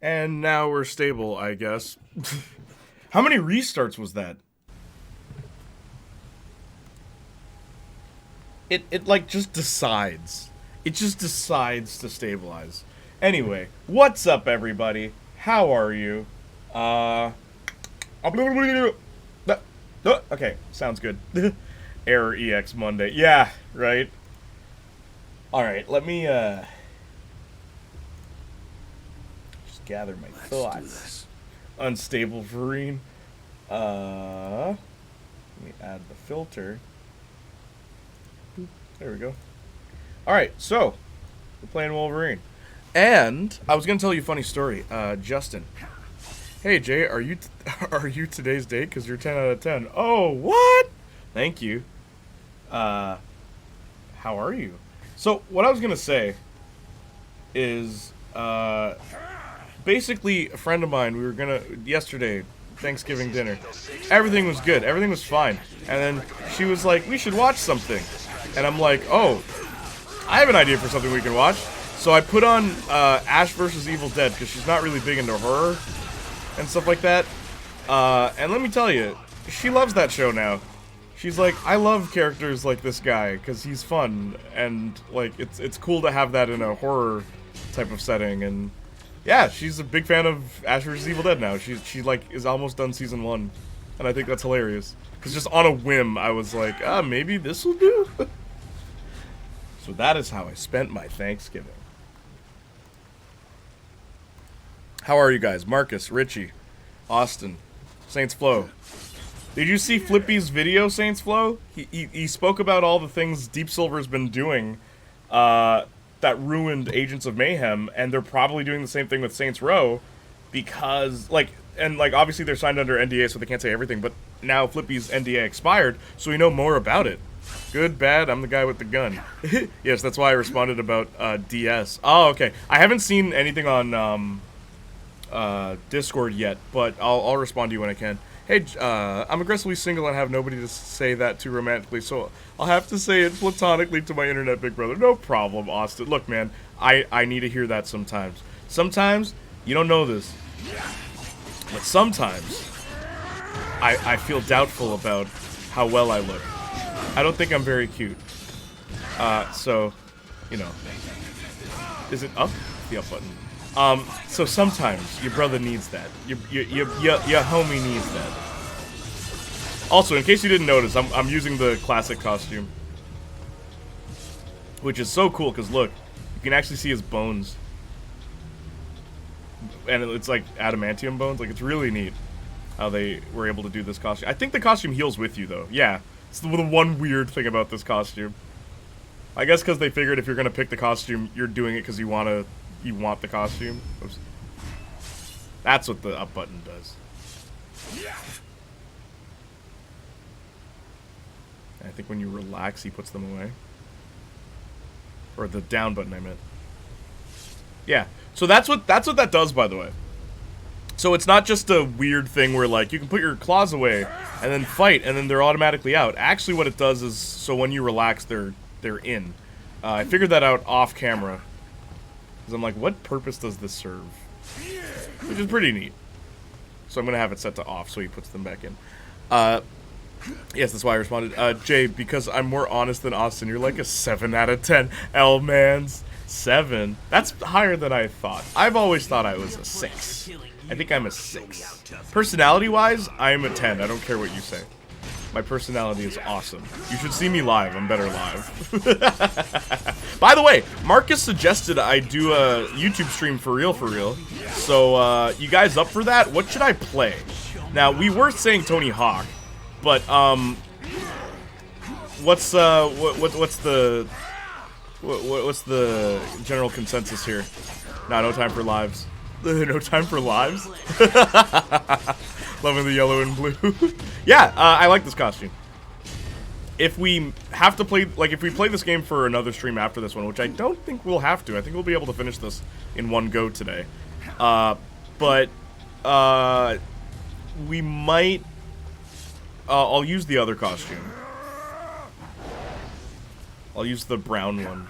And now we're stable, I guess. How many restarts was that? It like just decides. It just decides to stabilize. Anyway, what's up everybody? How are you? Okay, sounds good. Error EX Monday. Yeah, right. Alright, let me just gather my thoughts. Unstable Wolverine. Let me add the filter. There we go. Alright, so we're playing Wolverine. And I was gonna tell you a funny story. Justin. Hey Jay, are you are you today's date? Cause you're 10 out of 10. Oh, what? Thank you. How are you? So what I was gonna say is basically a friend of mine. We were gonna yesterday Thanksgiving dinner. Everything was good. Everything was fine. And then she was like, "We should watch something." And I'm like, "Oh, I have an idea for something we can watch." So I put on Ash vs. Evil Dead because she's not really big into horror and stuff like that. And let me tell you, she loves that show now. She's like, I love characters like this guy because he's fun and like it's cool to have that in a horror type of setting. And yeah, she's a big fan of Ash vs. Evil Dead now. She like is almost done season 1, and I think that's hilarious. Because just on a whim, I was like, maybe this will do. So that is how I spent my Thanksgiving. How are you guys? Marcus, Richie, Austin, Saints Flow. Did you see Flippy's video, Saints Flow? He spoke about all the things Deep Silver's been doing that ruined Agents of Mayhem, and they're probably doing the same thing with Saints Row because, obviously they're signed under NDA, so they can't say everything, but now Flippy's NDA expired, so we know more about it. Good, bad, I'm the guy with the gun. Yes, that's why I responded about DS. Oh, okay. I haven't seen anything on Discord yet, but I'll respond to you when I can. Hey, I'm aggressively single and have nobody to say that to romantically, so I'll have to say it platonically to my internet big brother. No problem, Austin. Look, man, I need to hear that sometimes. Sometimes, you don't know this, but sometimes I feel doubtful about how well I look. I don't think I'm very cute. So, you know. Is it up? The up button. So sometimes your brother needs that. Your homie needs that. Also, in case you didn't notice, I'm using the classic costume, which is so cool because look, you can actually see his bones, and it's like adamantium bones. Like it's really neat how they were able to do this costume. I think the costume heals with you though. Yeah, it's the one weird thing about this costume. I guess because they figured if you're gonna pick the costume, you're doing it because you want the costume. Oops. That's what the up button does. I think when you relax, he puts them away. Or the down button, I meant. Yeah. So that's what that does, by the way. So it's not just a weird thing where like you can put your claws away and then fight and then they're automatically out. Actually, what it does is so when you relax, they're in. I figured that out off camera. Because I'm like, what purpose does this serve? Which is pretty neat. So I'm going to have it set to off so he puts them back in. Yes, that's why I responded. Jay, because I'm more honest than Austin, you're like a 7 out of 10. L-mans. 7? That's higher than I thought. I've always thought I was a 6. I think I'm a 6. Personality-wise, I'm a 10. I don't care what you say. My personality is awesome. You should see me live. I'm better live. By the way, Marcus suggested I do a YouTube stream for real. So, you guys up for that? What should I play? Now, we were saying Tony Hawk, but, what's the general consensus here? Nah, no time for lives. No time for lives? Loving the yellow and blue. Yeah, I like this costume. If we have to play, like, if we play this game for another stream after this one, which I don't think we'll have to. I think we'll be able to finish this in one go today. We might... I'll use the other costume. I'll use the brown one.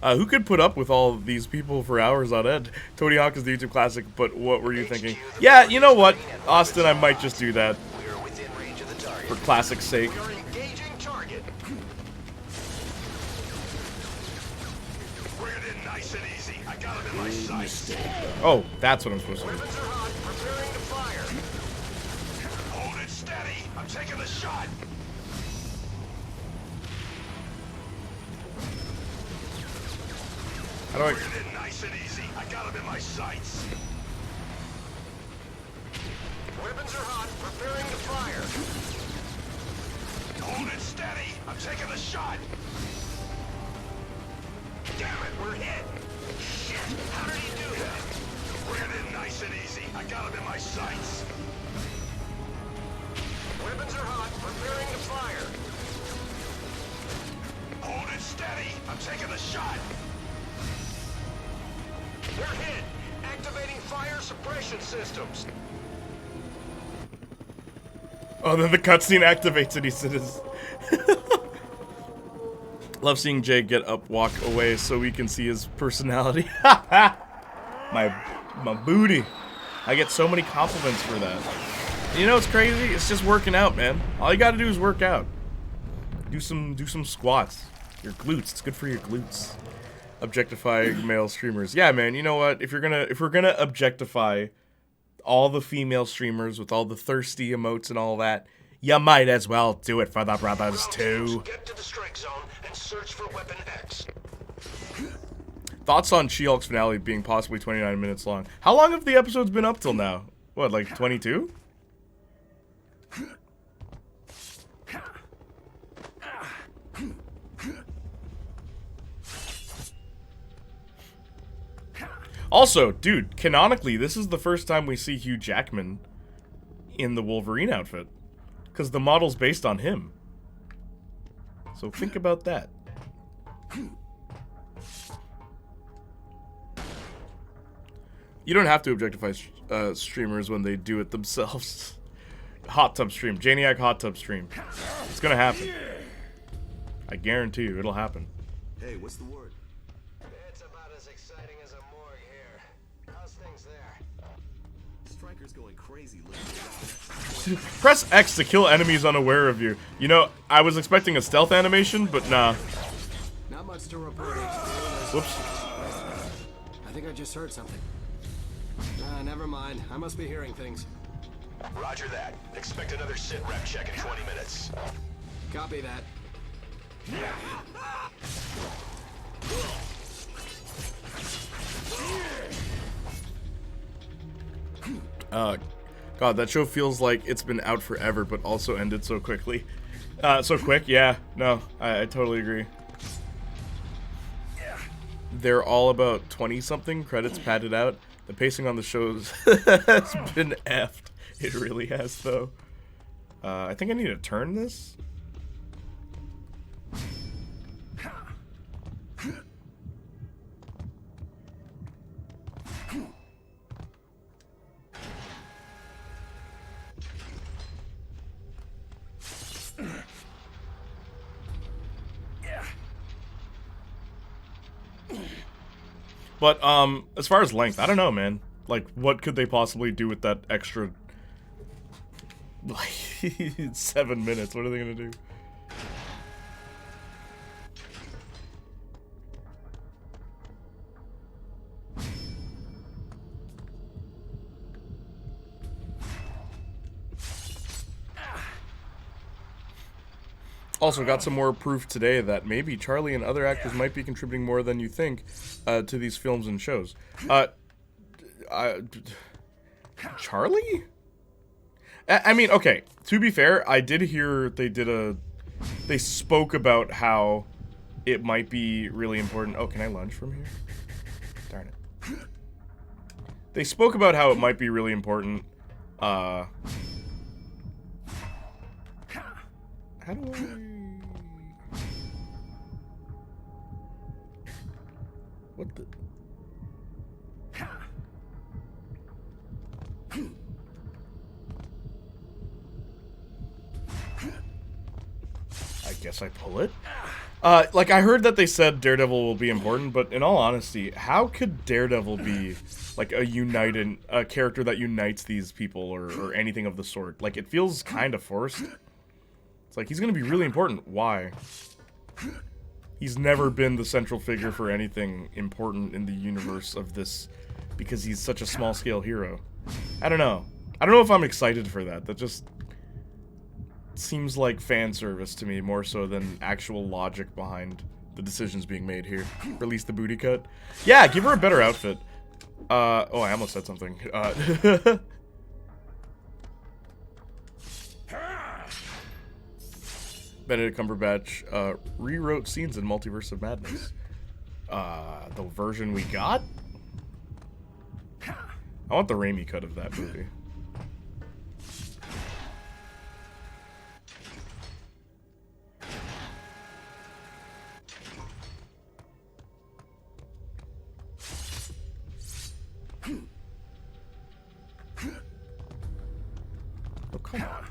Who could put up with all of these people for hours on end? Tony Hawk is the YouTube classic, but what were you thinking? Yeah, you know what, Austin, I might just do that for classic's sake. Oh, that's what I'm supposed to do. Hold it steady. I'm taking the shot. How do I? Nice and easy. I got him in my sights. Weapons are hot. Preparing to fire. Hold it steady. I'm taking the shot. Damn it, we're hit. Shit, how did he do that? Bring it in nice and easy. I got him in my sights. Weapons are hot. Preparing to fire. Hold it steady. I'm taking the shot. We're hit. Activating fire suppression systems. Oh, then the cutscene activates and he says, love seeing Jay get up, walk away so we can see his personality. my booty. I get so many compliments for that. You know what's crazy? It's just working out, man. All you gotta do is work out. Do some squats. Your glutes. It's good for your glutes. Objectify male streamers. Yeah, man, you know what? If we're gonna objectify all the female streamers with all the thirsty emotes and all that, you might as well do it for the brothers too. Get to the strike zone and search for weapon X. Thoughts on She-Hulk's finale being possibly 29 minutes long? How long have the episodes been up till now? What, like 22? Also, dude, canonically, this is the first time we see Hugh Jackman in the Wolverine outfit. Because the model's based on him. So think about that. You don't have to objectify streamers when they do it themselves. Hot tub stream. Playniac hot tub stream. It's gonna happen. I guarantee you, it'll happen. Hey, what's the word? It's about as exciting as a morgue here. How's things there? Striker's going crazy. Press X to kill enemies unaware of you. You know, I was expecting a stealth animation, but nah. Not much to report. Whoops. I think I just heard something. Never mind. I must be hearing things. Roger that. Expect another sit rep check in 20 minutes. Copy that. God, that show feels like it's been out forever, but also ended so quickly. So quick, yeah. No, I totally agree. They're all about 20-something, credits padded out. The pacing on the shows has been effed. It really has, though. I think I need to turn this. But, as far as length, I don't know, man. Like, what could they possibly do with that extra, like, 7 minutes? What are they gonna do? Also, got some more proof today that maybe Charlie and other actors might be contributing more than you think to these films and shows. Charlie? I mean, okay, to be fair, I did hear they spoke about how it might be really important. Oh, can I lunge from here? Darn it. They spoke about how it might be really important, how do I... What the... I guess I pull it? Like, I heard that they said Daredevil will be important, but in all honesty, how could Daredevil be, like, a character that unites these people or anything of the sort? Like, it feels kind of forced. It's like, he's gonna be really important. Why? He's never been the central figure for anything important in the universe of this, because he's such a small-scale hero. I don't know. I don't know if I'm excited for that. That just seems like fan service to me, more so than actual logic behind the decisions being made here. Release the booty cut. Yeah, give her a better outfit. Oh, I almost said something. Benedict Cumberbatch rewrote scenes in Multiverse of Madness. The version we got? I want the Raimi cut of that movie. Oh, come on.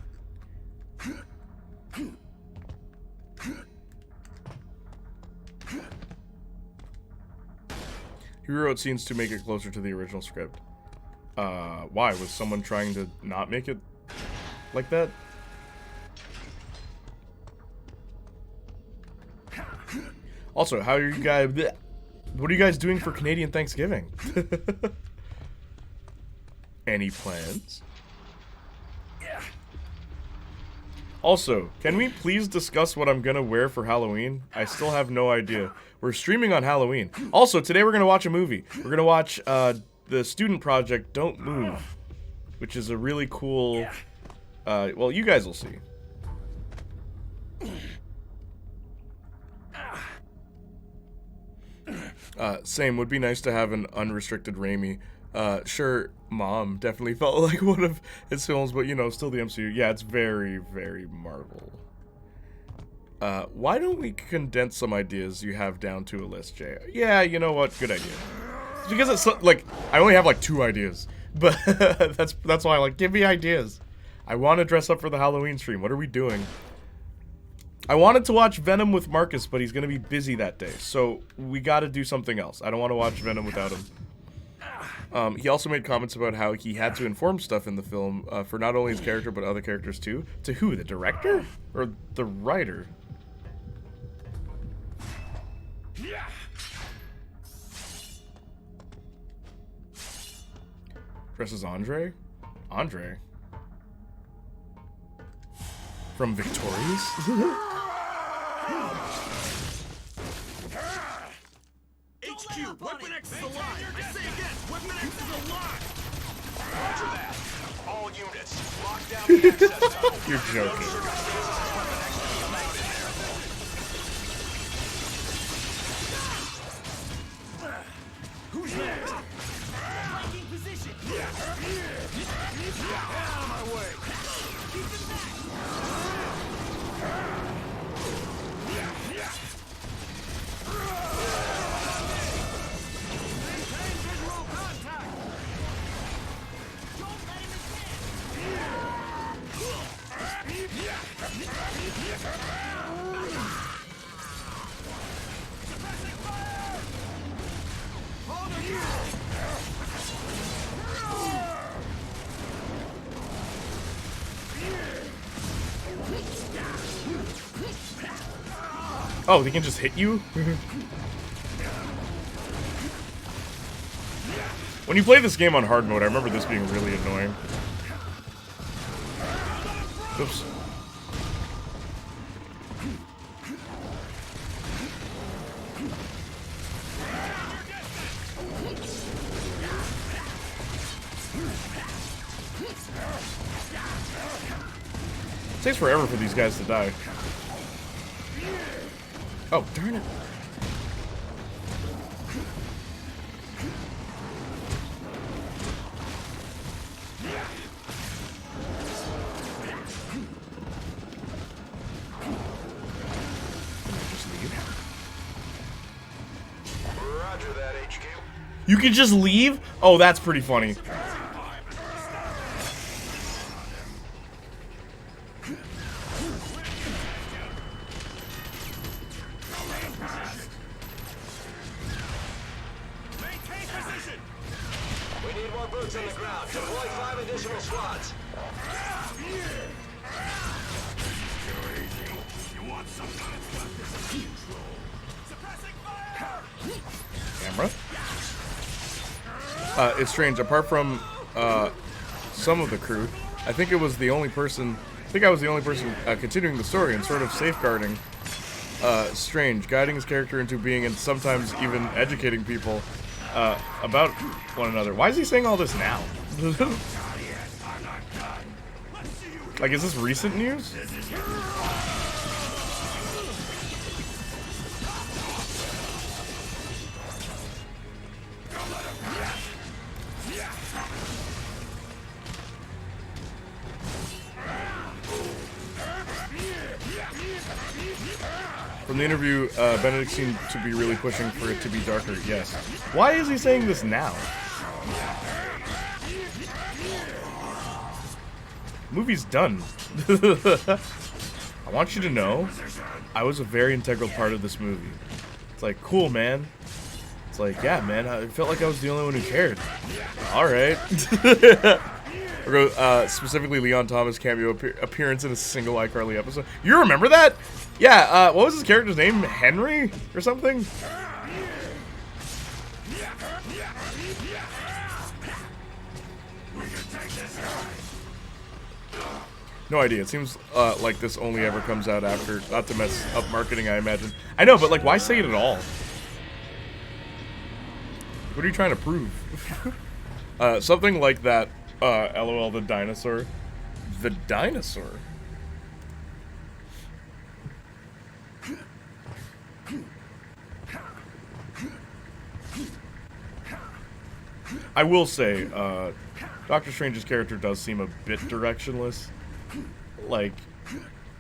He rewrote scenes to make it closer to the original script. Why? Was someone trying to not make it like that? Also, how are you guys... What are you guys doing for Canadian Thanksgiving? Any plans? Also, can we please discuss what I'm gonna wear for Halloween? I still have no idea. We're streaming on Halloween. Also, today we're gonna watch a movie. We're gonna watch the student project Don't Move, which is a really cool... well, you guys will see. Same, would be nice to have an unrestricted Raimi. Sure, Mom definitely felt like one of his films, but you know, still the MCU. Yeah, it's very, very Marvel. Why don't we condense some ideas you have down to a list, Jay? Yeah, you know what? Good idea. It's because it's so, like, I only have like 2 ideas, but that's why I like, give me ideas. I want to dress up for the Halloween stream. What are we doing? I wanted to watch Venom with Marcus, but he's gonna be busy that day, so we gotta do something else. I don't want to watch Venom without him. He also made comments about how he had to inform stuff in the film for not only his character, but other characters too. To who? The director? Or the writer? Dresses Andre? Andre? From Victorious? HQ, Weapon X is alive! I say again, Weapon X is alive! Roger that. All units, lock down the access tunnel. You're joking. Who's next? Flanking position! Get out of my way! Keep it back! Maintain visual contact! Don't let him Suppressing fire! Hold him! Oh, they can just hit you? When you play this game on hard mode, I remember this being really annoying. Oops. It takes forever for these guys to die. Oh, darn it. Roger that, HQ. You can just leave? Oh, that's pretty funny. Enemies on the ground. Deploy 5 additional squads. Camera. It's strange. Apart from some of the crew, I think it was the only person. I think I was the only person continuing the story and sort of safeguarding Strange, guiding his character into being and sometimes even educating people about one another. Why is he saying all this now? Like, is this recent news? From the interview, Benedict seemed to be really pushing for it to be darker, yes. Why is he saying this now? Movie's done. I want you to know, I was a very integral part of this movie. It's like, cool, man. It's like, yeah, man, I felt like I was the only one who cared. Alright. Specifically Leon Thomas cameo appearance in a single iCarly episode. You remember that? Yeah, what was his character's name? Henry? Or something? No idea. It seems like this only ever comes out after, not to mess up marketing, I imagine. I know, but like, why say it at all? What are you trying to prove? Something like that. LOL the dinosaur. The dinosaur? I will say, Doctor Strange's character does seem a bit directionless. Like,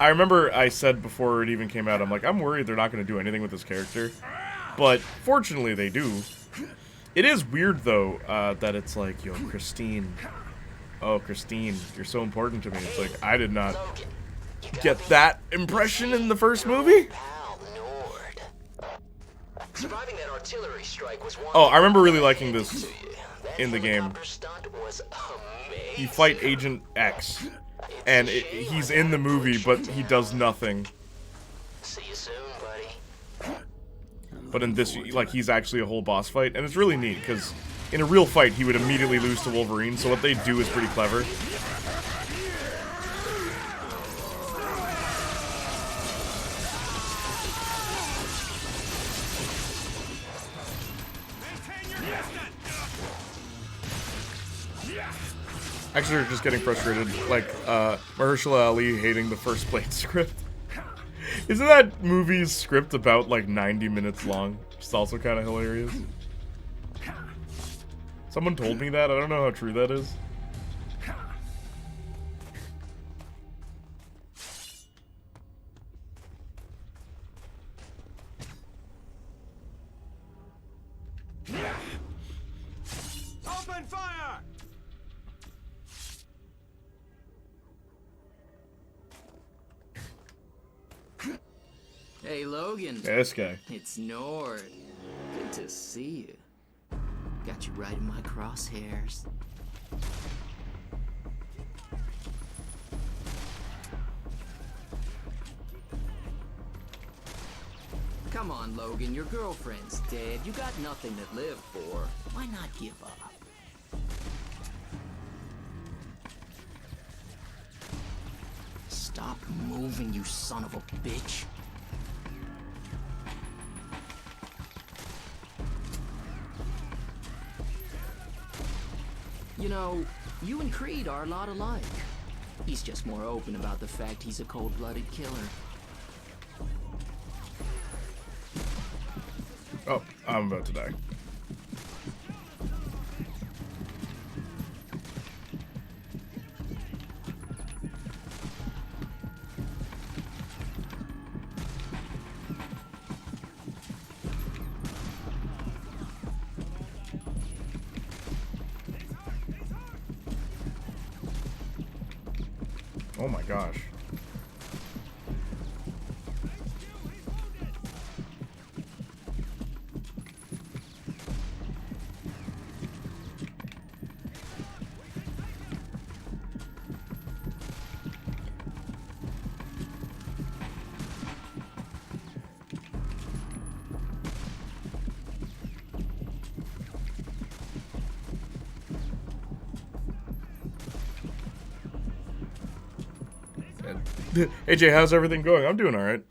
I remember I said before it even came out, I'm like, I'm worried they're not going to do anything with this character. But, fortunately, they do. It is weird, though, that it's like, yo, Christine. Oh, Christine, you're so important to me. It's like, I did not get that impression in the first movie. Oh, I remember really liking this in the game. You fight Agent X, and he's in the movie, but he does nothing. But in this, like, he's actually a whole boss fight, and it's really neat, because in a real fight, he would immediately lose to Wolverine, so what they do is pretty clever. Actually, we're just getting frustrated, like, Mahershala Ali hating the First Blade script. Isn't that movie's script about, like, 90 minutes long? It's also kind of hilarious. Someone told me that. I don't know how true that is. Open fire! Hey, Logan. Yeah, this guy. It's Nord. Good to see you. Got you right in my crosshairs. Come on, Logan. Your girlfriend's dead. You got nothing to live for. Why not give up? Stop moving, you son of a bitch. You know, you and Creed are a lot alike. He's just more open about the fact he's a cold-blooded killer. Oh, I'm about to die. Oh my gosh. AJ, how's everything going? I'm doing all right.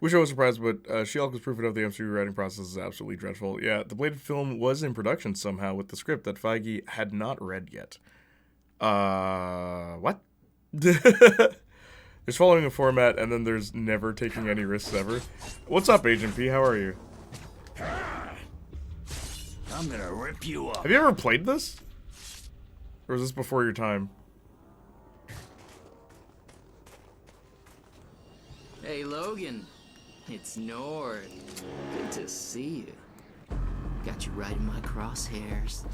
Wish I was surprised, but She-Hulk was proof enough the MCU writing process is absolutely dreadful. Yeah, the Blade film was in production somehow with the script that Feige had not read yet. What? There's following a format, and then there's never taking any risks ever. What's up, Agent P? How are you? I'm gonna rip you up. Have you ever played this? Or was this before your time? Hey, Logan. It's Nord. Good to see you. Got you right in my crosshairs.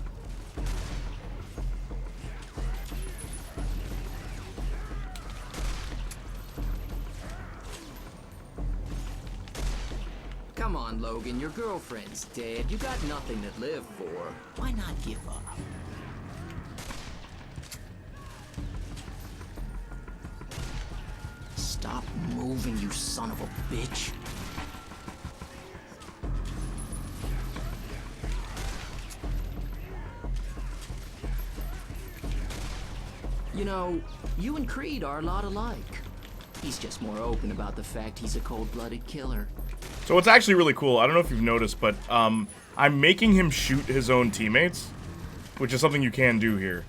Come on, Logan. Your girlfriend's dead. You got nothing to live for. Why not give up? Stop moving, you son of a bitch. You know, you and Creed are a lot alike. He's just more open about the fact he's a cold-blooded killer. So what's actually really cool, I don't know if you've noticed, but I'm making him shoot his own teammates, which is something you can do here.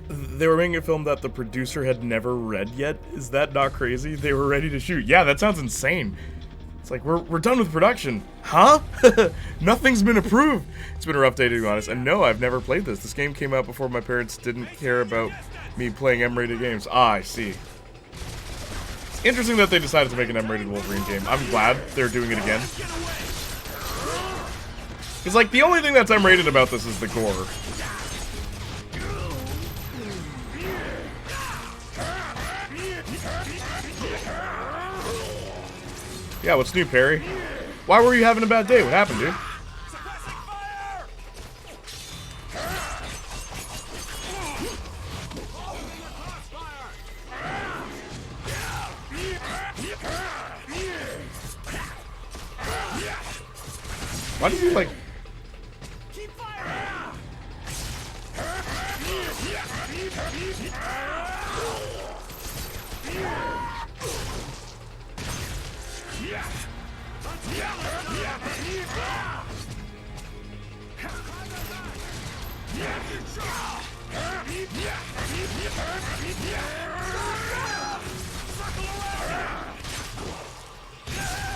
They were making a film that the producer had never read yet. Is that not crazy? They were ready to shoot. Yeah, that sounds insane. It's like, we're done with production. Huh? Nothing's been approved. It's been a rough day, to be honest. And no, I've never played this. This game came out before my parents didn't care about me playing M-rated games. Ah, I see. It's interesting that they decided to make an M-rated Wolverine game. I'm glad they're doing it again. Because, like, the only thing that's M-rated about this is the gore. Yeah, what's new, Perry? Why were you having a bad day? What happened, dude? Why did you, like...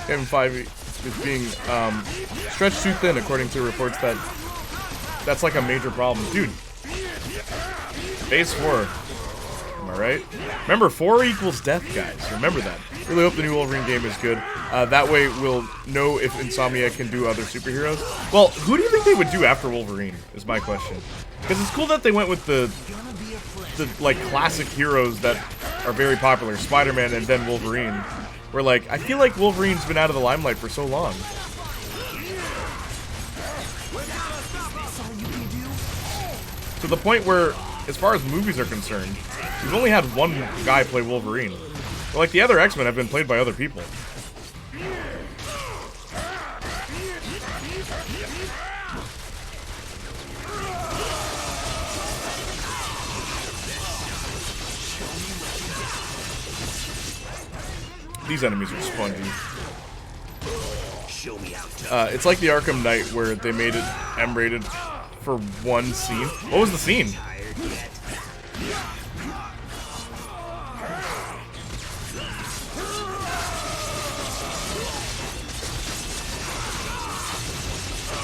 Kevin Feige is being stretched too thin, according to reports that that's like a major problem. Dude, phase 4. Am I right? Remember, 4 equals death, guys. Remember that. Really hope the new Wolverine game is good. That way we'll know if Insomniac can do other superheroes. Well, who do you think they would do after Wolverine, is my question. Because it's cool that they went with the like, classic heroes that are very popular. Spider-Man and then Wolverine. Where, like, I feel like Wolverine's been out of the limelight for so long. To the point where, as far as movies are concerned, we've only had one guy play Wolverine. But, like, the other X-Men have been played by other people. These enemies are spongy. It's like the Arkham Knight where they made it M-rated for one scene. What was the scene?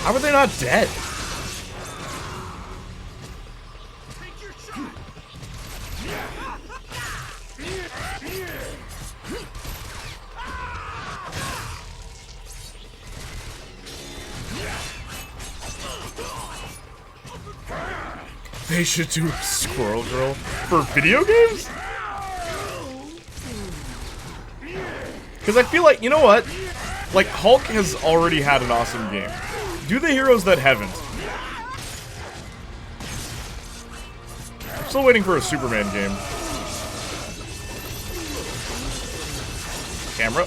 How are they not dead? They should do a Squirrel Girl for video games? Because I feel like, you know what? Like, Hulk has already had an awesome game. Do the heroes that haven't. I'm still waiting for a Superman game. Camera.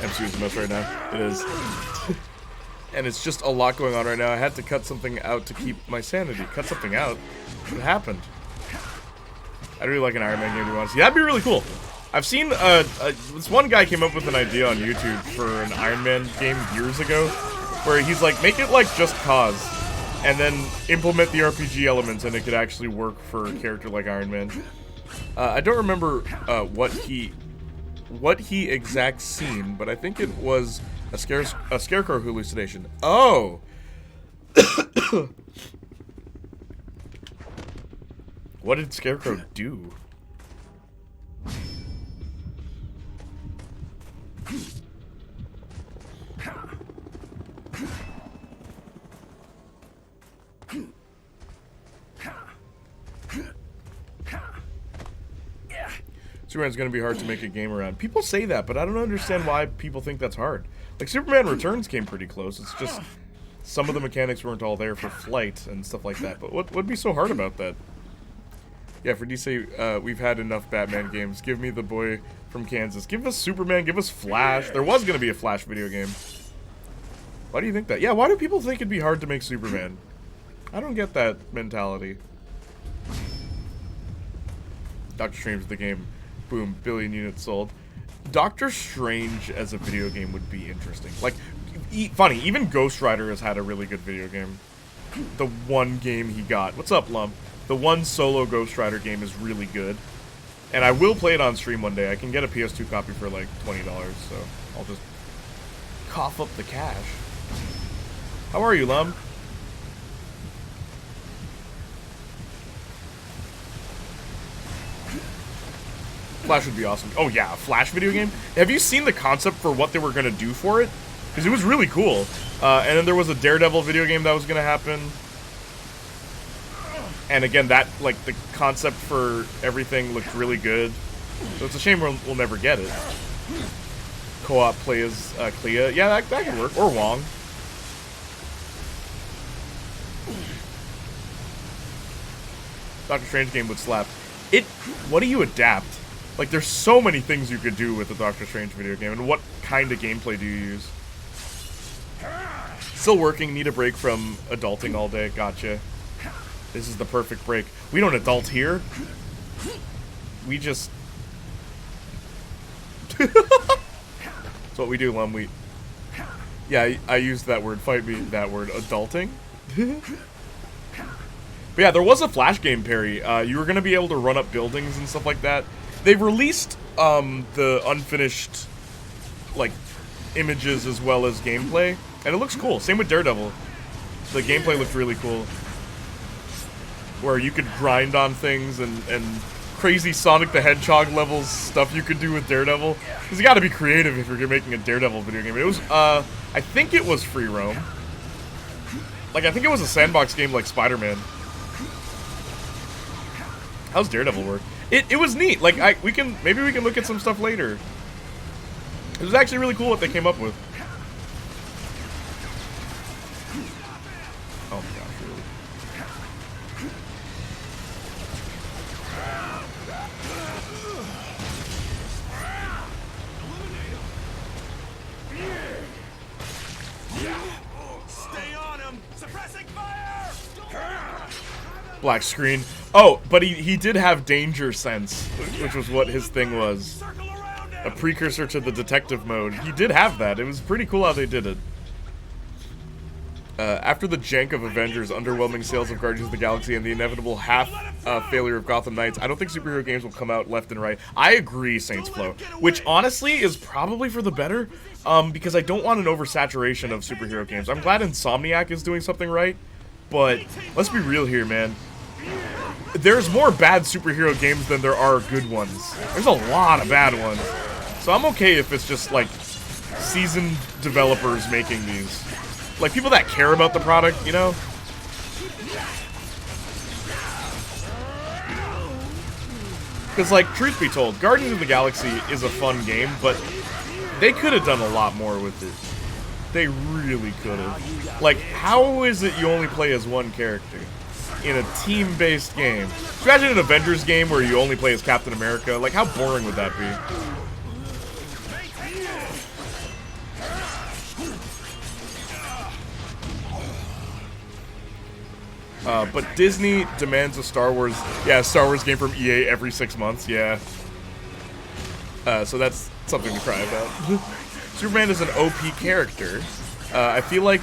MCU's a mess right now. It is. And it's just a lot going on right now. I had to cut something out to keep my sanity. Cut something out? What happened? I'd really like an Iron Man game to be honest. Yeah, that'd be really cool. I've seen, this one guy came up with an idea on YouTube for an Iron Man game years ago, where he's like, make it like Just Cause, and then implement the RPG elements and it could actually work for a character like Iron Man. I don't remember, what he exact seen, but I think it was a scarecrow hallucination. Oh! What did Scarecrow do? Superman's gonna be hard to make a game around. People say that, but I don't understand why people think that's hard. Like, Superman Returns came pretty close. It's just some of the mechanics weren't all there for flight and stuff like that. But what would be so hard about that? Yeah, for DC, we've had enough Batman games. Give me the boy from Kansas. Give us Superman, give us Flash. There was gonna be a Flash video game. Why do you think that? Yeah, why do people think it'd be hard to make Superman? I don't get that mentality. Doctor Strange the game. Boom, billion units sold. Doctor Strange as a video game would be interesting. Like, funny, even Ghost Rider has had a really good video game. The one game he got. What's up, Lump? The one solo Ghost Rider game is really good. And I will play it on stream one day. I can get a PS2 copy for like $20, so I'll just cough up the cash. How are you, Lum? Flash would be awesome. Oh yeah, a Flash video game? Have you seen the concept for what they were going to do for it? Because it was really cool. And then there was a Daredevil video game that was going to happen. And again, that, like, the concept for everything looked really good. So it's a shame we'll never get it. Co-op play as Clea. Yeah, that could work. Or Wong. Doctor Strange game would slap. What do you adapt? Like, there's so many things you could do with the Doctor Strange video game, and what kind of gameplay do you use? Still working, need a break from adulting all day. Gotcha. This is the perfect break. We don't adult here. We just... That's what we do, Lum. Yeah, I used that word. Fight me, that word. Adulting? But yeah, there was a Flash game, Perry. You were going to be able to run up buildings and stuff like that. They've released the unfinished, like, images as well as gameplay, and it looks cool. Same with Daredevil. The gameplay looked really cool. Where you could grind on things and crazy Sonic the Hedgehog levels stuff you could do with Daredevil. Because you gotta be creative if you're making a Daredevil video game. It was, I think it was free roam. Like, I think it was a sandbox game like Spider-Man. How's Daredevil work? It was neat. Like, maybe we can look at some stuff later. It was actually really cool what they came up with. Oh my gosh, really? Black screen. Oh, but he did have danger sense, which was what his thing was. A precursor to the detective mode. He did have that. It was pretty cool how they did it. After the jank of Avengers, underwhelming sales of Guardians of the Galaxy, and the inevitable failure of Gotham Knights, I don't think superhero games will come out left and right. I agree, Saints Flow, which honestly is probably for the better, because I don't want an oversaturation of superhero games. I'm glad Insomniac is doing something right, but let's be real here, man. There's more bad superhero games than there are good ones. There's a lot of bad ones. So I'm okay if it's just, like, seasoned developers making these. Like, people that care about the product, you know? Because, like, truth be told, Guardians of the Galaxy is a fun game, but they could have done a lot more with it. They really could have. Like, how is it you only play as one character in a team-based game? Imagine an Avengers game where you only play as Captain America. Like, how boring would that be? But Disney demands a Star Wars game from EA every 6 months, yeah. So that's something to cry about. Superman is an OP character. I feel like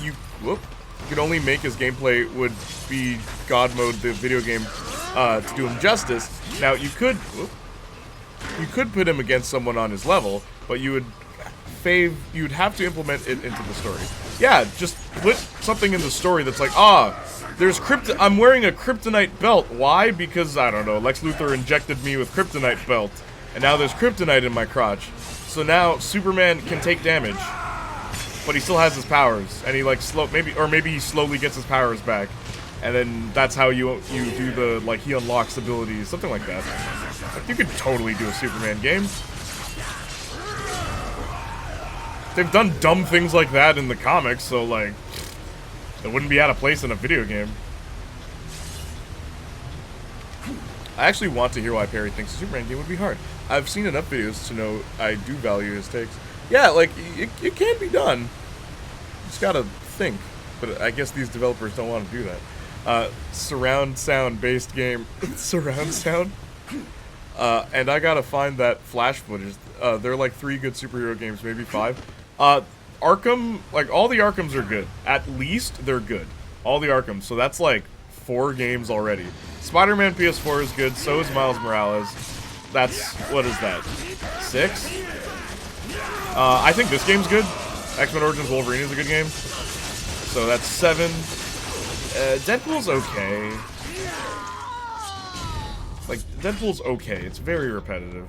you could only make his gameplay would be God Mode, the video game, to do him justice. Now, you could put him against someone on his level, but you'd have to implement it into the story. Yeah, just put something in the story that's like, I'm wearing a kryptonite belt. Why? Because, I don't know, Lex Luthor injected me with kryptonite belt, and now there's kryptonite in my crotch. So now Superman can take damage, but he still has his powers, and he, like, maybe he slowly gets his powers back, and then that's how you do the, like, he unlocks abilities, something like that. Like, you could totally do a Superman game. They've done dumb things like that in the comics, so, like, it wouldn't be out of place in a video game. I actually want to hear why Perry thinks a Superman game would be hard. I've seen enough videos to know I do value his takes. Yeah, like, it can be done. You just gotta think. But I guess these developers don't want to do that. Surround sound based game. Surround sound? And I gotta find that flash footage. There are like 3 good superhero games, maybe 5. Arkham, like, all the Arkhams are good. At least they're good. All the Arkhams. So that's like 4 games already. Spider-Man PS4 is good. So is Miles Morales. That's, what is that? 6? I think this game's good. X-Men Origins Wolverine is a good game. So that's 7. Deadpool's okay. Like, Deadpool's okay. It's very repetitive.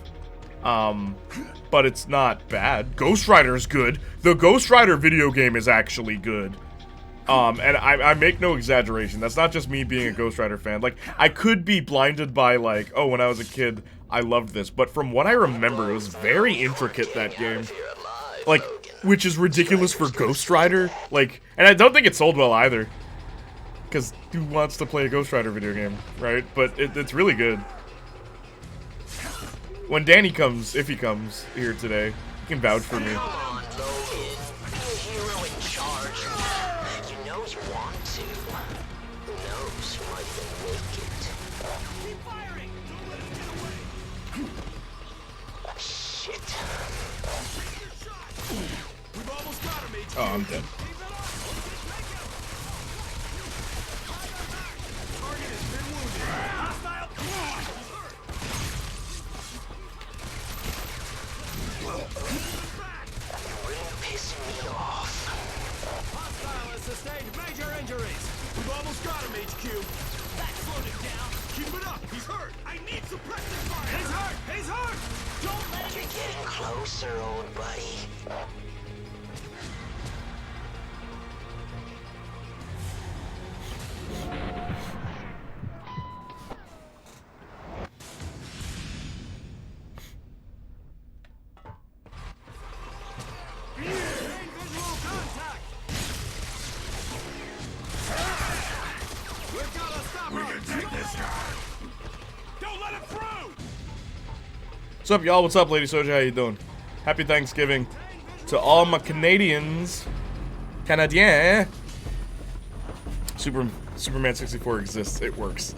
But it's not bad. Ghost Rider's good. The Ghost Rider video game is actually good. And I make no exaggeration. That's not just me being a Ghost Rider fan. Like, I could be blinded by, like, oh, when I was a kid, I loved this. But from what I remember, it was very intricate, that game. Like, which is ridiculous for Ghost Rider. Like, and I don't think it sold well either. Because who wants to play a Ghost Rider video game, right? But it's really good. When Danny comes, if he comes here today, he can vouch for me. Oh, I'm dead. Sustained major injuries. We've almost got him, HQ. That slowed him down. Keep it up. He's hurt. I need suppressive fire. He's hurt. He's hurt. Don't let him. You're getting closer, old buddy. What's up, y'all? What's up, Lady Soja? How you doing? Happy Thanksgiving to all my Canadians. Canadiens. Superman 64 exists. It works.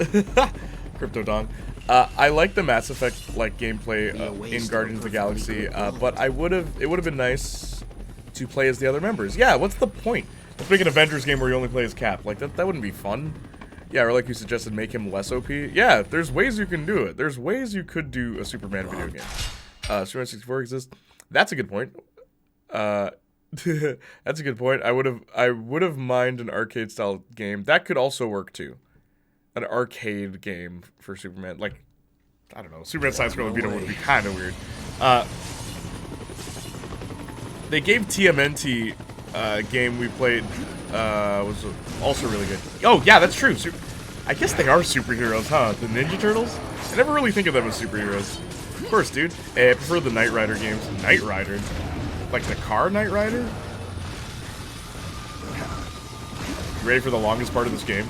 Crypto Dong. I like the Mass Effect like gameplay in Guardians of the Galaxy, but it would have been nice to play as the other members. Yeah, what's the point? Let's make an Avengers game where you only play as Cap. Like that wouldn't be fun. Yeah, or like you suggested, make him less OP. Yeah, there's ways you can do it. There's ways you could do a Superman video game. Superman 64 exists. That's a good point. That's a good point. I would have minded an arcade style game. That could also work too. An arcade game for Superman. Like, I don't know. Superman Side-Scrolling Beat 'em would be kind of weird. They gave TMNT game we played was also really good. Oh, yeah, that's true. I guess they are superheroes, huh? The Ninja Turtles? I never really think of them as superheroes. Of course, dude. Hey, I prefer the Knight Rider games. Knight Rider? Like the car Knight Rider? You ready for the longest part of this game?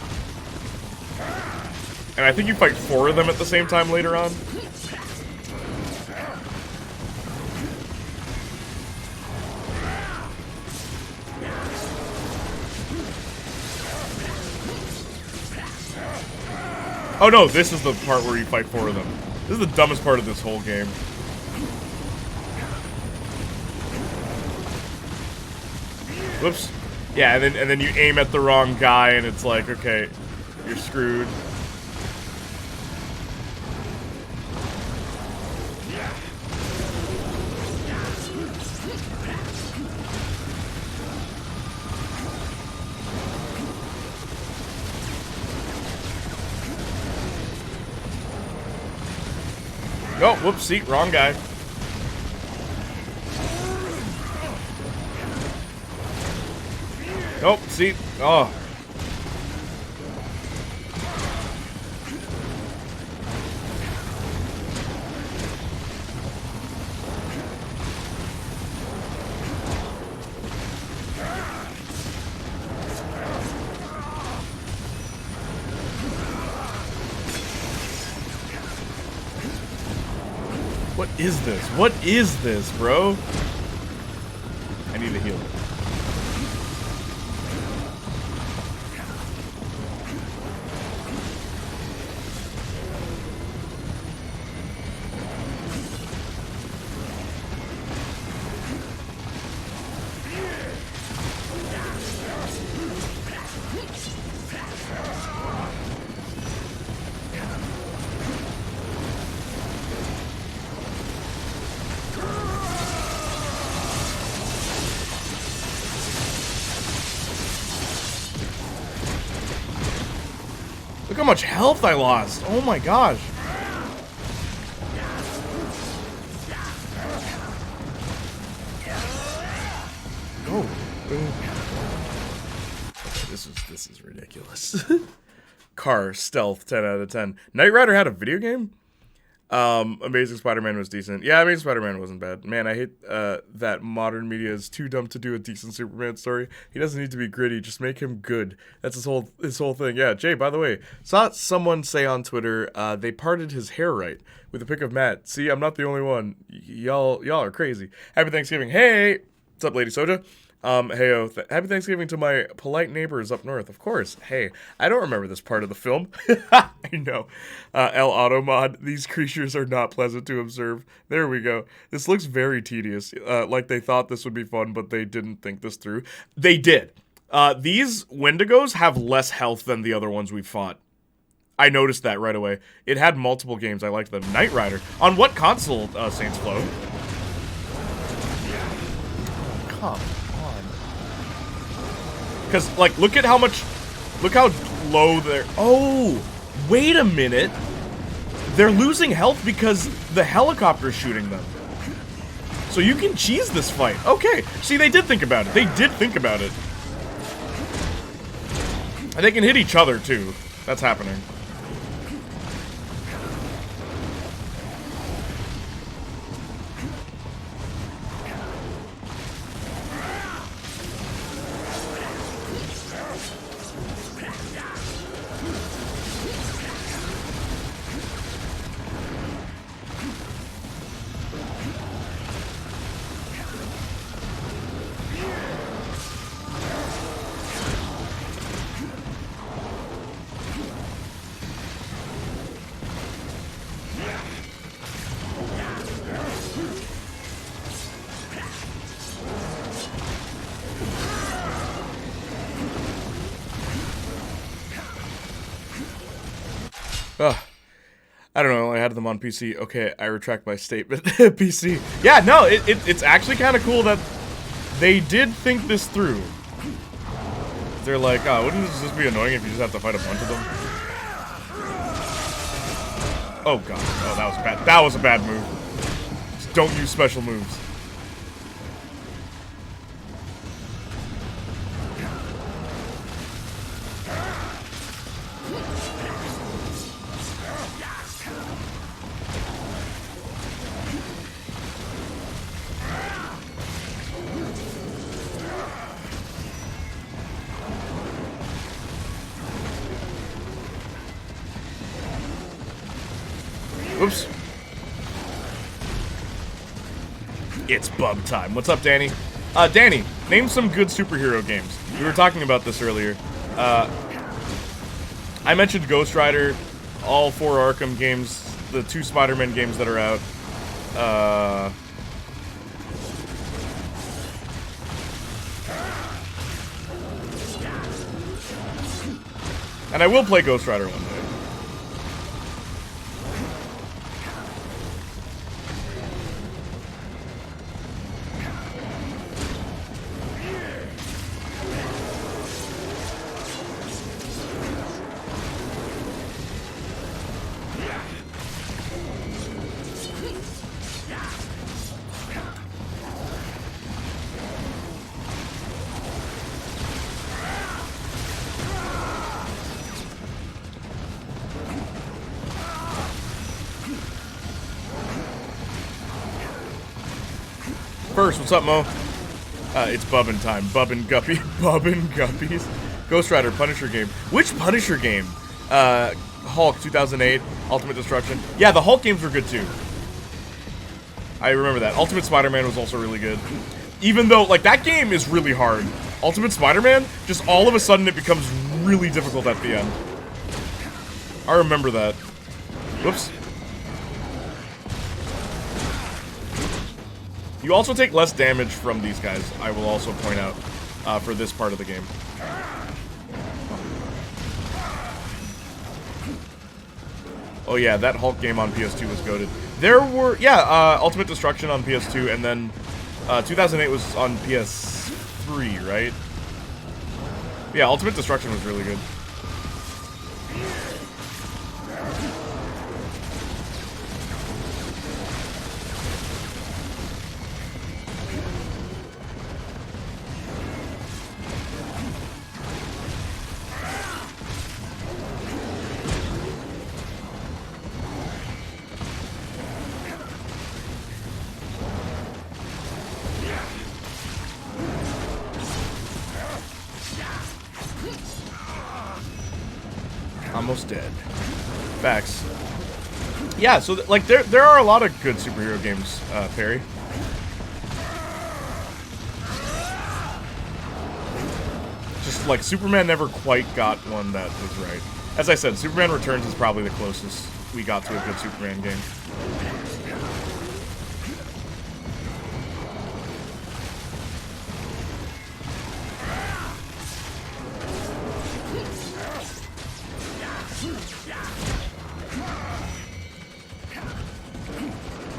And I think you fight 4 of them at the same time later on. Oh no, this is the part where you fight 4 of them. This is the dumbest part of this whole game. Whoops. Yeah, and then you aim at the wrong guy and it's like, okay, you're screwed. Oh, whoops, see, wrong guy. Nope, see, oh. What is this? What is this, bro? I need to heal. Look how much health I lost. Oh my gosh. Oh. This is ridiculous. Car stealth 10 out of 10. Knight Rider had a video game? Amazing Spider-Man was decent. Yeah, Amazing Spider-Man wasn't bad. Man, I hate that modern media is too dumb to do a decent Superman story. He doesn't need to be gritty, just make him good. That's his whole thing. Yeah, Jay, by the way, saw someone say on Twitter, they parted his hair right with a pic of Matt. See, I'm not the only one. Y'all are crazy. Happy Thanksgiving. Hey! What's up, Lady Soja? Heyo, happy Thanksgiving to my polite neighbors up north. Of course. Hey, I don't remember this part of the film. I know. El Automod, these creatures are not pleasant to observe. There we go. This looks very tedious. Like they thought this would be fun, but they didn't think this through. They did. These Wendigos have less health than the other ones we fought. I noticed that right away. It had multiple games. I liked them. Knight Rider. On what console, Saints Flow? Come on. Because, like, look how low they're... Oh, wait a minute. They're losing health because the helicopter's shooting them. So you can cheese this fight. Okay, see, they did think about it. They did think about it. And they can hit each other, too. That's happening. I don't know, I had them on PC. Okay, I retract my statement. PC. Yeah, no, it's actually kind of cool that they did think this through. They're like, oh, wouldn't this just be annoying if you just have to fight a bunch of them? Oh god, oh, that was bad. That was a bad move. Just don't use special moves. Oops. It's bub time. What's up, Danny? Danny, name some good superhero games. We were talking about this earlier. I mentioned Ghost Rider, all 4 Arkham games, the 2 Spider-Man games that are out. And I will play Ghost Rider one day. First, what's up, Mo? It's Bubbin' time. Bubbin' Guppy. Bubbin' Guppies. Ghost Rider Punisher game. Which Punisher game? Hulk 2008. Ultimate Destruction. Yeah, the Hulk games were good too. I remember that. Ultimate Spider-Man was also really good. Even though, like, that game is really hard. Ultimate Spider-Man, just all of a sudden it becomes really difficult at the end. I remember that. Whoops. You also take less damage from these guys, I will also point out, for this part of the game. Oh yeah, that Hulk game on PS2 was goated. There were, yeah, Ultimate Destruction on PS2, and then 2008 was on PS3, right? Yeah, Ultimate Destruction was really good. Almost dead. Facts. Yeah, so like there are a lot of good superhero games, Perry. Just like Superman never quite got one that was right. As I said, Superman Returns is probably the closest we got to a good Superman game.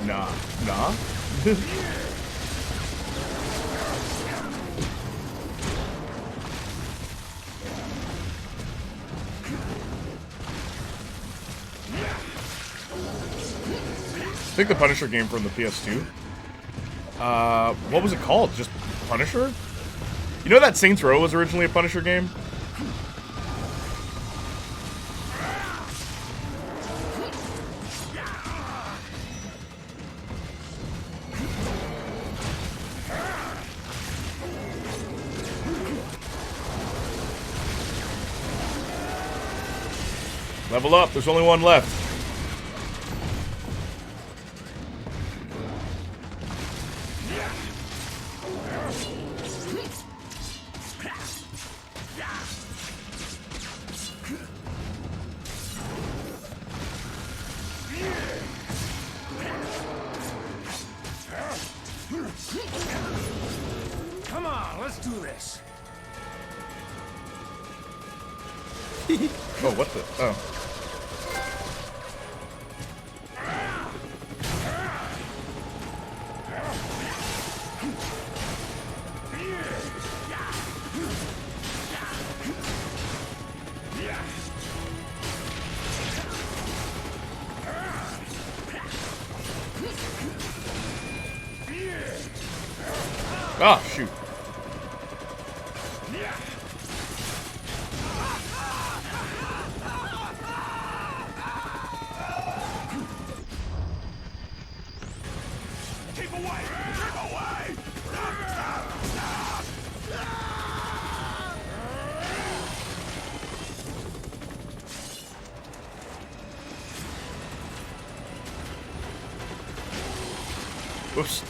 Nah. I think the Punisher game from the PS2. What was it called? Just Punisher? You know that Saints Row was originally a Punisher game? Level up, there's only one left. Come on, let's do this. Oh, what the? Oh. Oh, shoot. Keep away! Keep away! Whoops.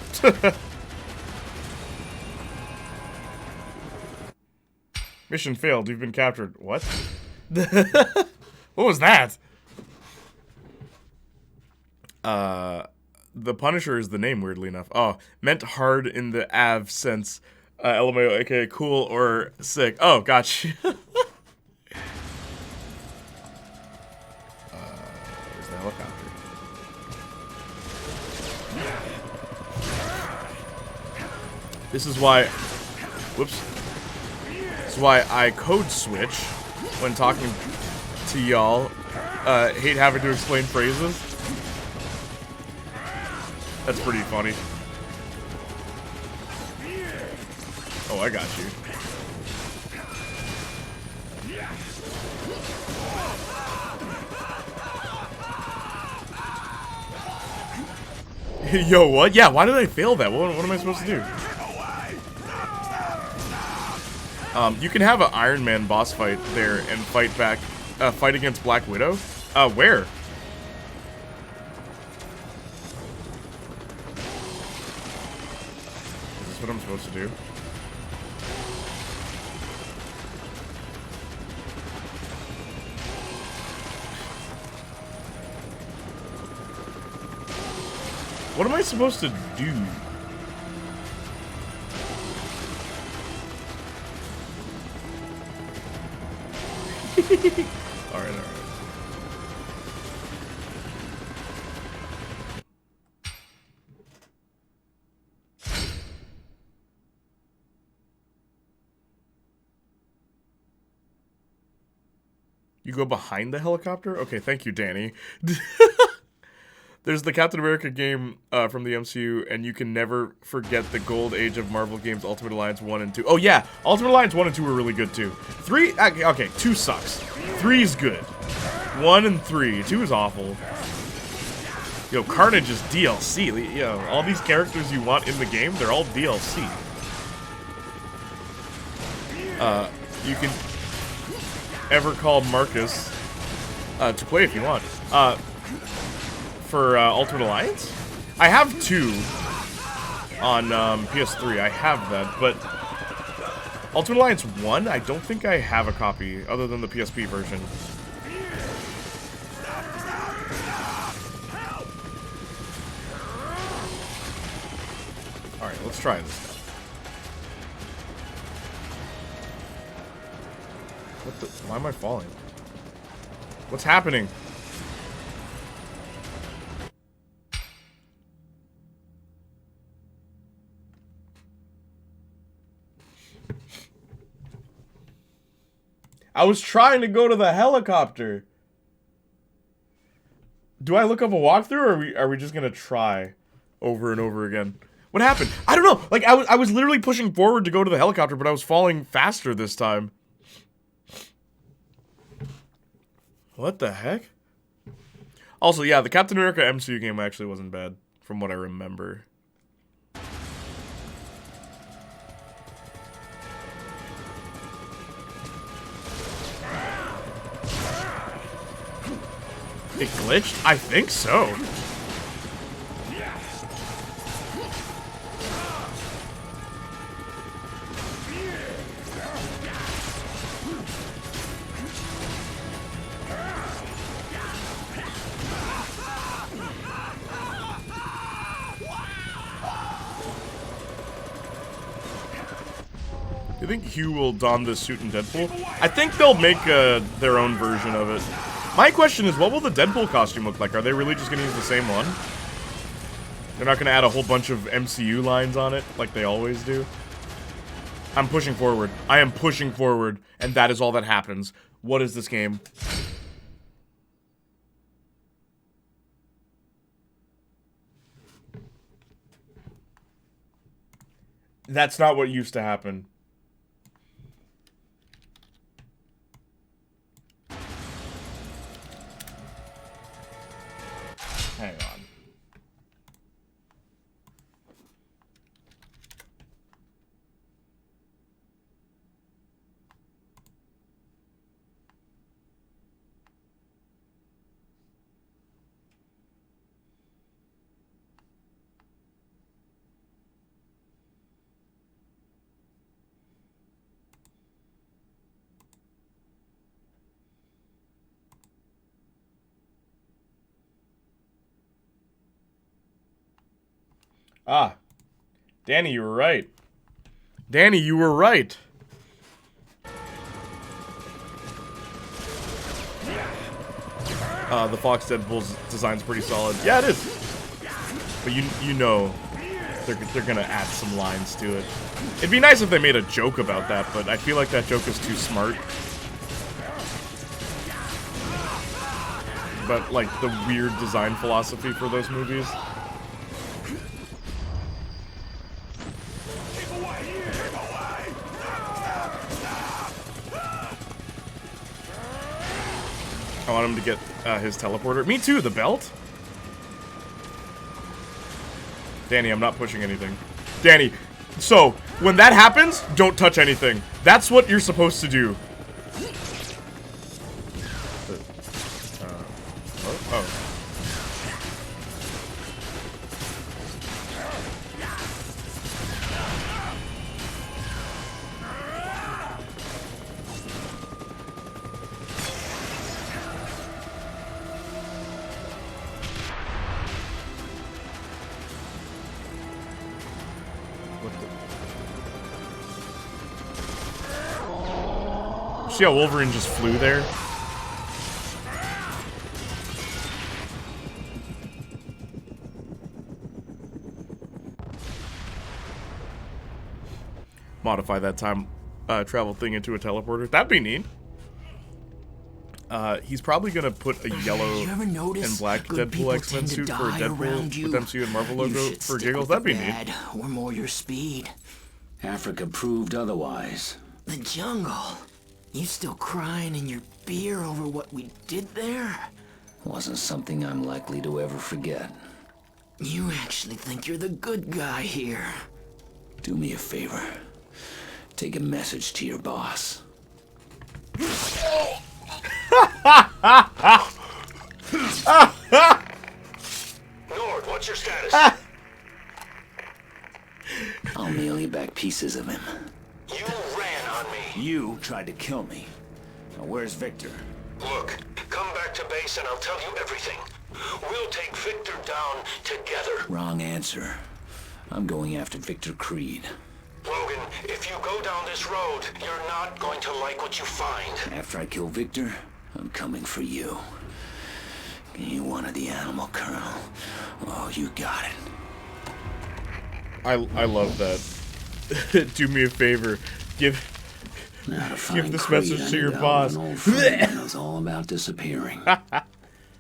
Mission failed. You've been captured. What? What was that? The Punisher is the name, weirdly enough. Oh, meant hard in the Av sense. LMAO, aka cool or sick. Oh, gotcha. Where's the helicopter? This is why... Whoops. This is why I code switch when talking to y'all. Hate having to explain phrases. That's pretty funny. Oh, I got you. Yo, what? Yeah, why did I fail that? What am I supposed to do? You can have an Iron Man boss fight there and fight back, fight against Black Widow. Where? Is this what I'm supposed to do? What am I supposed to do? Alright, alright. You go behind the helicopter? Okay, thank you, Danny. There's the Captain America game from the MCU, and you can never forget the gold age of Marvel games, Ultimate Alliance 1 and 2. Oh yeah, Ultimate Alliance 1 and 2 were really good too. 3, okay, 2 sucks. 3 is good. 1 and 3, 2 is awful. Yo, Carnage is DLC. Yo, all these characters you want in the game, they're all DLC. You can ever call Marcus to play if you want. For Ultimate Alliance? I have 2 on PS3. I have that, but Ultimate Alliance 1, I don't think I have a copy other than the PSP version. Alright, let's try this. What the? Why am I falling? What's happening? I was trying to go to the helicopter. Do I look up a walkthrough, or are we just gonna try over and over again? What happened? I don't know. Like I was literally pushing forward to go to the helicopter, but I was falling faster this time. What the heck? Also, yeah, the Captain America MCU game actually wasn't bad, from what I remember. It glitched? I think so. You think Hugh will don this suit in Deadpool? I think they'll make their own version of it. My question is, what will the Deadpool costume look like? Are they really just going to use the same one? They're not going to add a whole bunch of MCU lines on it, like they always do? I'm pushing forward. I am pushing forward, and that is all that happens. What is this game? That's not what used to happen. Hang on. Ah. Danny, you were right. Danny, you were right. The Fox Deadpool's design's pretty solid. Yeah, it is. But you know they're gonna add some lines to it. It'd be nice if they made a joke about that, but I feel like that joke is too smart. But like the weird design philosophy for those movies. I want him to get his teleporter. Me too, the belt? Danny, I'm not pushing anything. Danny, so, when that happens, don't touch anything. That's what you're supposed to do. Oh. See how Wolverine just flew there? Modify that time travel thing into a teleporter. That'd be neat. He's probably gonna put a yellow and black Deadpool X-Men suit for a Deadpool with MCU and Marvel logo for giggles. That'd be neat. Or more your speed. Africa proved otherwise. The jungle. You still crying in your beer over what we did there? Wasn't something I'm likely to ever forget. You actually think you're the good guy here. Do me a favor. Take a message to your boss. Nord, what's your status? I'll mail you back pieces of him. You ran on me. You tried to kill me. Now where's Victor? Look, come back to base and I'll tell you everything. We'll take Victor down together. Wrong answer. I'm going after Victor Creed. Logan, if you go down this road, you're not going to like what you find. After I kill Victor, I'm coming for you. You wanted the animal, Colonel. Oh, you got it. I love that. Do me a favor. Give this message to your boss. An old friend that knows all about disappearing.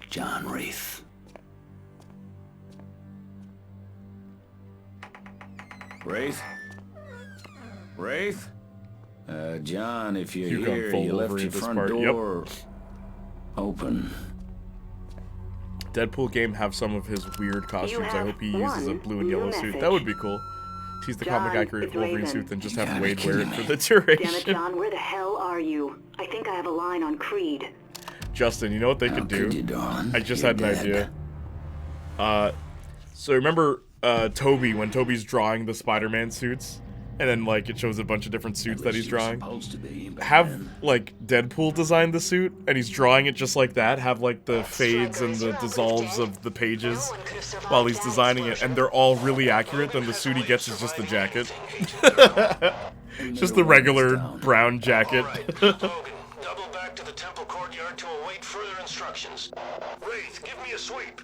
John Wraith. Wraith? Wraith? John, if you're You've gone here, full you left Wolverine your this front part. door open. Deadpool game have some of his weird costumes. I hope he uses a blue and yellow suit. That would be cool. He's the comic accurate Wolverine suit, then just have Wade wear it for the duration. Damn it, John, where the hell are you? I think I have a line on Creed. Justin, you know what they could do? You, darling? I just You're had an dead. idea. So remember Toby, when Toby's drawing the Spider-Man suits? And then, like, it shows a bunch of different suits that he's drawing. Have, like, Deadpool design the suit, and he's drawing it just like that. Have, like, the fades and the dissolves of the pages while he's designing it. And they're all really accurate, then the suit he gets is just the jacket. Just the regular brown jacket. Logan, double back to the temple courtyard to await further instructions. Wraith, give me a sweep.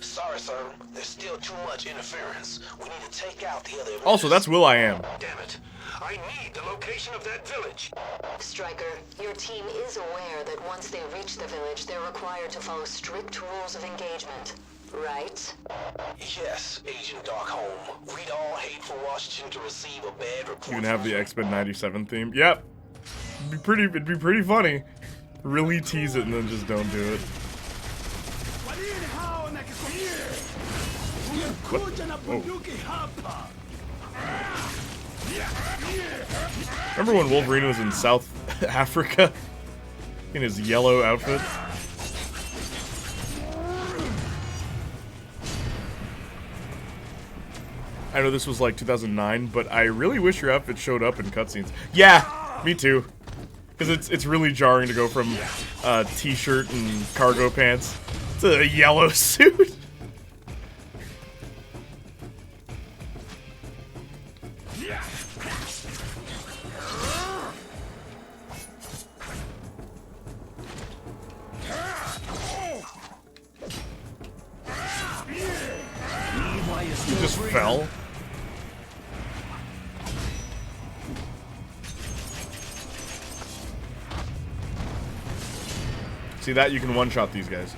Sorry, sir. There's still too much interference. We need to take out the other... Also, that's Will.i.am. Damn it. I need the location of that village. Stryker, your team is aware that once they reach the village, they're required to follow strict rules of engagement. right? Yes, Agent Darkholm. We'd all hate for Washington to receive a bad report. You can have the X-Men 97 theme. Yep. It'd be pretty funny. Really tease it and then just don't do it. Remember when Wolverine was in South Africa? In his yellow outfit? I know this was like 2009, but I really wish your outfit showed up in cutscenes. Yeah, me too. Because it's really jarring to go from t-shirt and cargo pants to a yellow suit. He just fell. See that? You can one-shot these guys.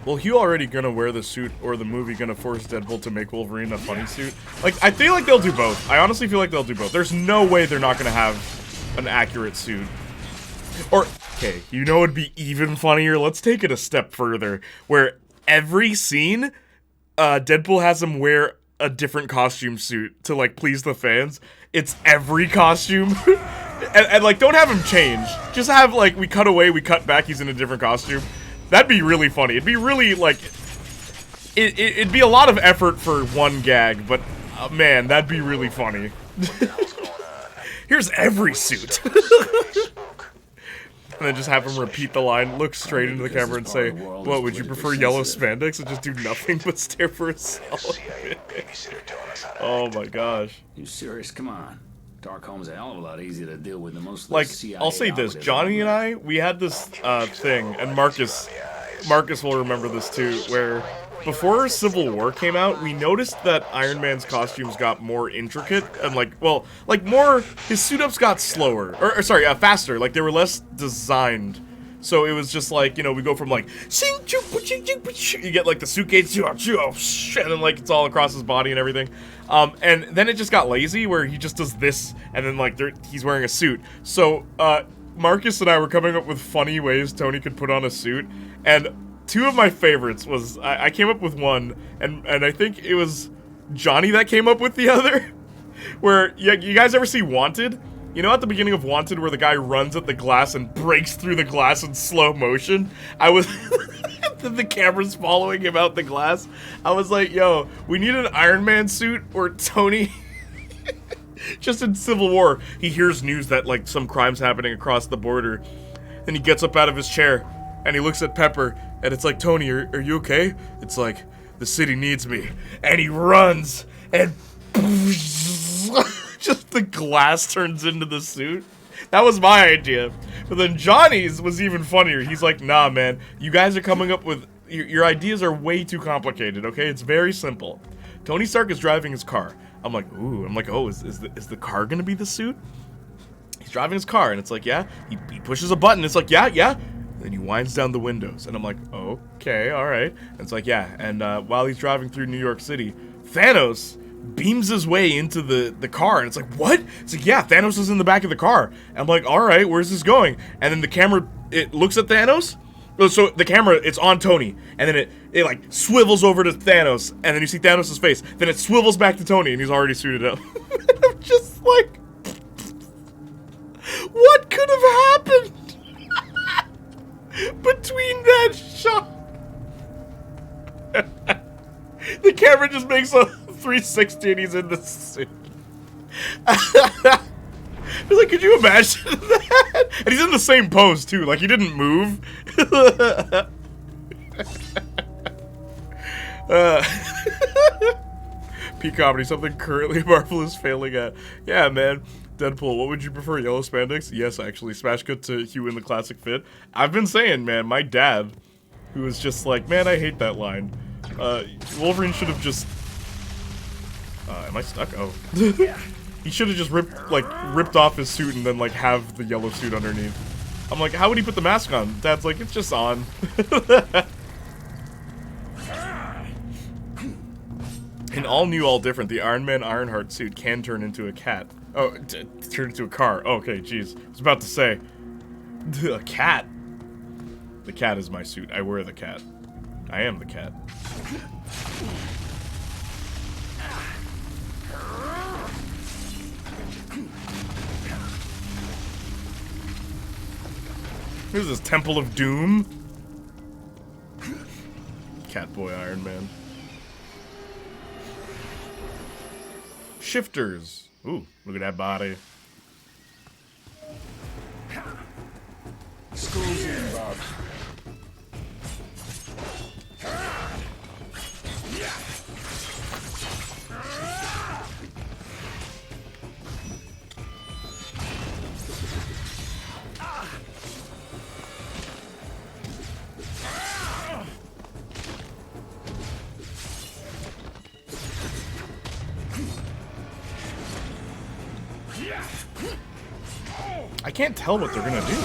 Well, Hugh already gonna wear the suit, or the movie gonna force Deadpool to make Wolverine a funny suit? Like, I feel like they'll do both. I honestly feel like they'll do both. There's no way they're not gonna have an accurate suit. Or, okay, you know it'd be even funnier? Let's take it a step further, where every scene, Deadpool has him wear a different costume suit to, like, please the fans. It's every costume. and, like, don't have him change. Just have, like, we cut away, we cut back, he's in a different costume. That'd be really funny. It'd be really, like... It'd be a lot of effort for one gag, but, man, that'd be really funny. Here's every suit. And then just have him repeat the line, look straight into the camera and say, what, would you prefer yellow spandex and just do nothing but stare for a solid minute? Oh my gosh. You serious? Come on. Darkholm's a hell of a lot easier to deal with than most of Like, the CIA I'll say this, operatives. Johnny and I, we had this thing, and Marcus will remember this too, where before Civil War came out, we noticed that Iron Man's costumes got more intricate, and like, well, like more, his suit-ups got slower, or sorry, faster, like they were less designed. So it was just like, you know, we go from like, you get like the suitcase, and then like it's all across his body and everything. And then it just got lazy where he just does this, and then like he's wearing a suit. So Marcus and I were coming up with funny ways Tony could put on a suit, and two of my favorites was, I came up with one, and I think it was Johnny that came up with the other, where, you guys ever see Wanted? You know at the beginning of Wanted where the guy runs at the glass and breaks through the glass in slow motion? I was... the camera's following him out the glass. I was like, yo, we need an Iron Man suit where Tony... just in Civil War, he hears news that, like, some crime's happening across the border. Then he gets up out of his chair, and he looks at Pepper, and it's like, Tony, are you okay? It's like, the city needs me. And he runs, and... just the glass turns into the suit. That was my idea. But then Johnny's was even funnier. He's like, nah, man, you guys are coming up with... Your ideas are way too complicated, okay? It's very simple. Tony Stark is driving his car. I'm like, ooh. I'm like, oh, is the car gonna be the suit? He's driving his car, and it's like, yeah. He pushes a button. It's like, yeah. Then he winds down the windows. And I'm like, okay, all right. And it's like, yeah. And while he's driving through New York City, Thanos beams his way into the car, and it's like, what? It's like, yeah, Thanos is in the back of the car. And I'm like, all right, where's this going? And then the camera, it looks at Thanos. So the camera, it's on Tony, and then it like swivels over to Thanos, and then you see Thanos' face. Then it swivels back to Tony, and he's already suited up. I'm just like, what could have happened between that shot? The camera just makes a 360 and he's in the suit. Like, could you imagine that? And he's in the same pose too. Like, he didn't move. Peak comedy, something currently Marvel is failing at. Yeah, man. Deadpool, what would you prefer, yellow spandex? Yes, actually. Smash cut to Hugh in the classic fit. I've been saying, man, my dad, who was just like, man, I hate that line. Wolverine should have just... am I stuck? Oh. He should have just ripped off his suit and then, like, have the yellow suit underneath. I'm like, how would he put the mask on? Dad's like, it's just on. An all-new, all-different, the Iron Man Ironheart suit can turn into a cat. Oh, turn into a car. Oh, okay, jeez. I was about to say. A cat. The cat is my suit. I wear the cat. I am the cat. Here's this Temple of Doom. Catboy Iron Man. Shifters. Ooh, look at that body. School's in, Bob. I can't tell what they're gonna do.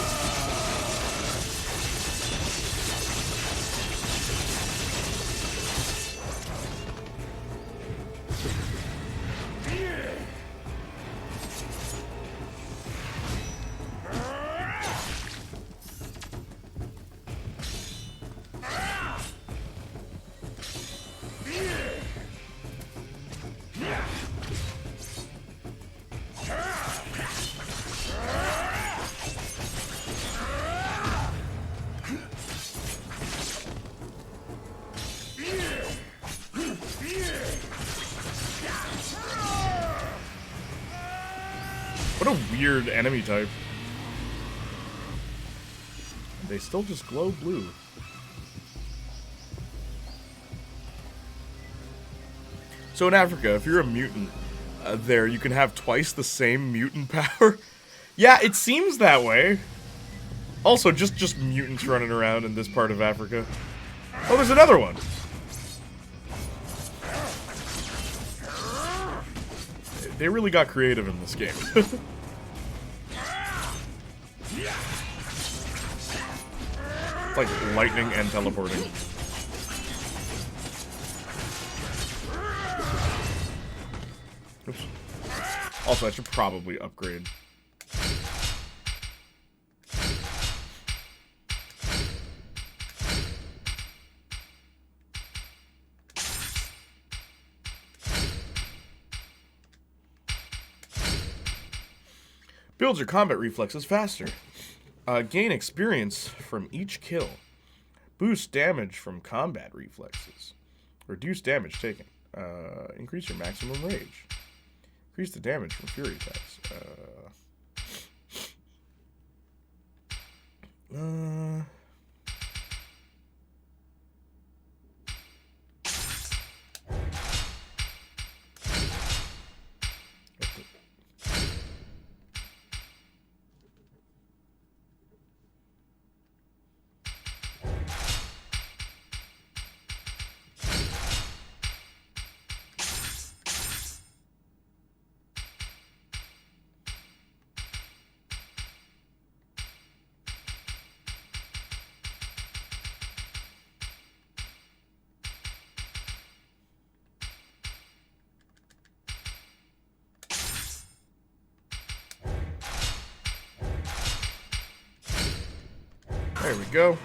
What a weird enemy type. They still just glow blue. So in Africa, if you're a mutant there, you can have twice the same mutant power. Yeah, it seems that way. Also, just mutants running around in this part of Africa. Oh, there's another one. They really got creative in this game. It's like lightning and teleporting. Oops. Also, I should probably upgrade. Builds your combat reflexes faster. Gain experience from each kill. Boost damage from combat reflexes. Reduce damage taken. Increase your maximum rage. Increase the damage from fury attacks. There we go.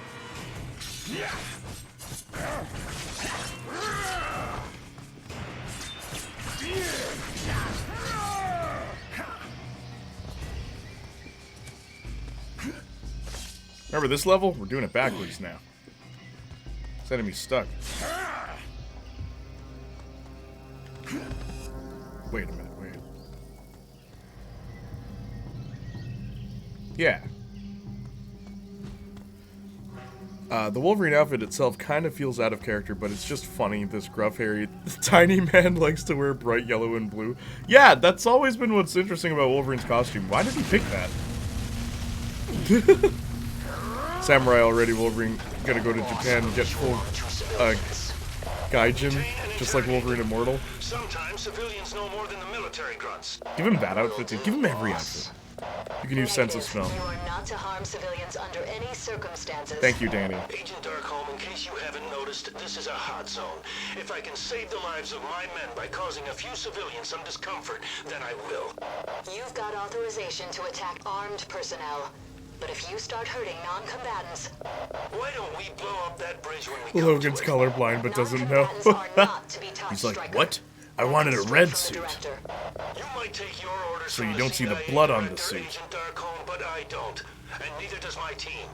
Remember this level? We're doing it backwards now. This enemy's stuck. Wait a minute, wait. Yeah. The Wolverine outfit itself kind of feels out of character, but it's just funny. This gruff, hairy, tiny man likes to wear bright yellow and blue. Yeah, that's always been what's interesting about Wolverine's costume. Why did he pick that? Samurai already. Wolverine gonna go to Japan and get full gaijin, just like Wolverine Immortal. Sometimes civilians know more than the military grunts. Give him that outfit, dude. Give him every outfit. You can use sense of smell. You are not to harm civilians under any circumstances. Thank you, Danny. Agent Darkholm, in case you haven't noticed, this is a hot zone. If I can save the lives of my men by causing a few civilians some discomfort, then I will. You've got authorization to attack armed personnel. But if you start hurting non-combatants... Why don't we blow up that bridge when we Logan's come to it? colorblind but doesn't know. Non-combatants are not to be touched, He's like, Stryker. what? I wanted a red That's suit. Director. You might take your orders So from you the don't see the CIA blood on the director, suit. Agent Darkholm, but I don't. And neither does my team.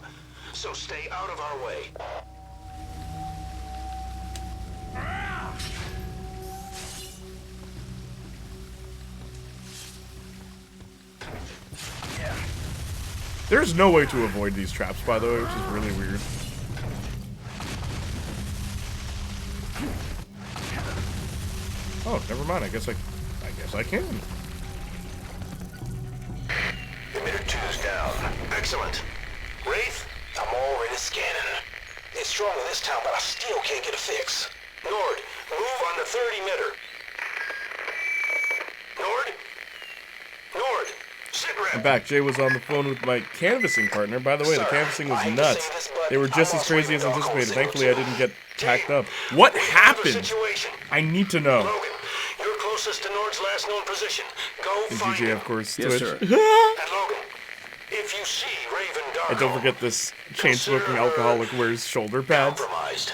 So stay out of our way. There's no way to avoid these traps, by the way, which is really weird. Oh, never mind. I guess I can. Emitter 2's down. Excellent. Wraith, I'm already scanning. It's strong in this town, but I still can't get a fix. Nord, move on the third emitter. Nord, sit rep. I'm back. Jay was on the phone with my canvassing partner. By the way, the canvassing was nuts. They were just as crazy as anticipated. Thankfully, I didn't get packed up. What happened? I need to know. Logan, you're closest to Nord's last known position. Go And find DJ, him. of course, Yes, Twitch. sir. And Logan, if you see Raven Darkholm, And don't forget this chain-smoking alcoholic wears shoulder pads. compromised.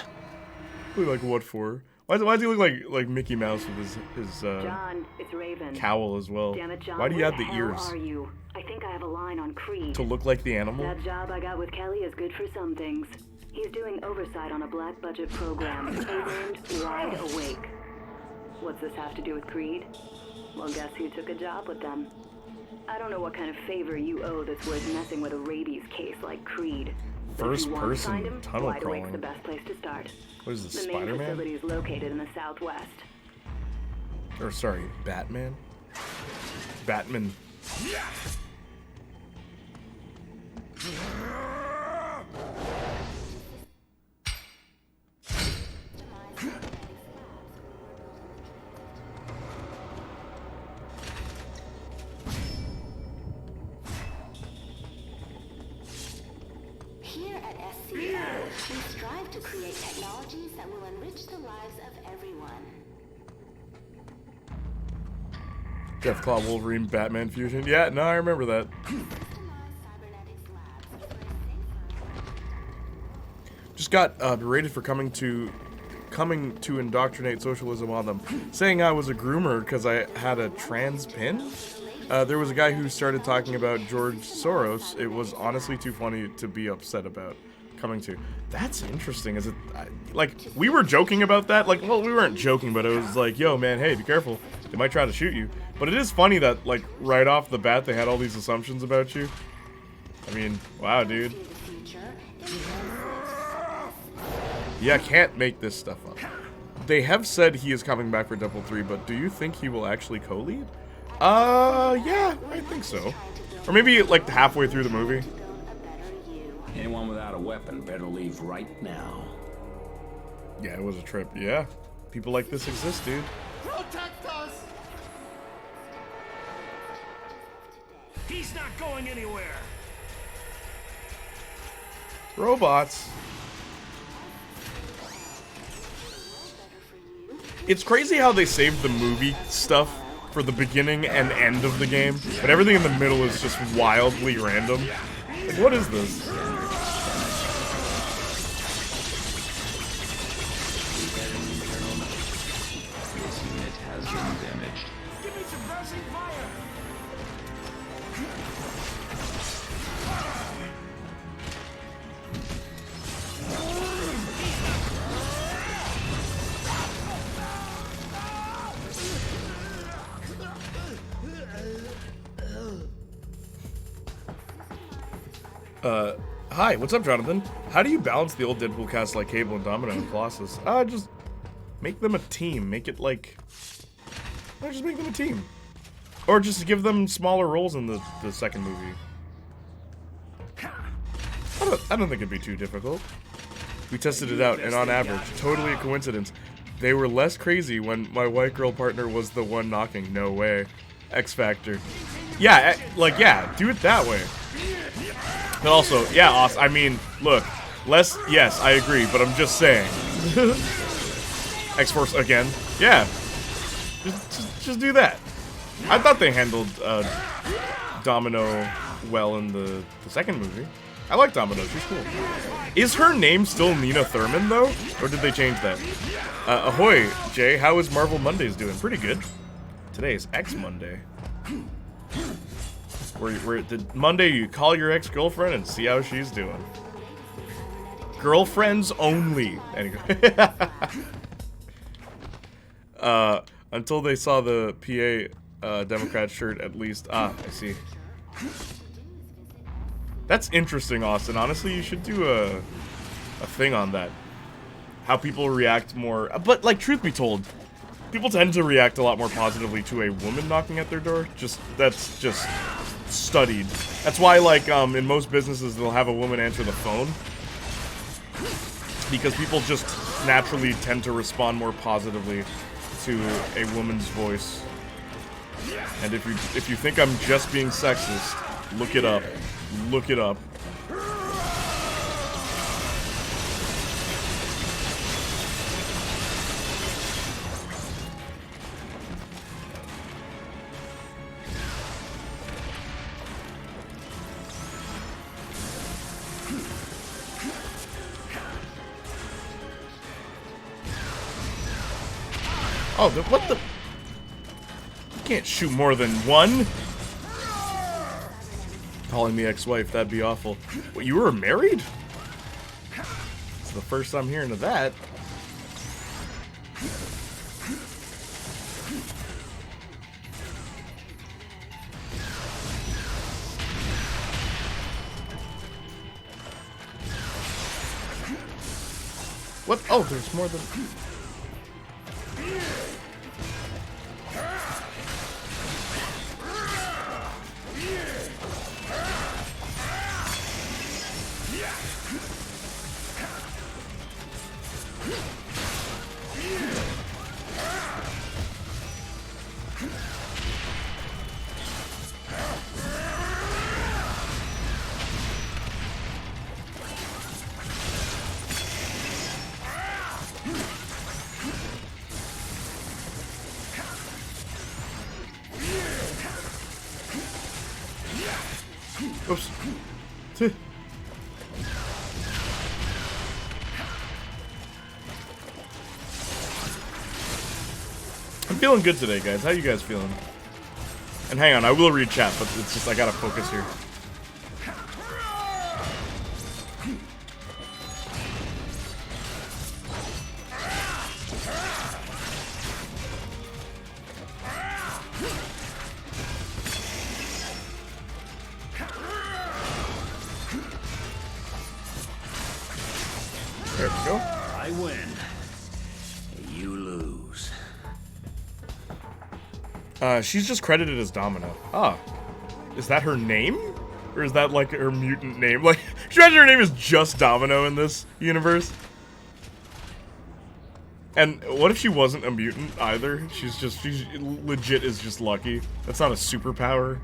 Look like what for? Why does he look like Mickey Mouse with his John, it's Raven. cowl as well? Damn it, John. Why do you where have the hell ears? Are you? I think I have a line on Creed. To look like the animal? That job I got with Kelly is good for some things. He's doing oversight on a black budget program, named Wide Awake. What's this have to do with Creed? Well, guess who took a job with them? I don't know what kind of favor you owe that's worth messing with a rabies case like Creed. But if you want to First-person find him, tunnel Wide Awake's crawling. the best place to start. What is this, The main Spider-Man? facility is located in the southwest. Or sorry, Batman? Batman. Here at SCO, we strive to create technologies that will enrich the lives of everyone. Jeff Claw, Wolverine, Batman fusion. Yeah, no, I remember that. Customized cybernetics labs for a safer... Just got berated for coming to indoctrinate socialism on them, saying I was a groomer because I had a trans pin. There was a guy who started talking about George Soros. It was honestly too funny to be upset about coming to. That's interesting. Is it like we were joking about that? Like, well, we weren't joking, but it was like, yo, man, hey, be careful. They might try to shoot you. But it is funny that like right off the bat they had all these assumptions about you. I mean, wow, dude. Yeah, can't make this stuff up. They have said he is coming back for Double 3, but do you think he will actually co-lead? Yeah, I think so. Or maybe like halfway through the movie. Anyone without a weapon better leave right now. Yeah, it was a trip. Yeah, people like this exist, dude. Protect us! He's not going anywhere. Robots. It's crazy how they saved the movie stuff for the beginning and end of the game, but everything in the middle is just wildly random. Like, what is this? This unit has been damaged. Give me suppressing fire. Hi, what's up, Jonathan? How do you balance the old Deadpool cast like Cable and Domino and Colossus? Just make them a team. Make it like... just make them a team. Or just give them smaller roles in the second movie. I don't think it'd be too difficult. We tested it out, and on average, totally a coincidence, they were less crazy when my white girl partner was the one knocking. No way. X Factor. Yeah, yeah, do it that way. But also, yeah, I mean, look, yes, I agree, but I'm just saying. X-Force again. Yeah. Just do that. I thought they handled Domino well in the second movie. I like Domino, she's cool. Is her name still Nina Thurman, though? Or did they change that? Ahoy, Jay, how is Marvel Mondays doing? Pretty good. Today is X Monday. Where Monday you call your ex-girlfriend and see how she's doing. Girlfriends only. Anyway. Until they saw the PA Democrat shirt, at least. I see. That's interesting, Austin. Honestly, you should do a thing on that. How people react more. But, like, truth be told, people tend to react a lot more positively to a woman knocking at their door. That's just studied. That's why, like, in most businesses, they'll have a woman answer the phone. Because people just naturally tend to respond more positively to a woman's voice. And if you think I'm just being sexist, look it up. Look it up. Oh, what the? You can't shoot more than one. Calling me ex-wife, that'd be awful. What, you were married? It's the first I'm hearing of that. What? Oh, there's more than... Oops. I'm feeling good today, guys. How you guys feeling? And hang on, I will read chat, but it's just I gotta focus here. There we go. I win. You lose. She's just credited as Domino. Ah. Is that her name? Or is that like her mutant name? Like, she imagine her name is just Domino in this universe? And what if she wasn't a mutant either? She's legit is just lucky. That's not a superpower.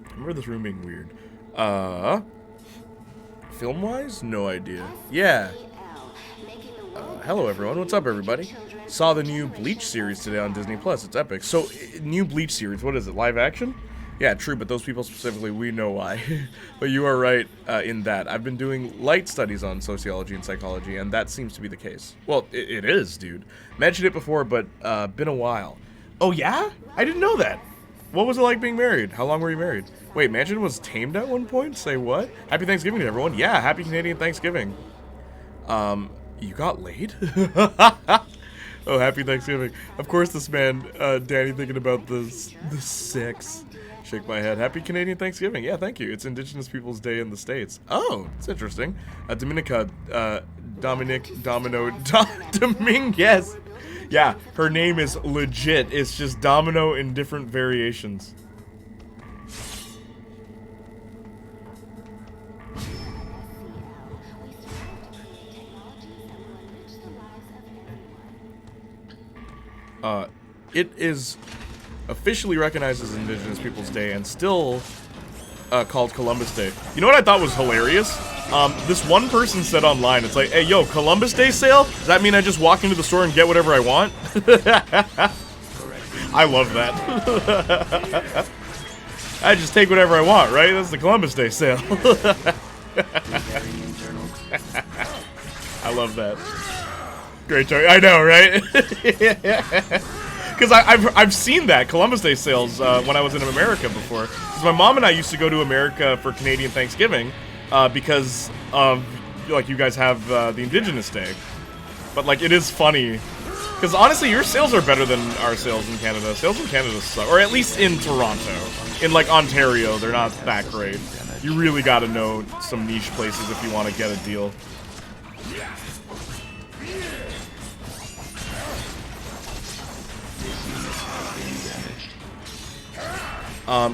I remember this room being weird. Film-wise? No idea. Yeah. Hello, everyone. What's up, everybody? Saw the new Bleach series today on Disney Plus. It's epic. So, new Bleach series. What is it? Live action? Yeah, true. But those people specifically, we know why. But you are right in that. I've been doing light studies on sociology and psychology, and that seems to be the case. Well, it is, dude. Mentioned it before, but been a while. Oh yeah? I didn't know that. What was it like being married? How long were you married? Wait, Mansion was tamed at one point? Say what? Happy Thanksgiving to everyone. Yeah, happy Canadian Thanksgiving. You got laid? Oh, happy Thanksgiving. Of course this man, Danny, thinking about the sex. Shake my head. Happy Canadian Thanksgiving. Yeah, thank you. It's Indigenous Peoples Day in the States. Oh, it's interesting. Dominica, Dominguez. Yeah, her name is legit. It's just Domino in different variations. It is officially recognized as Indigenous Peoples Day and still called Columbus Day. You know what I thought was hilarious? This one person said online, it's like, hey, yo, Columbus Day sale? Does that mean I just walk into the store and get whatever I want? I love that. I just take whatever I want, right? That's the Columbus Day sale. I love that. Great joke. I know, right? Because I've seen that Columbus Day sales when I was in America before. Because my mom and I used to go to America for Canadian Thanksgiving because of, like, you guys have the Indigenous Day. But, like, it is funny. Because honestly, your sales are better than our sales in Canada. Sales in Canada suck. Or at least in Toronto. In, like, Ontario, they're not that great. You really gotta know some niche places if you want to get a deal.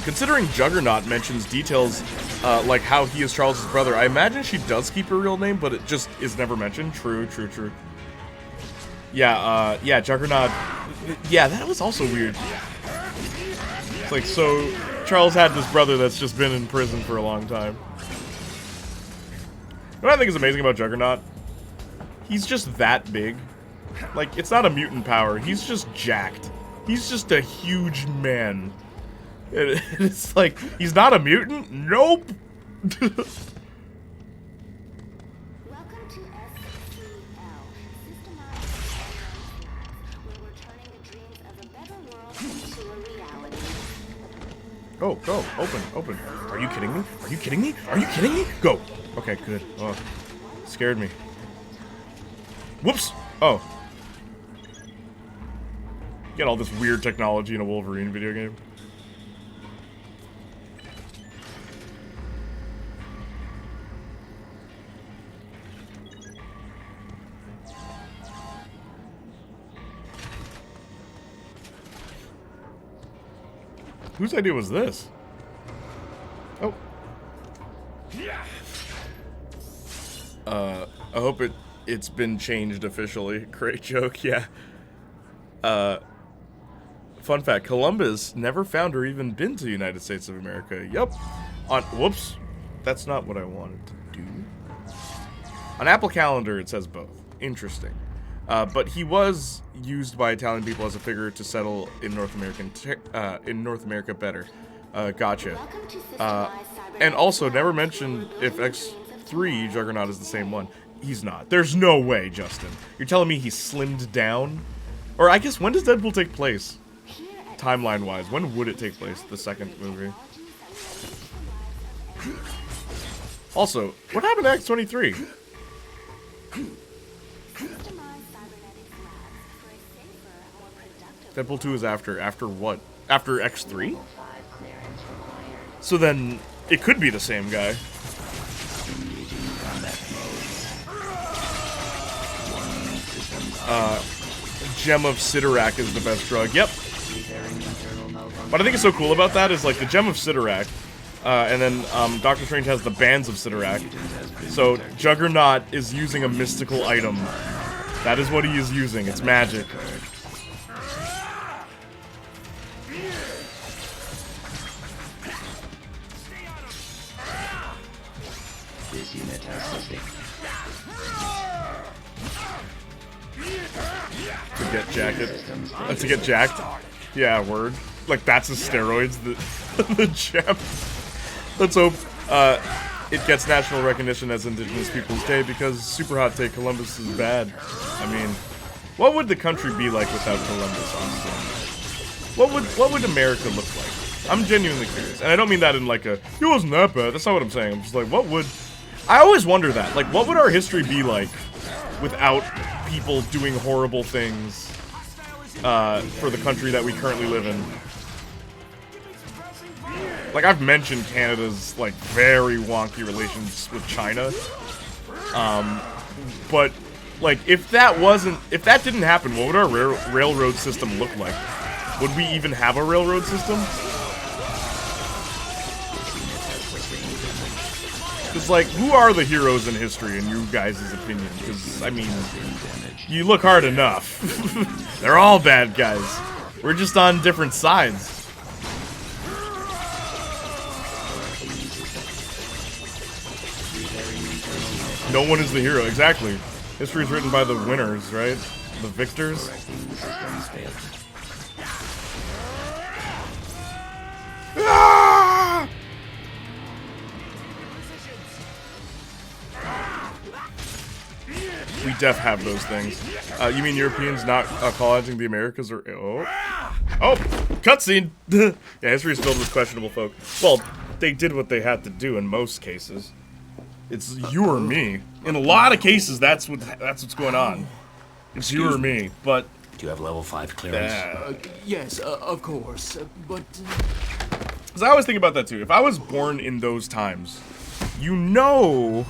Considering Juggernaut mentions details like how he is Charles' brother, I imagine she does keep her real name, but it just is never mentioned. True, true, true. Yeah, yeah, Juggernaut. Yeah, that was also weird. It's like, so Charles had this brother that's just been in prison for a long time. You know what I think is amazing about Juggernaut? He's just that big. Like, it's not a mutant power. He's just jacked. He's just a huge man. It's like, he's not a mutant? Nope! Welcome to SCL, systemized where we're turning the dreams of a better world into a reality. Oh, go. Open, open. Are you kidding me? Are you kidding me? Are you kidding me? Go. Okay, good. Oh, scared me. Whoops! Oh. Get all this weird technology in a Wolverine video game. Whose idea was this? Oh. I hope it's been changed officially. Great joke, yeah. Fun fact, Columbus never found or even been to the United States of America. Yup. Whoops. That's not what I wanted to do. On Apple Calendar, it says both. Interesting. But he was used by Italian people as a figure to settle in North America better. Gotcha. And also, never mentioned if X3 Juggernaut is the same one. He's not. There's no way, Justin. You're telling me he's slimmed down? Or I guess, when does Deadpool take place? Timeline-wise, when would it take place? The second movie. Also, what happened to X-23? Deadpool 2 is after. After what? After X3? So then, it could be the same guy. Gem of Sidorak is the best drug. Yep. What I think is so cool about that is, like, the Gem of Sidorak, and then Doctor Strange has the Bands of Sidorak. So Juggernaut is using a mystical item. That is what he is using. It's magic. This unit has listing. To get jacked. To get jacked? Yeah, word. Like, that's his steroids, the gem. Let's hope it gets national recognition as Indigenous Peoples Day, because super hot take, Columbus is bad. I mean, what would the country be like without Columbus, honestly? What would America look like? I'm genuinely curious. And I don't mean that in like a, he wasn't that bad. That's not what I'm saying. I'm just like, what would... I always wonder that. Like, what would our history be like without people doing horrible things for the country that we currently live in? like I've mentioned Canada's like very wonky relations with China. But like if that didn't happen, what would our railroad system look like? Would we even have a railroad system? Because like, who are the heroes in history in you guys' opinion? Because I mean, you look hard enough. They're all bad guys. We're just on different sides. No one is the hero, exactly. History is written by the winners, right? The victors. Ah! We def have those things. You mean Europeans not colonizing the Americas or... Oh, cutscene! Yeah, history is filled with questionable folk. Well, they did what they had to do in most cases. It's you or me. In a lot of cases, that's what's going on. It's you or me, but... Do you have level 5 clearance? Yes, of course, but... Because I always think about that too. If I was born in those times, you know...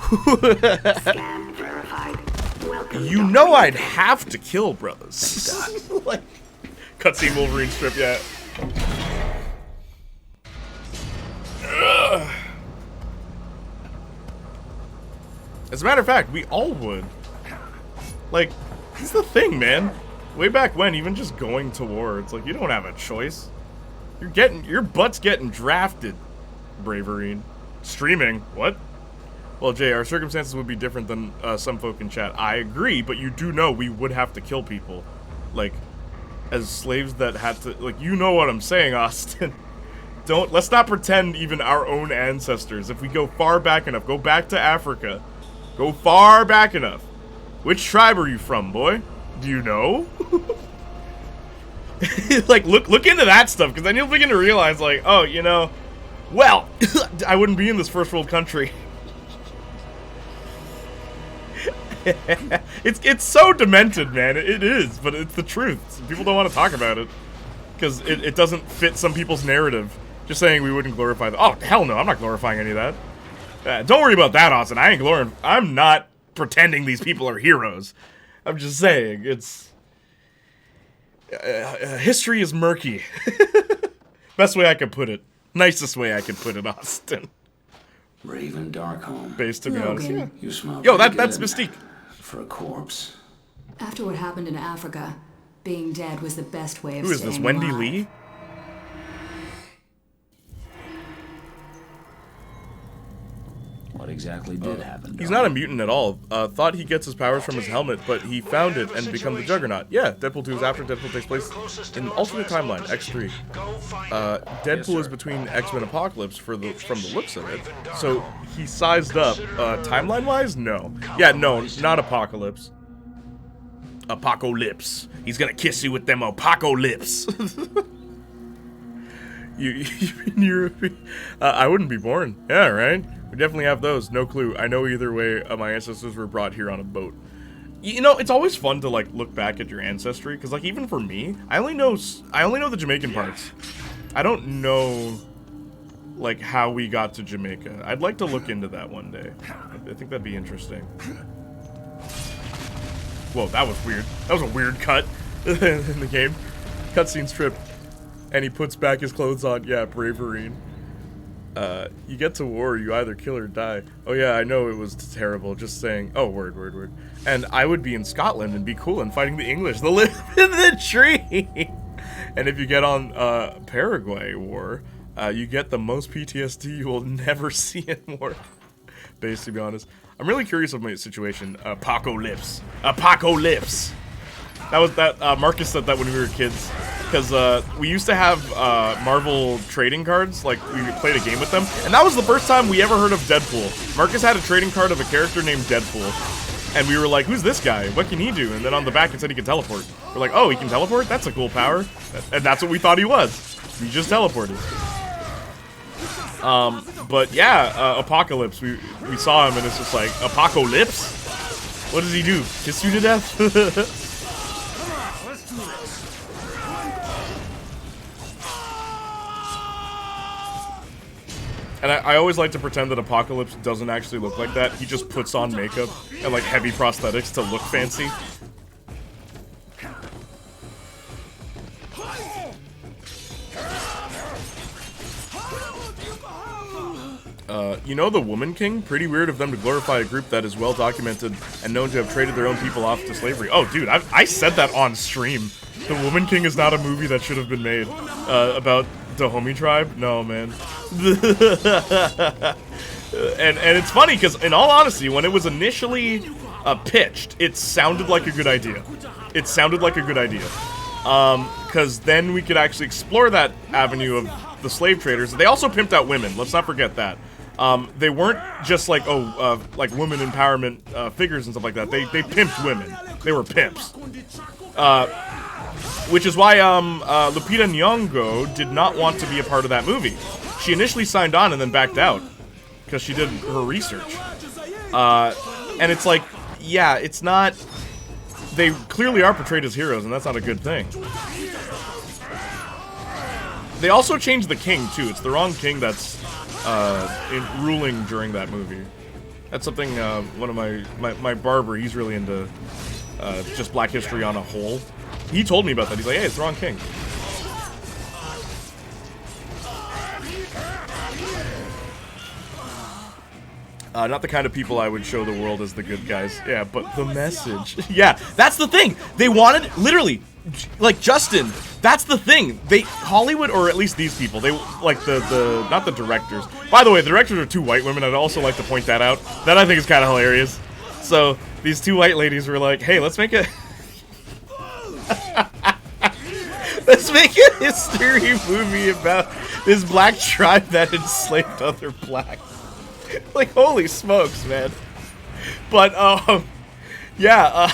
Scan verified. Welcome, you know I'd have to kill brothers. Like, cutscene Wolverine strip, yeah. Ugh. As a matter of fact, we all would. Like, this is the thing, man. Way back when, even just going to war, it's like, you don't have a choice. Your butt's getting drafted, Braverine. Streaming, what? Well, Jay, our circumstances would be different than some folk in chat. I agree, but you do know we would have to kill people. Like, as slaves that had to, like, you know what I'm saying, Austin. Let's not pretend even our own ancestors, if we go far back enough, go back to Africa, go far back enough. Which tribe are you from, boy? Do you know? Like, look into that stuff, because then you'll begin to realize, like, oh, you know, well, I wouldn't be in this first world country. It's so demented, man. It is, but it's the truth. People don't want to talk about it because it doesn't fit some people's narrative. Just saying we wouldn't glorify that. Oh, hell no, I'm not glorifying any of that. Don't worry about that, Austin. I'm not pretending these people are heroes. I'm just saying it's history is murky. Best way I could put it. Nicest way I could put it, Austin. Raven Darkholme. Based, to be honest. Yeah. You smell Yo, pretty that's good Mystique. For a corpse. After what happened in Africa, being dead was the best way of Who is this, staying Wendy alive. Lee? What exactly did happen? He's not a mutant at all. Thought he gets his powers from his helmet, but he found it and become the Juggernaut. Yeah, Deadpool 2 is after. Deadpool takes place in alternate timeline, X3. Deadpool is between X-Men Apocalypse from the looks of it. So he sized up. Timeline-wise, no. Yeah, no, not Apocalypse. Apocalypse. He's gonna kiss you with them Apocalypse. I wouldn't be born. Yeah, right? We definitely have those. No clue. I know either way, my ancestors were brought here on a boat. You know, it's always fun to like look back at your ancestry, because like even for me, I only know the Jamaican parts. I don't know like how we got to Jamaica. I'd like to look into that one day. I think that'd be interesting. Whoa, that was weird. That was a weird cut in the game. Cutscene strip. And he puts back his clothes on. Yeah, Braverine. You get to war, you either kill or die. Oh yeah, I know it was terrible, just saying. Oh, word. And I would be in Scotland and be cool and fighting the English. They'll live in the tree! And if you get on Paraguay War, you get the most PTSD you will never see in war. Based, to be honest. I'm really curious of my situation. Apocalypse. Apocalypse! Marcus said that when we were kids. Because we used to have Marvel trading cards, like we played a game with them, and that was the first time we ever heard of Deadpool. Marcus had a trading card of a character named Deadpool, and we were like, who's this guy? What can he do? And then on the back it said he could teleport. We're like, oh, he can teleport? That's a cool power. And that's what we thought he was. He just teleported. But yeah, Apocalypse, we saw him and it's just like, Apocalypse? What does he do? Kiss you to death? And I always like to pretend that Apocalypse doesn't actually look like that. He just puts on makeup and like heavy prosthetics to look fancy. You know the Woman King? Pretty weird of them to glorify a group that is well documented and known to have traded their own people off to slavery. Oh, dude, I said that on stream. The Woman King is not a movie that should have been made about the Dahomey tribe. No, man. and it's funny because, in all honesty, when it was initially pitched, it sounded like a good idea. It sounded like a good idea. Because then we could actually explore that avenue of the slave traders. They also pimped out women. Let's not forget that. They weren't just like, like women empowerment figures and stuff like that. They pimped women. They were pimps. Which is why Lupita Nyong'o did not want to be a part of that movie. She initially signed on and then backed out because she did her research. And it's like, yeah, it's not... They clearly are portrayed as heroes, and that's not a good thing. They also changed the king, too. It's the wrong king that's ruling during that movie. That's something, one of my barber, he's really into just black history on a whole. He told me about that. He's like, hey, it's the wrong king. Not the kind of people I would show the world as the good guys. Yeah, but the message. Yeah, that's the thing. They wanted, literally, like Justin, that's the thing. Hollywood, or at least these people, they, like not the directors. By the way, the directors are two white women. I'd also like to point that out. That I think is kind of hilarious. So, these two white ladies were like, hey, let's make a... let's make a history movie about this black tribe that enslaved other blacks. Like, holy smokes, man. But, yeah,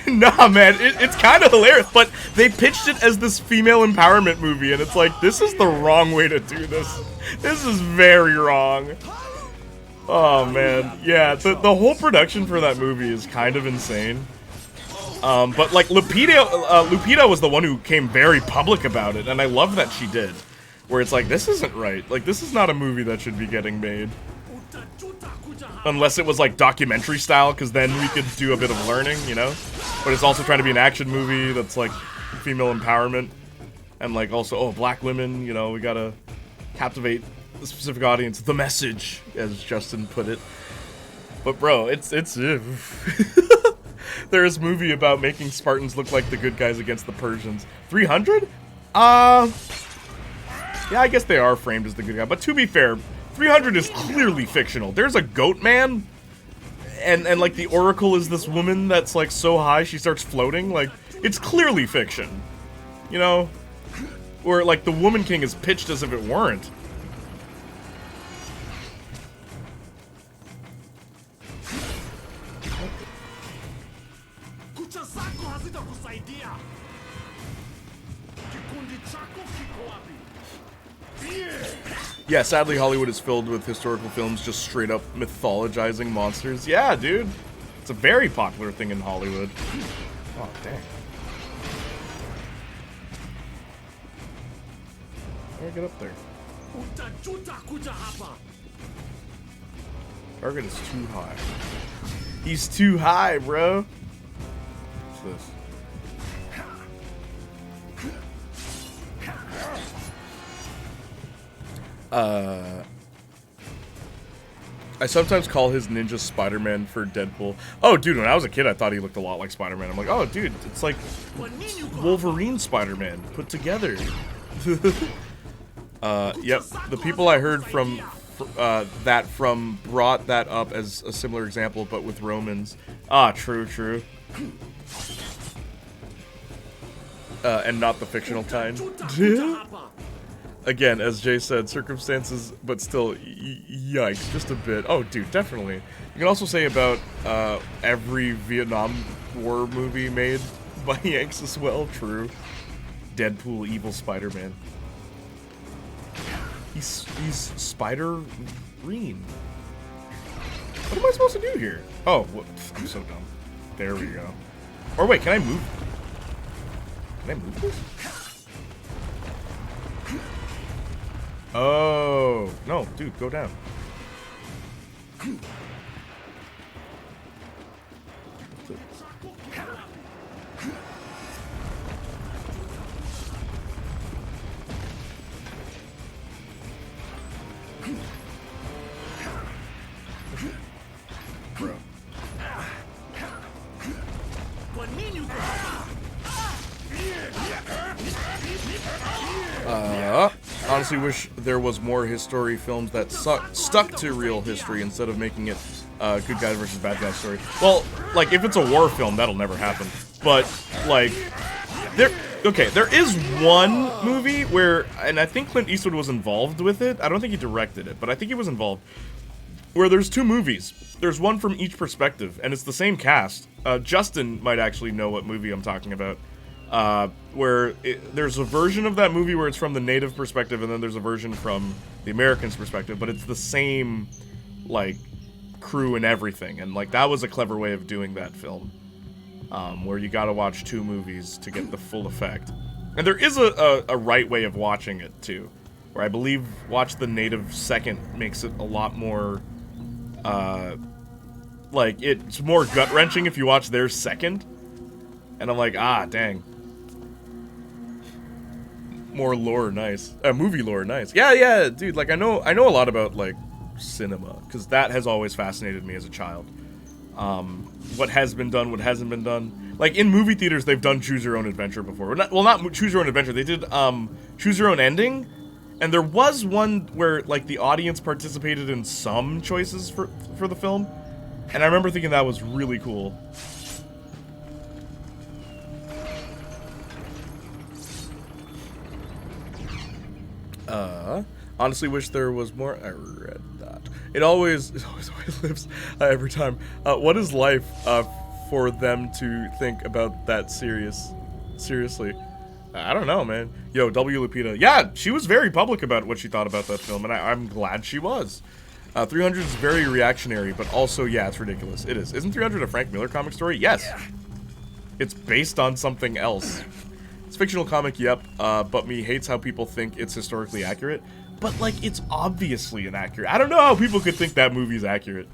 nah, man, it's kind of hilarious, but they pitched it as this female empowerment movie, and it's like, this is the wrong way to do this. This is very wrong. Oh, man. Yeah, the whole production for that movie is kind of insane. But, like, Lupita was the one who came very public about it, and I love that she did. Where it's like, this isn't right. Like, this is not a movie that should be getting made. Unless it was, like, documentary style, because then we could do a bit of learning, you know? But it's also trying to be an action movie that's, like, female empowerment. And, like, also, oh, black women, you know, we gotta captivate the specific audience. The message, as Justin put it. But, bro, it's There's a movie about making Spartans look like the good guys against the Persians. 300? Yeah, I guess they are framed as the good guy, but to be fair, 300 is clearly fictional. There's a goat man, and like the Oracle is this woman that's like so high she starts floating. Like, it's clearly fiction, you know? Or like the Woman King is pitched as if it weren't. Yeah, sadly Hollywood is filled with historical films just straight up mythologizing monsters. Yeah, dude. It's a very popular thing in Hollywood. Oh, dang. How do I get up there? Target is too high. He's too high, bro. What's this? I sometimes call his ninja Spider-Man for Deadpool. Oh, dude, when I was a kid, I thought he looked a lot like Spider-Man. I'm like, oh, dude, it's like Wolverine Spider-Man put together. Yep, the people I heard from brought that up as a similar example, but with Romans. Ah, true. And not the fictional kind. Again, as Jay said, circumstances, but still, yikes, just a bit. Oh, dude, definitely. You can also say about every Vietnam War movie made by Yanks as well. True. Deadpool, evil Spider-Man. He's Spider-Reen. What am I supposed to do here? Oh, I'm so dumb. There we go. Or wait, can I move? Can I move this? Oh, No, dude, go down. Bro. Honestly wish there was more history films that stuck to real history instead of making it good guy versus bad guy story. Well, like, if it's a war film, that'll never happen. But, like, there is one movie where, and I think Clint Eastwood was involved with it. I don't think he directed it, but I think he was involved. Where there's two movies. There's one from each perspective, and it's the same cast. Justin might actually know what movie I'm talking about. There's a version of that movie where it's from the native perspective, and then there's a version from the American's perspective, but it's the same, like, crew and everything, and, like, that was a clever way of doing that film, where you gotta watch two movies to get the full effect. And there is a right way of watching it, too, where I believe watch the native second makes it a lot more, like, it's more gut-wrenching if you watch theirs second, and I'm like, ah, dang. More lore, nice. Movie lore, nice. Yeah, dude, like, I know a lot about, like, cinema, because that has always fascinated me as a child. What has been done, what hasn't been done. Like, in movie theaters, they've done Choose Your Own Adventure before. Not Choose Your Own Adventure, they did, Choose Your Own Ending, and there was one where, like, the audience participated in some choices for the film, and I remember thinking that was really cool. Honestly wish there was more. I read that. It always lives every time. What is life for them to think about that seriously? I don't know, man. Yo, W. Lupita. Yeah, she was very public about what she thought about that film, and I'm glad she was. 300 is very reactionary, but also, yeah, it's ridiculous. It is. Isn't 300 a Frank Miller comic story? Yes. Yeah. It's based on something else. It's fictional comic, yep, but me hates how people think it's historically accurate. But, like, it's obviously inaccurate. I don't know how people could think that movie's accurate.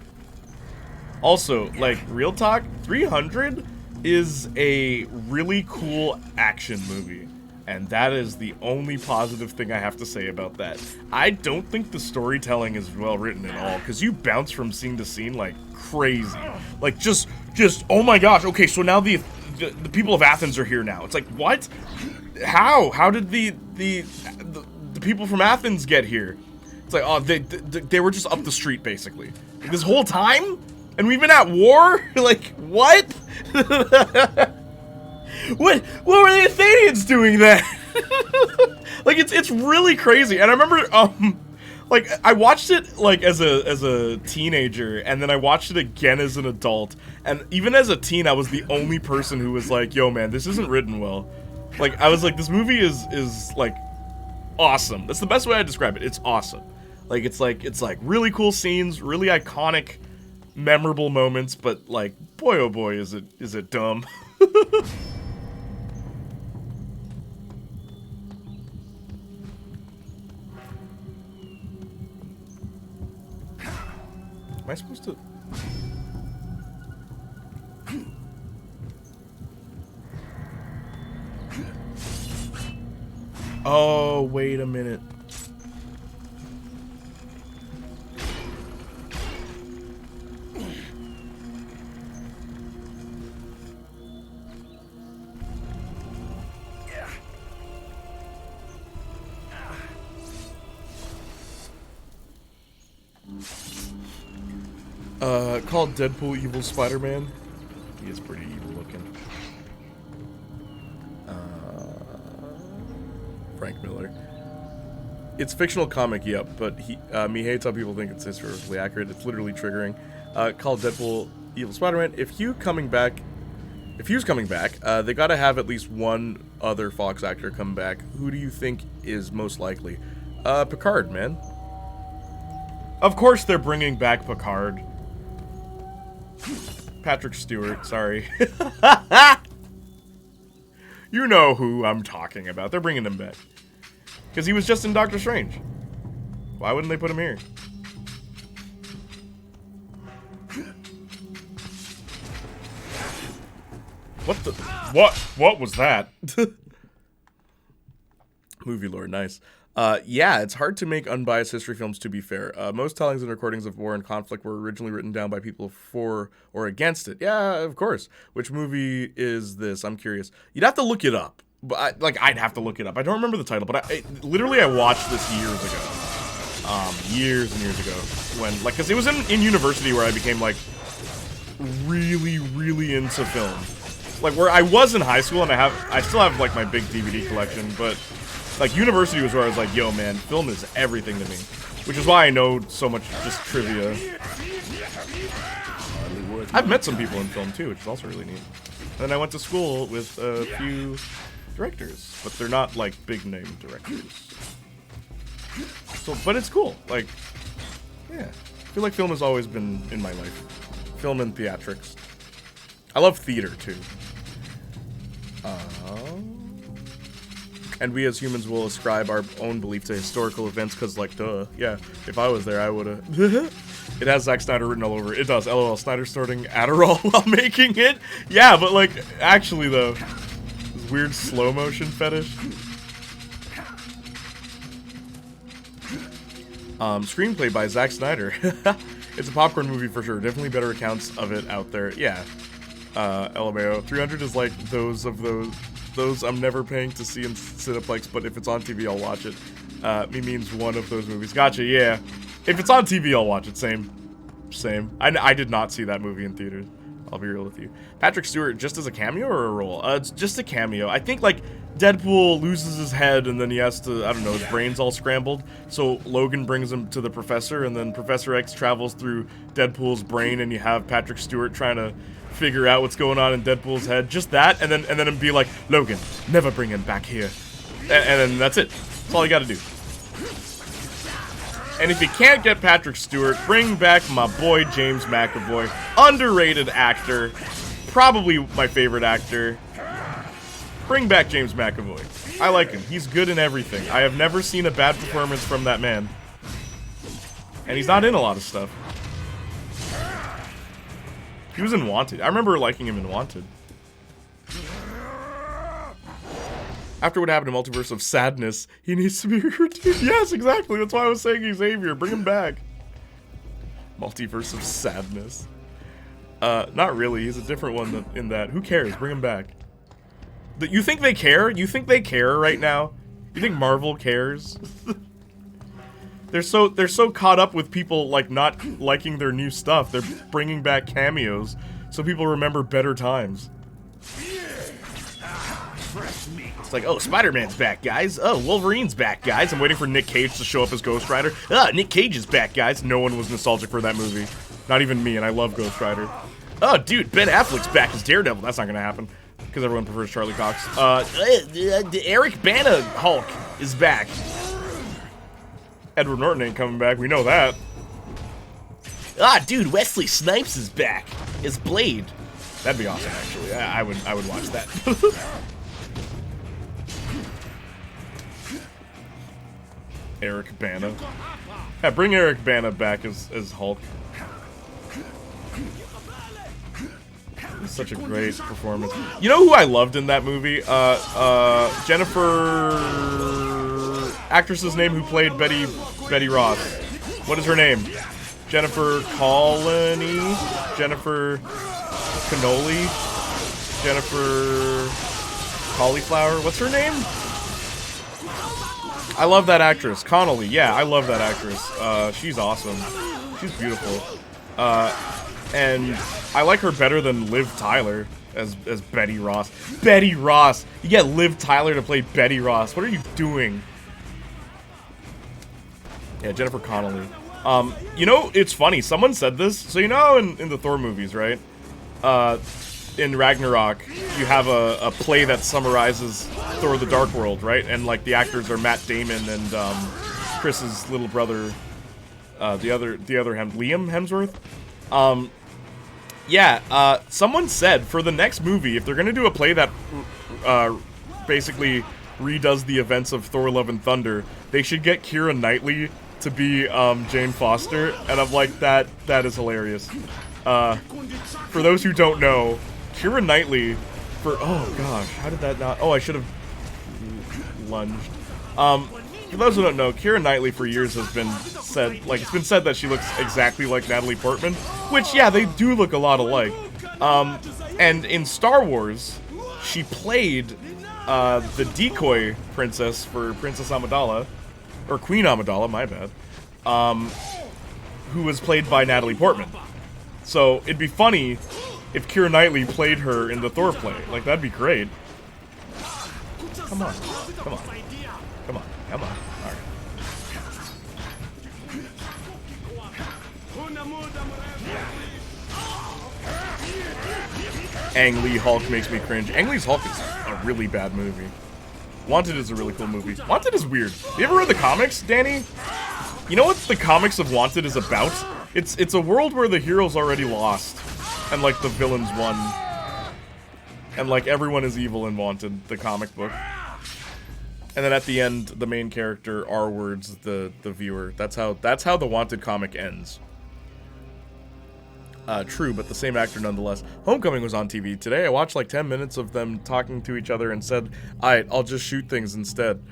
Also, like, real talk, 300 is a really cool action movie. And that is the only positive thing I have to say about that. I don't think the storytelling is well written at all, because you bounce from scene to scene like crazy. Like, just, oh my gosh, okay, so now the people of Athens are here now. It's like, what? How did the people from Athens get here? It's like, oh, they were just up the street, basically. Like, this whole time? And we've been at war? Like, what? What were the Athenians doing then? Like, it's really crazy. And I remember, like, I watched it, like, as a teenager, and then I watched it again as an adult. And even as a teen, I was the only person who was like, yo, man, this isn't written well. Like, I was like, this movie is like, awesome. That's the best way I describe it. It's awesome. Like, it's like really cool scenes, really iconic, memorable moments, but, like, boy, oh boy, is it dumb. Am I supposed to... Oh, wait a minute. Called Deadpool Evil Spider-Man. He is pretty evil looking. Frank Miller. It's fictional comic, yep, but me hates how people think it's historically accurate. It's literally triggering. Called Deadpool Evil Spider-Man. If Hugh's coming back, they gotta have at least one other Fox actor come back. Who do you think is most likely? Picard, man. Of course they're bringing back Picard. Patrick Stewart, sorry. You know who I'm talking about. They're bringing him back. Because he was just in Doctor Strange. Why wouldn't they put him here? What the? What was that? Movie lore, nice. Yeah, it's hard to make unbiased history films, to be fair. Most tellings and recordings of war and conflict were originally written down by people for or against it. Yeah, of course. Which movie is this? I'm curious. You'd have to look it up. But I'd have to look it up. I don't remember the title, but literally I watched this years ago. Years and years ago. When, like, because it was in university where I became, like, really, really into film. Like, where I was in high school, and I still have, like, my big DVD collection, but, like, university was where I was like, yo, man, film is everything to me. Which is why I know so much just trivia. I've met some people in film, too, which is also really neat. And then I went to school with a few directors, but they're not, like, big-name directors. So, but it's cool. Like, yeah. I feel like film has always been in my life. Film and theatrics. I love theater, too. And we as humans will ascribe our own belief to historical events, because, like, duh. Yeah, if I was there, I would've. It has Zack Snyder written all over it. It does. LOL. Snyder snorting Adderall while making it? Yeah, but, like, actually, though. This weird slow motion fetish. Screenplay by Zack Snyder. It's a popcorn movie for sure. Definitely better accounts of it out there. Yeah. LMAO. 300 is like those I'm never paying to see in Cineplex, but if it's on TV, I'll watch it. Me means one of those movies. Gotcha, yeah. If it's on TV, I'll watch it. Same. I did not see that movie in theaters. I'll be real with you. Patrick Stewart, just as a cameo or a role? It's just a cameo. I think, like, Deadpool loses his head and then he has to, I don't know, his brain's all scrambled. So Logan brings him to the Professor, and then Professor X travels through Deadpool's brain, and you have Patrick Stewart trying to figure out what's going on in Deadpool's head. Just that, and then it'd be like, Logan, never bring him back here. And then that's it. That's all you gotta do. And if you can't get Patrick Stewart, bring back my boy James McAvoy. Underrated actor. Probably my favorite actor. Bring back James McAvoy. I like him. He's good in everything. I have never seen a bad performance from that man. And he's not in a lot of stuff. He was in Wanted. I remember liking him in Wanted. After what happened in Multiverse of Sadness, he needs to be redeemed. Yes, exactly. That's why I was saying Xavier. Bring him back. Multiverse of Sadness. Not really. He's a different one in that. Who cares? Bring him back. You think they care? You think they care right now? You think Marvel cares? They're so caught up with people, like, not liking their new stuff. They're bringing back cameos so people remember better times. It's like, oh, Spider-Man's back, guys. Oh, Wolverine's back, guys. I'm waiting for Nick Cage to show up as Ghost Rider. Nick Cage is back, guys. No one was nostalgic for that movie. Not even me, and I love Ghost Rider. Oh, dude, Ben Affleck's back as Daredevil. That's not gonna happen, because everyone prefers Charlie Cox. Eric Bana Hulk is back. Edward Norton ain't coming back, we know that. Dude, Wesley Snipes is back as Blade. That'd be awesome, actually. I would watch that. Eric Bana. Yeah, bring Eric Bana back as Hulk. It's such a great performance. You know who I loved in that movie? Jennifer... Actress's name who played Betty Ross. What is her name? Jennifer Colony? Jennifer Cannoli? Jennifer Cauliflower? What's her name? I love that actress. Connolly, yeah, I love that actress. She's awesome. She's beautiful. And I like her better than Liv Tyler as Betty Ross. Betty Ross! You get Liv Tyler to play Betty Ross. What are you doing? Yeah, Jennifer Connelly. You know, it's funny. Someone said this. So you know in the Thor movies, right? In Ragnarok, you have a play that summarizes Thor: The Dark World, right? And, like, the actors are Matt Damon and Chris's little brother, the other Liam Hemsworth. Someone said for the next movie, if they're gonna do a play that basically redoes the events of Thor: Love and Thunder, they should get Keira Knightley to be Jane Foster, and I'm like, that is hilarious. For those who don't know, Keira Knightley oh gosh, how did that not? Oh, I should have lunged. For those who don't know, Keira Knightley for years has been said, like, it's been said that she looks exactly like Natalie Portman, which, yeah, they do look a lot alike. And in Star Wars, she played the decoy princess for Princess Amidala, or Queen Amidala, my bad, who was played by Natalie Portman. So it'd be funny if Keira Knightley played her in the Thor play. Like, that'd be great. Come on. Come on. Come on. Come on. Alright. Ang Lee Hulk makes me cringe. Ang Lee's Hulk is a really bad movie. Wanted is a really cool movie. Wanted is weird. You ever read the comics, Danny? You know what the comics of Wanted is about? It's a world where the hero's already lost. And, like, the villains won. And, like, everyone is evil in Wanted, the comic book. And then at the end, the main character R-words the viewer. That's how the Wanted comic ends. True, but the same actor nonetheless. Homecoming was on TV today. I watched like 10 minutes of them talking to each other and said, "Alright, I'll just shoot things instead."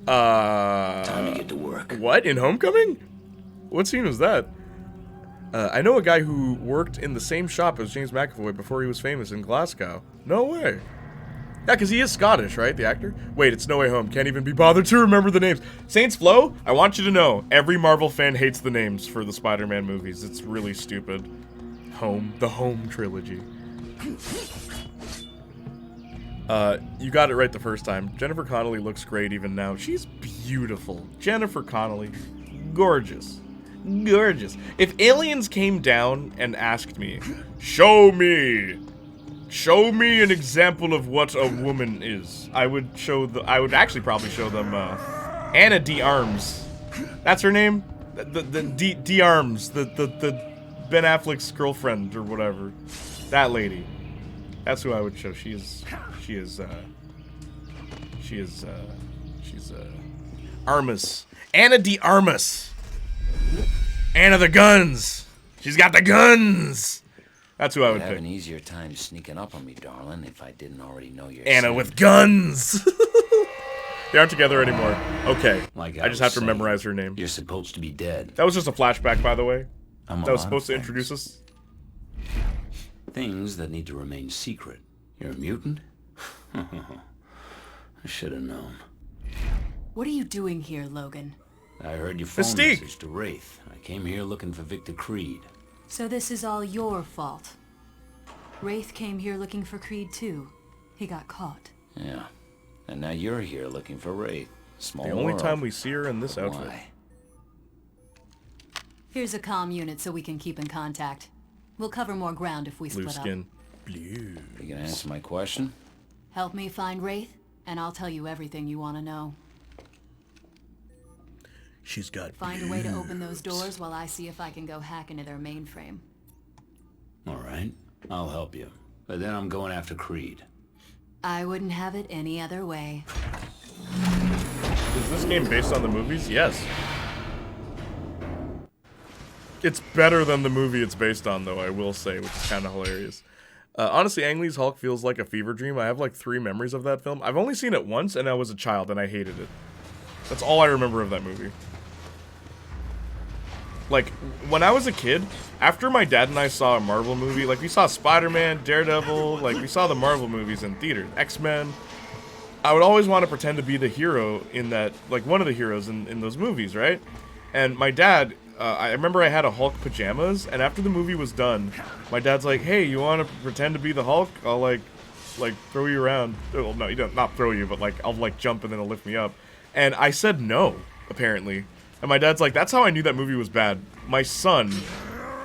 Time to get to work. What? In Homecoming? What scene was that? I know a guy who worked in the same shop as James McAvoy before he was famous in Glasgow. No way. Yeah, because he is Scottish, right, the actor? Wait, it's No Way Home. Can't even be bothered to remember the names. Saints Flow, I want you to know, every Marvel fan hates the names for the Spider-Man movies. It's really stupid. The Home trilogy. You got it right the first time. Jennifer Connelly looks great even now. She's beautiful. Jennifer Connelly. Gorgeous. Gorgeous. If aliens came down and asked me, show me an example of what a woman is, I would actually probably show them Anna D. Arms. That's her name? The D. Arms, the Ben Affleck's girlfriend or whatever. That lady. That's who I would show. She's Armas. Anna D. Armas. Anna the guns. She's got the guns. That's who I would pick. I'd have an easier time sneaking up on me, darling, if I didn't already know your Anna scent. with guns. They aren't together anymore. Okay. Like I just have to memorize her name. You're supposed to be dead. That was just a flashback, by the way. That was supposed to introduce us. Things that need to remain secret. You're a mutant? I should have known. What are you doing here, Logan? I heard your phone Mystique. message to Wraith. I came here looking for Victor Creed. So this is all your fault. Wraith came here looking for Creed too. He got caught. Yeah. And now you're here looking for Wraith. Small The only world. time we see her in this outfit. Why? Here's a comm unit so we can keep in contact. We'll cover more ground if we Blue split skin. up. Blue. You gonna answer my question? Help me find Wraith, and I'll tell you everything you want to know. She's got Find a way to open those doors while I see if I can go hack into their mainframe. All right. I'll help you. But then I'm going after Creed. I wouldn't have it any other way. Is this game based on the movies? Yes. It's better than the movie it's based on, though, I will say, which is kind of hilarious. Honestly, Ang Lee's Hulk feels like a fever dream. I have like 3 memories of that film. I've only seen it once, and I was a child, and I hated it. That's all I remember of that movie. Like, when I was a kid, after my dad and I saw a Marvel movie, like, we saw Spider-Man, Daredevil, like, we saw the Marvel movies in theaters, X-Men, I would always want to pretend to be the hero in that, like, one of the heroes in those movies, right? And my dad, I remember I had a Hulk pajamas, and after the movie was done, my dad's like, hey, you want to pretend to be the Hulk? I'll, like, throw you around. Well, no, he doesn't, not throw you, but, like, I'll, like, jump and then he'll lift me up. And I said no, apparently. And my dad's like, that's how I knew that movie was bad. My son,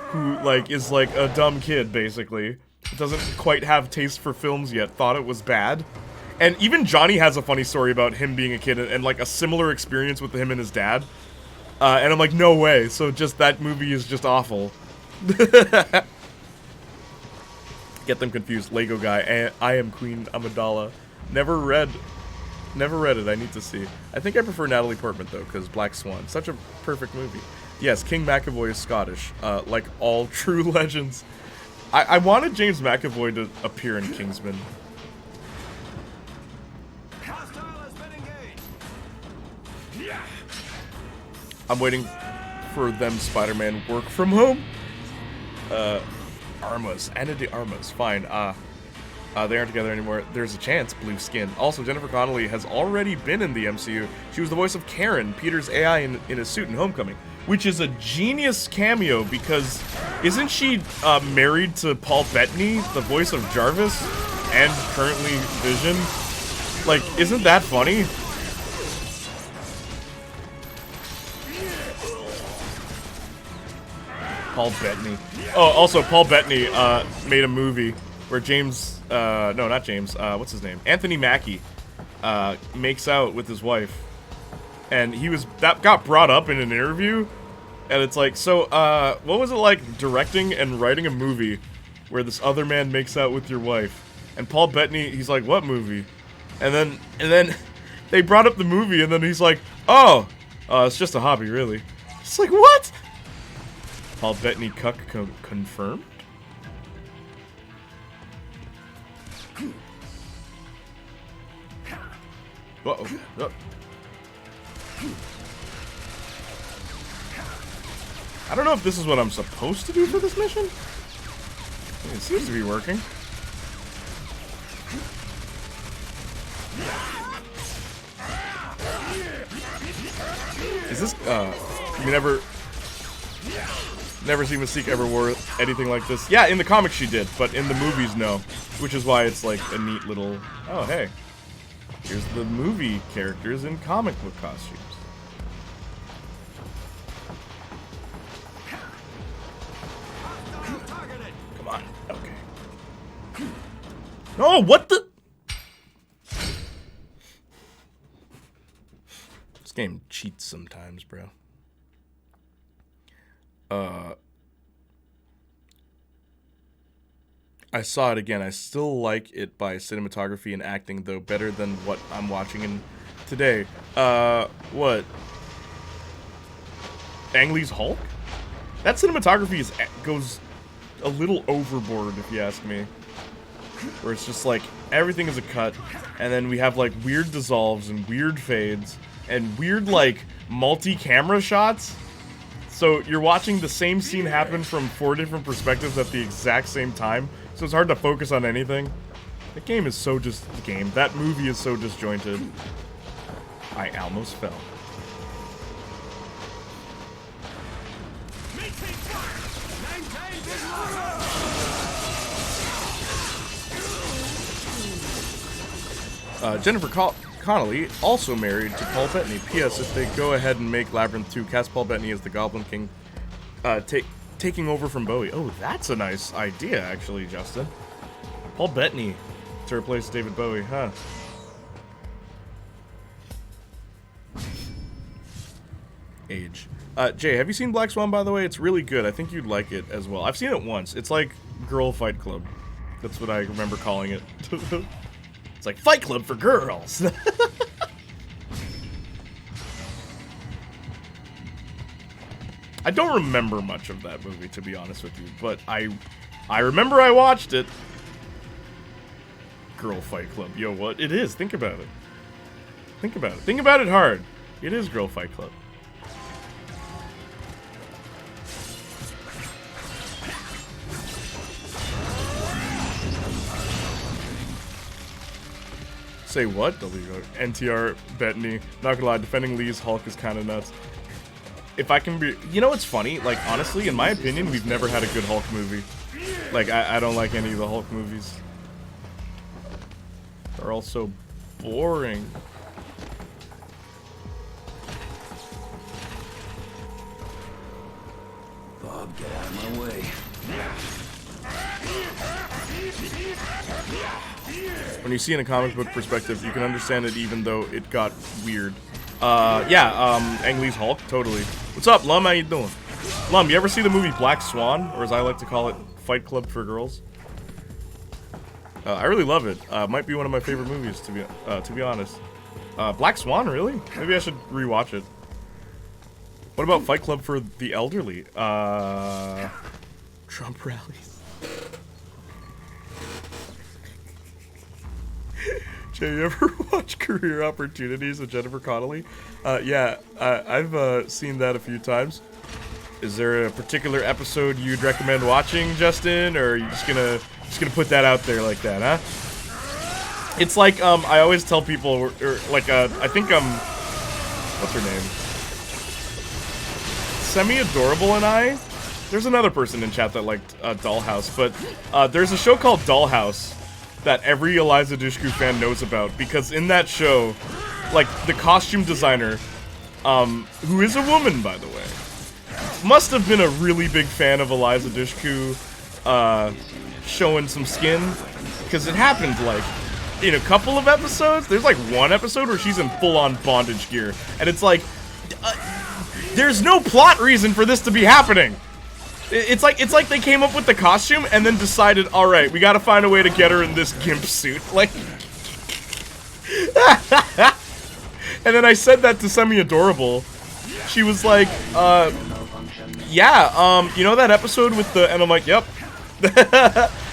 who, like, is, like, a dumb kid, basically, doesn't quite have taste for films yet, thought it was bad. And even Johnny has a funny story about him being a kid and like, a similar experience with him and his dad. And I'm like, no way. So just, that movie is just awful. Get them confused. Lego guy. I am Queen Amidala. Never read Never read it. I need to see. I think I prefer Natalie Portman though, because Black Swan, such a perfect movie. Yes, King McAvoy is Scottish, like all true legends. I wanted James McAvoy to appear in Kingsman. I'm waiting for them Spider-Man work from home. Armas, Ana de Armas, fine. They aren't together anymore. There's a chance, blue skin. Also, Jennifer Connelly has already been in the MCU. She was the voice of Karen, Peter's AI in a suit in Homecoming, which is a genius cameo because isn't she married to Paul Bettany, the voice of Jarvis, and currently Vision? Like, isn't that funny? Paul Bettany. Oh, also, Paul Bettany made a movie where James, no, not James, what's his name? Anthony Mackie makes out with his wife. And that got brought up in an interview. And it's like, so, what was it like directing and writing a movie where this other man makes out with your wife? And Paul Bettany, he's like, what movie? And then they brought up the movie, and then he's like, oh, it's just a hobby, really. It's like, what? Paul Bettany cuck confirmed? Uh-oh. I don't know if this is what I'm supposed to do for this mission. It seems to be working. Is this, you never seen Mystique ever wore anything like this. Yeah, in the comics she did, but in the movies, no. Which is why it's like a neat little, oh, hey. Here's the movie characters in comic book costumes. Come on, okay. No, what the? This game cheats sometimes, bro. I saw it again. I still like it by cinematography and acting, though better than what I'm watching in today. What? Ang Lee's Hulk? That cinematography goes a little overboard, if you ask me. Where it's just like, everything is a cut, and then we have like weird dissolves and weird fades, and weird like multi-camera shots. So you're watching the same scene happen from 4 different perspectives at the exact same time, so it's hard to focus on anything. The game is so the game. That movie is so disjointed. I almost fell. Jennifer Connelly, also married to Paul Bettany. P.S. If they go ahead and make Labyrinth 2, cast Paul Bettany as the Goblin King, taking over from Bowie. Oh, that's a nice idea, actually, Justin. Paul Bettany to replace David Bowie, huh? Age. Jay, have you seen Black Swan, by the way? It's really good. I think you'd like it as well. I've seen it once. It's like Girl Fight Club. That's what I remember calling it. It's like Fight Club for girls. I don't remember much of that movie, to be honest with you, but I remember I watched it. Girl Fight Club. Yo, what? It is. Think about it. Think about it. Think about it hard. It is Girl Fight Club. Say what? NTR Bettany. Not gonna lie, defending Lee's Hulk is kind of nuts. If I can be... You know what's funny? Like, honestly, in my opinion, we've never had a good Hulk movie. Like, I don't like any of the Hulk movies. They're all so boring. Bob, get out of my way. When you see in a comic book perspective, you can understand it even though it got weird. Ang Lee's Hulk, totally. What's up, Lum? How you doing? Lum, you ever see the movie Black Swan? Or as I like to call it, Fight Club for Girls? I really love it. Might be one of my favorite movies, to be honest. Black Swan, really? Maybe I should rewatch it. What about Fight Club for the elderly? Trump rallies. Jay, you ever watch Career Opportunities with Jennifer Connelly? Yeah, I've seen that a few times. Is there a particular episode you'd recommend watching, Justin, or are you just gonna put that out there like that, huh? It's like I always tell people, or like I think what's her name? Semi-Adorable and I. There's another person in chat that liked Dollhouse, but there's a show called Dollhouse that every Eliza Dushku fan knows about, because in that show, like, the costume designer, who is a woman, by the way, must have been a really big fan of Eliza Dushku showing some skin, because it happened, like, in a couple of episodes. There's, like, one episode where she's in full-on bondage gear, and it's like, there's no plot reason for this to be happening. It's like they came up with the costume and then decided, all right, we got to find a way to get her in this gimp suit. Like, and then I said that to Semi-Adorable. She was like, yeah, you know that episode with the, and I'm like, yep.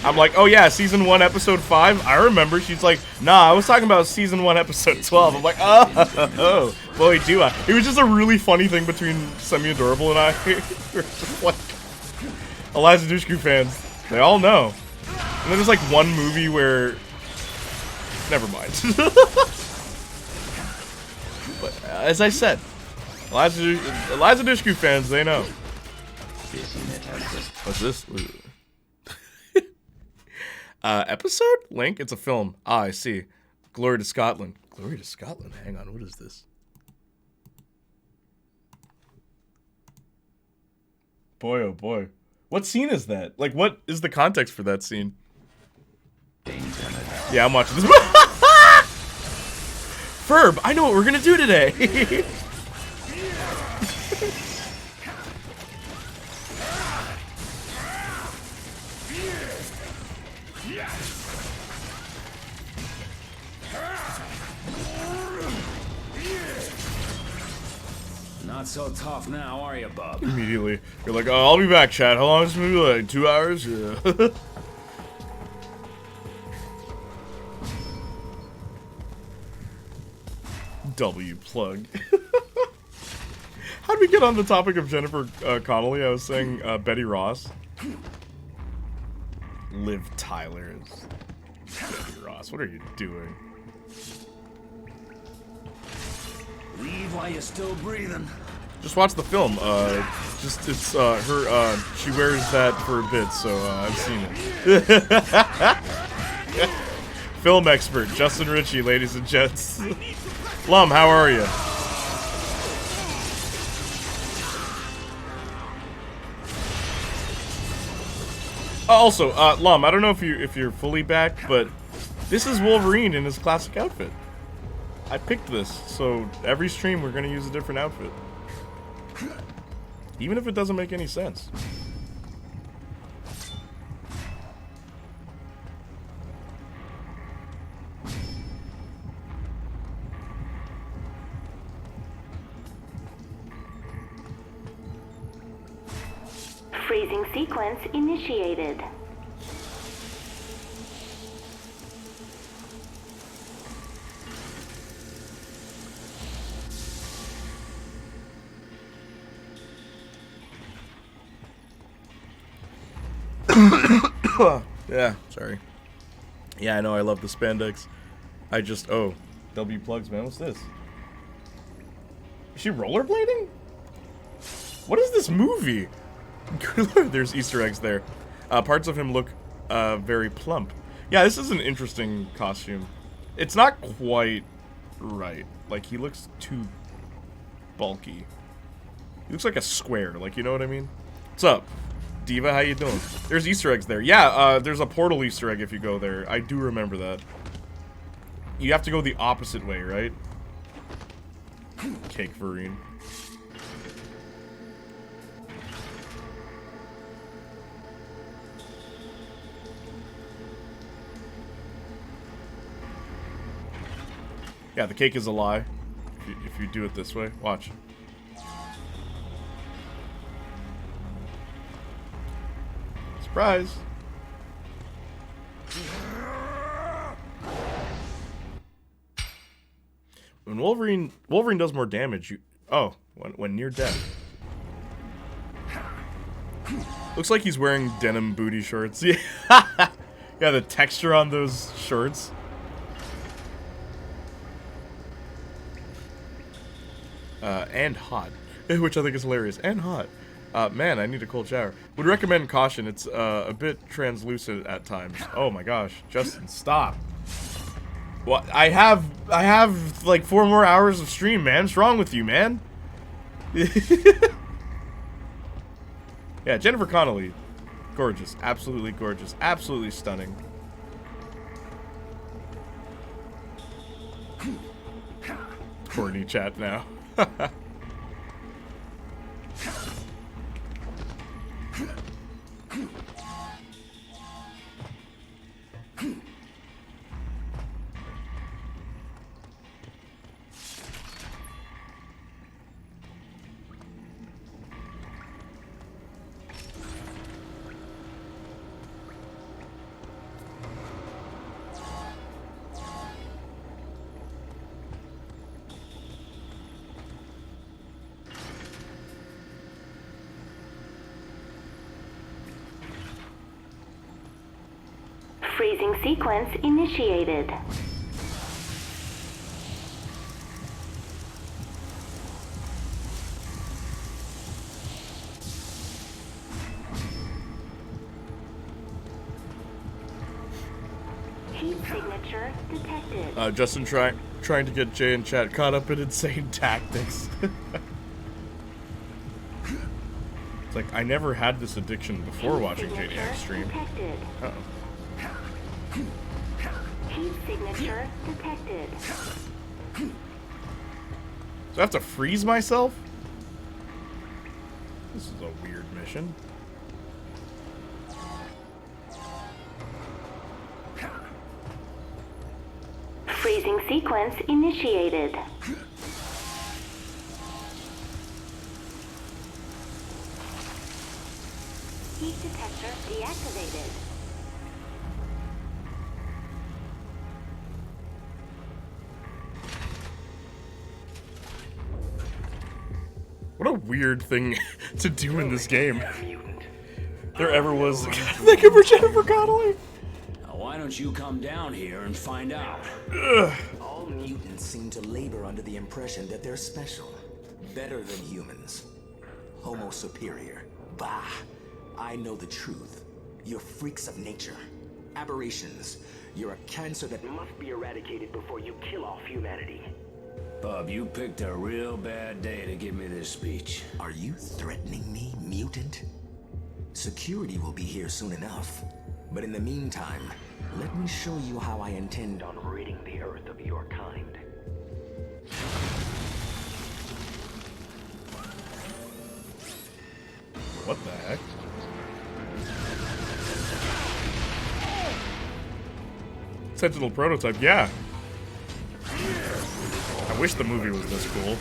I'm like, oh yeah, season 1, episode 5. I remember. She's like, nah, I was talking about season 1, episode 12. I'm like, oh, boy, do I. It was just a really funny thing between Semi-Adorable and I. We're just like, Eliza Dushku fans, they all know. And then there's like one movie where, never mind. But as I said, Eliza Dushku fans, they know. What's this? Episode? Link? It's a film. Ah, I see. Glory to Scotland. Glory to Scotland? Hang on, what is this? Boy, oh boy. What scene is that? Like, what is the context for that scene? Yeah, I'm watching this. Ferb, I know what we're gonna do today. Not so tough now, are you, bub? Immediately. You're like, oh, I'll be back, Chad. How long is this movie? Like, 2 hours? Yeah. W plug. How'd we get on the topic of Jennifer Connelly? I was saying Betty Ross. Liv Tyler's Betty Ross. What are you doing? Leave while you're still breathing. Just watch the film. It's her. She wears that for a bit, so I've seen it. Film expert Justin Ritchie, ladies and gents. Lum, how are you? Also, Lum, I don't know if you're fully back, but this is Wolverine in his classic outfit. I picked this, so every stream we're gonna use a different outfit. Even if it doesn't make any sense. Freezing sequence initiated. Yeah, sorry. Yeah, I know, I love the spandex. I just, oh, W plugs, man, what's this? Is she rollerblading? What is this movie? There's Easter eggs there. Parts of him look very plump. Yeah, this is an interesting costume. It's not quite right. Like, he looks too bulky. He looks like a square, like, you know what I mean? What's up? Diva, how you doing? There's Easter eggs there. Yeah, there's a portal Easter egg if you go there. I do remember that. You have to go the opposite way, right? Cake Vereen. Yeah, the cake is a lie. If you do it this way. Watch. Surprise! When Wolverine does more damage, when near death. Looks like he's wearing denim booty shorts. Yeah, yeah, the texture on those shorts. And hot, which I think is hilarious. And hot. Man, I need a cold shower. Would recommend caution. It's a bit translucent at times. Oh my gosh, Justin, stop. Well, I have like 4 more hours of stream, man. What's wrong with you, man? Yeah, Jennifer Connelly, gorgeous, absolutely gorgeous, absolutely stunning. Courtney chat now. Freezing sequence initiated. Heat signature detected. Justin trying to get Jay in chat caught up in insane tactics. It's like I never had this addiction before watching Playniac stream. Uh-oh. Heat signature detected. Do I have to freeze myself? This is a weird mission. Freezing sequence initiated. Heat detector deactivated. What a weird thing to do in this game. There ever was. Thank you for Jennifer Connelly. Now, why don't you come down here and find out? All mutants seem to labor under the impression that they're special. Better than humans. Homo superior. Bah. I know the truth. You're freaks of nature. Aberrations. You're a cancer that must be eradicated before you kill off humanity. Bub, you picked a real bad day to give me this speech. Are you threatening me, mutant? Security will be here soon enough. But in the meantime, let me show you how I intend on ridding the Earth of your kind. What the heck? Sentinel prototype, yeah. I wish the movie was this cool.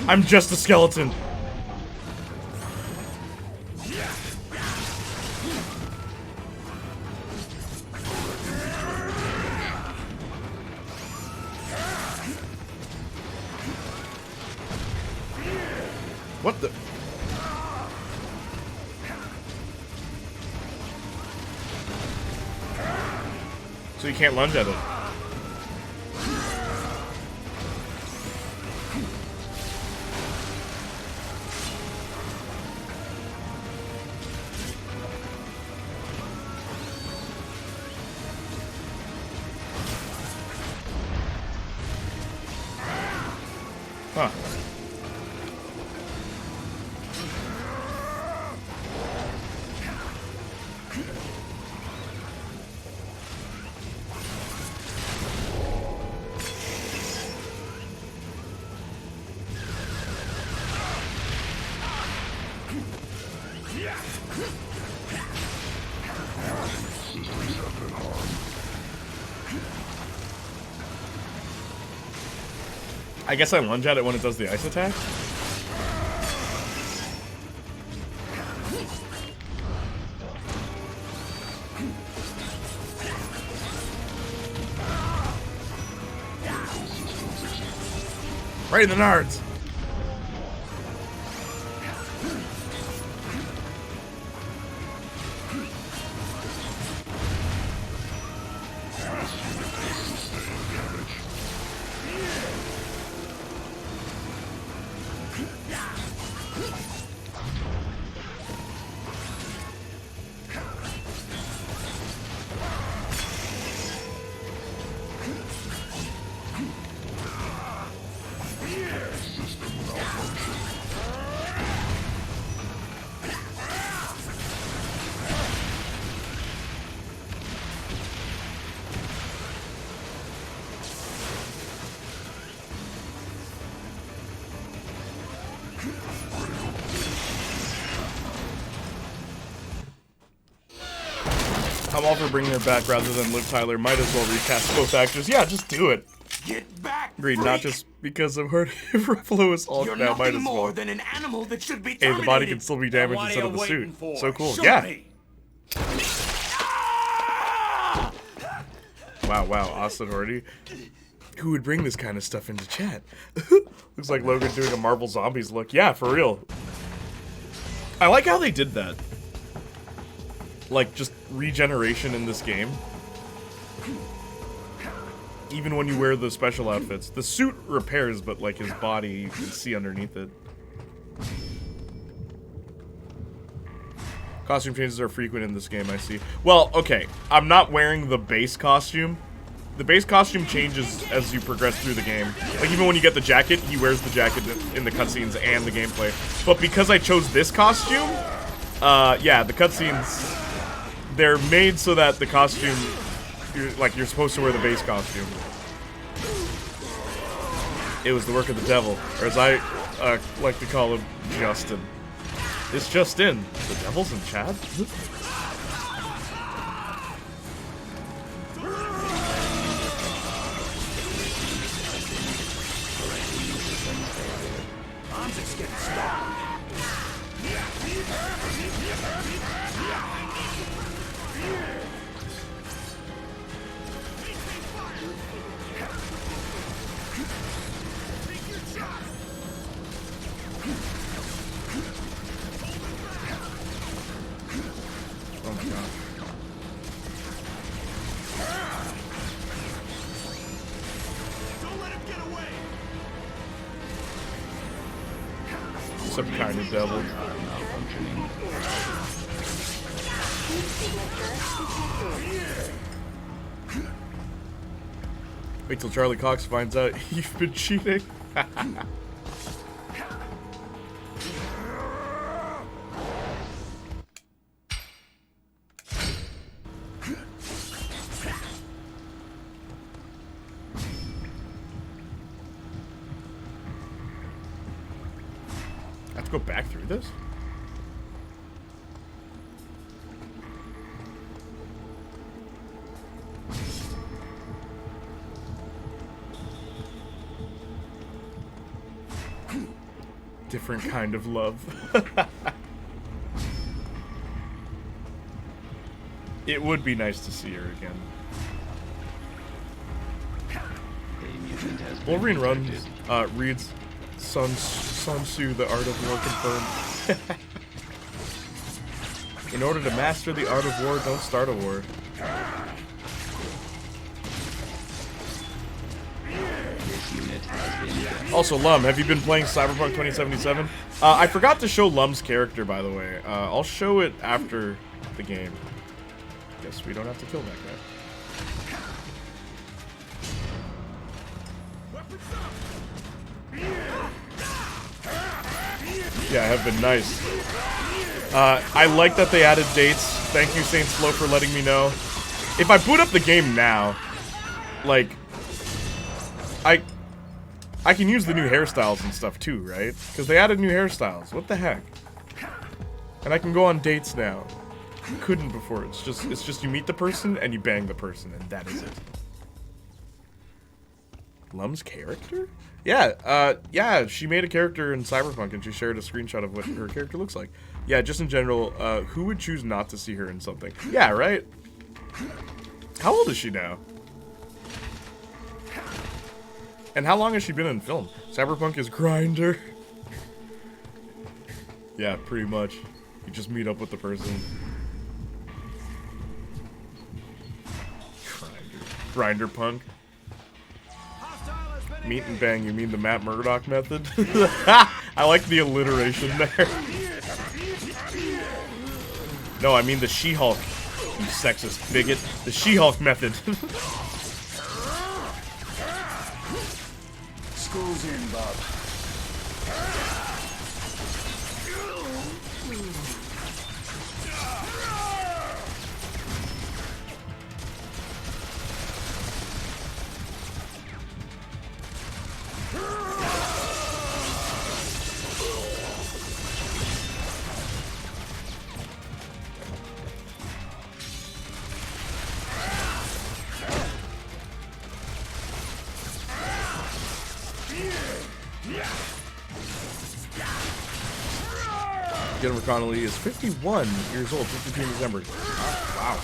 I'm just a skeleton. What the? So you can't lunge at it. Huh. I guess I lunge at it when it does the ice attack. Right in the nards. I'm all for bringing her back rather than Liv Tyler. Might as well recast both actors. Yeah, just do it. Get back! Agreed, not just because of her. If Ruffalo is Hulk now, might as well. More than an animal that should be Hey, terminated. the body can still be damaged instead of the suit. for? So cool. Shoot Yeah. me. Wow, Austin Hardy. Who would bring this kind of stuff into chat? Looks like Logan doing a Marvel Zombies look. Yeah, for real. I like how they did that. Like, just regeneration in this game. Even when you wear the special outfits. The suit repairs, but like his body, you can see underneath it. Costume changes are frequent in this game, I see. Well, okay, I'm not wearing the base costume. The base costume changes as you progress through the game. Like, even when you get the jacket, he wears the jacket in the cutscenes and the gameplay. But because I chose this costume, yeah, the cutscenes, they're made so that the costume, you're supposed to wear the base costume. It was the work of the devil, or as I like to call him, Justin. It's Justin. The devil's in chat? I'm just getting started. Oh my god. Don't let him get away. Some kind of devil. Wait till Charlie Cox finds out you've been cheating. I have to go back through this? Different kind of love. It would be nice to see her again. Wolverine reads Sun Tzu, the art of war confirmed. In order to master the art of war, don't start a war. Also, Lum, have you been playing Cyberpunk 2077? I forgot to show Lum's character, by the way. I'll show it after the game. Guess we don't have to kill that guy. Yeah, I have been nice. I like that they added dates. Thank you, Saints Flow, for letting me know. If I boot up the game now, like, I can use the new hairstyles and stuff too, right? Because they added new hairstyles. What the heck? And I can go on dates now. You couldn't before. It's just you meet the person and you bang the person, and that is it. Lum's character? Yeah, yeah, she made a character in Cyberpunk and she shared a screenshot of what her character looks like. Yeah, just in general, who would choose not to see her in something? Yeah, right? How old is she now? And how long has she been in film? Cyberpunk is Grindr. Yeah, pretty much. You just meet up with the person. Grindr punk. Meet and bang, you mean the Matt Murdock method? I like the alliteration there. No, I mean the She-Hulk. You sexist bigot. The She-Hulk method. School's in, Bob. Jennifer Connelly is 51 years old, 52 in December. Wow.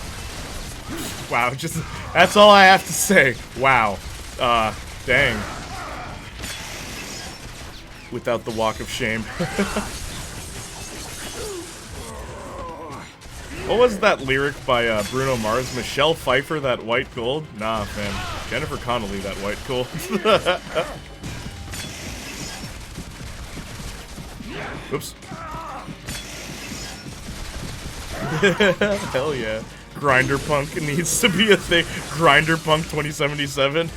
Wow, just, that's all I have to say. Wow. Dang. Without the walk of shame. What was that lyric by Bruno Mars? Michelle Pfeiffer, that white gold? Nah, man. Jennifer Connelly, that white gold. Oops. Hell yeah. Grindr punk needs to be a thing. Grindr punk 2077.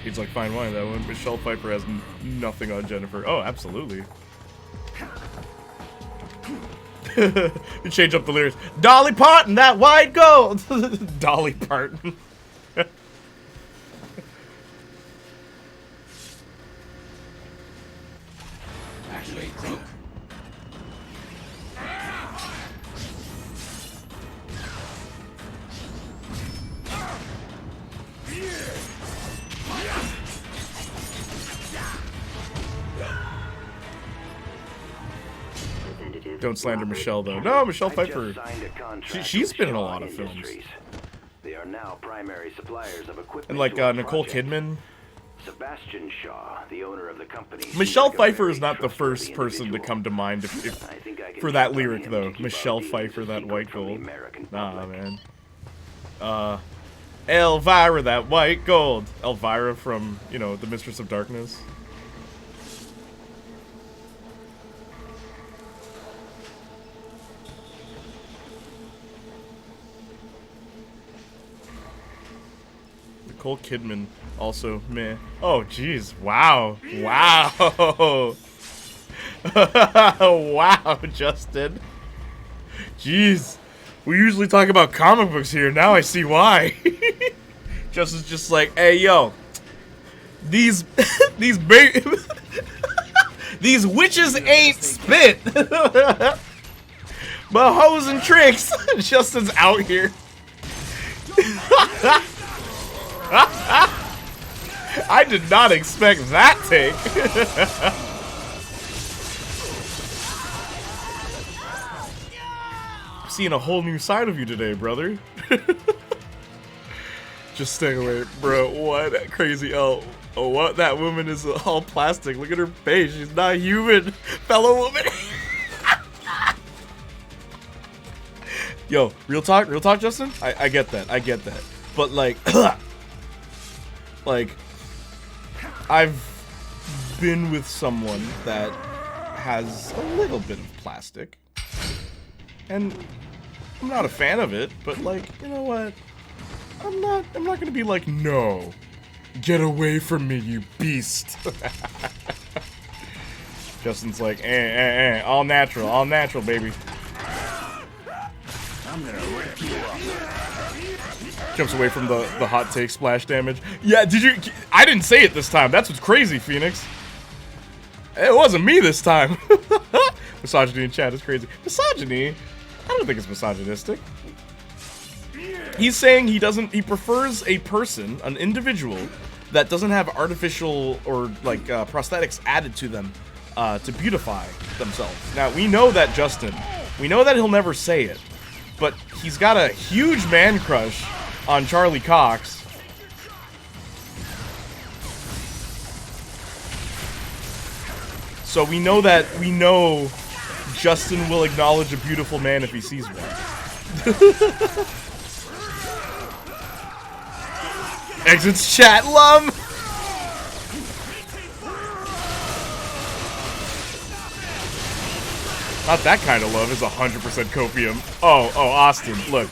He's like, fine wine, that one. Michelle Pfeiffer has nothing on Jennifer. Oh, absolutely. You change up the lyrics. Dolly Parton, that white gold! Dolly Parton. Actually, crook. Don't slander Michelle, though. No, Michelle Pfeiffer. She's been in a lot of films. They are now primary suppliers of equipment. And like Nicole Kidman. Sebastian Shaw, the owner of the company. Michelle Pfeiffer is not the first person to come to mind if for that lyric, though. Michelle Pfeiffer, that white gold. Nah, man. Elvira, that white gold. Elvira from, you know, The Mistress of Darkness. Nicole Kidman, also meh. Oh, jeez. Wow. Wow. Wow, Justin. Jeez. We usually talk about comic books here. Now I see why. Justin's just like, hey, yo. These these witches ain't spit. But hoes and tricks. Justin's out here. I did not expect that take. I'm seeing a whole new side of you today, brother. Just stay away, bro. What crazy? Oh, what? That woman is all plastic. Look at her face. She's not human, fellow woman. Yo, real talk, Justin. I get that. I get that. But like. Like, I've been with someone that has a little bit of plastic, and I'm not a fan of it, but like, you know what? I'm not gonna be like, no, get away from me, you beast. Justin's like, all natural, baby. I'm gonna rip you up. Jumps away from the hot take splash damage. Yeah, did you? I didn't say it this time. That's what's crazy, Phoenix. It wasn't me this time. Misogyny in chat is crazy. Misogyny? I don't think it's misogynistic. He's saying he prefers a person, an individual, that doesn't have artificial or like prosthetics added to them to beautify themselves. Now, we know that Justin. We know that he'll never say it. But he's got a huge man crush on Charlie Cox. So we know Justin will acknowledge a beautiful man if he sees one. Exits chat, lum! Not that kind of love is 100% copium. Oh, Austin, look.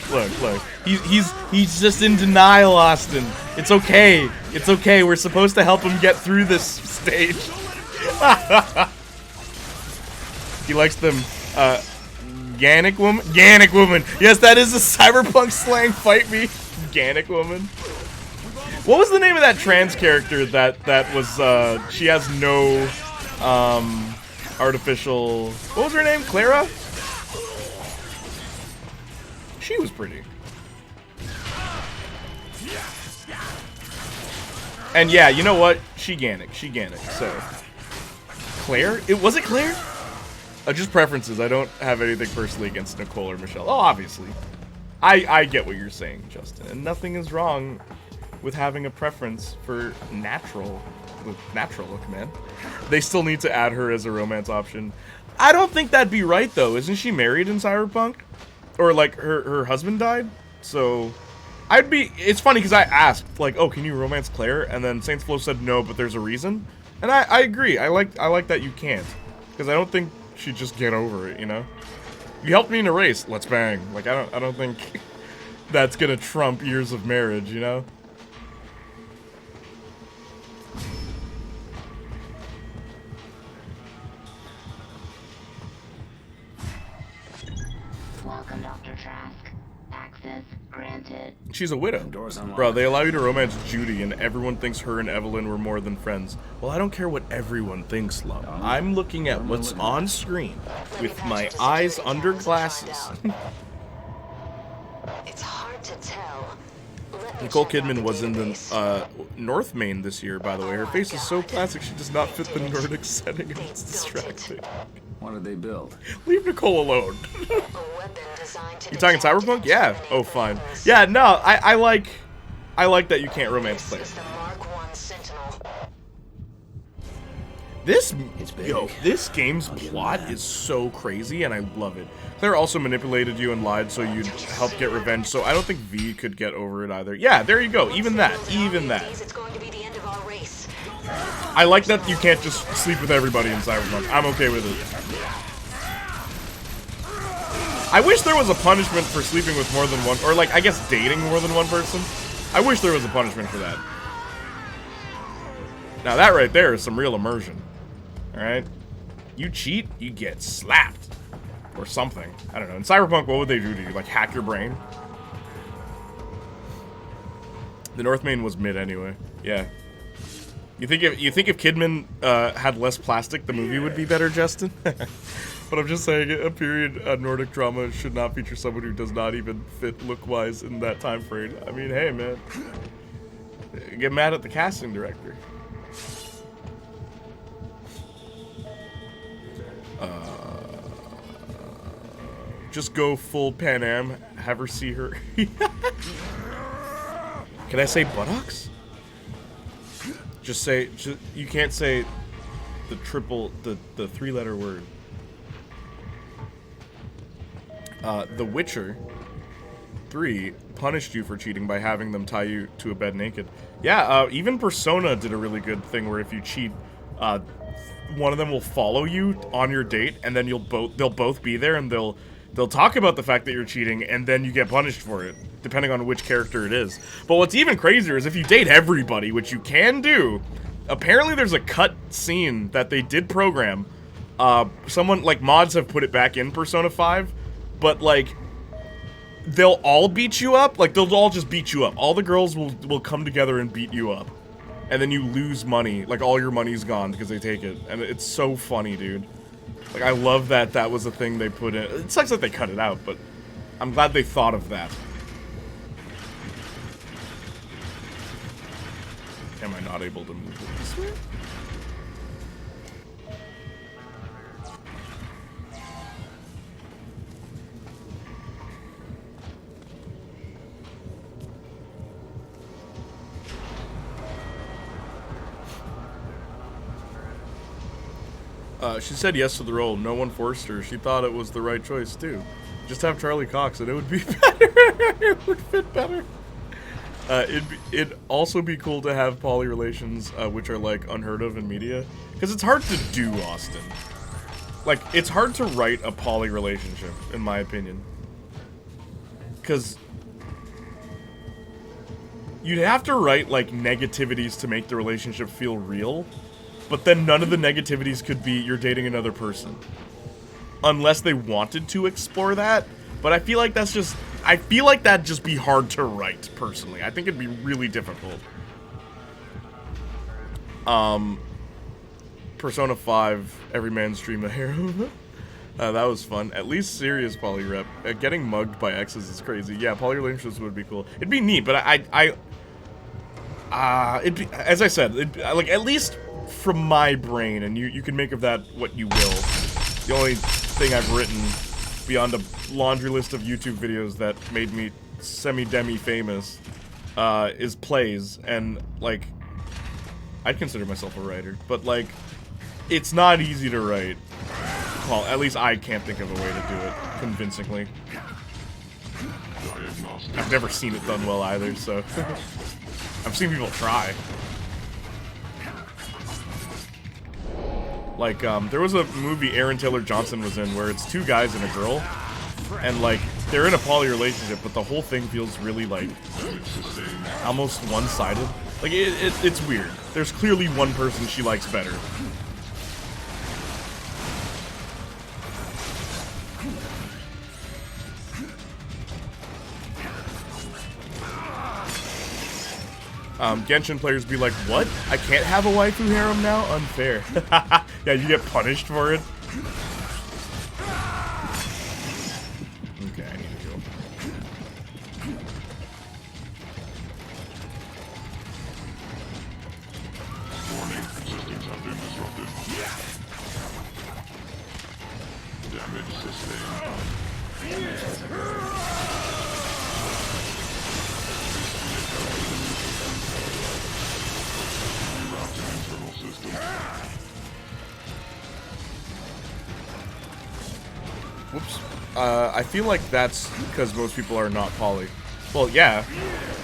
He's just in denial, Austin. It's okay. It's okay. We're supposed to help him get through this stage. He likes them, Ganic woman? Ganic woman. Yes, that is a cyberpunk slang. Fight me. Ganic woman. What was the name of that trans character that was, she has no, artificial... What was her name? Clara? She was pretty. And yeah, you know what? She Ganic, so... Claire? Was it Claire? Just preferences. I don't have anything personally against Nicole or Michelle. Oh, obviously. I get what you're saying, Justin. And nothing is wrong with having a preference for natural look, man. They still need to add her as a romance option. I don't think that'd be right, though. Isn't she married in Cyberpunk? Or, like, her husband died? So, it's funny, because I asked, like, oh, can you romance Claire? And then Saints Flow said no, but there's a reason. And I agree. I like that you can't. Because I don't think she'd just get over it, you know? You helped me in a race, let's bang. Like, I don't think that's gonna trump years of marriage, you know? Welcome, Dr. Trask. Access granted. She's a widow. Bro, they allow you to romance Judy and everyone thinks her and Evelyn were more than friends. Well, I don't care what everyone thinks, love. I'm looking at what's on screen with my eyes under glasses. It's hard to tell. Nicole Kidman was in the North Main this year, by the way. Her face is so classic, she does not fit the Nordic setting, and it's distracting. What did they build? Leave Nicole alone. You talking Cyberpunk? Yeah. Oh, fine. Yeah, no, I like that you can't romance Claire. This game's plot is so crazy, and I love it. Claire also manipulated you and lied so you'd help get revenge, so I don't think V could get over it either. Yeah, there you go. Even that. I like that you can't just sleep with everybody in Cyberpunk. I'm okay with it. I wish there was a punishment for sleeping with more than one, or like, I guess dating more than one person. I wish there was a punishment for that. Now that right there is some real immersion. Alright? You cheat, you get slapped. Or something. I don't know. In Cyberpunk, what would they do to you? Like, hack your brain? The North Main was mid anyway. Yeah. You think if Kidman had less plastic, the movie would be better, Justin? But I'm just saying, a period Nordic drama should not feature someone who does not even fit look-wise in that time frame. I mean, hey, man. Get mad at the casting director. Just go full Pan Am, have her see her. Can I say buttocks? Just say, you can't say the three-letter word. The Witcher 3 punished you for cheating by having them tie you to a bed naked. Yeah, even Persona did a really good thing where if you cheat, one of them will follow you on your date, and then they'll both be there, and they'll talk about the fact that you're cheating, and then you get punished for it, depending on which character it is. But what's even crazier is if you date everybody, which you can do, apparently there's a cut scene that they did program. Someone, like, mods have put it back in Persona 5, but, like, they'll all beat you up. Like, they'll all just beat you up. All the girls will come together and beat you up. And then you lose money. Like, all your money's gone because they take it. And it's so funny, dude. Like, I love that that was a thing they put in. It sucks that they cut it out, but I'm glad they thought of that. Am I not able to move it this way? She said yes to the role. No one forced her. She thought it was the right choice, too. Just have Charlie Cox and it would be better. It would fit better. It'd also be cool to have poly relations, which are, like, unheard of in media. Because it's hard to do, Austin. Like, it's hard to write a poly relationship, in my opinion. Because you'd have to write, like, negativities to make the relationship feel real. But then none of the negativities could be you're dating another person. Unless they wanted to explore that. But I feel like that's just... I feel like that'd just be hard to write, personally. I think it'd be really difficult. Persona 5, every man's dream of harem. That was fun. At least serious poly rep. Getting mugged by exes is crazy. Yeah, poly relationships would be cool. It'd be neat, but it'd be, as I said, like, at least from my brain, and you can make of that what you will. The only thing I've written beyond a laundry list of YouTube videos that made me semi-demi famous is plays, and, like, I'd consider myself a writer, but, like, it's not easy to write. Well, at least I can't think of a way to do it convincingly. I've never seen it done well either, so I've seen people try. Like, there was a movie Aaron Taylor Johnson was in where it's two guys and a girl, and, like, they're in a poly relationship, but the whole thing feels really, like, almost one-sided. Like, it's weird. There's clearly one person she likes better. Genshin players be like, what? I can't have a waifu harem now? Unfair. Yeah, you get punished for it. Okay, I need to go. Warning, systems have been disrupted. Damage sustained. Whoops. I feel like that's because most people are not poly. Well, yeah.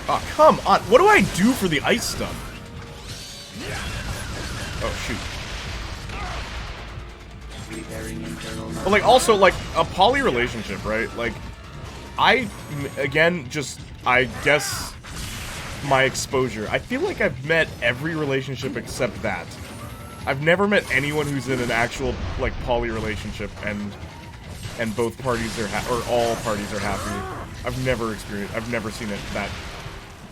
Oh, come on. What do I do for the ice stuff? Oh, shoot. But, like, also, like, a poly relationship, right? Like, again, just, I guess, my exposure. I feel like I've met every relationship except that. I've never met anyone who's in an actual, like, poly relationship and both parties are or all parties are happy. I've never seen it that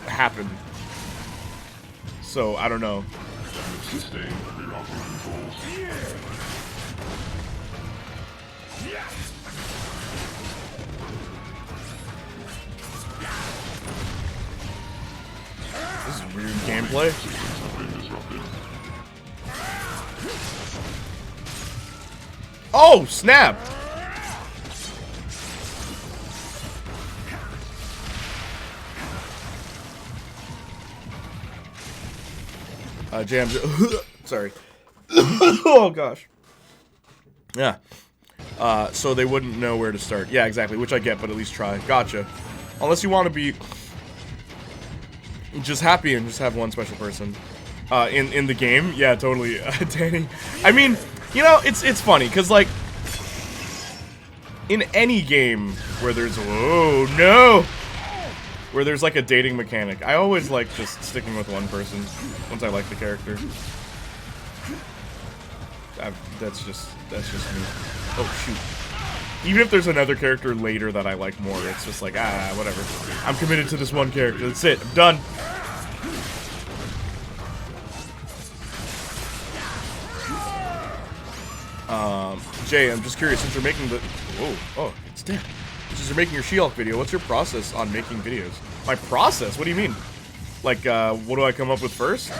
happen. So, I don't know. This is weird gameplay. Oh, snap! Jam. Sorry. Oh gosh. Yeah. So they wouldn't know where to start. Yeah, exactly. Which I get, but at least try. Gotcha. Unless you want to be just happy and just have one special person. In the game, yeah, totally. Danny. I mean, you know, it's funny because, like, in any game where there's where there's, like, a dating mechanic, I always like just sticking with one person once I like the character. That's just me. Oh, shoot. Even if there's another character later that I like more, it's just like, whatever. I'm committed to this one character. That's it. I'm done. Jay, I'm just curious, since you're making the... Oh, it's dead. Since you're making your She-Hulk video, what's your process on making videos? My process? What do you mean? Like, what do I come up with first?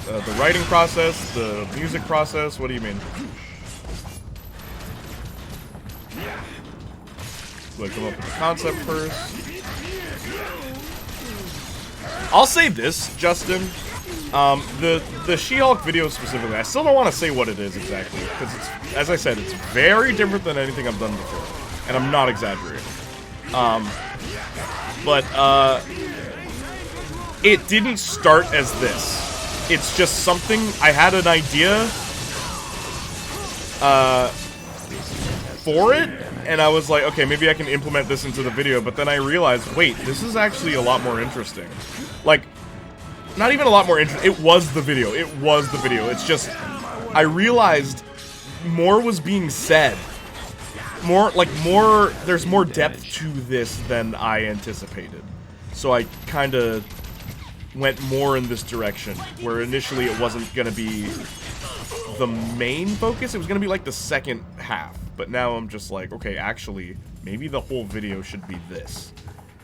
The writing process? The music process? What do you mean? Do I come up with the concept first? I'll say this, Justin. The She-Hulk video specifically, I still don't want to say what it is exactly, because it's, as I said, it's very different than anything I've done before, and I'm not exaggerating. It didn't start as this. It's just something, I had an idea, for it, and I was like, okay, maybe I can implement this into the video, but then I realized, wait, this is actually a lot more interesting. Like, not even a lot more interesting, it was the video. It was the video. It's just, I realized more was being said. There's more depth to this than I anticipated. So I kind of went more in this direction, where initially it wasn't going to be the main focus, it was going to be like the second half. But now I'm just like, okay, actually, maybe the whole video should be this.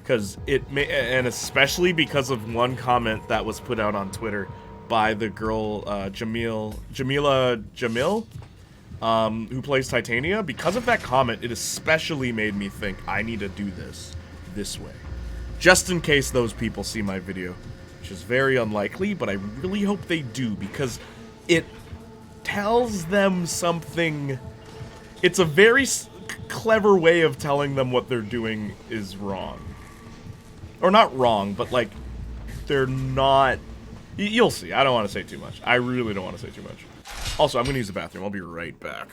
Because it may, and especially because of one comment that was put out on Twitter by the girl, Jamila Jamil, who plays Titania. Because of that comment, it especially made me think, I need to do this way. Just in case those people see my video, which is very unlikely, but I really hope they do, because it tells them something. It's a very clever way of telling them what they're doing is wrong. Or not wrong, but like, they're not... You'll see. I don't want to say too much. I really don't want to say too much. Also, I'm going to use the bathroom. I'll be right back.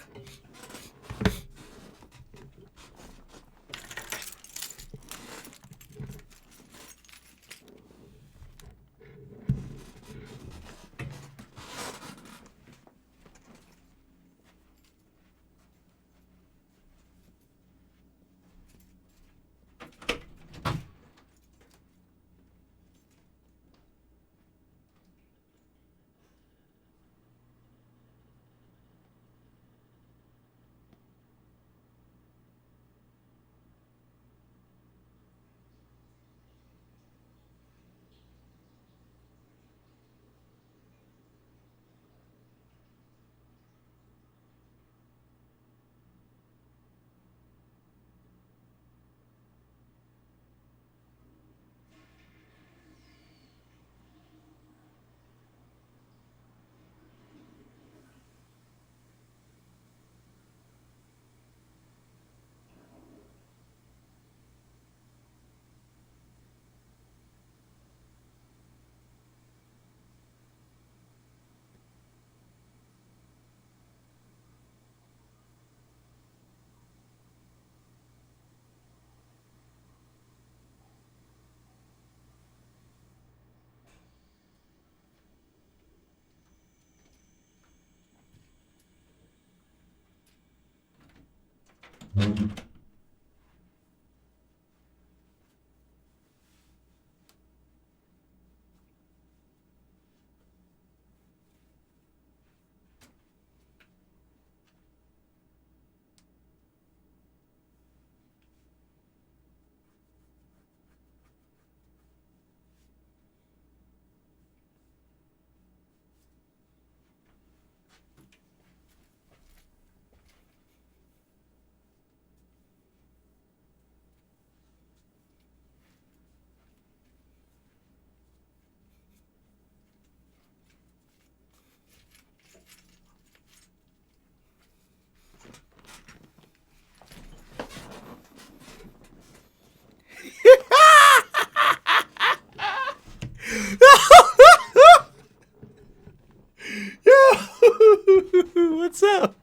What's up?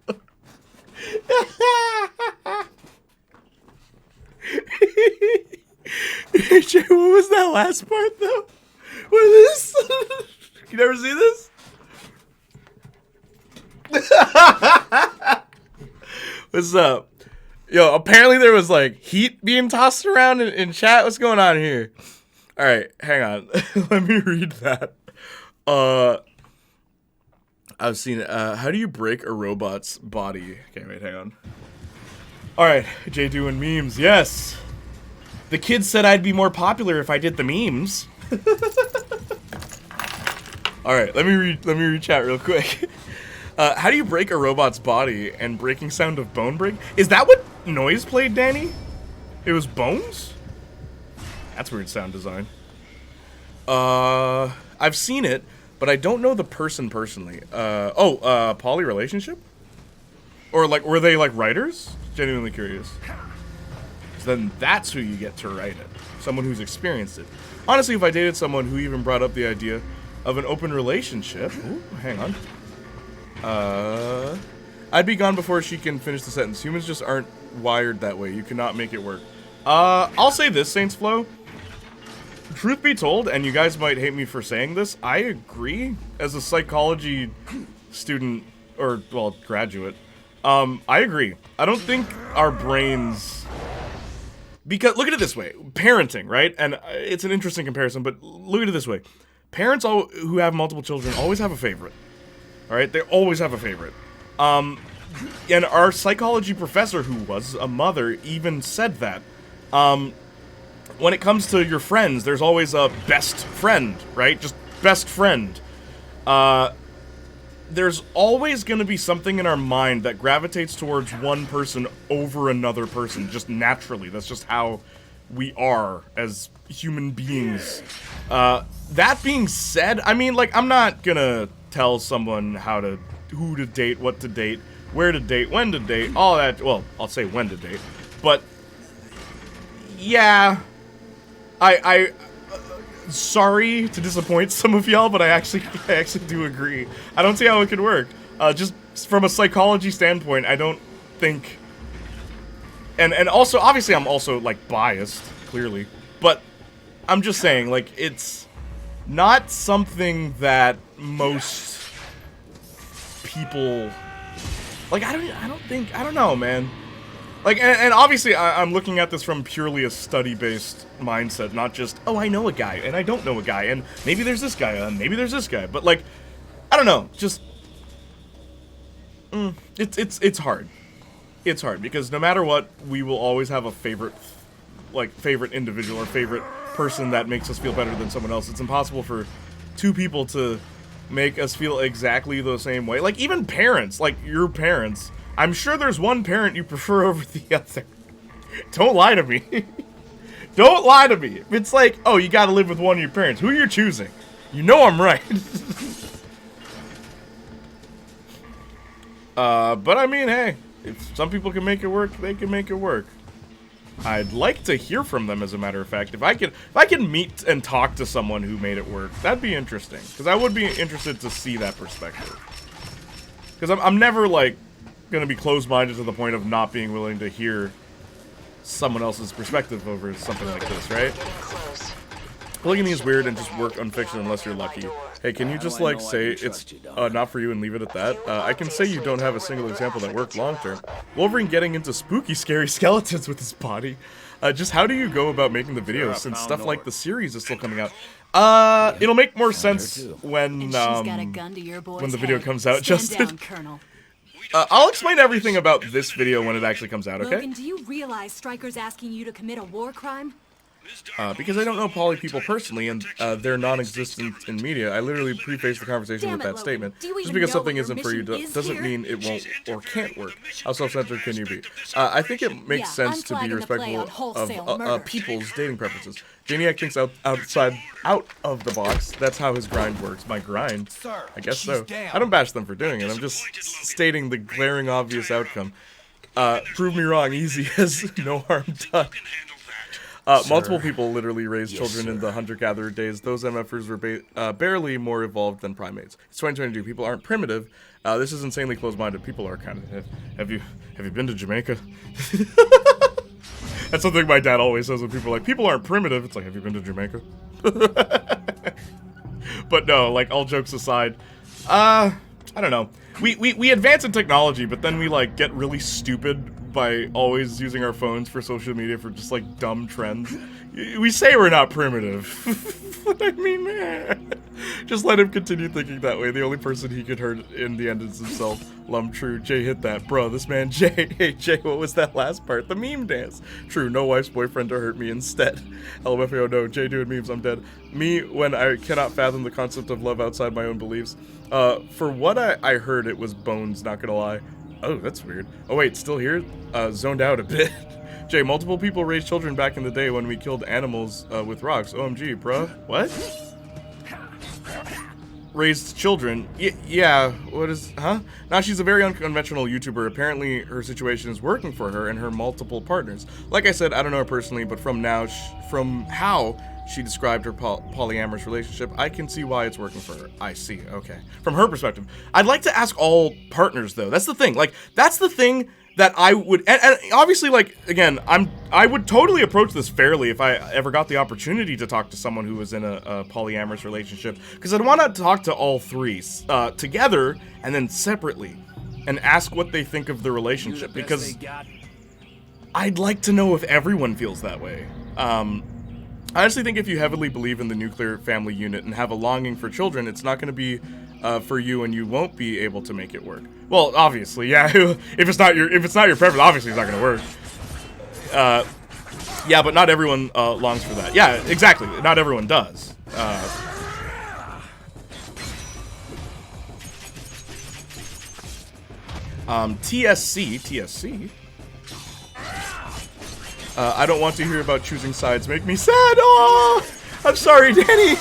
Jay, what was that last part though? What is this? You never see this? What's up? Yo, apparently there was like heat being tossed around in chat. What's going on here? All right, hang on. Let me read that. I've seen it. How do you break a robot's body? Okay, wait, hang on. All right, Jay doing memes. Yes. The kids said I'd be more popular if I did the memes. All right, let me read chat real quick. How do you break a robot's body and breaking sound of bone break? Is that what Noise played, Danny? It was bones? That's weird sound design. I've seen it, but I don't know the person personally. Poly relationship? Or like, were they like writers? Genuinely curious. Then that's who you get to write it. Someone who's experienced it. Honestly, if I dated someone who even brought up the idea of an open relationship, ooh, hang on. I'd be gone before she can finish the sentence. Humans just aren't wired that way. You cannot make it work. I'll say this, Saints Flow. Truth be told, and you guys might hate me for saying this, I agree. As a psychology student, or, well, graduate, I agree. I don't think our brains... Because, look at it this way. Parenting, right? And it's an interesting comparison, but look at it this way. Parents who have multiple children always have a favorite. Alright? They always have a favorite. And our psychology professor, who was a mother, even said that. When it comes to your friends, there's always a best friend, right? Just best friend. There's always going to be something in our mind that gravitates towards one person over another person, just naturally. That's just how we are as human beings. That being said, I mean, like, I'm not gonna tell someone who to date, what to date, where to date, when to date, all that. Well, I'll say when to date, but yeah, sorry to disappoint some of y'all, but I actually do agree. I don't see how it could work. Just from a psychology standpoint, I don't think... And also, obviously, I'm also, like, biased, clearly. But I'm just saying, like, it's not something that most people... Like, I don't know, man. Like, and obviously, I'm looking at this from purely a study-based mindset, not just, oh, I know a guy, and I don't know a guy, and maybe there's this guy, and maybe there's this guy. But, like, I don't know, just... It's hard. It's hard, because no matter what, we will always have a favorite individual or favorite person that makes us feel better than someone else. It's impossible for two people to make us feel exactly the same way. Like, even parents, like, your parents... I'm sure there's one parent you prefer over the other. Don't lie to me. Don't lie to me. If it's like, oh, you gotta live with one of your parents, who you're choosing? You know I'm right. But I mean, hey, if some people can make it work, they can make it work. I'd like to hear from them, as a matter of fact. If I could meet and talk to someone who made it work, that'd be interesting. Because I would be interested to see that perspective. Because I'm never, like, gonna be closed-minded to the point of not being willing to hear someone else's perspective over something like this, right? Polygamy is weird and just work on fiction unless you're lucky. Hey, can you just, like, say it's not for you and leave it at that? I can say you don't have a single example that worked long-term. Wolverine getting into spooky, scary skeletons with his body. Just how do you go about making the videos since stuff like the series is still coming out? It'll make more sense when the video comes out, Justin. I'll explain everything about this video when it actually comes out, okay? Logan, do you realize Stryker's asking you to commit a war crime? Because I don't know poly people personally, and they're non-existent in media, I literally prefaced the conversation with that statement. Just because something isn't for you doesn't mean it won't or can't work. How self-centered can you be? I think it makes sense to be respectful of people's dating preferences. Playniac thinks out of the box. That's how his grind works. My grind? I guess so. I don't bash them for doing it. I'm just stating the glaring obvious outcome. Prove me wrong. Easy as no harm done. Multiple people literally raised children in the hunter-gatherer days. Those MFers were barely more evolved than primates. It's 2022. People aren't primitive. This is insanely closed-minded. People are kind of... Have you been to Jamaica? That's something my dad always says when people are like, people aren't primitive. It's like, have you been to Jamaica? But no, like, all jokes aside, I don't know. We advance in technology, but then we, like, get really stupid by always using our phones for social media for just like dumb trends. We say we're not primitive. But I mean, man, just let him continue thinking that way. The only person he could hurt in the end is himself. Lum, true. Jay hit that. Bro, this man Jay. Hey, Jay, what was that last part? The meme dance. True, no wife's boyfriend to hurt me instead. LMFAO, no. Jay doing memes, I'm dead. Me, when I cannot fathom the concept of love outside my own beliefs. For what I heard, it was Bones, not gonna lie. Oh, that's weird. Oh, wait, still here? Zoned out a bit. Jay, multiple people raised children back in the day when we killed animals with rocks. OMG, bruh. What? Raised children? Yeah, what is... Huh? Now, she's a very unconventional YouTuber. Apparently, her situation is working for her and her multiple partners. Like I said, I don't know her personally, but from how she described her polyamorous relationship, I can see why it's working for her. I see, okay. From her perspective. I'd like to ask all partners, though. That's the thing. Like, that's the thing that I would, and obviously, like, again, I would totally approach this fairly if I ever got the opportunity to talk to someone who was in a polyamorous relationship, because I'd want to talk to all three together and then separately and ask what they think of the relationship, because I'd like to know if everyone feels that way. I honestly think if you heavily believe in the nuclear family unit and have a longing for children, it's not going to be for you, and you won't be able to make it work. Well, obviously, yeah. if it's not your preference, obviously it's not going to work. Yeah, but not everyone longs for that. Yeah, exactly. Not everyone does. TSC. I don't want to hear about choosing sides. Make me sad. Oh, I'm sorry, Danny.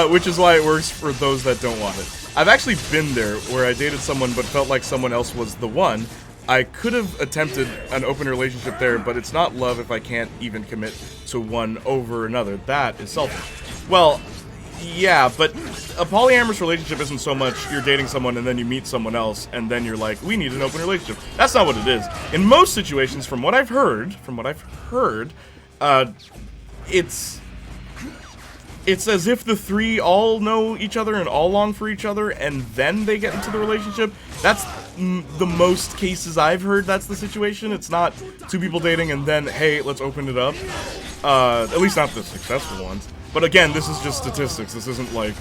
Which is why it works for those that don't want it. I've actually been there, where I dated someone but felt like someone else was the one. I could have attempted an open relationship there, but it's not love if I can't even commit to one over another. That is selfish. Well, yeah, but a polyamorous relationship isn't so much you're dating someone and then you meet someone else and then you're like, we need an open relationship. That's not what it is. In most situations, from what I've heard, it's as if the three all know each other and all long for each other, and then they get into the relationship. That's the most cases I've heard. That's the situation. It's not two people dating and then, hey, let's open it up. At least not the successful ones. But again, this is just statistics. This isn't like...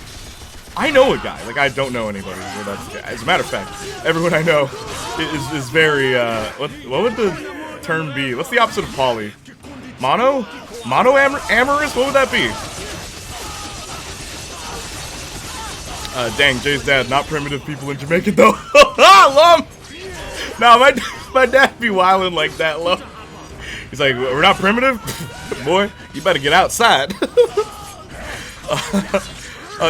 I know a guy. Like, I don't know anybody where that's the guy. As a matter of fact, everyone I know is very... what would the term be? What's the opposite of poly? Mono? Mono-amorous? What would that be? Dang, Jay's dad, not primitive people in Jamaica though. Lum! Nah, my dad be wildin' like that, Lum. He's like, we're not primitive? Boy, you better get outside.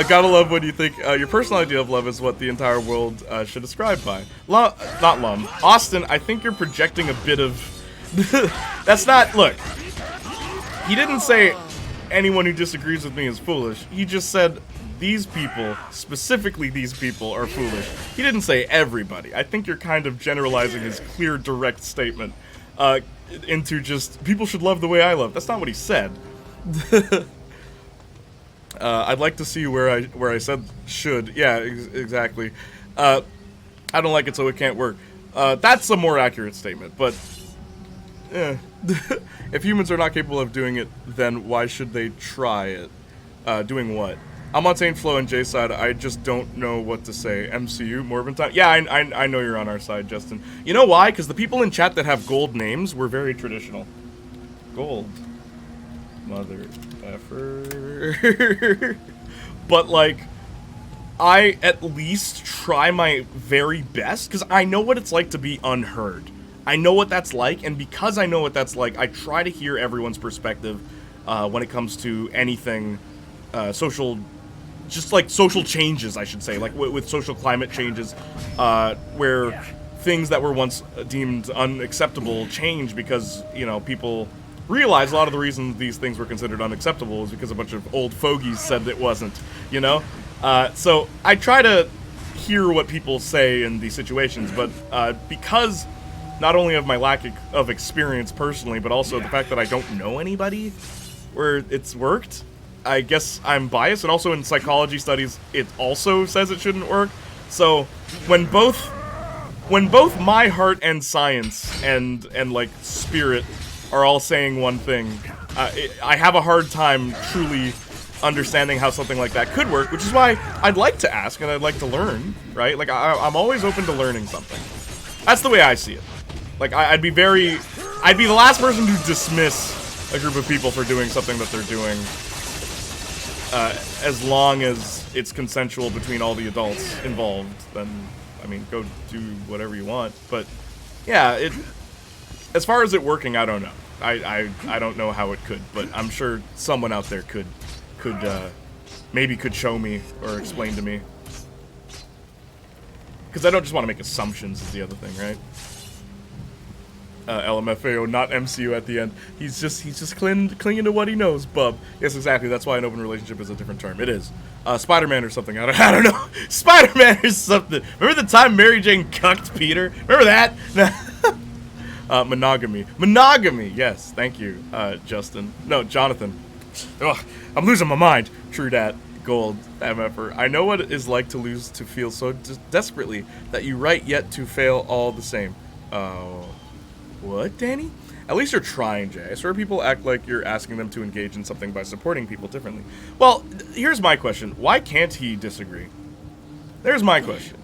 Gotta love when you think your personal idea of love is what the entire world should ascribe by. Not Lum. Austin, I think you're projecting a bit of... That's not... Look. He didn't say anyone who disagrees with me is foolish. He just said... These people, specifically these people, are foolish. He didn't say everybody. I think you're kind of generalizing his clear, direct statement into just, people should love the way I love. That's not what he said. I'd like to see where I said should. Yeah, exactly. I don't like it, so it can't work. That's a more accurate statement, but... If humans are not capable of doing it, then why should they try it? Doing what? I'm on Saint Flo and Jay's side. I just don't know what to say. MCU, Morbin time. Yeah, I know you're on our side, Justin. You know why? Because the people in chat that have gold names were very traditional. Gold. Mother effer. But, like, I at least try my very best, because I know what it's like to be unheard. I know what that's like, and because I know what that's like, I try to hear everyone's perspective when it comes to anything social... Just like social changes, I should say, like with social climate changes, where things that were once deemed unacceptable change because, you know, people realize a lot of the reason these things were considered unacceptable was because a bunch of old fogies said it wasn't, you know? So I try to hear what people say in these situations, but because not only of my lack of experience personally, but also the fact that I don't know anybody where it's worked, I guess I'm biased, and also in psychology studies, it also says it shouldn't work. So when both when both my heart and science and like spirit are all saying one thing, I have a hard time truly understanding how something like that could work, which is why I'd like to ask and I'd like to learn, right? Like, I'm always open to learning something. That's the way I see it. Like, I'd be the last person to dismiss a group of people for doing something that they're doing, as long as it's consensual between all the adults involved. Then, I mean, go do whatever you want. But, yeah, as far as it working, I don't know. I don't know how it could, but I'm sure someone out there could show me or explain to me. Because I don't just want to make assumptions is the other thing, right? LMFAO, not MCU at the end. He's just clinging to what he knows, bub. Yes, exactly. That's why an open relationship is a different term. It is. Spider-Man or something. I don't know. Spider-Man or something. Remember the time Mary Jane cucked Peter? Remember that? Monogamy. Monogamy. Yes. Thank you, Justin. No, Jonathan. Ugh, I'm losing my mind. True dat. Gold. MFer. I know what it is like to lose, to feel so desperately that you write yet to fail all the same. What, Danny? At least you're trying, Jay. I swear people act like you're asking them to engage in something by supporting people differently. Well, here's my question. Why can't he disagree? There's my question.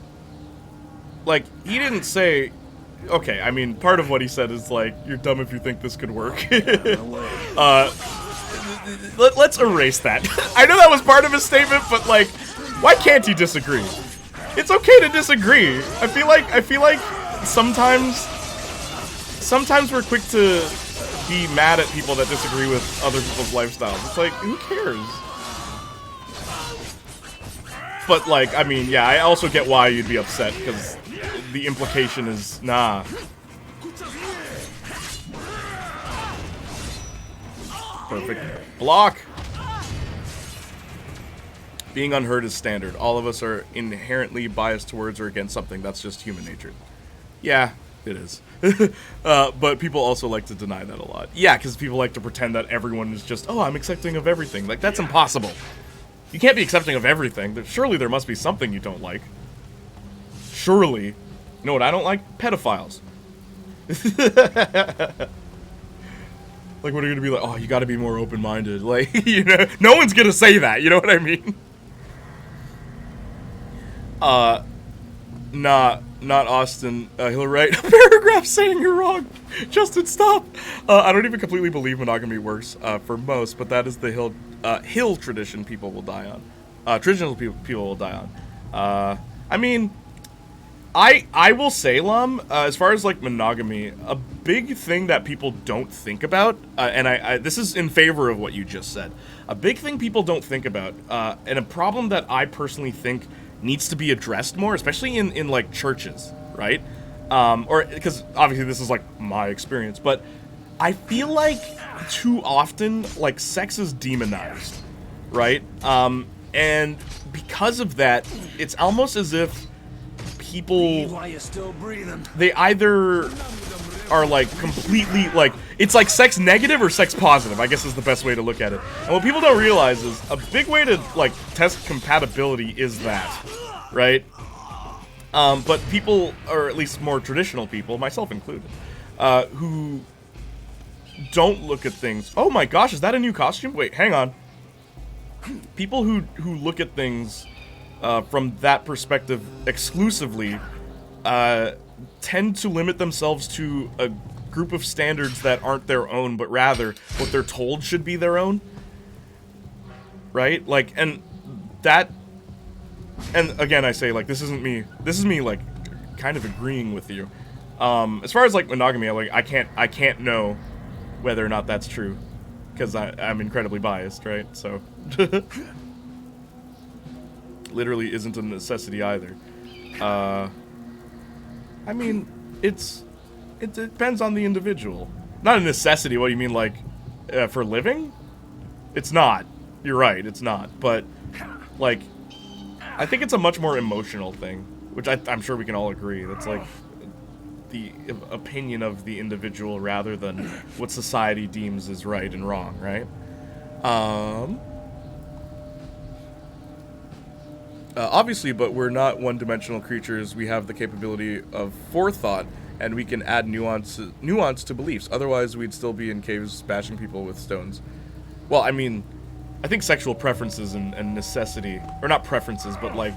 Like, he didn't say... Okay, I mean, part of what he said is like, you're dumb if you think this could work. Let's erase that. I know that was part of his statement, but like, why can't he disagree? It's okay to disagree. I feel like sometimes we're quick to be mad at people that disagree with other people's lifestyles. It's like, who cares? But like, I mean, yeah, I also get why you'd be upset, because the implication is, nah. Perfect. Block! Being unheard is standard. All of us are inherently biased towards or against something. That's just human nature. Yeah, it is. But people also like to deny that a lot. Yeah, because people like to pretend that everyone is just, oh, I'm accepting of everything. Like, that's impossible. You can't be accepting of everything. Surely there must be something you don't like. Surely. You know what I don't like? Pedophiles. Like, what are you gonna be like? Oh, you gotta be more open-minded. Like, you know, no one's gonna say that, you know what I mean? Not Austin. He'll write a paragraph saying you're wrong. Justin, stop! I don't even completely believe monogamy works, for most, but that is the hill tradition people will die on. Traditional people will die on. I mean... I will say, Lum, as far as, like, monogamy, a big thing that people don't think about, and this is in favor of what you just said, a big thing people don't think about, and a problem that I personally think needs to be addressed more, especially in like, churches, right? Or, because, obviously, this is, like, my experience, but I feel like too often, like, sex is demonized, right? And because of that, it's almost as if people, they either are like completely like, it's like sex negative or sex positive, I guess is the best way to look at it. And what people don't realize is a big way to like test compatibility is that, right? But people, or at least more traditional people, myself included, who don't look at things. Oh my gosh, is that a new costume? Wait, hang on. People who look at things from that perspective exclusively, tend to limit themselves to a group of standards that aren't their own, but rather what they're told should be their own. Right? Like, and that, and again, I say, like, this is me, like, kind of agreeing with you. As far as, like, monogamy, I can't know whether or not that's true, because I'm incredibly biased, right? So... literally isn't a necessity either. I mean, it depends on the individual. Not a necessity, what do you mean, like, for living? It's not. You're right, it's not. But, like, I think it's a much more emotional thing, which I'm sure we can all agree. That's, like, the opinion of the individual rather than what society deems is right and wrong, right? Obviously, but we're not one-dimensional creatures. We have the capability of forethought, and we can add nuance to beliefs. Otherwise, we'd still be in caves bashing people with stones. Well, I mean, I think sexual preferences and necessity, or not preferences, but like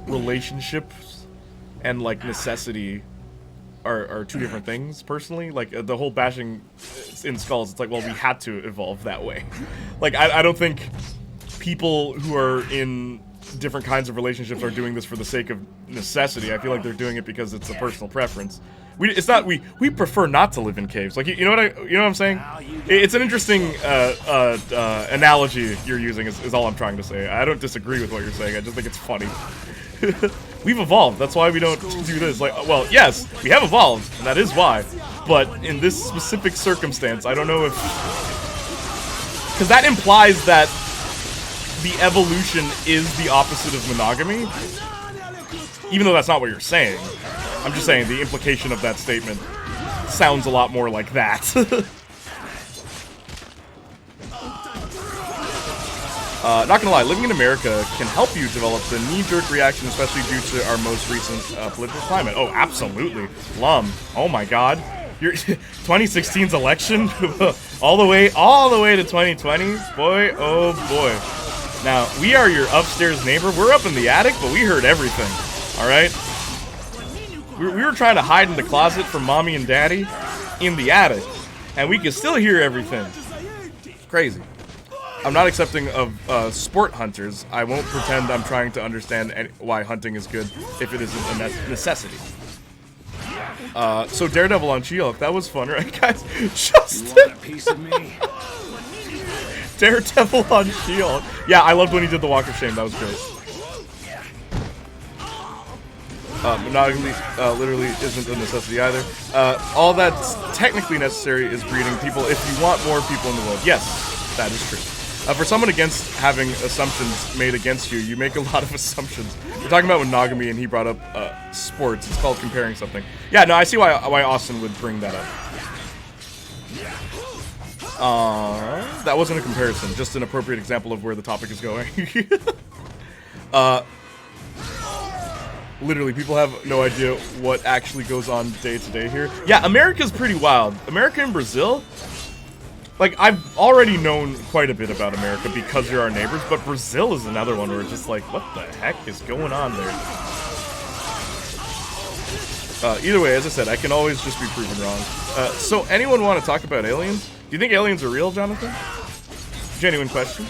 relationships and like necessity are two different things. Personally, like the whole bashing in skulls, it's like, well, we had to evolve that way. Like I don't think people who are in different kinds of relationships are doing this for the sake of necessity. I feel like they're doing it because it's a personal preference. It's not we prefer not to live in caves. Like you know what I'm saying? It's an interesting analogy you're using. Is all I'm trying to say. I don't disagree with what you're saying. I just think it's funny. We've evolved. That's why we don't do this. Like, well, yes, we have evolved, and that is why. But in this specific circumstance, I don't know if, because that implies that the evolution is the opposite of monogamy, even though that's not what you're saying. I'm just saying the implication of that statement sounds a lot more like that. Not gonna lie, living in America can help you develop the knee-jerk reaction, especially due to our most recent political climate. Oh, absolutely. Oh my god. Your 2016's election? all the way to 2020? Boy, oh boy. Now, we are your upstairs neighbor. We're up in the attic, but we heard everything. Alright? We were trying to hide in the closet from mommy and daddy in the attic, and we can still hear everything. It's crazy. I'm not accepting of sport hunters. I won't pretend I'm trying to understand why hunting is good if it isn't a necessity. So Daredevil on She-Hulk, that was fun, right, guys? Justin! You want a piece of me? Daredevil on She-Hulk. Yeah, I loved when he did the Walk of Shame. That was great. Monogamy literally isn't a necessity either. All that's technically necessary is breeding people if you want more people in the world. Yes, that is true. For someone against having assumptions made against you, you make a lot of assumptions. We're talking about monogamy, and he brought up sports. It's called comparing something. Yeah, no, I see why Austin would bring that up. That wasn't a comparison, just an appropriate example of where the topic is going. Literally, people have no idea what actually goes on day to day here. Yeah, America's pretty wild. America and Brazil, like, I've already known quite a bit about America because you're our neighbors, but Brazil is another one where it's just like, what the heck is going on there? Either way, as I said, I can always just be proven wrong. So anyone want to talk about aliens? Do you think aliens are real, Jonathan? Genuine question.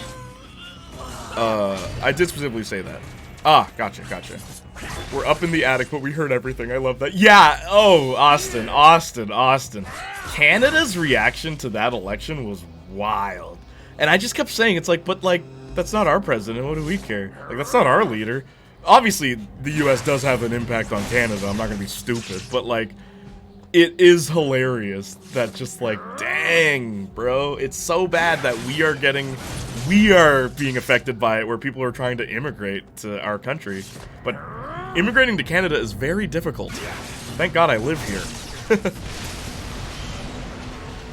I did specifically say that. Ah, gotcha. We're up in the attic, but we heard everything. I love that. Yeah, oh, Austin. Canada's reaction to that election was wild. And I just kept saying, it's like, but like, that's not our president, what do we care? Like, that's not our leader. Obviously, the US does have an impact on Canada, I'm not gonna be stupid, but like, it is hilarious that just like, dang, bro, it's so bad that we are being affected by it, where people are trying to immigrate to our country. But immigrating to Canada is very difficult. Thank God I live here.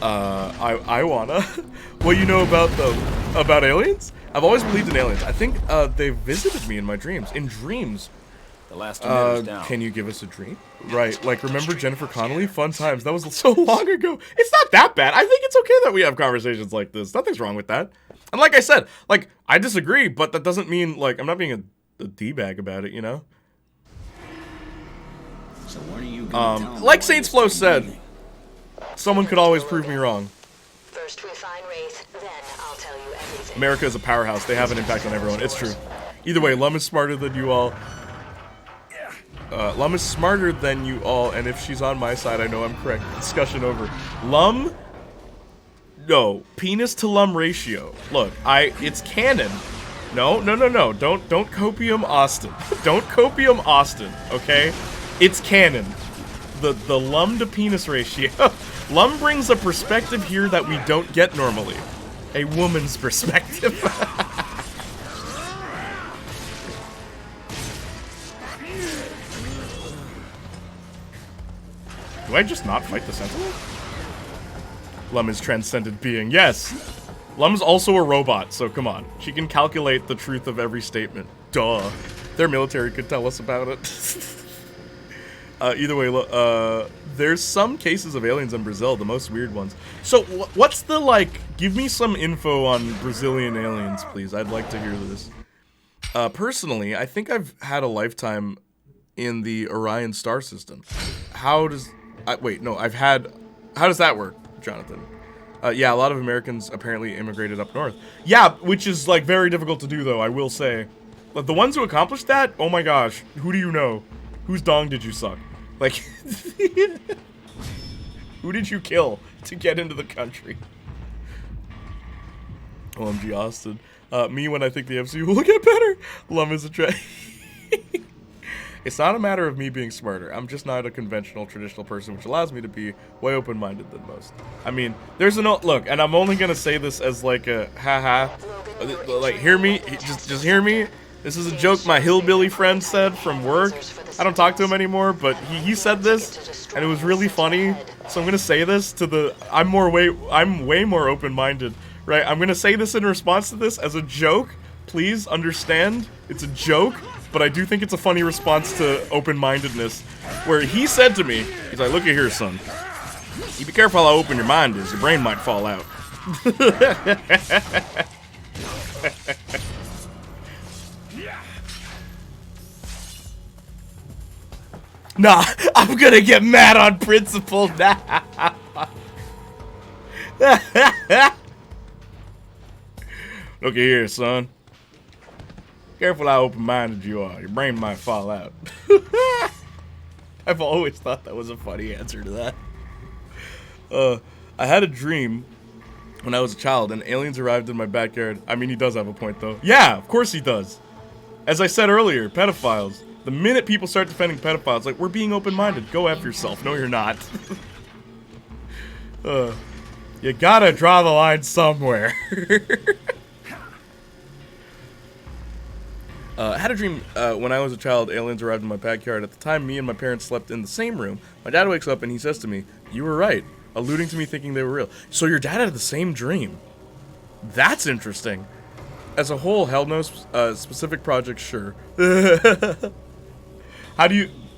I wanna. What you know about aliens? I've always believed in aliens. I think they visited me in my dreams. In dreams. The last tomato's down. Can you give us a dream? Right, like, remember Jennifer Connelly? Fun times. That was so long ago. It's not that bad. I think it's okay that we have conversations like this. Nothing's wrong with that. And like I said, like, I disagree, but that doesn't mean, like, I'm not being a D-bag about it, you know? So when are you gonna tell like Saints Flow said, someone could always prove me wrong. First we find Wraith, then I'll tell you everything. America is a powerhouse. They have an impact on everyone. It's true. Either way, Lum is smarter than you all. Lum is smarter than you all, and if she's on my side, I know I'm correct. Discussion over. Lum? No. Penis to Lum ratio. Look, it's canon. No. Don't copium Austin. Don't copium Austin, okay? It's canon. The Lum to penis ratio. Lum brings a perspective here that we don't get normally. A woman's perspective. Do I just not fight the Sentinel? Lum is transcendent being. Yes! Lum's also a robot, so come on. She can calculate the truth of every statement. Duh. Their military could tell us about it. Either way, there's some cases of aliens in Brazil, the most weird ones. So, what's the, like, give me some info on Brazilian aliens, please. I'd like to hear this. Personally, I think I've had a lifetime in the Orion star system. How does that work, Jonathan? Yeah, a lot of Americans apparently immigrated up north. Yeah, which is, like, very difficult to do, though, I will say. But the ones who accomplished that, oh my gosh, who do you know? Whose dong did you suck? Like, who did you kill to get into the country? OMG Austin. Me when I think the MCU will get better. Love is a trend. It's not a matter of me being smarter. I'm just not a conventional, traditional person, which allows me to be way open-minded than most. I mean, there's look, and I'm only gonna say this as like a haha. Like, hear me, just hear me. This is a joke my hillbilly friend said from work. I don't talk to him anymore, but he said this, and it was really funny. So I'm gonna say this to the. I'm way more open-minded, right? I'm gonna say this in response to this as a joke. Please understand, it's a joke, but I do think it's a funny response to open-mindedness. Where he said to me, he's like, "Look at here, son. You be careful how open your mind is. Your brain might fall out." Nah, I'm gonna get mad on principle now. Look here, son. Careful how open-minded you are. Your brain might fall out. I've always thought that was a funny answer to that. I had a dream when I was a child and aliens arrived in my backyard. I mean, he does have a point, though. Yeah, of course he does. As I said earlier, pedophiles. The minute people start defending pedophiles, like, we're being open-minded. Go F yourself. No, you're not. You gotta draw the line somewhere. I had a dream when I was a child, aliens arrived in my backyard. At the time, me and my parents slept in the same room. My dad wakes up and he says to me, "You were right," alluding to me thinking they were real. So your dad had the same dream. That's interesting. As a whole, hell no, specific projects, sure.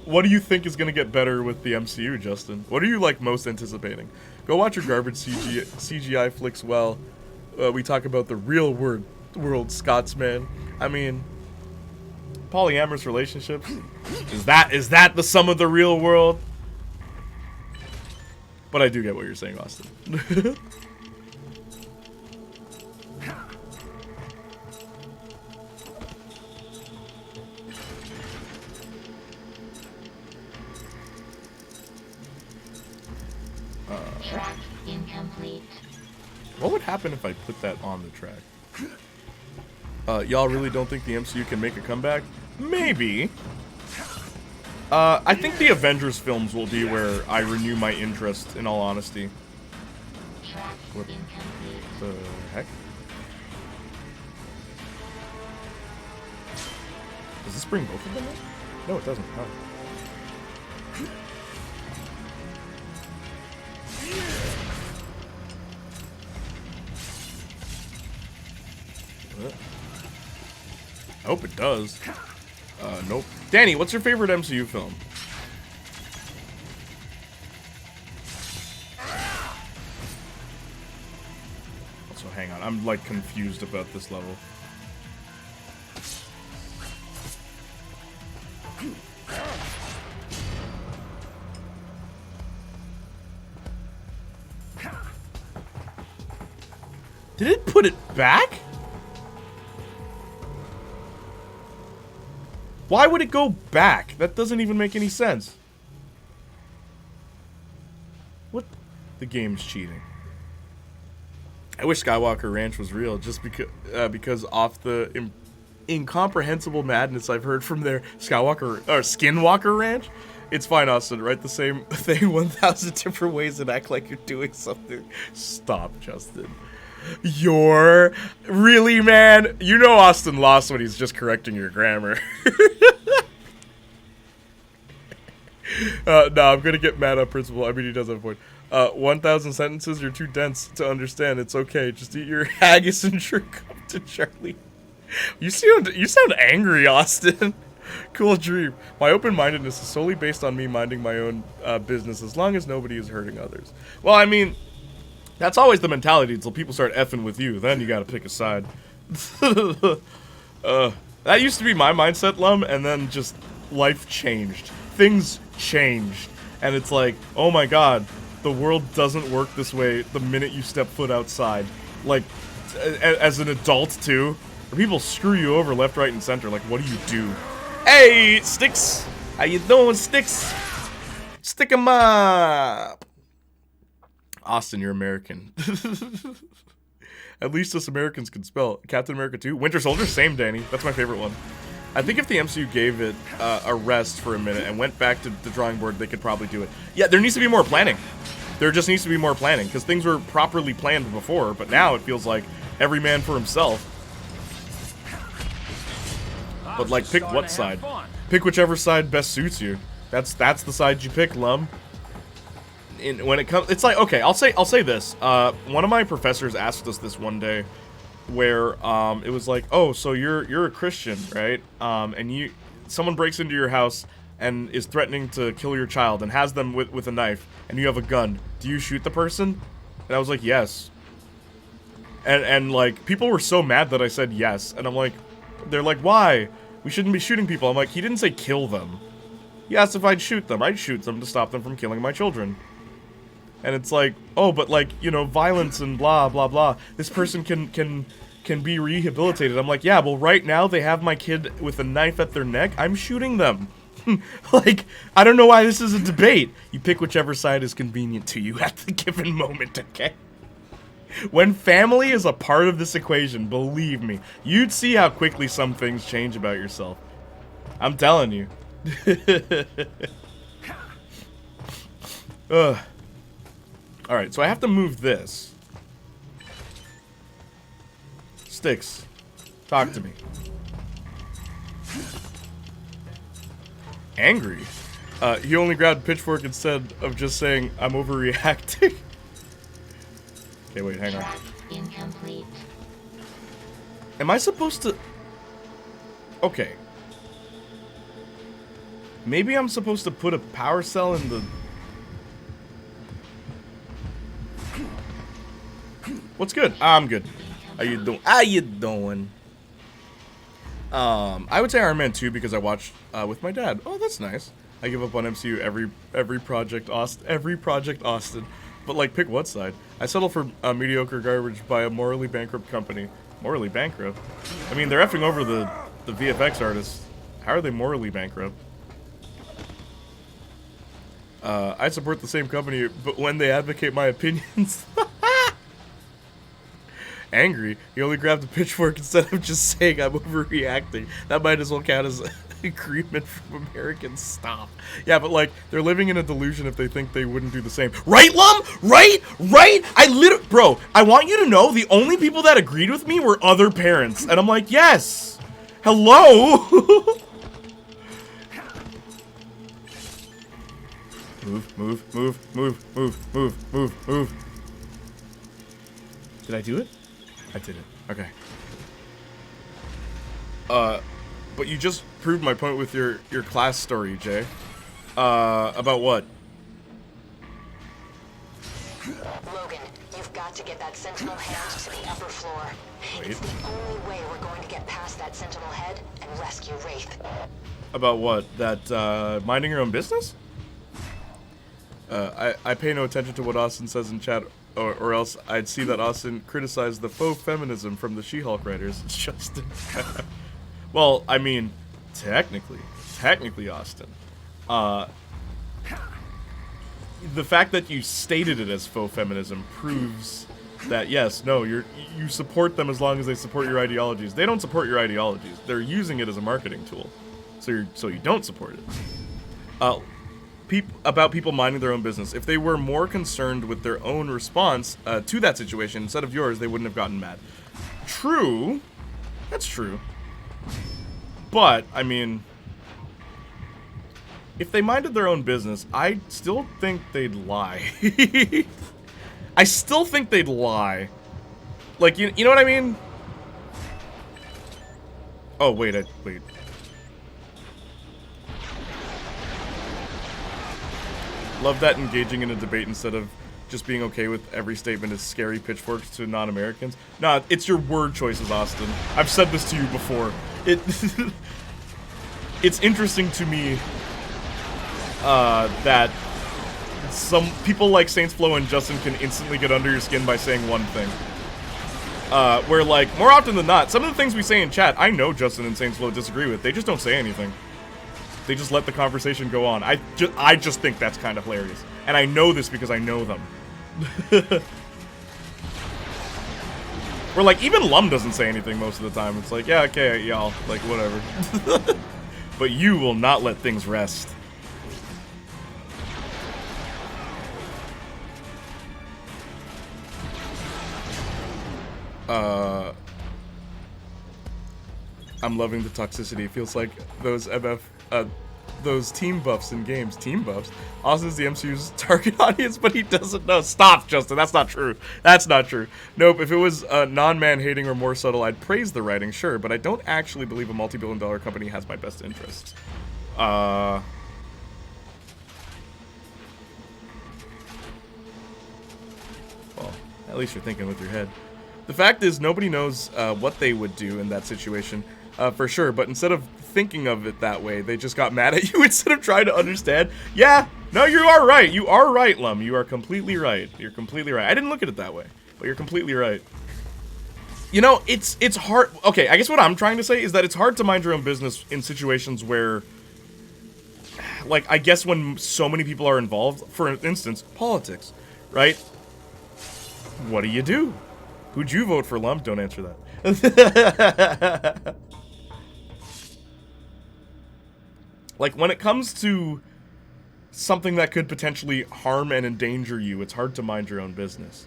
What do you think is gonna get better with the MCU, Justin? What are you, like, most anticipating? Go watch your garbage CGI flicks while we talk about the real world Scotsman. I mean, polyamorous relationships. Is that the sum of the real world? But I do get what you're saying, Austin. Track incomplete. What would happen if I put that on the track? Y'all really don't think the MCU can make a comeback? Maybe. I think the Avengers films will be where I renew my interest, in all honesty. What the heck? Does this bring both of them in? No, it doesn't. Oh. I hope it does. Nope. Danny, what's your favorite MCU film? Also, hang on. I'm, like, confused about this level. Did it put it back? Why would it go back? That doesn't even make any sense. What? The game's cheating. I wish Skywalker Ranch was real, just because off the incomprehensible madness I've heard from their Skinwalker Ranch. It's fine, Austin. Write the same thing 1,000 different ways and act like you're doing something. Stop, Justin. You're really, man. You know Austin lost when he's just correcting your grammar. No, I'm gonna get mad on principle. I mean, he does have a point. 1,000 sentences, you're too dense to understand. It's okay. Just eat your haggis and jerk up to Charlie. You sound angry, Austin. Cool dream. My open-mindedness is solely based on me minding my own business as long as nobody is hurting others. Well, I mean, that's always the mentality until people start effing with you. Then you gotta pick a side. That used to be my mindset, Lum, and then just life changed. Things changed. And it's like, oh my god, the world doesn't work this way the minute you step foot outside. Like, as an adult, too. People screw you over left, right, and center. Like, what do? Hey, Sticks! How you doing, Sticks? Stick 'em up! Austin, you're American. At least us Americans can spell. Captain America 2. Winter Soldier, same, Danny. That's my favorite one. I think if the MCU gave it a rest for a minute and went back to the drawing board, they could probably do it. Yeah, there needs to be more planning. There just needs to be more planning, because things were properly planned before, but now it feels like every man for himself. But, like, pick what side? Pick whichever side best suits you. That's the side you pick, Lum. When it comes, it's like, okay, I'll say this. One of my professors asked us this one day, where it was like, oh, so you're a Christian, right? And someone breaks into your house and is threatening to kill your child and has them with a knife, and you have a gun. Do you shoot the person? And I was like, yes. And like, people were so mad that I said yes, and I'm like, they're like, why? We shouldn't be shooting people. I'm like, he didn't say kill them. He asked if I'd shoot them. I'd shoot them to stop them from killing my children. And it's like, oh, but like, you know, violence and blah, blah, blah. This person can be rehabilitated. I'm like, yeah, well, right now they have my kid with a knife at their neck. I'm shooting them. Like, I don't know why this is a debate. You pick whichever side is convenient to you at the given moment, okay? When family is a part of this equation, believe me, you'd see how quickly some things change about yourself. I'm telling you. Ugh. Alright, so I have to move this. Sticks, talk to me. Angry? He only grabbed pitchfork instead of just saying, I'm overreacting. Okay, wait, hang on. Incomplete. Am I supposed to... Okay. Maybe I'm supposed to put a power cell in the... What's good? I'm good. How you doing? How you doing? I would say Iron Man 2 because I watched with my dad. Oh, that's nice. I give up on MCU every project Austin. But like, pick what side? I settle for mediocre garbage by a morally bankrupt company. Morally bankrupt? I mean, they're effing over the VFX artists. How are they morally bankrupt? I support the same company, but when they advocate my opinions... Angry. He only grabbed a pitchfork instead of just saying I'm overreacting. That might as well count as agreement from Americans. Stop. Yeah, but like, they're living in a delusion if they think they wouldn't do the same. Right, Lum? Right? Bro, I want you to know the only people that agreed with me were other parents. And I'm like, yes. Hello? Move. Did I do it? I did it. Okay. But you just proved my point with your class story, Jay. About what? Logan, you've got to get that Sentinel head to the upper floor. Wait. It's the only way we're going to get past that Sentinel head and rescue Wraith. About what? That, minding your own business? I pay no attention to what Austin says in chat, or else I'd see that Austin criticized the faux feminism from the She-Hulk writers. It's just... Well, I mean, technically, Austin. The fact that you stated it as faux feminism proves that, yes, no, you support them as long as they support your ideologies. They don't support your ideologies. They're using it as a marketing tool. So you don't support it. About people minding their own business. If they were more concerned with their own response to that situation instead of yours, they wouldn't have gotten mad. True. That's true. But, I mean, if they minded their own business, I still think they'd lie. I still think they'd lie. Like, you know what I mean? Oh, wait, wait. Love that engaging in a debate instead of just being okay with every statement is scary pitchforks to non-Americans. Nah, it's your word choices, Austin. I've said this to you before. It's interesting to me that some people like Saints Flow and Justin can instantly get under your skin by saying one thing. Where, like, more often than not, some of the things we say in chat, I know Justin and Saints Flow disagree with. They just don't say anything. They just let the conversation go on. I just think that's kind of hilarious. And I know this because I know them. Where, like, even Lum doesn't say anything most of the time. It's like, yeah, okay, y'all, like, whatever. But you will not let things rest. I'm loving the toxicity. It feels like those those team buffs in games. Team buffs? Austin's the MCU's target audience, but he doesn't know. Stop, Justin. That's not true. That's not true. Nope, if it was non-man-hating or more subtle, I'd praise the writing, sure, but I don't actually believe a multi-billion-dollar company has my best interests. Well, at least you're thinking with your head. The fact is, nobody knows what they would do in that situation, for sure, but instead of thinking of it that way, they just got mad at you instead of trying to understand. Yeah, no, you are right. You are right, Lum. You are completely right. You're completely right. I didn't look at it that way, but you're completely right. You know, it's hard. Okay, I guess what I'm trying to say is that it's hard to mind your own business in situations where, like, I guess when so many people are involved, for instance, politics, right? What do? Who'd you vote for, Lum? Don't answer that. Like, when it comes to something that could potentially harm and endanger you, it's hard to mind your own business.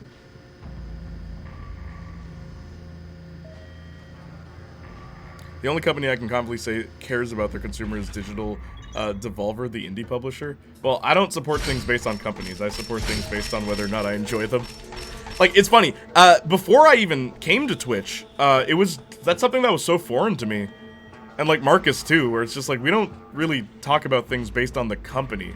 The only company I can confidently say cares about their consumers is Digital Devolver, the indie publisher. Well, I don't support things based on companies. I support things based on whether or not I enjoy them. Like, it's funny. Before I even came to Twitch, that's something that was so foreign to me. And, like, Marcus, too, where it's just, like, we don't really talk about things based on the company.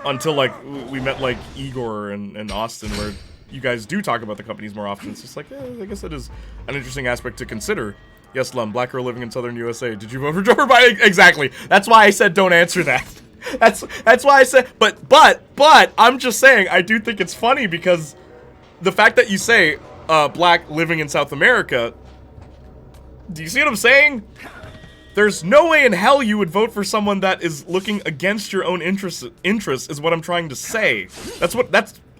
Until, like, we met, like, Igor and Austin, where you guys do talk about the companies more often. It's just like, I guess it is an interesting aspect to consider. Yes, Lum, black girl living in southern USA. Did you vote for Joe Biden? Exactly. That's why I said don't answer that. That's why I said, but, I'm just saying, I do think it's funny because the fact that you say, black living in South America, do you see what I'm saying? There's no way in hell you would vote for someone that is looking against your own interests is what I'm trying to say. That's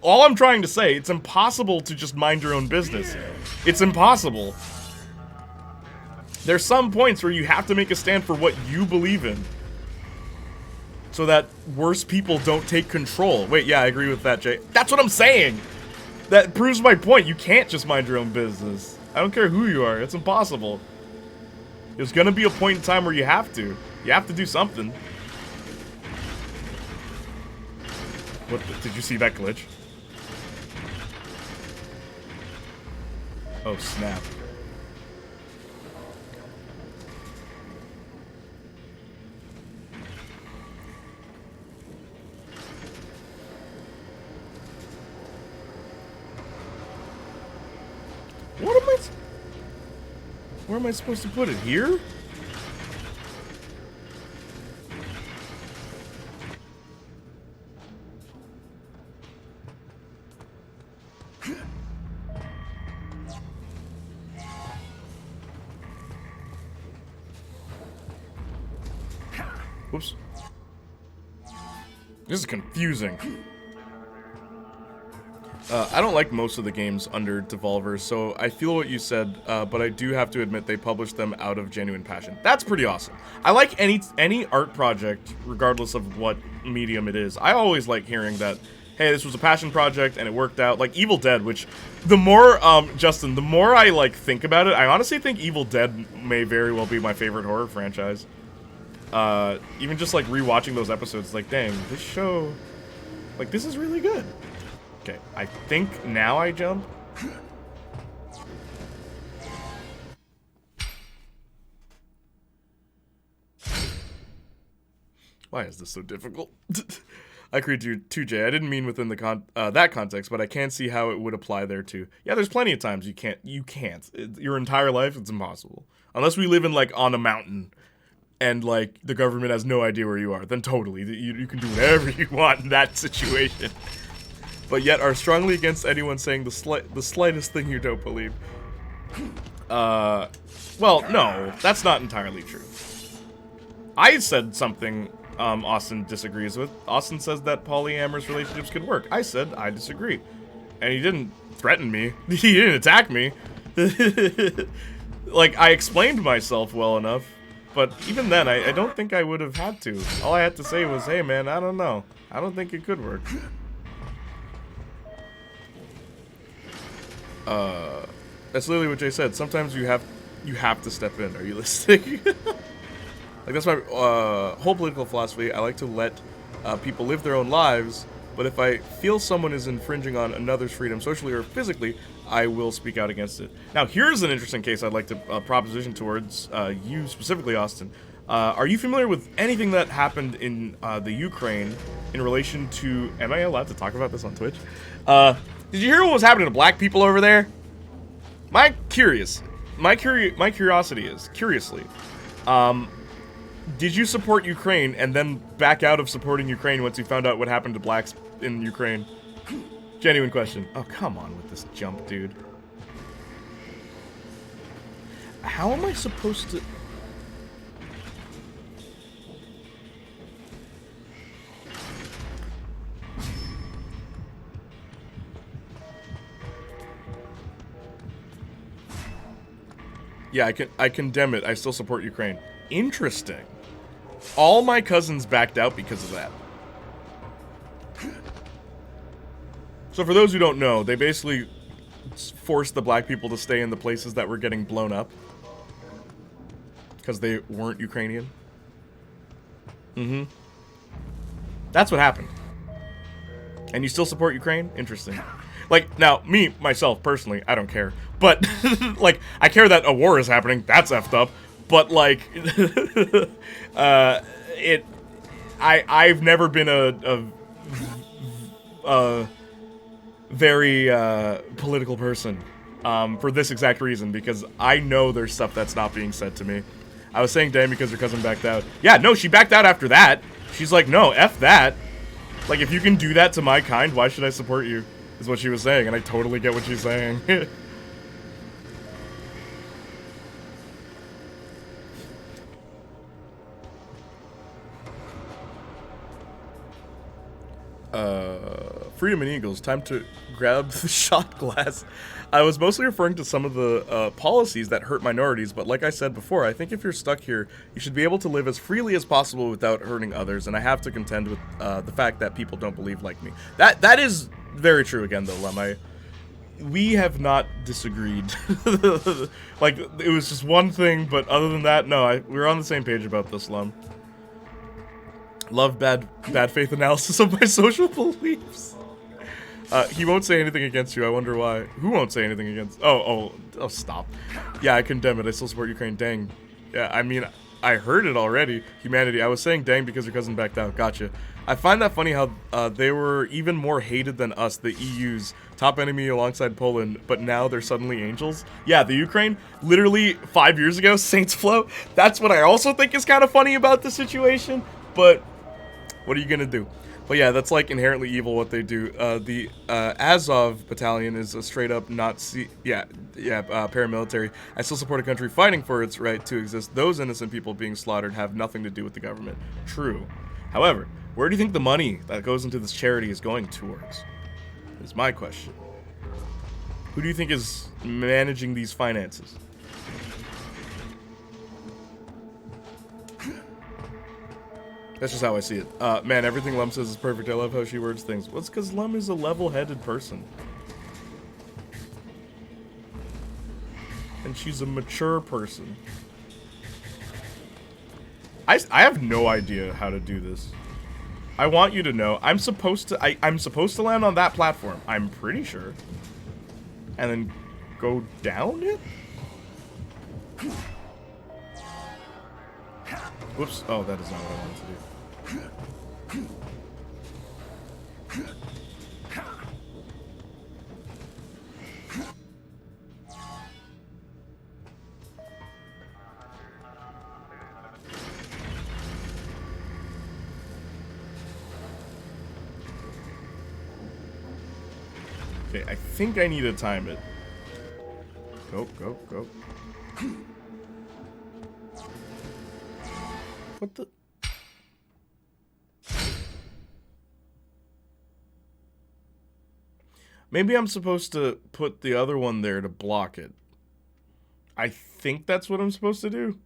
all I'm trying to say. It's impossible to just mind your own business. It's impossible. There's some points where you have to make a stand for what you believe in. So that worse people don't take control. Wait, yeah, I agree with that, Jay. That's what I'm saying! That proves my point. You can't just mind your own business. I don't care who you are. It's impossible. There's gonna be a point in time where you have to. You have to do something. What did you see that glitch? Oh, snap. Where am I supposed to put it? Here? Whoops. This is confusing. I don't like most of the games under Devolver, so I feel what you said, but I do have to admit they publish them out of genuine passion. That's pretty awesome. I like any art project, regardless of what medium it is. I always like hearing that, hey, this was a passion project and it worked out. Like Evil Dead, which the more, Justin, the more I like think about it, I honestly think Evil Dead may very well be my favorite horror franchise. Even just like rewatching those episodes, like, dang, this show, like, this is really good. Okay, I think now I jump. Why is this so difficult? I agreed to 2J. I didn't mean within the that context, but I can see how it would apply there too. Yeah, there's plenty of times you can't. Your entire life, it's impossible. Unless we live in, like, on a mountain and, like, the government has no idea where you are, then totally. You can do whatever you want in that situation. But yet are strongly against anyone saying the slightest thing you don't believe. Well, no, that's not entirely true. I said something Austin disagrees with. Austin says that polyamorous relationships could work. I said I disagree. And he didn't threaten me. He didn't attack me. Like, I explained myself well enough. But even then, I don't think I would have had to. All I had to say was, hey man, I don't know. I don't think it could work. That's literally what Jay said. Sometimes you have to step in. Are you listening? Like, that's my whole political philosophy. I like to let people live their own lives, but if I feel someone is infringing on another's freedom, socially or physically, I will speak out against it. Now, here's an interesting case I'd like to proposition towards you specifically, Austin. Are you familiar with anything that happened in the Ukraine in relation to... Am I allowed to talk about this on Twitch? Did you hear what was happening to black people over there? My curiosity is, curiously, did you support Ukraine and then back out of supporting Ukraine once you found out what happened to blacks in Ukraine? Genuine question. Oh, come on with this jump, dude. How am I supposed to... Yeah, I condemn it. I still support Ukraine. Interesting. All my cousins backed out because of that. So for those who don't know, they basically forced the black people to stay in the places that were getting blown up. Because they weren't Ukrainian. Mm-hmm. That's what happened. And you still support Ukraine? Interesting. Like, now, me, myself, personally, I don't care. But, like, I care that a war is happening. That's effed up. But, like, I've never been a very political person for this exact reason, because I know there's stuff that's not being said to me. I was saying damn because her cousin backed out. Yeah, no, she backed out after that. She's like, no, F that. Like, if you can do that to my kind, why should I support you? Is what she was saying, and I totally get what she's saying. Freedom and Eagles, time to grab the shot glass. I was mostly referring to some of the policies that hurt minorities, but like I said before, I think if you're stuck here, you should be able to live as freely as possible without hurting others, and I have to contend with the fact that people don't believe like me. That is very true again, though, Lem. We have not disagreed. Like, it was just one thing, but other than that, no, we're on the same page about this, Lem. Love bad faith analysis of my social beliefs. He won't say anything against you. I wonder why. Who won't say anything against? Oh, stop. Yeah, I condemn it. I still support Ukraine. Dang. Yeah, I mean, I heard it already. Humanity. I was saying dang because your cousin backed out. Gotcha. I find that funny how they were even more hated than us, the EU's top enemy alongside Poland, but now they're suddenly angels. Yeah, the Ukraine, literally 5 years ago, Saints Flow. That's what I also think is kind of funny about the situation, but what are you gonna do? But yeah, that's like inherently evil what they do. The Azov battalion is a straight up Nazi, paramilitary. I still support a country fighting for its right to exist. Those innocent people being slaughtered have nothing to do with the government. True. However, where do you think the money that goes into this charity is going towards? Is my question. Who do you think is managing these finances? That's just how I see it. Man, everything Lum says is perfect. I love how she words things. Well, it's because Lum is a level-headed person. And she's a mature person. I have no idea how to do this. I want you to know, I'm supposed to land on that platform. I'm pretty sure. And then go down it? Whoops. Oh, that is not what I wanted to do. Okay, I think I need to time it. Go, go, go. What the? Maybe I'm supposed to put the other one there to block it. I think that's what I'm supposed to do.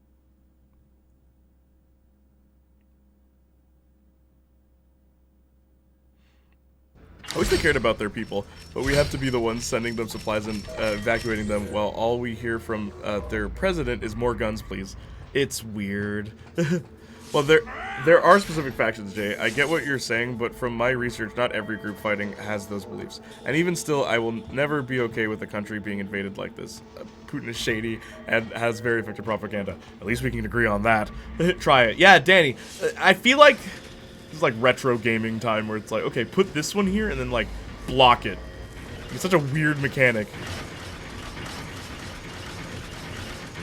I wish they cared about their people, but we have to be the ones sending them supplies and evacuating them while all we hear from their president is more guns, please. It's weird. Well, there are specific factions, Jay. I get what you're saying, but from my research, not every group fighting has those beliefs. And even still, I will never be okay with a country being invaded like this. Putin is shady and has very effective propaganda. At least we can agree on that. Try it. Yeah, Danny, I feel like this is like retro gaming time where it's like, okay, put this one here and then like block it. It's such a weird mechanic.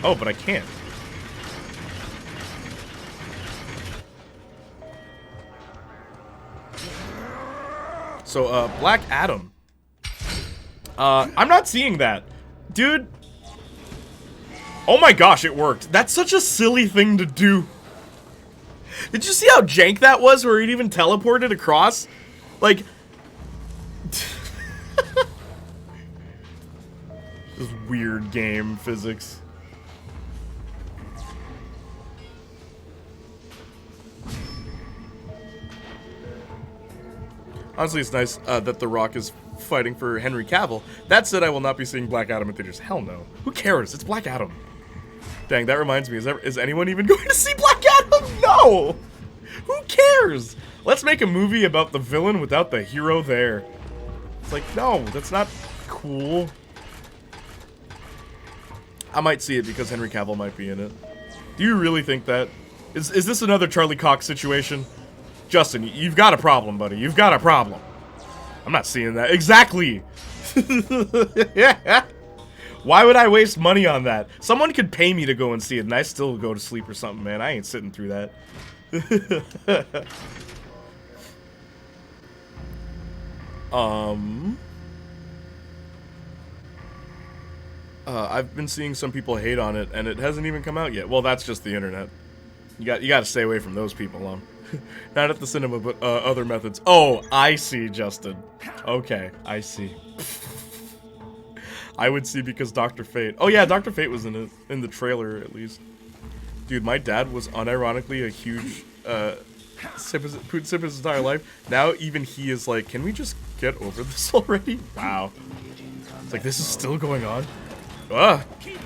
Oh, but I can't. So, Black Adam. I'm not seeing that. Dude. Oh my gosh, it worked. That's such a silly thing to do. Did you see how jank that was where it even teleported across? Like... This weird game physics. Honestly, it's nice that The Rock is fighting for Henry Cavill. That said, I will not be seeing Black Adam in theaters. Hell no. Who cares? It's Black Adam. Dang, that reminds me. Is anyone even going to see Black Adam? No! Who cares? Let's make a movie about the villain without the hero there. It's like, no, that's not cool. I might see it because Henry Cavill might be in it. Do you really think that? Is this another Charlie Cox situation? Justin, you've got a problem, buddy. You've got a problem. I'm not seeing that. Exactly! Yeah. Why would I waste money on that? Someone could pay me to go and see it, and I still go to sleep or something, man. I ain't sitting through that. I've been seeing some people hate on it, and it hasn't even come out yet. Well, that's just the internet. You got to stay away from those people, Not at the cinema, but other methods. Oh, I see, Justin. Okay, I see. I would see because Dr. Fate. Oh yeah, Dr. Fate was in it, in the trailer at least. Dude, my dad was unironically a huge Putin sip his entire life. Now even he is like, can we just get over this already? Wow. It's like, this is still going on?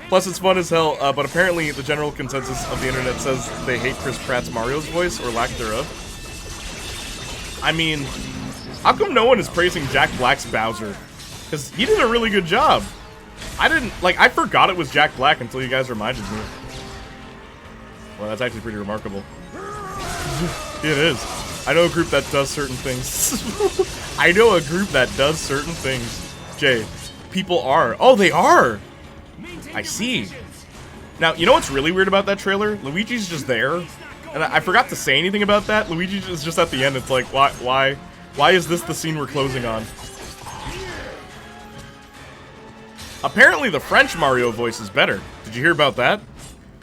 Plus it's fun as hell, but apparently the general consensus of the internet says they hate Chris Pratt's Mario's voice, or lack thereof. I mean, how come no one is praising Jack Black's Bowser? Because he did a really good job. I forgot it was Jack Black until you guys reminded me. Well, that's actually pretty remarkable. It is. I know a group that does certain things. I know a group that does certain things. Jay, people are. Oh, they are! I see. Now, you know what's really weird about that trailer? Luigi's just there. And I forgot to say anything about that. Luigi is just at the end. It's like, why is this the scene we're closing on? Apparently the French Mario voice is better. Did you hear about that?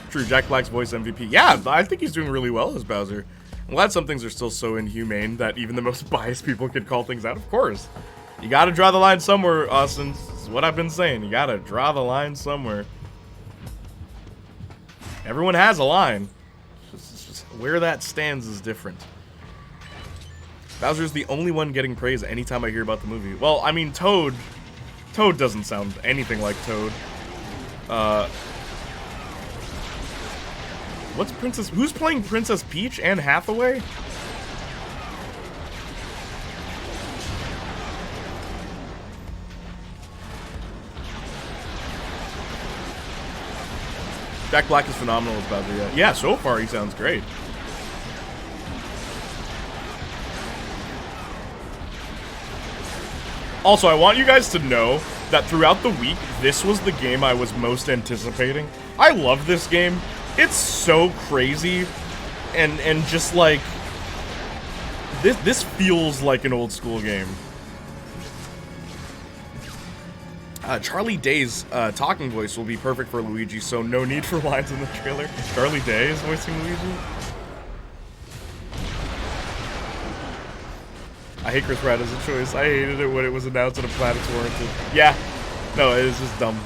True, Jack Black's voice MVP. Yeah, I think he's doing really well as Bowser. I'm glad some things are still so inhumane that even the most biased people can call things out. Of course. You gotta draw the line somewhere, Austin. This is what I've been saying. You gotta draw the line somewhere. Everyone has a line. Just where that stands is different. Bowser's the only one getting praise anytime I hear about the movie. Well, I mean, Toad doesn't sound anything like Toad. Who's playing Princess Peach? Anne Hathaway? Jack Black is phenomenal as Bowser, yeah. Yeah, so far he sounds great. Also, I want you guys to know that throughout the week, this was the game I was most anticipating. I love this game. It's so crazy, and just like this feels like an old school game. Charlie Day's talking voice will be perfect for Luigi, so no need for lines in the trailer. Charlie Day is voicing Luigi. I hate Chris Pratt as a choice. I hated it when it was announced and a planet's warranted. Yeah, no, it is just dumb.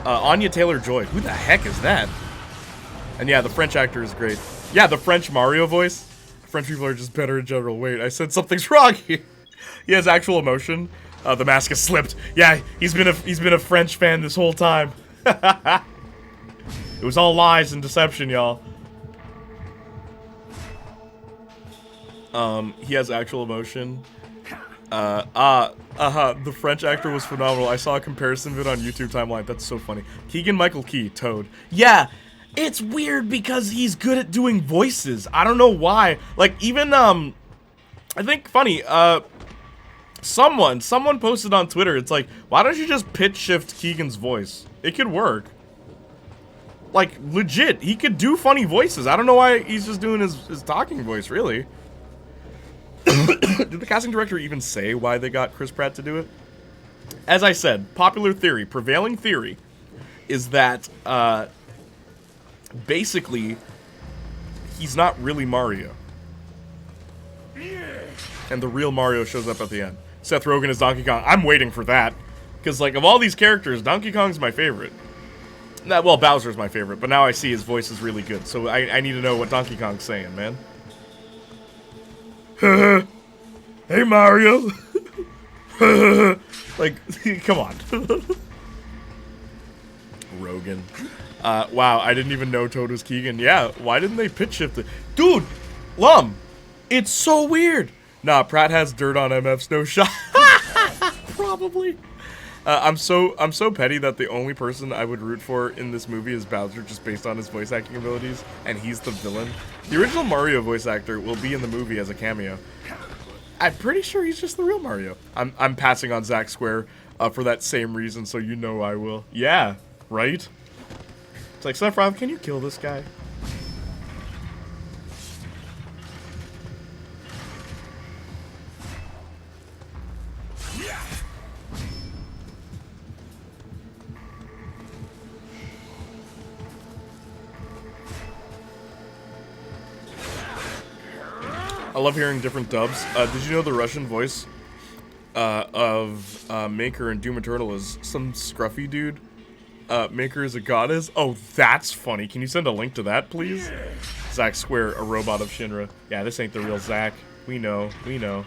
Anya Taylor-Joy. Who the heck is that? And yeah, the French actor is great. Yeah, the French Mario voice. French people are just better in general. Wait, I said something's wrong here. He has actual emotion. The mask has slipped. Yeah, he's been a French fan this whole time. It was all lies and deception, y'all. He has actual emotion. The French actor was phenomenal. I saw a comparison vid on YouTube timeline. That's so funny. Keegan-Michael Key, Toad. Yeah, it's weird because he's good at doing voices. I don't know why. Like, even, I think, funny, someone posted on Twitter, it's like, why don't you just pitch shift Keegan's voice? It could work. Like, legit, he could do funny voices. I don't know why he's just doing his talking voice, really. Did the casting director even say why they got Chris Pratt to do it? As I said, popular theory, prevailing theory, is that, basically, he's not really Mario. And the real Mario shows up at the end. Seth Rogen is Donkey Kong. I'm waiting for that. Because, like, of all these characters, Donkey Kong's my favorite. Well, Bowser's my favorite, but now I see his voice is really good. So I need to know what Donkey Kong's saying, man. Hey, Mario. Like, come on. Rogan. Wow, I didn't even know Toad was Keegan. Yeah, why didn't they pitch shift it? Dude, Lum, it's so weird. Nah, Pratt has dirt on MF's no shot. Probably. I'm so petty that the only person I would root for in this movie is Bowser, just based on his voice acting abilities, and he's the villain. The original Mario voice actor will be in the movie as a cameo. I'm pretty sure he's just the real Mario. I'm passing on Zack Square for that same reason, so you know I will. Yeah, right? It's like, Sephiroth, can you kill this guy? I love hearing different dubs. Did you know the Russian voice of Maker and Doom Eternal is some scruffy dude? Maker is a goddess? Oh, that's funny. Can you send a link to that, please? Zack Square, a robot of Shinra. Yeah, this ain't the real Zack. We know. We know.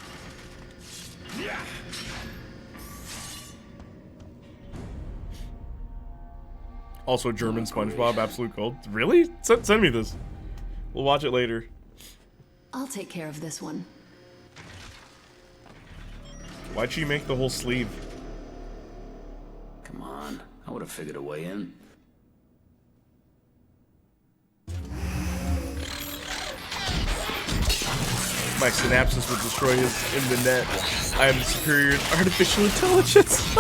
Also, German SpongeBob, absolute gold. Really? Send me this. We'll watch it later. I'll take care of this one. Why'd she make the whole sleeve? Come on, I would have figured a way in. My synapses will destroy his in the net. I am the superior artificial intelligence.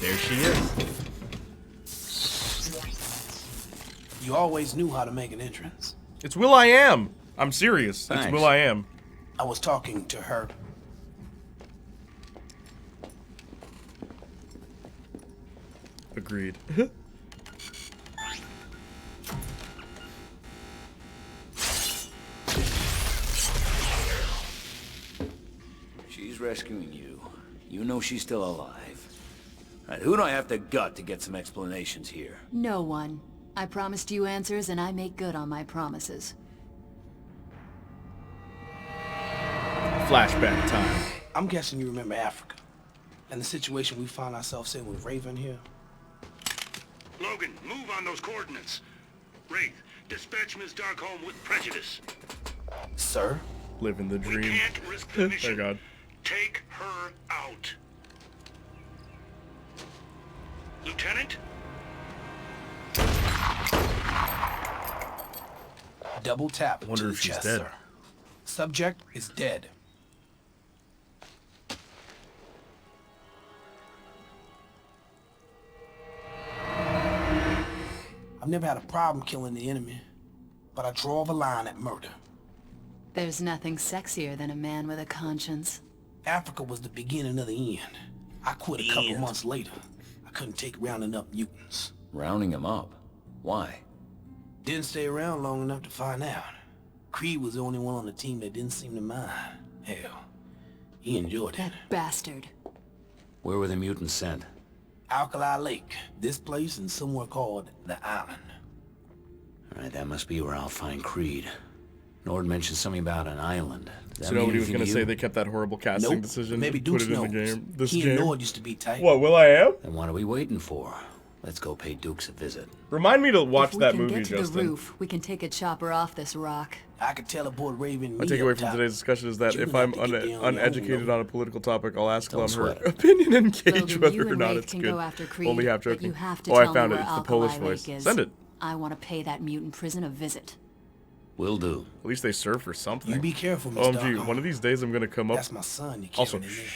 There she is. You always knew how to make an entrance. It's Will.i.am. I'm serious. Thanks. It's Will.i.am. I was talking to her. Agreed. She's rescuing you. You know she's still alive. Right, who do I have to gut to get some explanations here? No one. I promised you answers, and I make good on my promises. Flashback time. I'm guessing you remember Africa and the situation we found ourselves in with Raven here. Logan, move on those coordinates. Wraith, dispatch Ms. Darkholme with prejudice. Sir? Living the dream. We can't risk the mission. Oh God. Take her out. Lieutenant? Double tap. I wonder to if the she's chest, dead. Sir. Subject is dead. I've never had a problem killing the enemy, but I draw the line at murder. There's nothing sexier than a man with a conscience. Africa was the beginning of the end. I quit a couple months later. I couldn't take rounding up mutants. Rounding them up? Why? Didn't stay around long enough to find out. Creed was the only one on the team that didn't seem to mind. Hell, he enjoyed it. That bastard. Where were the mutants sent? Alkali Lake, this place, and somewhere called the Island. Alright, that must be where I'll find Creed. Nord mentioned something about an island. Does So that mean nobody was anything going to to say you? they kept that horrible casting Nope. decision Maybe to put Dukes it in the knows. game. This He game. and Nord used to be tight. What, Will I Am? Then what are we waiting for? Let's go pay Dukes a visit. Remind me to watch If that we can movie, get to Justin. the roof, we can take a chopper off this rock. I could teleport Raven. My takeaway from today's discussion is that But you if would I'm have to get down uneducated low. on a political topic, I'll ask Don't on her sweat it. opinion and gauge Logan, whether you or and not Wraith it's can good. go after Creed, Only half but joking. you have to Oh, I tell found me it. where It's the Alkali Polish Lake voice. is. Send it. I want to pay that mutant prison a visit. Will do. At least they serve for something. You be careful, Mr. OMG, Darko. one of these days I'm gonna come up. That's my son you Also, carrying in there.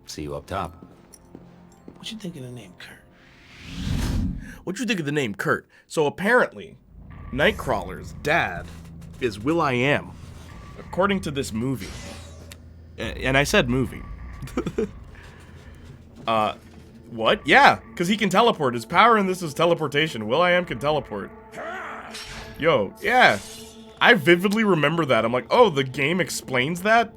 See you up top. What you think of the name Kurt? What'd you think of the name Kurt? So apparently, Nightcrawler's dad is Will.i.am, according to this movie. And I said movie. What? Yeah, because he can teleport. His power in this is teleportation. Will.i.am can teleport. Yo, yeah. I vividly remember that. I'm like, oh, the game explains that?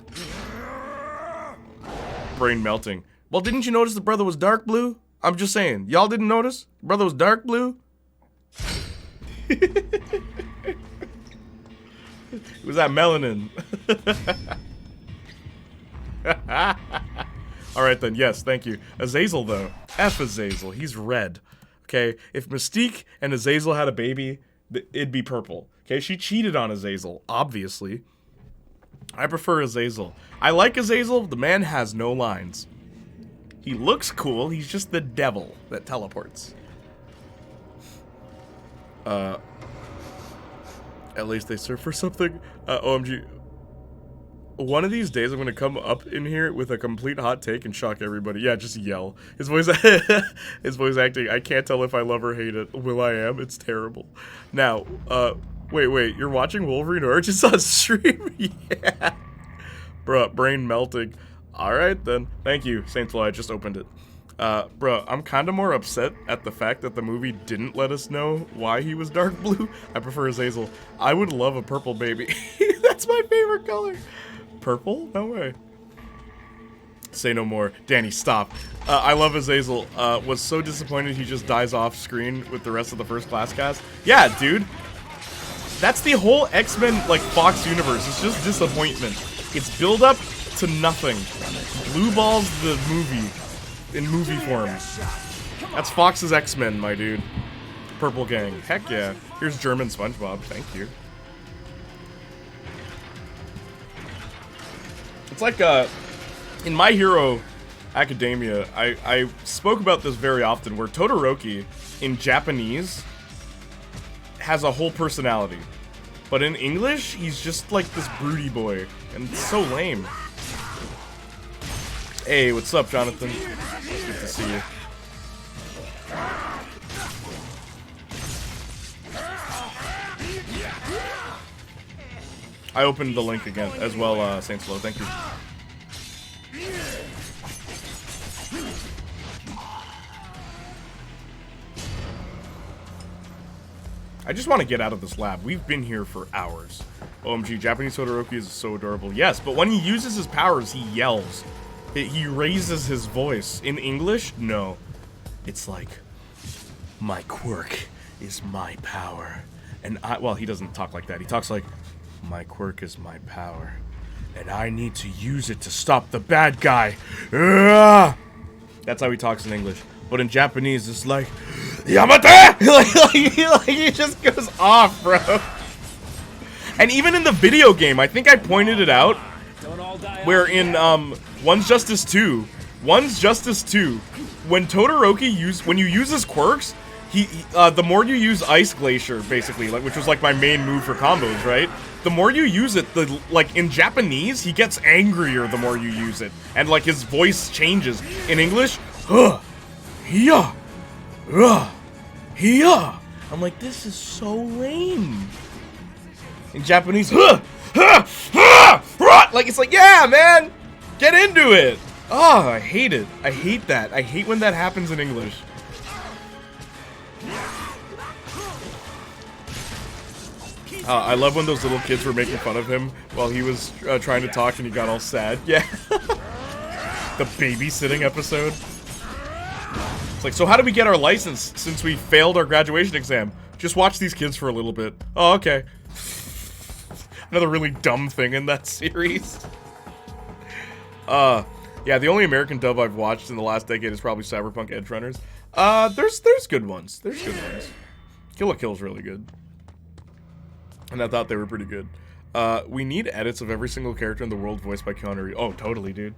Brain melting. Well, didn't you notice the brother was dark blue? I'm just saying. Y'all didn't notice? Brother was dark blue? Was that melanin? Alright then, yes, thank you. Azazel, though. F Azazel. He's red. Okay? If Mystique and Azazel had a baby, it'd be purple. Okay? She cheated on Azazel, obviously. I prefer Azazel. I like Azazel. The man has no lines. He looks cool. He's just the devil that teleports. At least they serve for something. OMG. One of these days I'm gonna come up in here with a complete hot take and shock everybody. Yeah, just yell. His voice acting, I can't tell if I love or hate it. Will.i.am, it's terrible. Now, wait, you're watching Wolverine Origins on stream? Yeah. Bruh, brain melting. Alright then. Thank you, Saint Flo, I just opened it. Bruh, I'm kinda more upset at the fact that the movie didn't let us know why he was dark blue. I prefer Azazel. I would love a purple baby. That's my favorite color. Purple? No way. Say no more. Danny, stop. I love Azazel. Was so disappointed he just dies off screen with the rest of the First Class cast. Yeah, dude. That's the whole X-Men, like, Fox universe. It's just disappointment. It's build up to nothing. Blue balls the movie in movie form. That's Fox's X-Men, my dude. Purple Gang. Heck yeah. Here's German SpongeBob. Thank you. It's like, in My Hero Academia, I spoke about this very often, where Todoroki, in Japanese, has a whole personality. But in English, he's just like this broody boy, and it's so lame. Hey, what's up, Jonathan? Good to see you. I opened the link again, as well, Saint Flo, thank you. I just want to get out of this lab. We've been here for hours. OMG, Japanese Todoroki is so adorable. Yes, but when he uses his powers, he yells. He raises his voice. In English, no. It's like, my quirk is my power. And well, he doesn't talk like that. He talks like, my quirk is my power. And I need to use it to stop the bad guy. That's how he talks in English. But in Japanese, it's like, Yamate! like he just goes off, bro. And even in the video game, I think I pointed it out, where in One's Justice 2, when Todoroki when you use his quirks, the more you use Ice Glacier, basically, which was like my main move for combos, right? The more you use it, like in Japanese, he gets angrier the more you use it, and like his voice changes. In English, yeah, Hiya! I'm like, this is so lame. In Japanese, huh, huh, huh, huh, like, it's like, yeah, man, get into it. Oh, I hate it. I hate that. I hate when that happens in English. I love when those little kids were making fun of him while he was trying to talk and he got all sad. Yeah. The babysitting episode. It's like, so how do we get our license since we failed our graduation exam? Just watch these kids for a little bit. Oh, okay. Another really dumb thing in that series. Yeah, the only American dub I've watched in the last decade is probably Cyberpunk Edge Runners. There's good ones. There's good ones. Kill la Kill's really good. And I thought they were pretty good. We need edits of every single character in the world voiced by Keanu Reeves. Oh, totally, dude.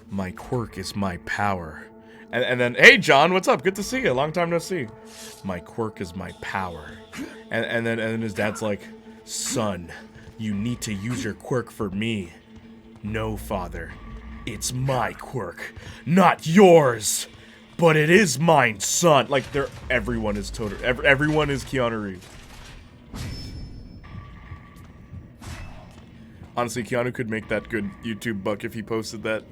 My quirk is my power. And then, hey, John, what's up? Good to see you. Long time no see. My quirk is my power. And then his dad's like, son, you need to use your quirk for me. No, father. It's my quirk, not yours. But it is mine, son. Like, everyone is everyone is Keanu Reeves. Honestly, Keanu could make that good YouTube buck if he posted that.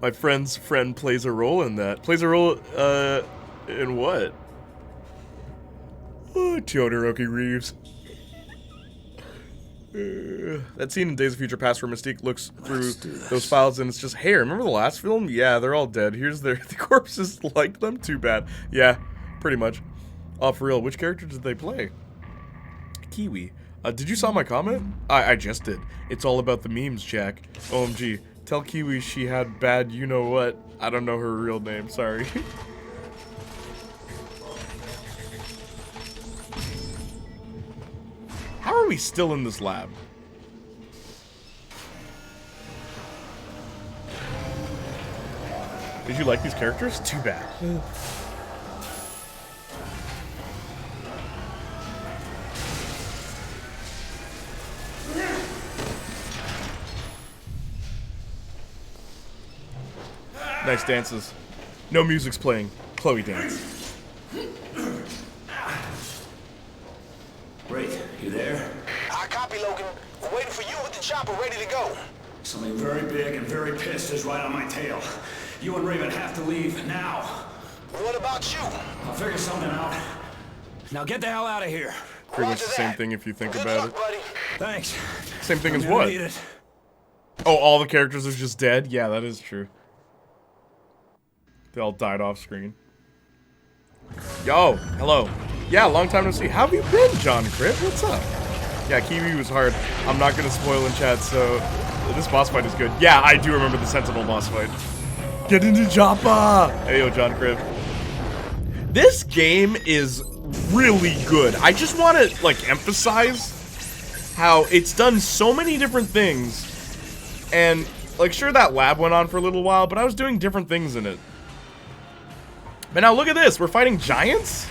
My friend's friend plays a role in that. Plays a role, in what? Oh, Todoroki Reeves. That scene in Days of Future Past where Mystique looks through those files and it's just, hey, remember the last film? Yeah, they're all dead. Here's the corpses like them? Too bad. Yeah, pretty much. Oh, for real, which character did they play? Kiwi. Did you saw my comment? I just did. It's all about the memes, Jack. OMG. Tell Kiwi she had bad you-know-what. I don't know her real name, sorry. How are we still in this lab? Did you like these characters? Too bad. Nice dances. No music's playing. Chloe dance. Wraith, you there? I copy, Logan. We're waiting for you with the chopper ready to go. Something very big and very pissed is right on my tail. You and Raven have to leave now. What about you? I'll figure something out. Now get the hell out of here. Pretty much the same thing if you think about it. Thanks. Same thing as what? Oh, all the characters are just dead? Yeah, that is true. They all died off screen. Yo, hello. Yeah, long time no see. How have you been, John Crit? What's up? Yeah, Kiwi was hard. I'm not gonna spoil in chat, so this boss fight is good. Yeah, I do remember the Sentinel boss fight. Get into Joppa! Hey, yo, John Crib. This game is really good. I just want to, like, emphasize how it's done so many different things. And, like, sure, that lab went on for a little while, but I was doing different things in it. But now look at this. We're fighting giants?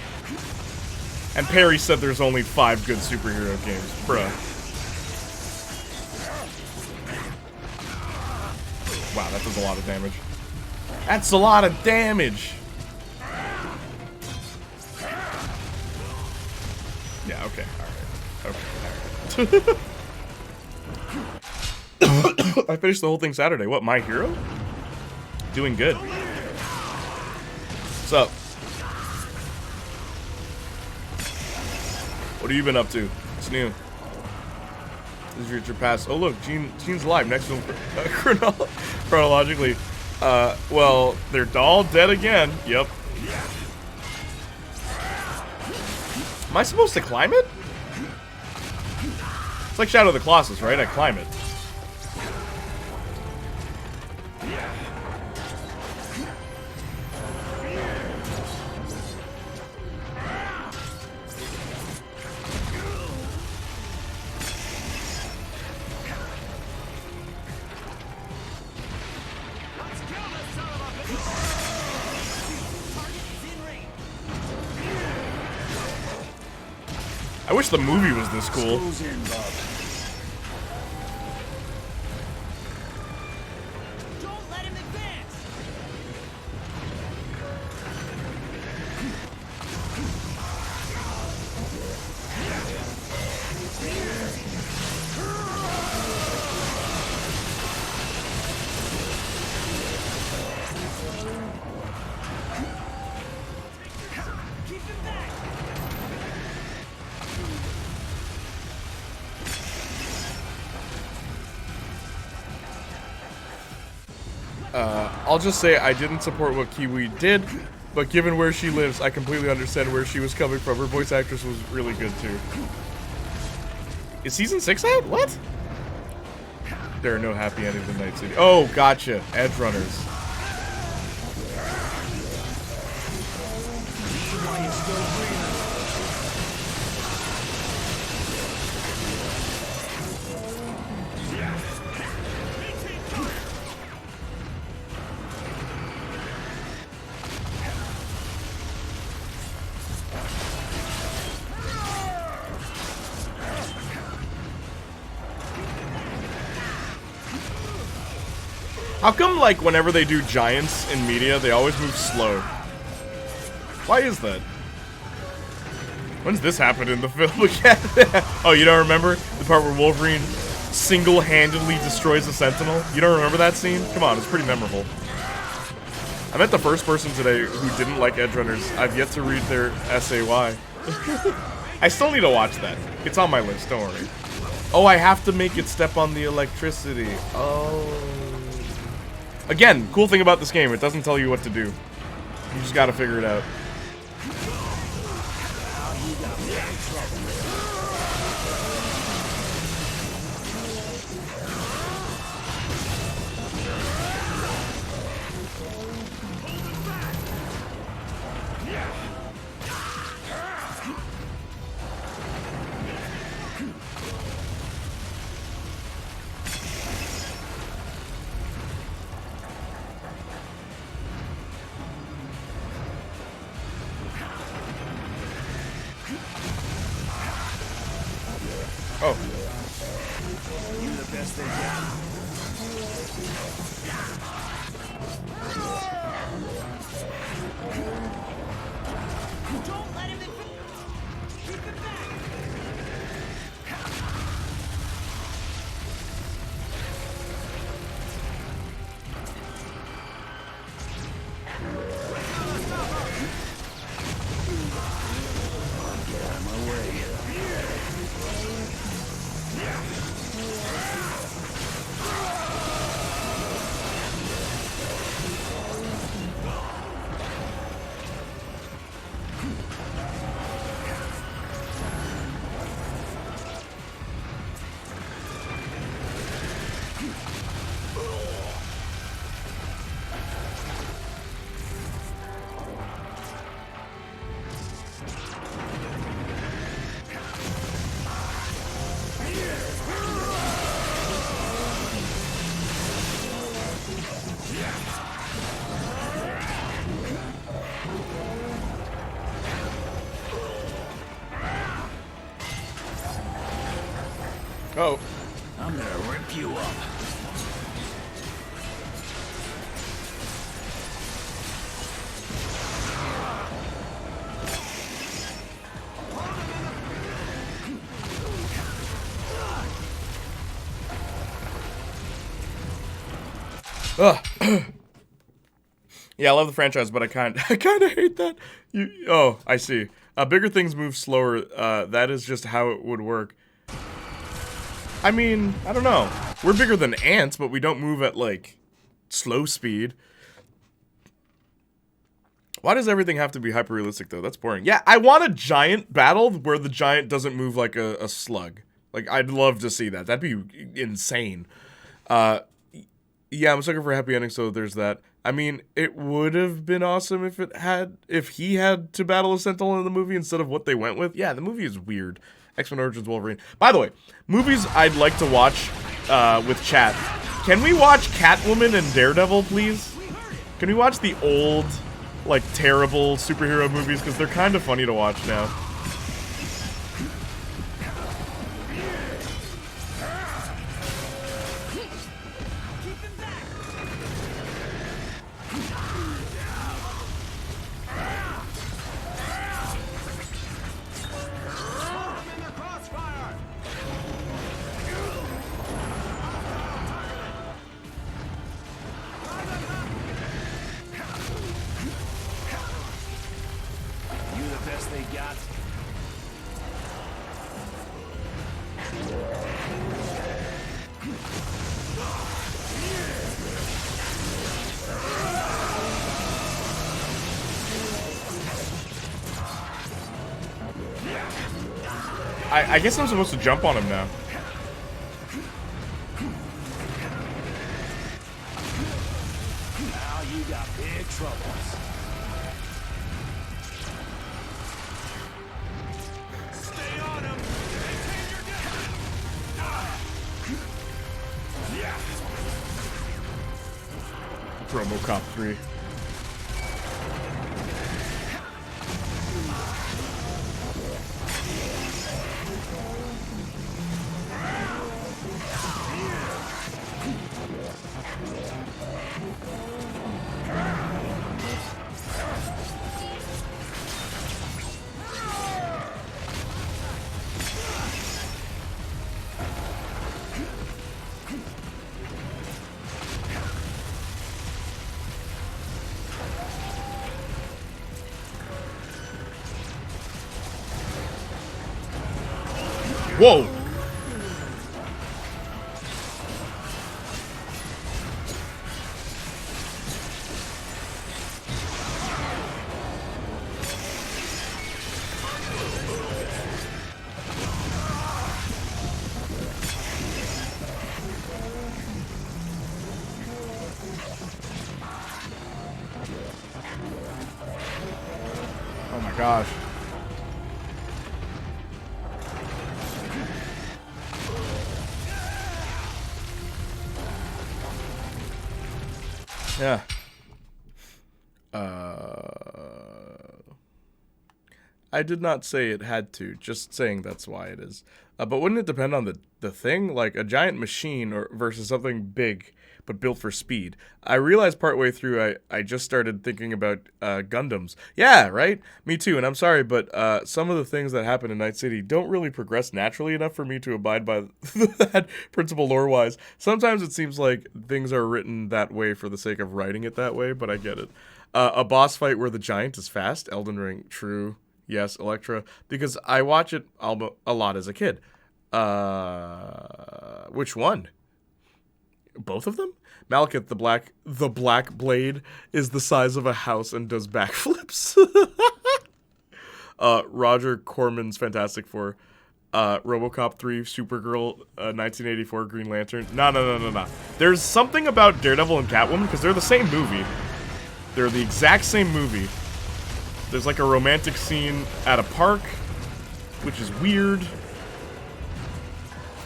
And Perry said there's only 5 good superhero games. Bruh. Wow, that does a lot of damage. That's a lot of damage. Yeah, okay. Alright. Okay, alright. I finished the whole thing Saturday. What, My Hero? Doing good. What's up? What have you been up to? What's new? This is your past. Oh look, Gene's alive. Next to him chronologically. Well, they're all dead again. Yep. Am I supposed to climb it? It's like Shadow of the Colossus, right? I climb it. I wish the movie was this cool. I'll just say I didn't support what Kiwi did, but given where she lives, I completely understand where she was coming from. Her voice actress was really good too. Is season 6 out? What? There are no happy endings in Night City. Oh, gotcha. Edge runners. How come, like, whenever they do giants in media, they always move slow? Why is that? When's this happened in the film again? Oh, you don't remember? The part where Wolverine single-handedly destroys a Sentinel? You don't remember that scene? Come on, it's pretty memorable. I met the first person today who didn't like Edge Runners. I've yet to read their essay why. I still need to watch that. It's on my list, don't worry. Oh, I have to make it step on the electricity. Oh... Again, cool thing about this game, it doesn't tell you what to do. You just gotta figure it out. Oh. You the best they got. Don't let him keep it back. Get out of my way. Oh. I'm gonna rip you up. Ugh. Yeah, I love the franchise, but I kind of hate that. Oh, I see. Bigger things move slower. That is just how it would work. I mean, I don't know. We're bigger than ants, but we don't move at, like, slow speed. Why does everything have to be hyper-realistic, though? That's boring. Yeah, I want a giant battle where the giant doesn't move like a slug. Like, I'd love to see that. That'd be insane. Yeah, I'm looking for a happy ending, so there's that. I mean, it would have been awesome if he had to battle a Sentinel in the movie instead of what they went with. Yeah, the movie is weird. X-Men Origins Wolverine. By the way, movies I'd like to watch with chat. Can we watch Catwoman and Daredevil, please? Can we watch the old, like, terrible superhero movies? Because they're kind of funny to watch now. You the best they got. I guess I'm supposed to jump on him now. Now you got big troubles. Stay on him. Maintain your distance. RoboCop 3. Whoa! Oh my gosh. Yeah. I did not say it had to, just saying that's why it is. But wouldn't it depend on the thing? Like a giant machine or versus something big but built for speed. I realized partway through I just started thinking about Gundams. Yeah, right? Me too, and I'm sorry, but some of the things that happen in Night City don't really progress naturally enough for me to abide by that principle lore-wise. Sometimes it seems like things are written that way for the sake of writing it that way, but I get it. A boss fight where the giant is fast, Elden Ring, true. Yes, Electra, because I watch it a lot as a kid. Which one? Both of them? Malekith, the black blade, is the size of a house and does backflips. Roger Corman's Fantastic Four, RoboCop 3, Supergirl, 1984, Green Lantern. No. There's something about Daredevil and Catwoman, because they're the same movie. They're the exact same movie. There's like a romantic scene at a park, which is weird.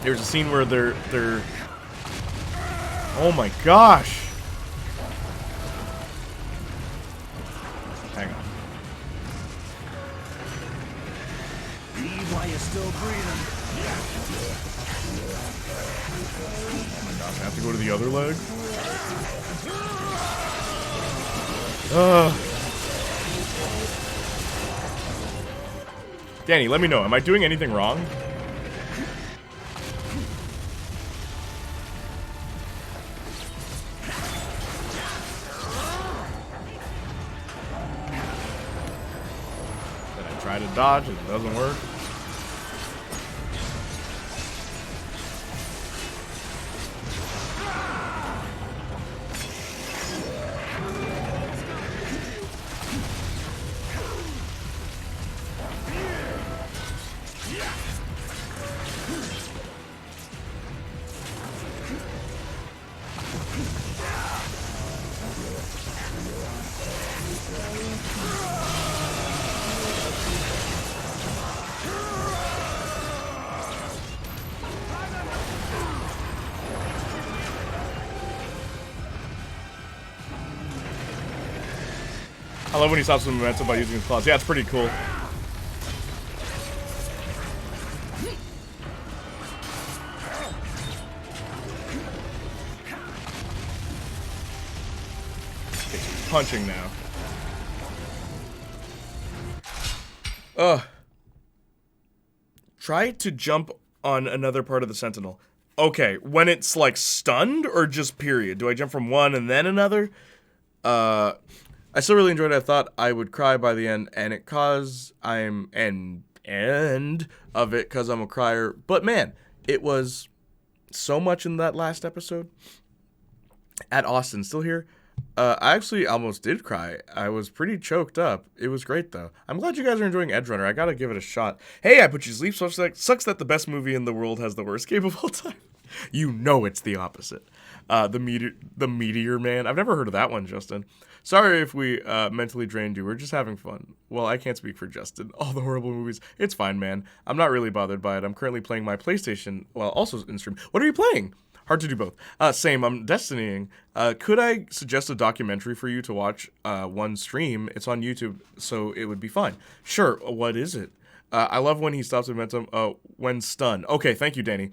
There's a scene where they're oh my gosh. Hang on. Breathe while you're still breathing. Oh my gosh, I have to go to the other leg? Danny, let me know. Am I doing anything wrong? Then I try to dodge, it doesn't work. I love when he stops the momentum by using his claws. Yeah, it's pretty cool. Okay, he's punching now. Try to jump on another part of the Sentinel. Okay, when it's like stunned or just period? Do I jump from one and then another? I still really enjoyed it. I thought I would cry by the end, and end of it because I'm a crier. But man, it was so much in that last episode. At Austin, still here. I actually almost did cry. I was pretty choked up. It was great, though. I'm glad you guys are enjoying Edge Runner. I gotta give it a shot. Hey, I put you to sleep. Sucks that the best movie in the world has the worst game of all time. You know it's the opposite. The Meteor Man. I've never heard of that one, Justin. Sorry if we mentally drained you. We're just having fun. Well, I can't speak for Justin. All the horrible movies. It's fine, man. I'm not really bothered by it. I'm currently playing my PlayStation while also in stream. What are you playing? Hard to do both. Same, I'm Destinying. Could I suggest a documentary for you to watch one stream? It's on YouTube, so it would be fun. Sure, what is it? I love when he stops momentum, when stunned. Okay, thank you, Danny.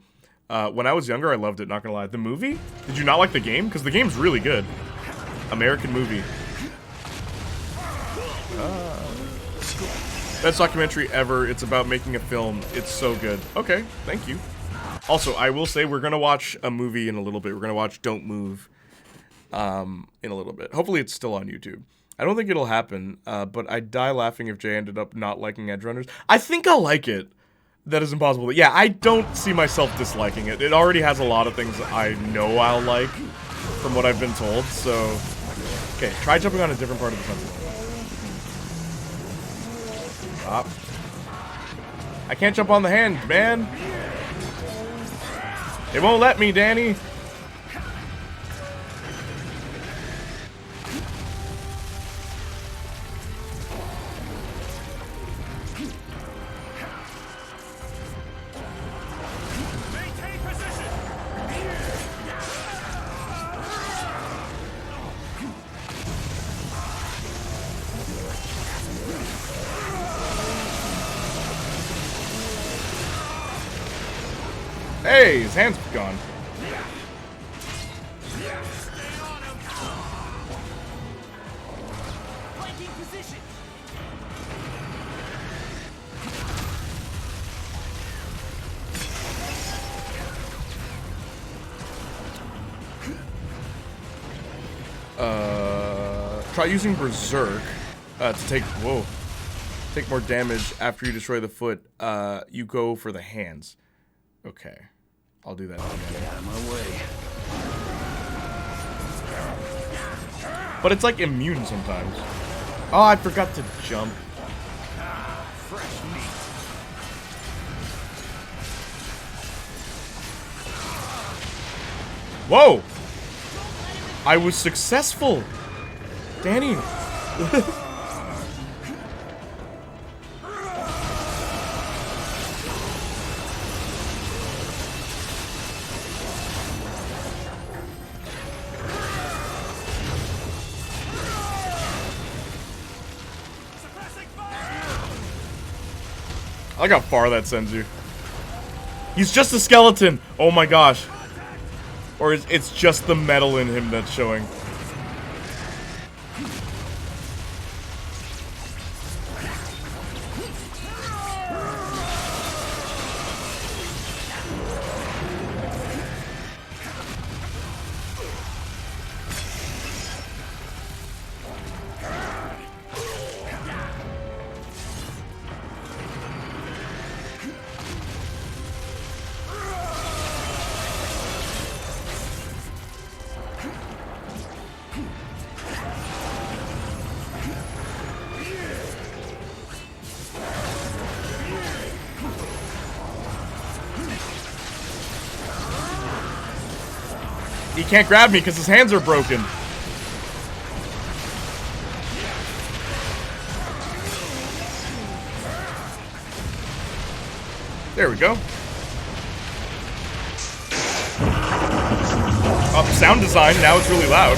When I was younger, I loved it, not gonna lie. The movie? Did you not like the game? Because the game's really good. American movie. Best documentary ever. It's about making a film. It's so good. Okay, thank you. Also, I will say we're going to watch a movie in a little bit. We're going to watch Don't Move in a little bit. Hopefully it's still on YouTube. I don't think it'll happen, but I'd die laughing if Jay ended up not liking Edge Runners. I think I'll like it. That is impossible. Yeah, I don't see myself disliking it. It already has a lot of things I know I'll like from what I've been told, so... Okay, try jumping on a different part of the fence. Stop. I can't jump on the hand, man! It won't let me, Danny. Maintain position. Hey, his hand's gone. Try using Berserk to take more damage after you destroy the foot. You go for the hands. Okay, I'll do that. Get out of my way. But it's like immune sometimes. Oh, I forgot to jump. Fresh meat. Whoa! I was successful! Danny! I like how far that sends you. He's just a skeleton! Oh my gosh. Or it's just the metal in him that's showing. He can't grab me because his hands are broken. There we go. Up sound design, now it's really loud.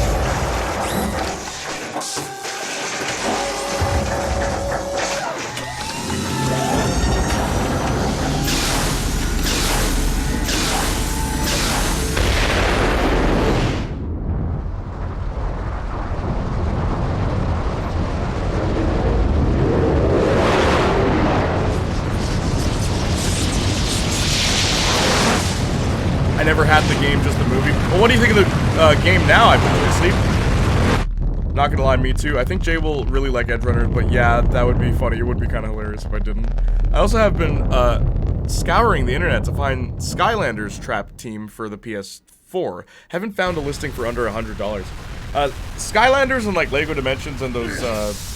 I never had the game, just the movie. Well, what do you think of the game now? I've been asleep. Not gonna lie, me too. I think Jay will really like Edge Runner, but yeah, that would be funny. It would be kind of hilarious if I didn't. I also have been scouring the internet to find Skylanders Trap Team for the PS4. Haven't found a listing for under $100. Skylanders and like Lego Dimensions and those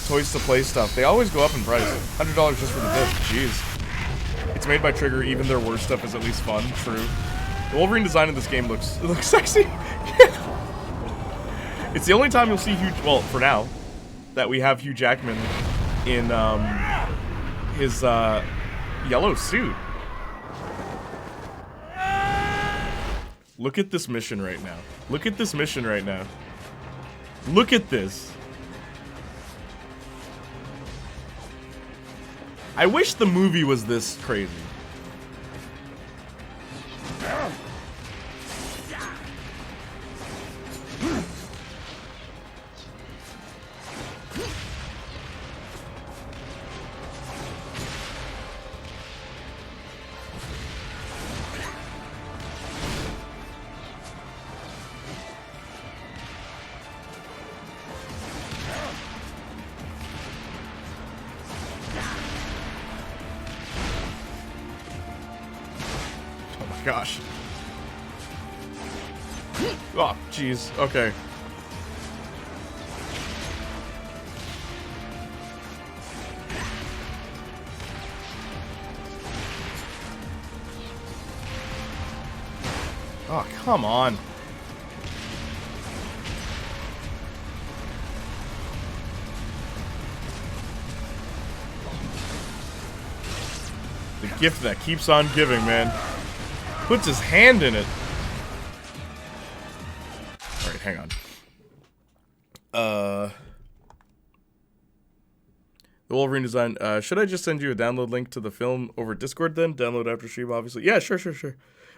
Toys to Play stuff, they always go up in price. $100 just for the disc. Jeez. It's made by Trigger. Even their worst stuff is at least fun. True. The Wolverine design in this game looks sexy. It's the only time you'll see Hugh. Well, for now, that we have Hugh Jackman in his yellow suit. Look at this mission right now. Look at this mission right now. Look at this. I wish the movie was this crazy. Gosh. Oh, jeez. Okay. Oh, come on. The gift that keeps on giving, man. Puts his hand in it. Alright, hang on. The Wolverine design. Should I just send you a download link to the film over Discord then? Download after stream, obviously. Yeah, sure.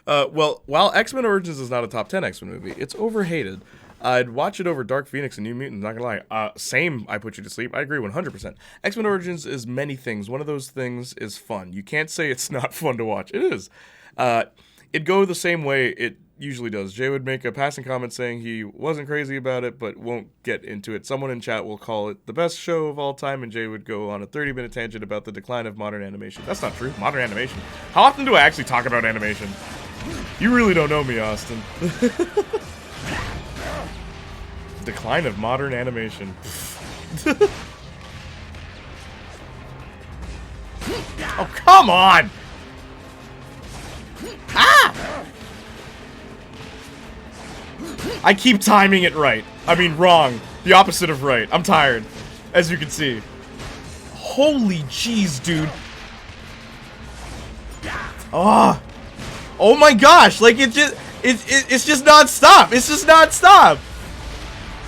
Well, while X-Men Origins is not a top 10 X-Men movie, it's overhated. I'd watch it over Dark Phoenix and New Mutants, not gonna lie. Same, I Put You to Sleep. I agree 100%. X-Men Origins is many things. One of those things is fun. You can't say it's not fun to watch. It is. It'd go the same way it usually does. Jay would make a passing comment saying he wasn't crazy about it, but won't get into it. Someone in chat will call it the best show of all time, and Jay would go on a 30-minute tangent about the decline of modern animation. That's not true. Modern animation. How often do I actually talk about animation? You really don't know me, Austin. Decline of modern animation. Oh, come on! Ah! I keep timing it right. I mean, wrong. The opposite of right. I'm tired, as you can see. Holy jeez, dude. Oh. Oh my gosh, like it's just non-stop. It's just non-stop.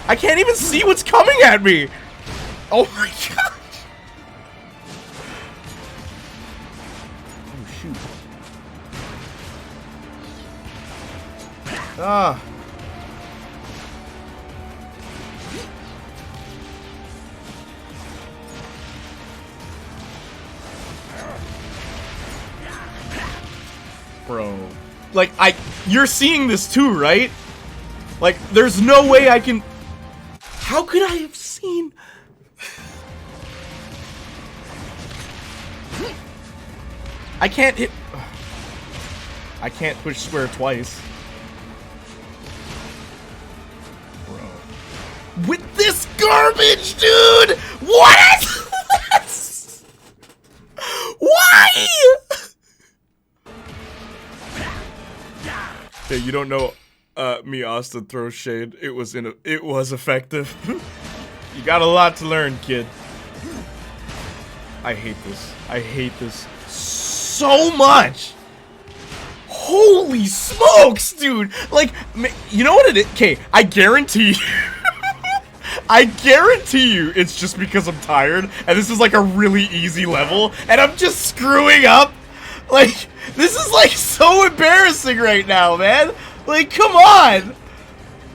I can't even see what's coming at me. Oh my gosh. Oh shoot. Ah. Bro. Like, you're seeing this too, right? Like, there's no way I can... How could I have seen... I can't hit... I can't push square twice. Bro. With this garbage, dude! What is this? Why? Yeah, you don't know me, Austin, throw shade. It was effective. You got a lot to learn, kid. I hate this. I hate this so much. Holy smokes, dude. Like, you know what it is? Okay, I guarantee you. I guarantee you it's just because I'm tired and this is like a really easy level and I'm just screwing up. Like, this is like so embarrassing right now, man. Like, come on.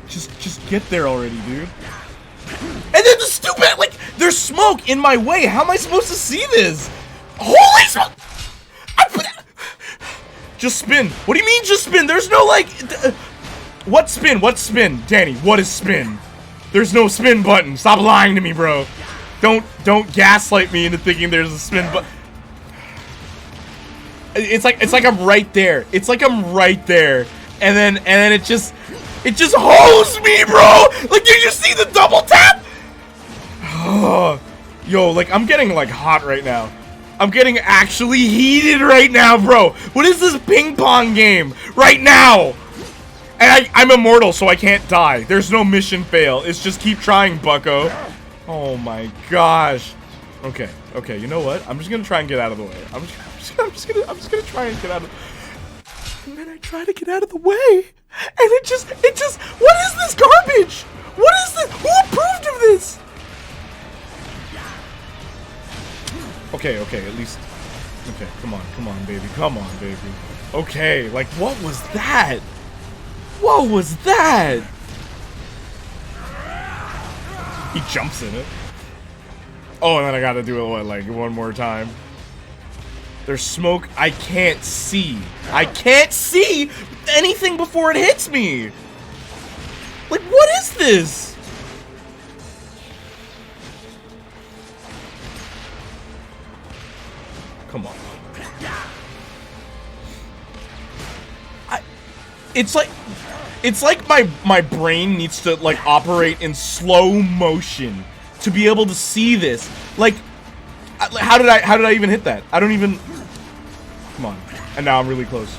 Just get there already, dude. And then the stupid, like, there's smoke in my way. How am I supposed to see this? Holy smoke. Just spin. What do you mean just spin? There's no, like, what spin? What spin? Danny, what is spin? There's no spin button. Stop lying to me, bro. Don't gaslight me into thinking there's a spin button. It's like I'm right there. It's like I'm right there. And then it just It just hosed me, bro! Like, did you see the double tap? Yo, like, I'm getting, like, hot right now. I'm getting actually heated right now, bro. What is this ping pong game? Right now! And I'm immortal, so I can't die. There's no mission fail. It's just keep trying, bucko. Oh my gosh. Okay, okay, you know what? I'm just gonna try and get out of the way. I'm just gonna try and get out of. And then I try to get out of the way, and it just. What is this garbage? What is this? Who approved of this? Okay, okay, at least. Okay, come on, baby, come on, baby. Okay, like what was that? What was that? He jumps in it. Oh, and then I gotta do it, what, like, one more time? There's smoke. I can't see. I can't see anything before it hits me! Like, what is this? Come on. It's like my brain needs to, like, operate in slow motion to be able to see this. Like, how did I even hit that? I don't even. Come on. And now I'm really close.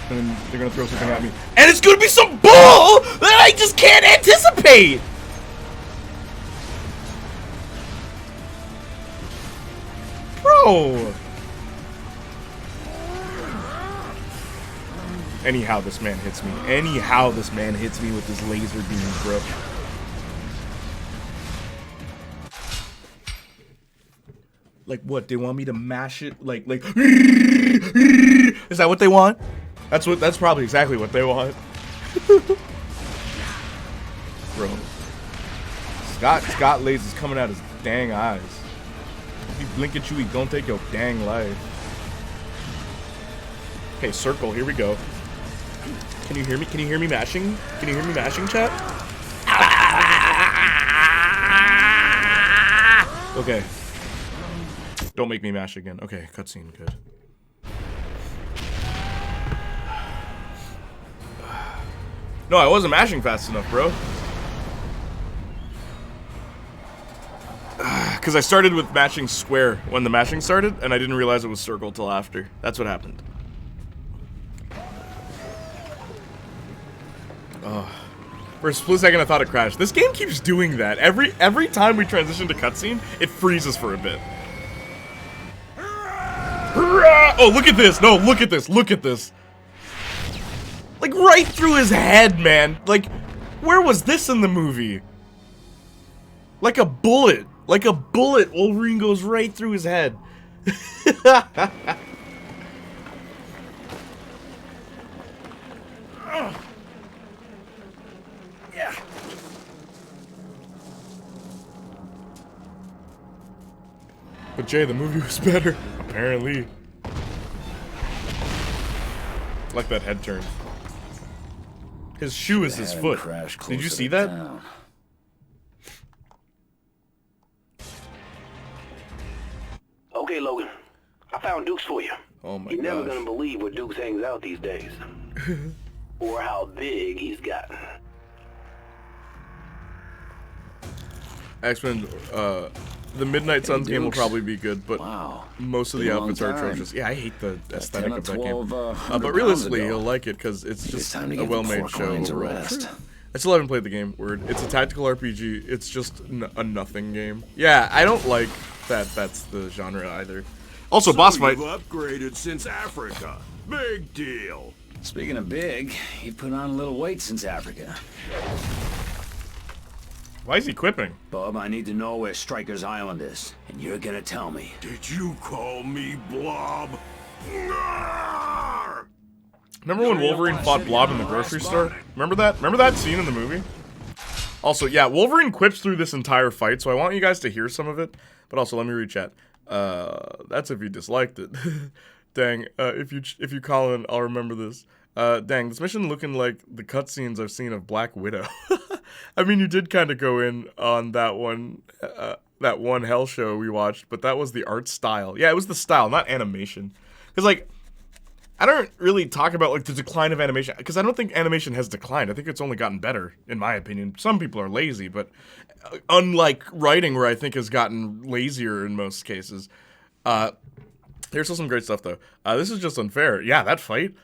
And then they're gonna throw something at me, and it's gonna be some bull that I just can't anticipate. Bro. Anyhow, this man hits me. Anyhow, this man hits me with his laser beams, bro. Like what? They want me to mash it? Like is that what they want? That's probably exactly what they want. Bro. Scott lasers coming out his dang eyes. If you blink at you, he gonna take your dang life. Okay, circle, here we go. Can you hear me? Can you hear me mashing? Can you hear me mashing, chat? Okay. Don't make me mash again. Okay, cutscene, good. No, I wasn't mashing fast enough, bro. Because I started with mashing square when the mashing started, and I didn't realize it was circle till after. That's what happened. For a split second, I thought it crashed. This game keeps doing that. Every time we transition to cutscene, it freezes for a bit. Oh, look at this! No, look at this! Look at this! Like, right through his head, man! Like, where was this in the movie? Like a bullet! Like a bullet! Wolverine goes right through his head. Yeah. But Jay, the movie was better, apparently. Like that head turn. His shoe is his foot. Did you see that? Okay, Logan. I found Dukes for you. Oh my god. You're never gonna believe where Dukes hangs out these days. Or how big he's gotten. X-Men, the Midnight Suns game will probably be good, but most of the outfits are atrocious. Yeah, I hate the aesthetic of that game. But realistically, you'll like it because it's just a well-made show overall. I still haven't played the game. Word. It's a tactical RPG. It's just a nothing game. Yeah, I don't like that. That's the genre either. Also, boss fight. You've upgraded since Africa. Big deal. Speaking of big, you've put on a little weight since Africa. Why is he quipping? Bob, I need to know where Stryker's Island is, and you're gonna tell me. Did you call me Blob? Remember when Wolverine fought Blob in the grocery store? Remember that? Remember that scene in the movie? Also, yeah, Wolverine quips through this entire fight, so I want you guys to hear some of it. But also, let me read chat. That's if you disliked it. Dang, if you call in, I'll remember this. Dang, this mission looking like the cutscenes I've seen of Black Widow. I mean, you did kind of go in on that one Hell show we watched, but that was the art style. Yeah, it was the style, not animation. Because, like, I don't really talk about like the decline of animation because I don't think animation has declined. I think it's only gotten better, in my opinion. Some people are lazy, but unlike writing, where I think has gotten lazier in most cases. Here's still some great stuff though. This is just unfair. Yeah, that fight.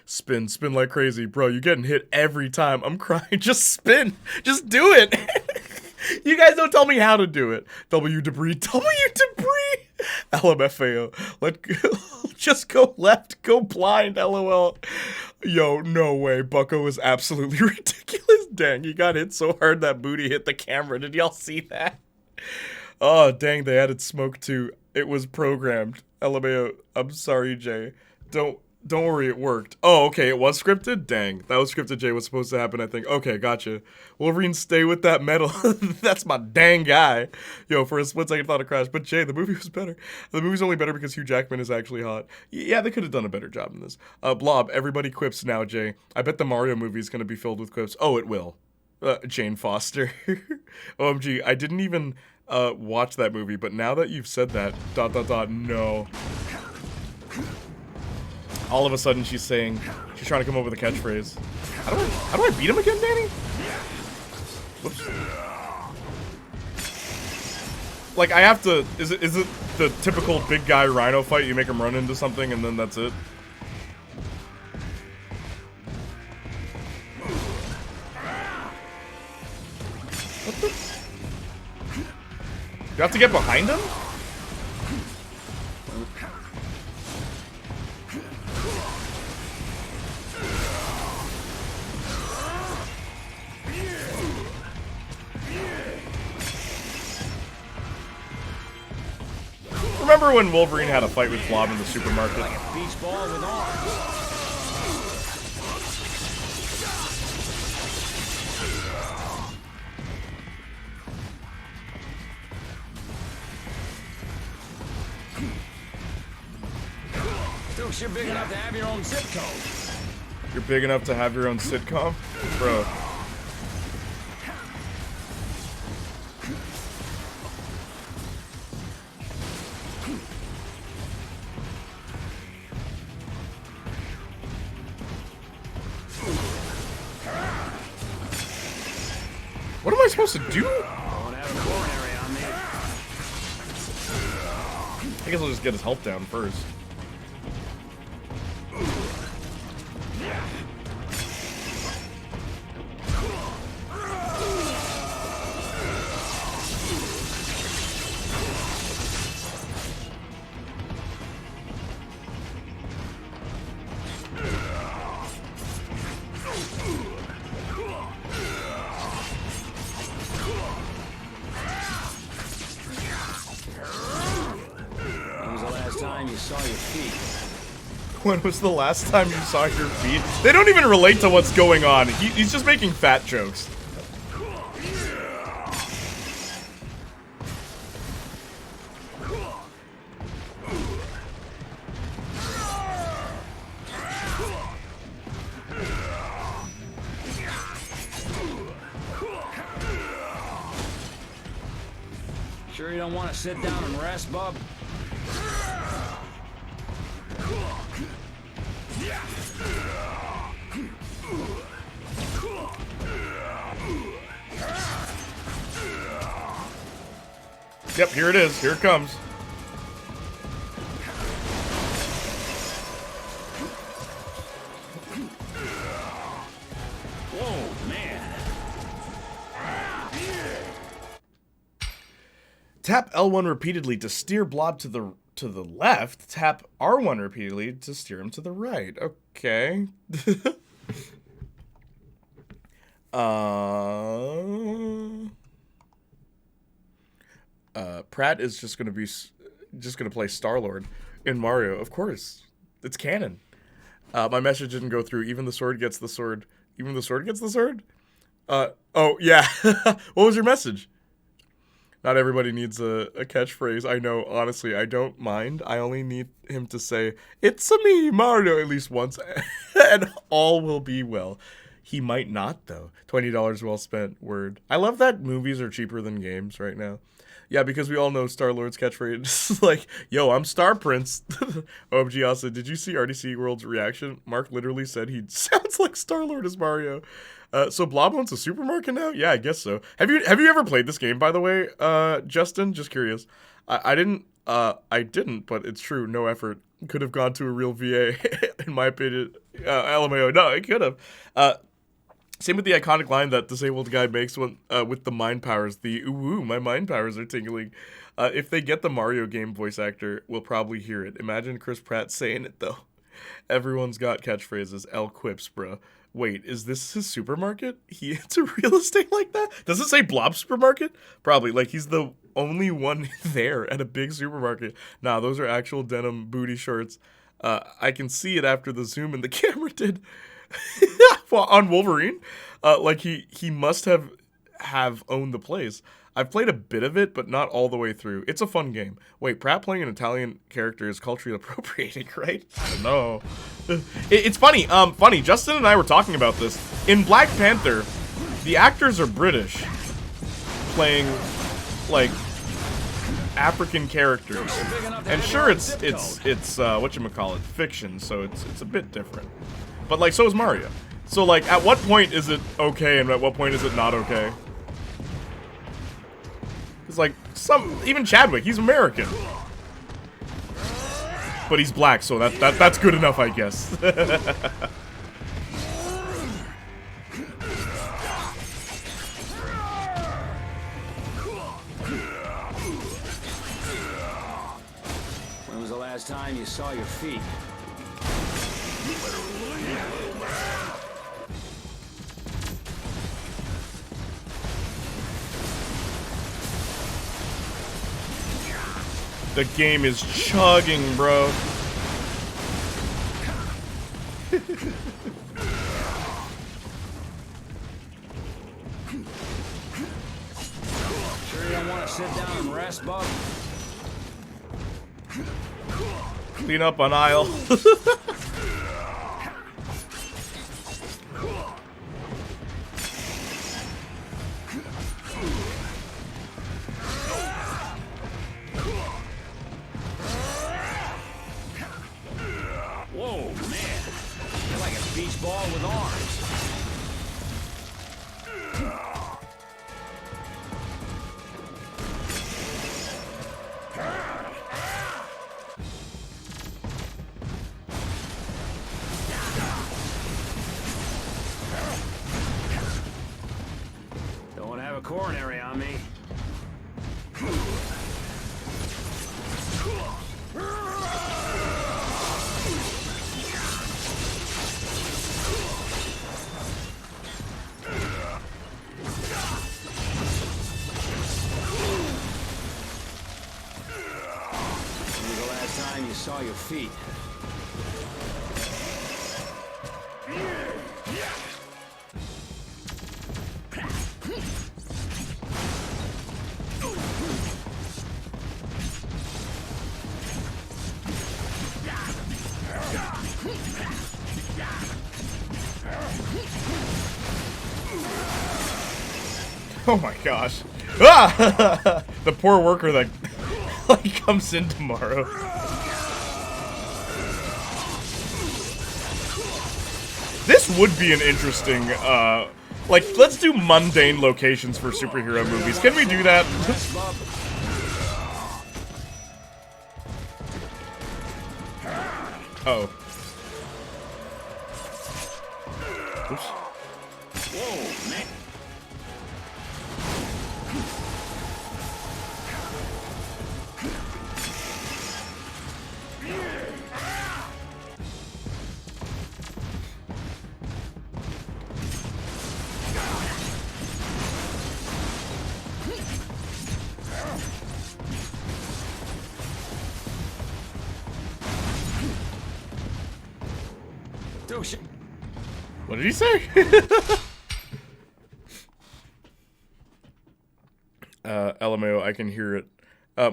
spin like crazy, bro. You're getting hit every time. I'm crying. Just spin. Just do it. You guys don't tell me how to do it. W debris. LMFAO. Just go left. Go blind. LOL. Yo, no way. Bucko was absolutely ridiculous. Dang, he got hit so hard that booty hit the camera. Did y'all see that? Oh, dang, they added smoke too. It was programmed. LMAO. I'm sorry, Jay. Don't worry, it worked. Oh, okay, it was scripted? Dang, that was scripted, Jay. What's supposed to happen, I think. Okay, gotcha. Wolverine, stay with that metal. That's my dang guy. Yo, for a split second, thought it crashed. But Jay, the movie was better. The movie's only better because Hugh Jackman is actually hot. Yeah, they could have done a better job in this. Blob, everybody quips now, Jay. I bet the Mario movie is going to be filled with quips. Oh, it will. Jane Foster. OMG, I didn't even watch that movie, but now that you've said that, ... no. All of a sudden, she's saying she's trying to come up with a catchphrase. How do I beat him again, Danny? Whoops. Like I have to. Is it the typical big guy rhino fight? You make him run into something and then that's it. What the? You have to get behind him? Remember when Wolverine had a fight with Blob in the supermarket? Like a beach ball with arms. Stokes, you're big enough to have your own sitcom. You're big enough to have your own sitcom? Bro. What am I supposed to do? I guess I'll just get his health down first. When was the last time you saw your feet? They don't even relate to what's going on. He's just making fat jokes. Sure you don't want to sit down and rest, bub? Yep, here it is. Here it comes. Whoa, man. Tap L1 repeatedly to steer Blob to the left. Tap R1 repeatedly to steer him to the right. Okay. Pratt is just gonna play Star-Lord in Mario. Of course, it's canon. My message didn't go through. Even the sword gets the sword. Even the sword gets the sword. Oh yeah. What was your message? Not everybody needs a catchphrase. I know. Honestly, I don't mind. I only need him to say "It's-a me, Mario" at least once, and all will be well. He might not, though. $20 well spent, word. I love that movies are cheaper than games right now. Yeah, because we all know Star-Lord's catchphrase. Like, yo, I'm Star Prince. OMG Asa, did you see RDC World's reaction? Mark literally said he sounds like Star-Lord as Mario. So Blob owns a supermarket now? Yeah, I guess so. Have you ever played this game, by the way, Justin? Just curious. I didn't, but it's true. No effort. Could have gone to a real VA, in my opinion. LMAO. No, it could have. Same with the iconic line that disabled guy makes when with the mind powers. The ooh, my mind powers are tingling. If they get the Mario game voice actor, we'll probably hear it. Imagine Chris Pratt saying it though. Everyone's got catchphrases. L quips, bro. Wait, is this his supermarket? He into real estate like that? Does it say Blob Supermarket? Probably. Like he's the only one there at a big supermarket. Nah, those are actual denim booty shorts. I can see it after the zoom in the camera did. On Wolverine, like he must have owned the place. I've played a bit of it, but not all the way through. It's a fun game. Wait, Pratt playing an Italian character is culturally appropriating, right? I don't know. It's funny. Funny. Justin and I were talking about this. In Black Panther, the actors are British, playing like African characters, and sure, it's whatchamacallit, fiction, so it's a bit different. But like, so is Mario. So like, at what point is it okay, and at what point is it not okay? It's like even Chadwick, he's American, but he's black, so that's good enough, I guess. When was the last time you saw your feet? The game is chugging, bro. Sure you don't want to sit down and rest, bub? Clean up on aisle. Whoa, man. You're like a beach ball with arms. Don't want to have a coronary on me. You saw your feet. Oh my gosh. Ah! The poor worker that like comes in tomorrow. This would be an interesting, like, let's do mundane locations for superhero movies. Can we do that? Oh. Oops. Whoa, man. What did he say? LMAO, I can hear it.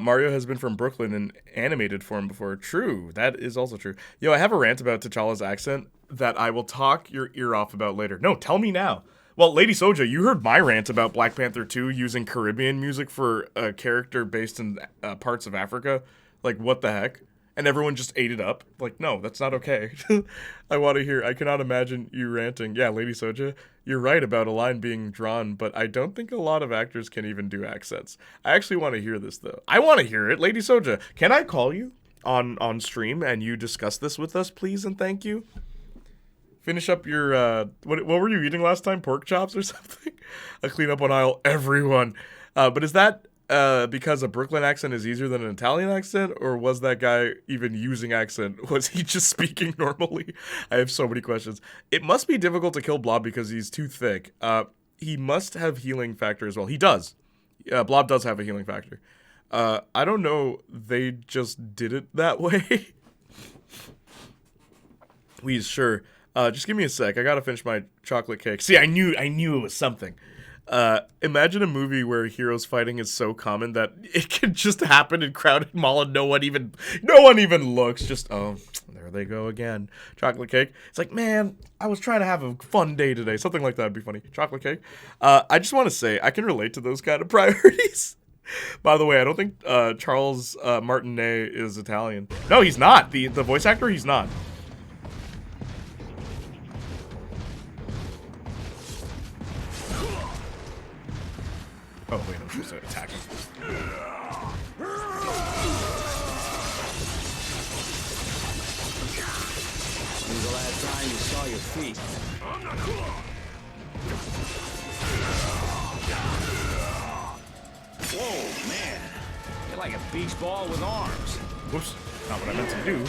Mario has been from Brooklyn in animated form before. True, that is also true. Yo, I have a rant about T'Challa's accent. that I will talk your ear off about later. No, tell me now. Well, Lady Soja, you heard my rant about Black Panther 2 using Caribbean music for a character based in parts of Africa. Like, what the heck? And everyone just ate it up. Like, no, that's not okay. I want to hear. I cannot imagine you ranting. Yeah, Lady Soja, you're right about a line being drawn, but I don't think a lot of actors can even do accents. I actually want to hear this, though. I want to hear it. Lady Soja, can I call you on stream and you discuss this with us, please, and thank you? Finish up your, what were you eating last time? Pork chops or something? I clean up on aisle everyone. But is that because a Brooklyn accent is easier than an Italian accent? Or was that guy even using accent? Was he just speaking normally? I have so many questions. It must be difficult to kill Blob because he's too thick. He must have healing factor as well. He does. Blob does have a healing factor. I don't know. They just did it that way. Please, sure. Just give me a sec. I gotta finish my chocolate cake. See, I knew it was something. Imagine a movie where heroes fighting is so common that it can just happen in crowded mall and no one even looks. Just, oh, there they go again. Chocolate cake. It's like, man, I was trying to have a fun day today. Something like that would be funny. Chocolate cake. I just want to say, I can relate to those kind of priorities. By the way, I don't think Charles Martinet is Italian. No, he's not. The voice actor, he's not. Oh, wait, I'm supposed to attack him. When's the last time you saw your feet? Whoa, man. You're like a beach ball with arms. Whoops, not what I meant to do.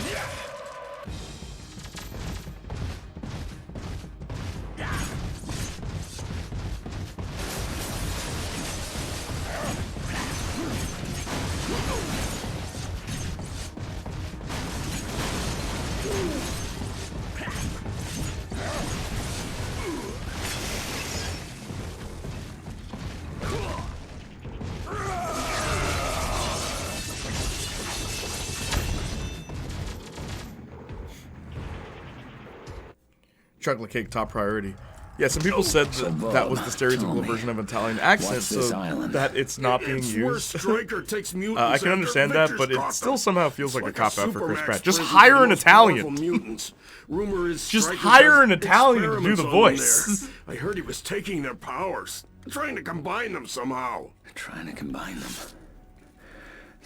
Chocolate cake top priority. Yeah, some people said that was the stereotypical version of an Italian accent, so that it's not being used. I can understand that, but it still somehow feels like a cop-out for Chris Pratt. Just hire an Italian. Just hire an Italian to do the voice. I heard he was taking their powers, trying to combine them somehow. Trying to combine them.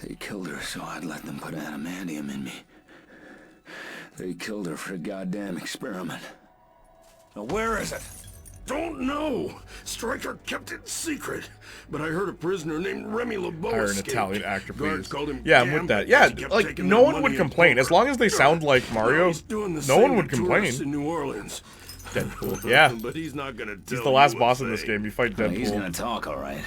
They killed her so I'd let them put adamantium in me. They killed her for a goddamn experiment. Now where is it? Don't know. Stryker kept it secret. But I heard a prisoner named Remy LeBeau Hire an escaped. Italian actor, Guards please. called him Yeah, I'm with that. Yeah, like, no one would complain. As long as they sound like Mario, no one would complain. In New Orleans. Deadpool, yeah. But he's not gonna tell He's the last you boss a in this thing. game. You fight Deadpool. He's gonna talk, all right.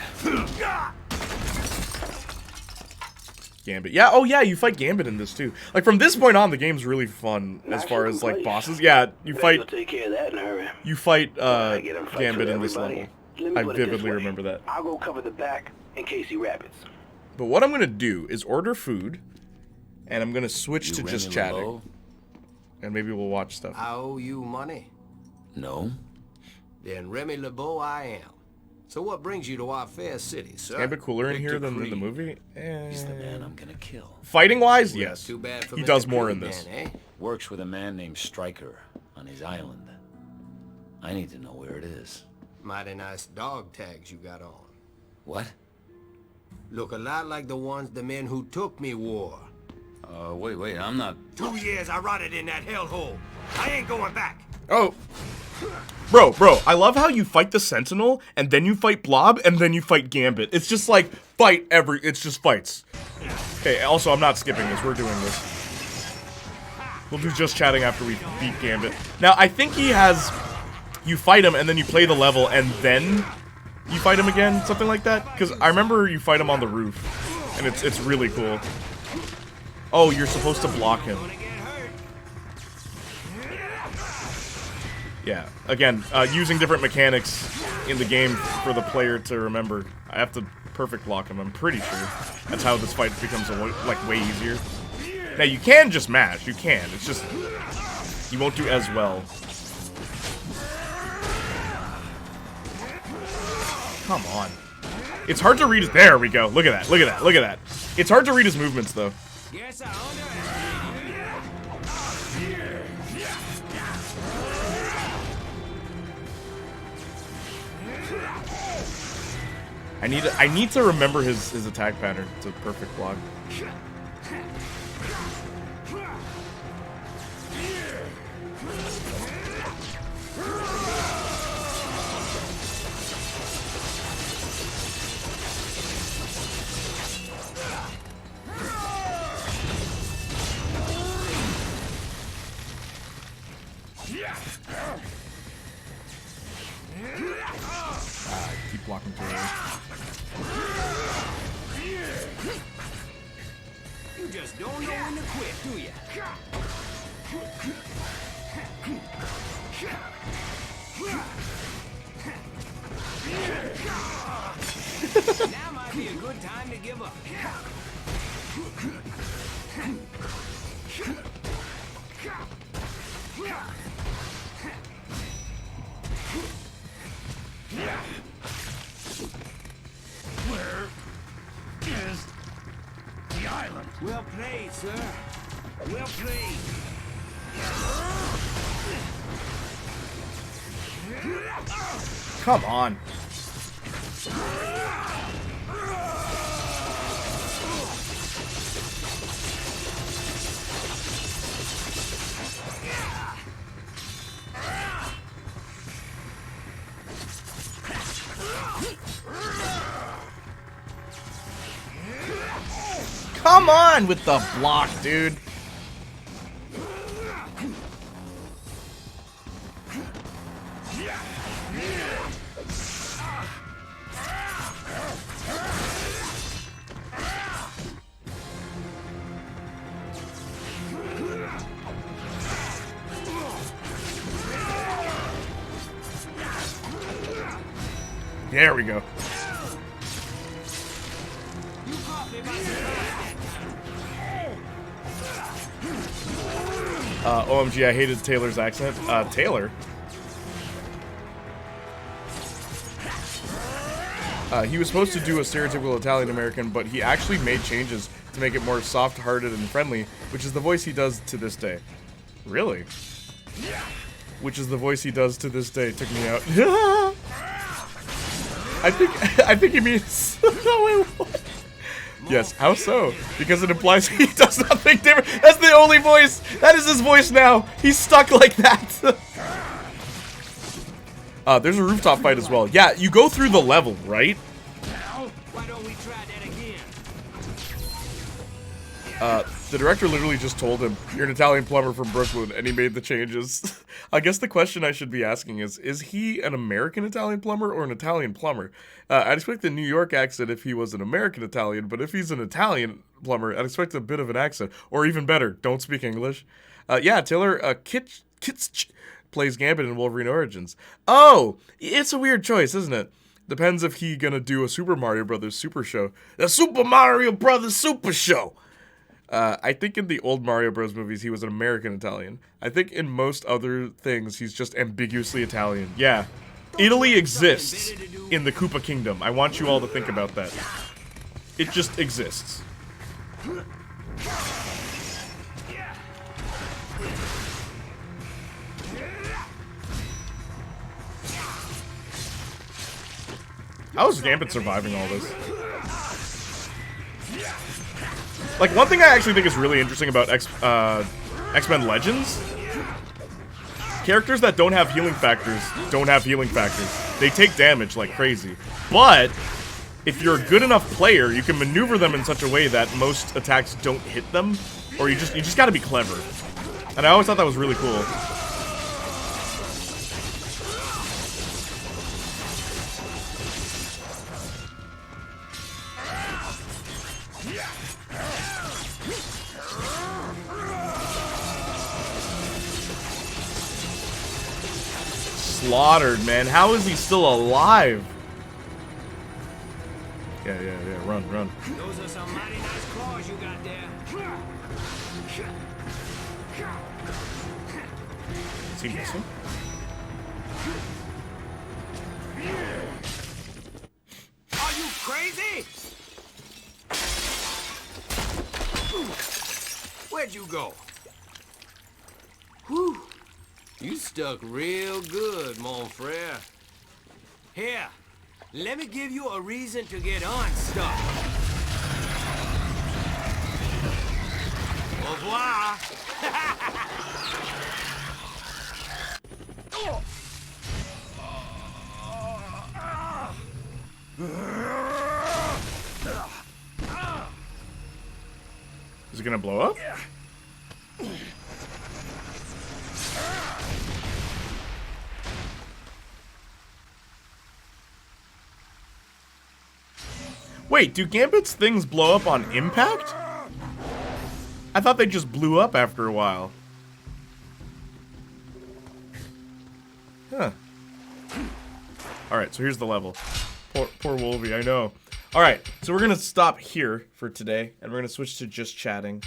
Gambit. Yeah, oh yeah, you fight Gambit in this too. Like, from this point on, the game's really fun as far as, like, bosses. Yeah, you fight... Take care of that in a hurry. You fight, Gambit in this level. I vividly remember that. I'll go cover the back in case he rabbits. But what I'm gonna do is order food, and I'm gonna switch to just chatting. And maybe we'll watch stuff. I owe you money. No. Then Remy LeBeau I am. So what brings you to our fair city, sir? Gambit cooler in here than in the movie? He's the man I'm gonna kill. Fighting wise, yes. Too bad for He Mr. does more in Green this. Man, eh? Works with a man named Stryker on his island. I need to know where it is. Mighty nice dog tags you got on. What? Look a lot like the ones the men who took me wore. Wait, I'm not... 2 years I rotted in that hellhole. I ain't going back. Oh. Bro, I love how you fight the Sentinel, and then you fight Blob, and then you fight Gambit. It's just like, it's just fights. Okay, also, I'm not skipping this. We're doing this. We'll do just chatting after we beat Gambit. Now, I think he has... You fight him, and then you play the level, and then you fight him again, something like that. Because I remember you fight him on the roof, and it's really cool. Oh, you're supposed to block him. Yeah, again, using different mechanics in the game for the player to remember. I have to perfect block him, I'm pretty sure. That's how this fight becomes, like, way easier. Now, you can just mash, you can. It's just... He won't do as well. Come on. It's hard to read his... There we go. Look at that. Look at that. Look at that. It's hard to read his movements, though. I need to remember his attack pattern. It's a perfect block. Keep blocking through there. You just don't know when to quit, do you? Now might be a good time to give up. Where is the island? Well played, sir. Well played. Come on. Come on with the block, dude. There we go. OMG, I hated Taylor's accent. Taylor? He was supposed to do a stereotypical Italian-American, but he actually made changes to make it more soft-hearted and friendly, which is the voice he does to this day. Really? Which is the voice he does to this day. Took me out. I think he means... Wait, what? Yes, how so? Because it implies he does not think different. That's the only voice. That is his voice now. He's stuck like that. There's a rooftop fight as well. Yeah, you go through the level, right? Why don't we try that again? The director literally just told him, "You're an Italian plumber from Brooklyn," and he made the changes. I guess the question I should be asking is he an American Italian plumber or an Italian plumber? I'd expect a New York accent if he was an American Italian, but if he's an Italian plumber, I'd expect a bit of an accent. Or even better, don't speak English. Yeah, Taylor Kitsch plays Gambit in Wolverine Origins. Oh, it's a weird choice, isn't it? Depends if he gonna do a Super Mario Brothers Super Show. The Super Mario Brothers Super Show! I think in the old Mario Bros. Movies, he was an American Italian. I think in most other things, he's just ambiguously Italian. Yeah. Italy exists in the Koopa Kingdom. I want you all to think about that. It just exists. How is Gambit surviving all this? Like, one thing I actually think is really interesting about X-Men Legends, characters that don't have healing factors don't have healing factors. They take damage like crazy. But if you're a good enough player, you can maneuver them in such a way that most attacks don't hit them, or you just gotta be clever. And I always thought that was really cool. Slaughtered, man. How is he still alive? Yeah, run. Those are some mighty nice claws you got there. Is he missing? Are you crazy? Where'd you go? Whew. You stuck real good, mon frere. Here, let me give you a reason to get unstuck. Au revoir. Is it gonna blow up? Wait, do Gambit's things blow up on impact? I thought they just blew up after a while. Huh. Alright, so here's the level. Poor Wolvie, I know. Alright, so we're gonna stop here for today, and we're gonna switch to just chatting.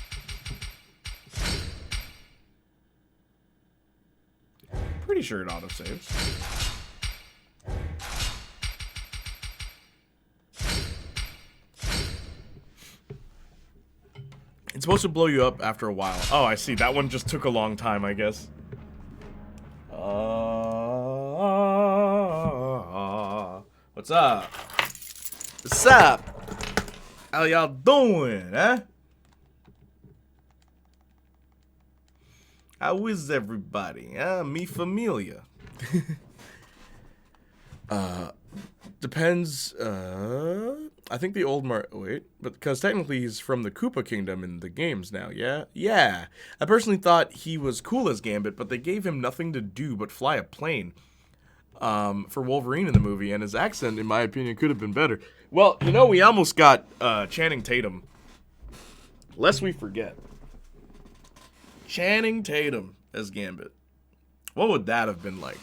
Pretty sure it autosaves. It's supposed to blow you up after a while. Oh, I see. That one just took a long time, I guess. What's up? What's up? How y'all doing, huh? How is everybody? Mi familia. Depends, I think the old wait, but because technically he's from the Koopa Kingdom in the games now, yeah? Yeah. I personally thought he was cool as Gambit, but they gave him nothing to do but fly a plane, for Wolverine in the movie, and his accent, in my opinion, could have been better. Well, you know, we almost got, Channing Tatum. Lest we forget. Channing Tatum as Gambit. What would that have been like?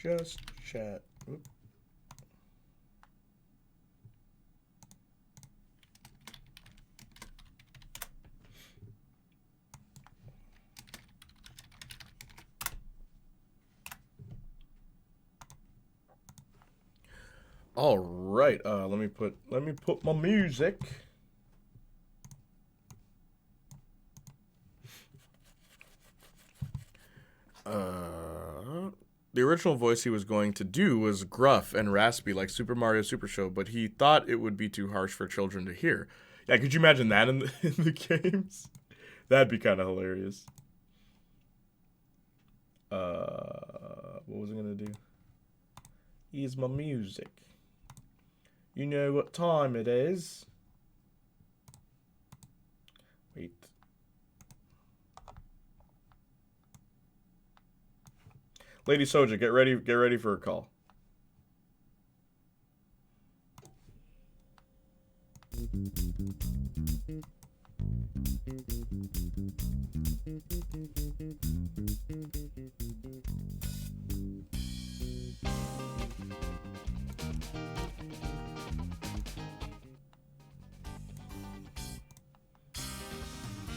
Just chat. Oop. All right. Let me put my music. The original voice he was going to do was gruff and raspy like Super Mario Super Show, but he thought it would be too harsh for children to hear. Yeah, could you imagine that in the games? That'd be kind of hilarious. What was I gonna do? Here's my music. You know what time it is. Wait. Lady Soja, get ready for a call.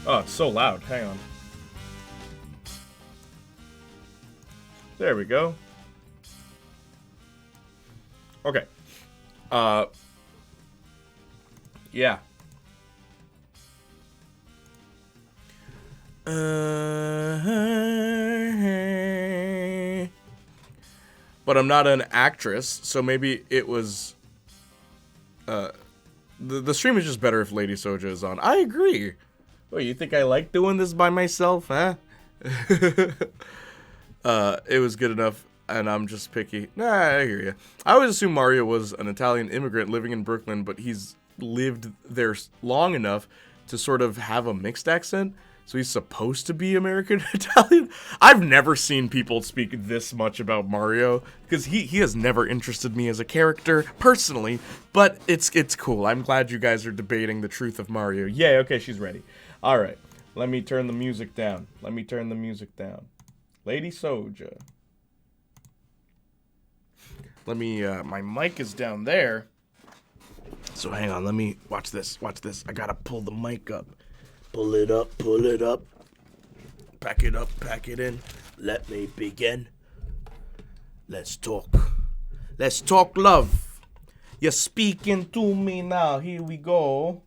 Oh, it's so loud. Hang on. There we go. Okay. Yeah. But I'm not an actress, so maybe it was... The stream is just better if Lady Soja is on. I agree. What, you think I like doing this by myself, huh? It was good enough, and I'm just picky. Nah, I hear you. I always assumed Mario was an Italian immigrant living in Brooklyn, but he's lived there long enough to sort of have a mixed accent, so he's supposed to be American Italian. I've never seen people speak this much about Mario, because he has never interested me as a character, personally, but it's cool. I'm glad you guys are debating the truth of Mario. Yay, okay, she's ready. Alright, let me turn the music down. Lady Soja. Let me, my mic is down there, So hang on, let me watch this. Watch this. I gotta pull the mic up. Pull it up, pull it up. Pack it up, pack it in. Let me begin. Let's talk. Let's talk love. You're speaking to me now. Here we go.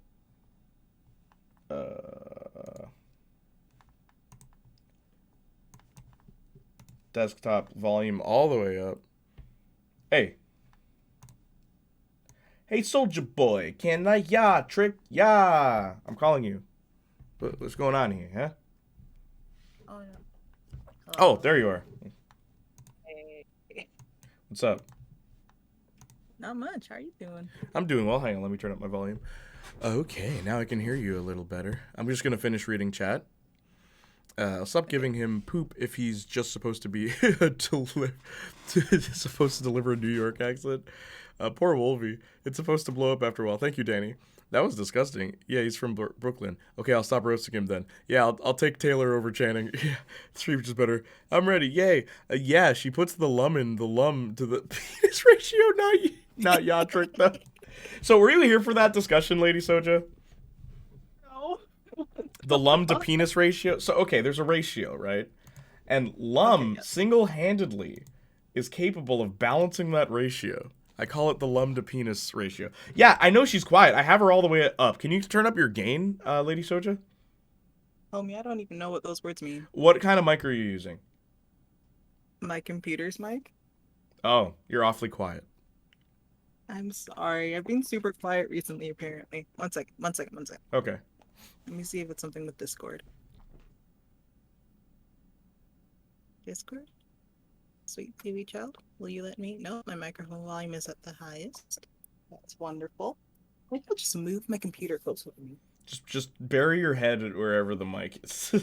Desktop volume all the way up. Hey. Hey, soldier boy, can I trick? Yeah. I'm calling you. What's going on here, huh? Oh, no. Oh, there you are. Hey. What's up? Not much. How are you doing? I'm doing well. Hang on, let me turn up my volume. Okay, now I can hear you a little better. I'm just going to finish reading chat. I'll stop giving him poop if he's just supposed to be supposed to deliver a New York accent. Poor Wolvie. It's supposed to blow up after a while. Thank you, Danny. That was disgusting. Yeah, he's from Brooklyn. Okay, I'll stop roasting him then. Yeah, I'll take Taylor over Channing. Yeah, stream is better. I'm ready. Yay. Yeah, she puts the lum to the penis ratio, not Yatrick, though. So were you here for that discussion, Lady Soja? No. The lum to penis ratio? So, okay, there's a ratio, right? And lum single-handedly is capable of balancing that ratio. I call it the lum to penis ratio. Yeah, I know she's quiet. I have her all the way up. Can you turn up your gain, Lady Soja? Homie, I don't even know what those words mean. What kind of mic are you using? My computer's mic? Oh, you're awfully quiet. I'm sorry. I've been super quiet recently, apparently. One second. Okay. Let me see if it's something with Discord. Discord? Sweet TV child, will you let me? No, my microphone volume is at the highest. That's wonderful. Maybe I'll just move my computer closer to me. Just bury your head wherever the mic is.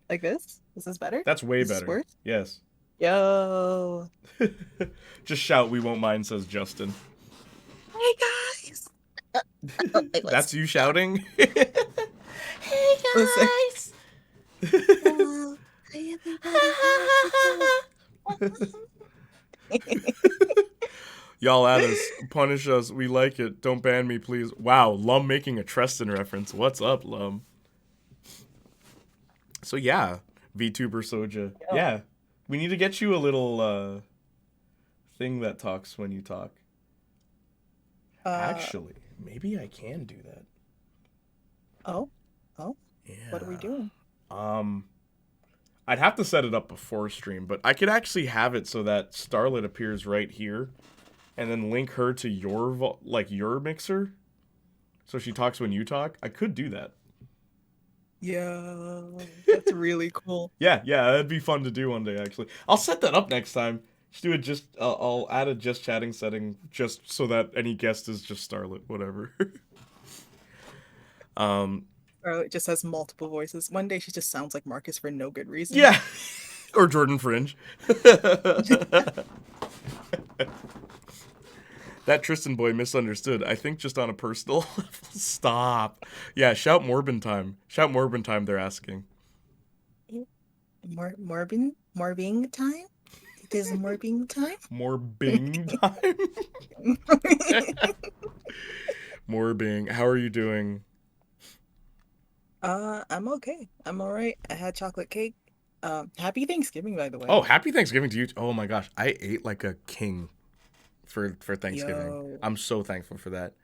Like this? Is this better? That's way Is this better. worse? Yes. Yo. Just shout, we won't mind, says Justin. Hey guys. That's you shouting? Hey guys. Hello. Hi everybody. Y'all at us. Punish us. We like it. Don't ban me, please. Wow, Lum making a Treston reference. What's up, Lum? So yeah, VTuber Soja. Yeah. We need to get you a little thing that talks when you talk. Actually, maybe I can do that. Oh? Yeah. What are we doing? I'd have to set it up before stream, but I could actually have it so that Starlet appears right here, and then link her to your your mixer, so she talks when you talk. I could do that. Yeah, that's really cool. Yeah, that'd be fun to do one day. Actually, I'll set that up next time. Just do it. I'll add a just chatting setting just so that any guest is just Starlet, whatever. Or it just has multiple voices. One day she just sounds like Marcus for no good reason. Yeah, or Jordan Fringe. That Tristan boy misunderstood. I think just on a personal level. Stop. Yeah, shout Morbin time. Shout Morbin time, they're asking. Morbing time? It is morbing time? Morbing time? Morbing. How are you doing? I'm okay. I'm alright. I had chocolate cake. Happy Thanksgiving, by the way. Oh, happy Thanksgiving to you. Oh my gosh, I ate like a king for Thanksgiving. Yo. I'm so thankful for that.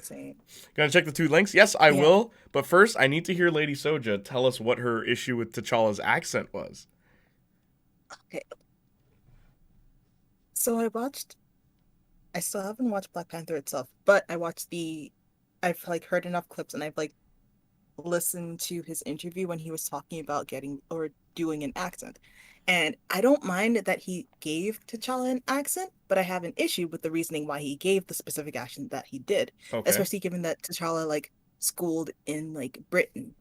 Same. Gonna check the 2 links? Yes, I will. But first, I need to hear Lady Soja tell us what her issue with T'Challa's accent was. Okay. So I still haven't watched Black Panther itself, but I've heard enough clips and I've listened to his interview when he was talking about getting or doing an accent. And I don't mind that he gave T'Challa an accent, but I have an issue with the reasoning why he gave the specific accent that he did. Okay. Especially given that T'Challa schooled in Britain.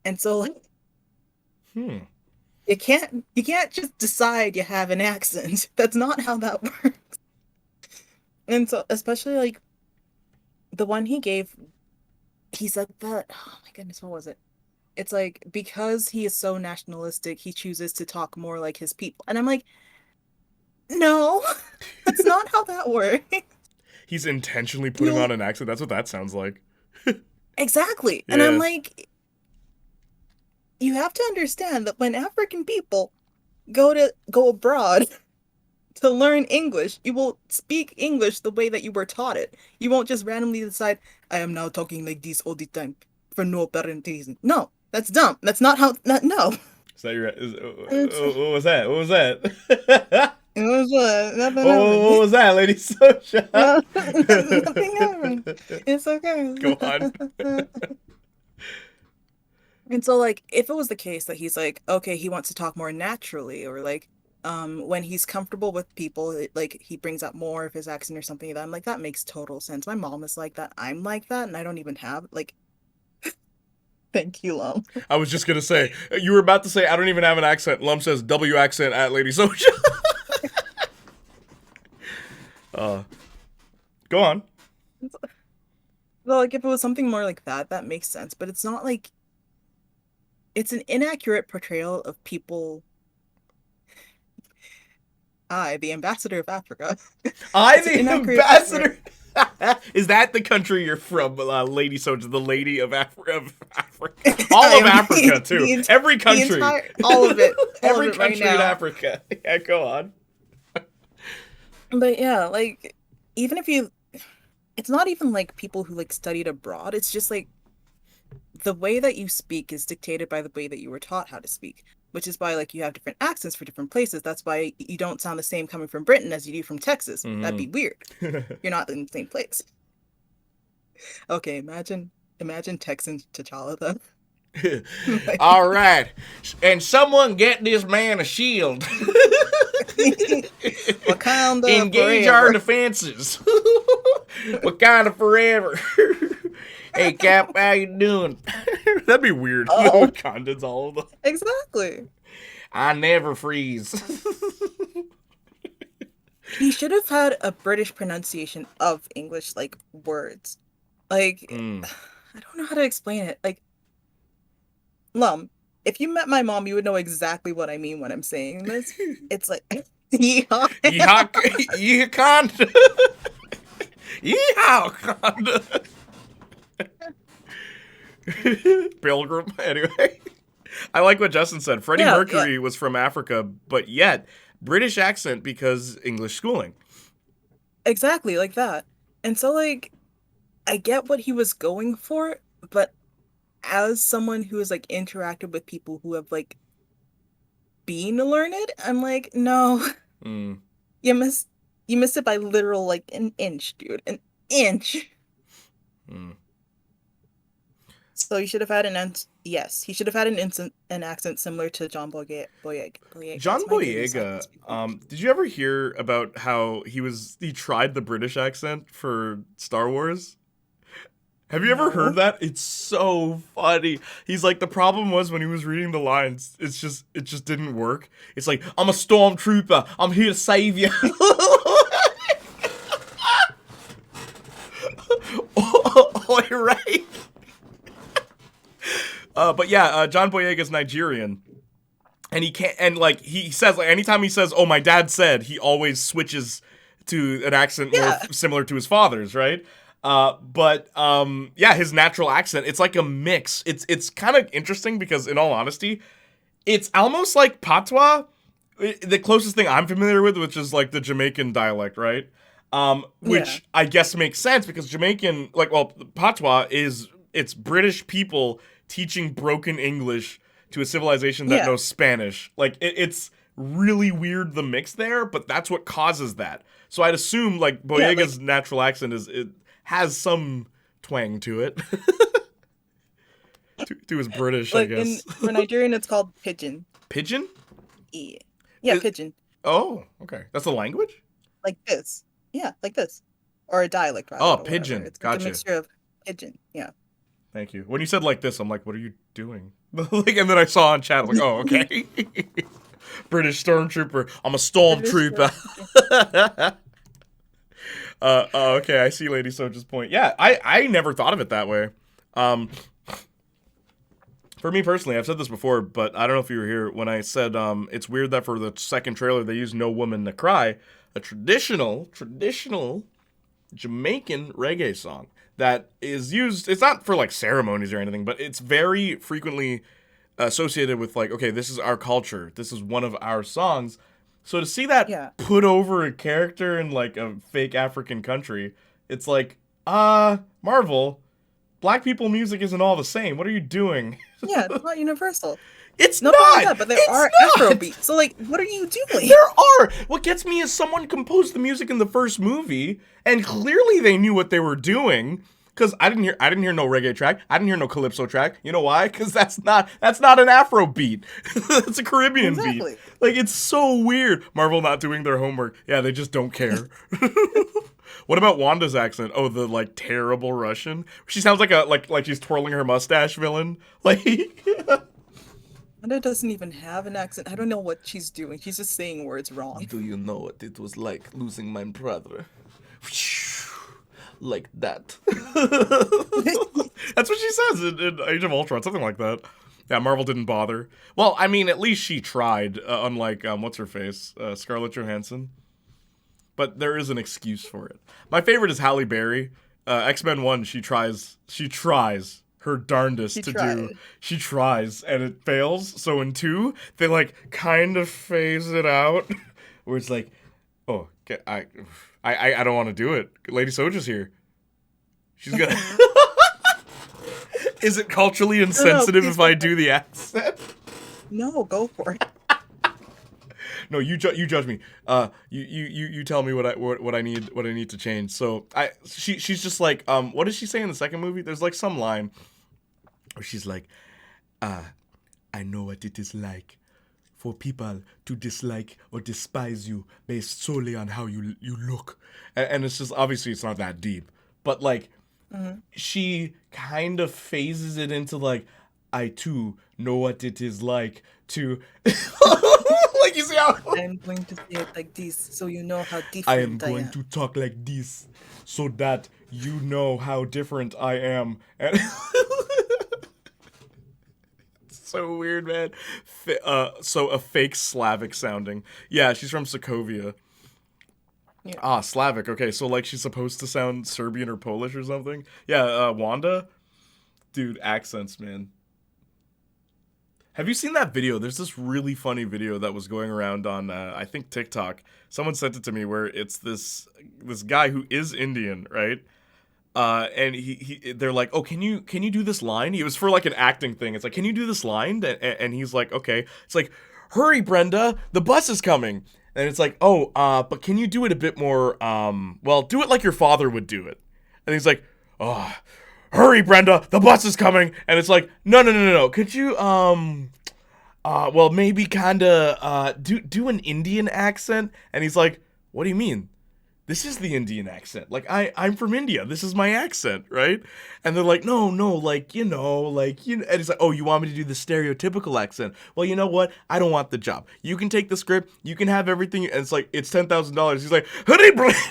And so you can't just decide you have an accent. That's not how that works. And so especially the one he gave, he said that, oh my goodness, what was it? It's because he is so nationalistic, he chooses to talk more like his people. And I'm like, no, that's not how that works. He's intentionally putting on an accent. That's what that sounds like. Exactly. Yeah. And I'm like, you have to understand that when African people go abroad to learn English, you will speak English the way that you were taught it. You won't just randomly decide, I am now talking like this all the time for no apparent reason. No, that's dumb. That's not how. No. Is that your? What was that? What was that? It was nothing what was that, Lady Socha? Nothing happened. It's okay. Go on. And so, like, if it was the case that he's like, okay, he wants to talk more naturally, or like, when he's comfortable with people, like he brings out more of his accent or something like that. I'm like, that makes total sense. My mom is like that. I'm like that, and I don't even have like. Thank you, Lum. I was just gonna say, you were about to say, I don't even have an accent. Lum says W accent at Lady Socha. Go on. Well, like if it was something more like that, that makes sense. But it's not like. It's an inaccurate portrayal of people. I, the ambassador of Africa. The ambassador. Is that the country you're from, Lady Socha? The lady of Africa. All of Africa too. Every country. All of it. Every country right in now. Africa. Yeah, go on. But yeah, like even if you, it's not even like people who like studied abroad. It's just like the way that you speak is dictated by the way that you were taught how to speak. Which is why, like, you have different accents for different places. That's why you don't sound the same coming from Britain as you do from Texas. Mm-hmm. That'd be weird. You're not in the same place. Okay, imagine Texan T'Challa, though. All right. And someone get this man a shield. Wakanda Engage forever. our defenses. Wakanda forever. Hey, Cap, how you doing? That'd be weird. Oh. Wakandans, all of them. Exactly. I never freeze. He should have had a British pronunciation of English, like, words. Like, I don't know how to explain it. Like, Lum, if you met my mom, you would know exactly what I mean when I'm saying this. It's like, yeehaw. Yeehaw. Yeehaw. Pilgrim. Anyway, I like what Justin said. Freddie Mercury was from Africa, but yet British accent because English schooling. Exactly, like that. And so, like, I get what he was going for, but as someone who has, like, interacted with people who have, like, been learned, I'm like, no. You missed it by literal, like, an inch, dude. An inch. So you should have had he should have had an accent similar to John Boyega. John Boyega, did you ever hear about how he tried the British accent for Star Wars? Have you ever heard that? It's so funny. He's like, the problem was when he was reading the lines, it just didn't work. It's like, I'm a stormtrooper. I'm here to save you. Oh, you're right. But yeah, John Boyega's Nigerian, and he can't. And like he says, like anytime he says, "Oh, my dad said," he always switches to an accent more similar to his father's, right? Yeah, his natural accent, it's like a mix. It's kind of interesting because, in all honesty, it's almost like patois. The closest thing I'm familiar with, which is like the Jamaican dialect, right? Which I guess makes sense because Jamaican, patois it's British people teaching broken English to a civilization that knows Spanish. Like, it's really weird, the mix there, but that's what causes that. So I'd assume, like, Boyega's natural accent it has some twang to it. to his British, I guess. For Nigerian, it's called pidgin. Pidgin? Yeah, pidgin. Oh, okay. That's a language? Like this. Yeah, like this. Or a dialect, rather. Oh, pidgin. It's Gotcha. a mixture of pidgin, yeah. Thank you. When you said like this, I'm like, what are you doing? Like, and then I saw on chat, I'm like, oh, okay. British stormtrooper. I'm a stormtrooper. Okay, I see Lady Soja's point. Yeah, I never thought of it that way. For me personally, I've said this before, but I don't know if you were here when I said it's weird that for the second trailer they use No Woman to Cry, a traditional Jamaican reggae song that is used. It's not for like ceremonies or anything, but it's very frequently associated with like, okay, this is our culture. This is one of our songs. So to see that put over a character in like a fake African country, it's like, Marvel, black people music isn't all the same. What are you doing? Yeah, it's not universal. It's not. That, but there are Afrobeats. So like, what are you doing? There are. What gets me is someone composed the music in the first movie, and clearly they knew what they were doing. Because I didn't hear no reggae track. I didn't hear no calypso track. You know why? Because that's not an Afro beat. It's a Caribbean beat. Like, it's so weird. Marvel not doing their homework. Yeah, they just don't care. What about Wanda's accent? Oh, the like terrible Russian. She sounds like like she's twirling her mustache villain. Like Wanda doesn't even have an accent. I don't know what she's doing. She's just saying words wrong. Do you know what it was like losing my brother? Like that. That's what she says in Age of Ultron, something like that. Yeah, Marvel didn't bother. Well, I mean, at least she tried, unlike, what's her face? Scarlett Johansson. But there is an excuse for it. My favorite is Halle Berry. X-Men 1, she tries her darndest She tries, and it fails. So in 2, they, like, kind of phase it out. Where it's like, oh, I don't want to do it. Lady Soja's here. She's gonna... Is it culturally insensitive if I do the accent? No, go for it. No, you judge me. You tell me what I need to change. So she's just like, what does she say in the second movie? There's like some line where she's like, I know what it is like for people to dislike or despise you based solely on how you look. And it's just, obviously it's not that deep. But like, she kind of phases it into like, I too know what it is like to... Like, you see how... I'm going to say it like this, so you know how different I am going to talk like this, so that you know how different I am. And so weird, man. So a fake Slavic sounding. Yeah, she's from Sokovia. Yeah. Slavic. Okay, so like she's supposed to sound Serbian or Polish or something. Yeah, Wanda. Dude, accents, man. Have you seen that video? There's this really funny video that was going around on, I think, TikTok. Someone sent it to me where it's this guy who is Indian, right? And they're like, oh, can you do this line? It was for like an acting thing. It's like, can you do this line? And he's like, okay. It's like, hurry, Brenda, the bus is coming. And it's like, oh, but can you do it a bit more, well, do it like your father would do it. And he's like, oh, hurry, Brenda, the bus is coming. And it's like, no. Could you, well, maybe kinda, do an Indian accent? And he's like, what do you mean? This is the Indian accent. Like, I'm from India. This is my accent, right? And they're like, no, like, you know. And he's like, oh, you want me to do the stereotypical accent? Well, you know what? I don't want the job. You can take the script. You can have everything. And it's like, it's $10,000. He's like, hurry, Brenda!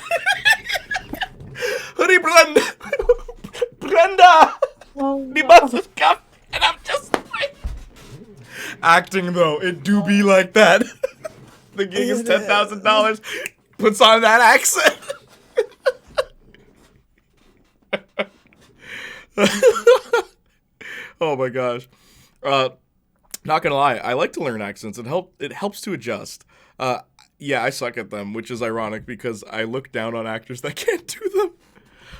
The bus is coming. And I'm just like... Acting, though, it do be like that. The gig is $10,000. Puts on that accent. Oh my gosh. Not gonna lie, I like to learn accents. It helps to adjust. Yeah, I suck at them, which is ironic because I look down on actors that can't do them.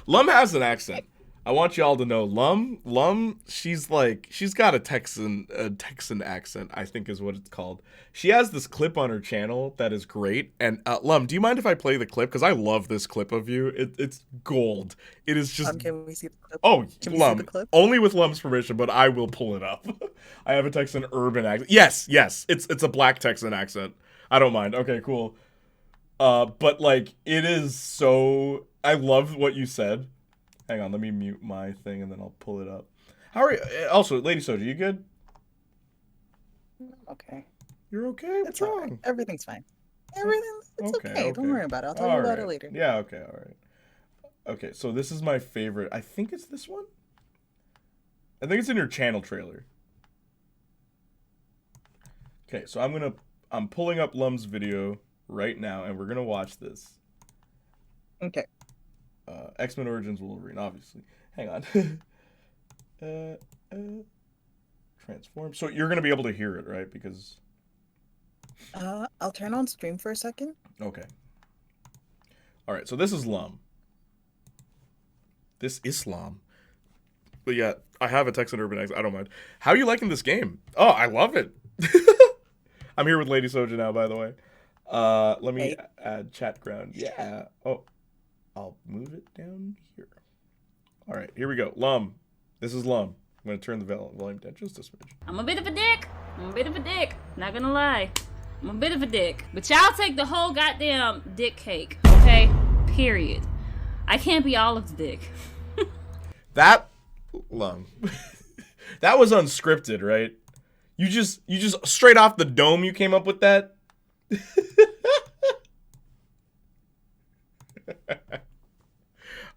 Lum has an accent. I want y'all to know, Lum, she's got a Texan accent, I think is what it's called. She has this clip on her channel that is great. And Lum, do you mind if I play the clip? Because I love this clip of you. It's gold. It is just... can we see the clip? Oh, can we Lum, see the clip? only with Lum's permission, but I will pull it up. I have a Texan urban accent. Yes, it's a black Texan accent. I don't mind. Okay, cool. But like, it is so... I love what you said. Hang on, let me mute my thing and then I'll pull it up. How are you? Also, Lady Soja, you good? Okay. You're okay? What's wrong? Right. Everything's fine. It's okay. Don't worry about it. I'll tell you about it later. Yeah, okay, alright. Okay, so this is my favorite. I think it's this one? I think it's in your channel trailer. Okay, so I'm pulling up Lum's video right now and we're gonna watch this. Okay. X-Men Origins Wolverine, obviously. Hang on. Transform. So you're gonna be able to hear it, right? Because I'll turn on stream for a second. okay. All right. So this is Lum. This Islam. But yeah, I have a Texan Urban accent. I don't mind. How are you liking this game? Oh, I love it. I'm here with Lady Soja now, by the way. Let me add chat ground. Yeah. Oh, I'll move it down here. All right, here we go. Lum. This is Lum. I'm going to turn the volume down just a smidge. I'm a bit of a dick. Not gonna lie. I'm a bit of a dick. But y'all take the whole goddamn dick cake, okay? Period. I can't be all of the dick. That, Lum. That was unscripted, right? You just straight off the dome you came up with that?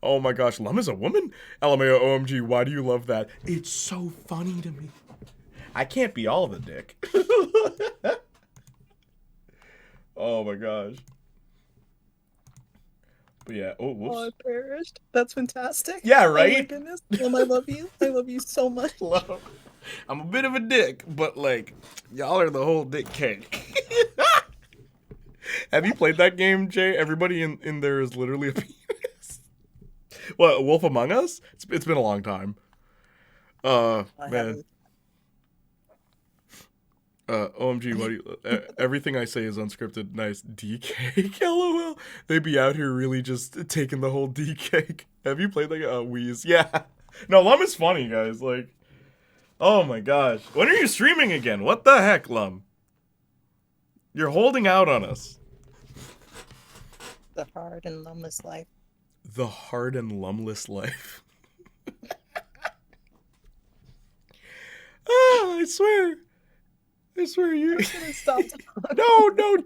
Oh my gosh, Lum is a woman? LMAO OMG, why do you love that? It's so funny to me. I can't be all the dick. Oh my gosh. But yeah, oh, whoops. Oh, I perished. That's fantastic. Yeah, right? Oh my goodness. Lum, I love you. I love you so much. Lum. I'm a bit of a dick, but like, y'all are the whole dick cake. Have you played that game, Jay? Everybody in there is literally a penis. What, Wolf Among Us? It's been a long time. Man. OMG, what do you, everything I say is unscripted. Nice. D-cake, LOL. They be out here really just taking the whole D-cake. Have you played like Wheeze? Yeah. No, Lum is funny, guys. Like, oh my gosh. When are you streaming again? What the heck, Lum? You're holding out on us. The hard and lumless life. The hard and lumless life. Oh, I swear you. Stop. No, don't.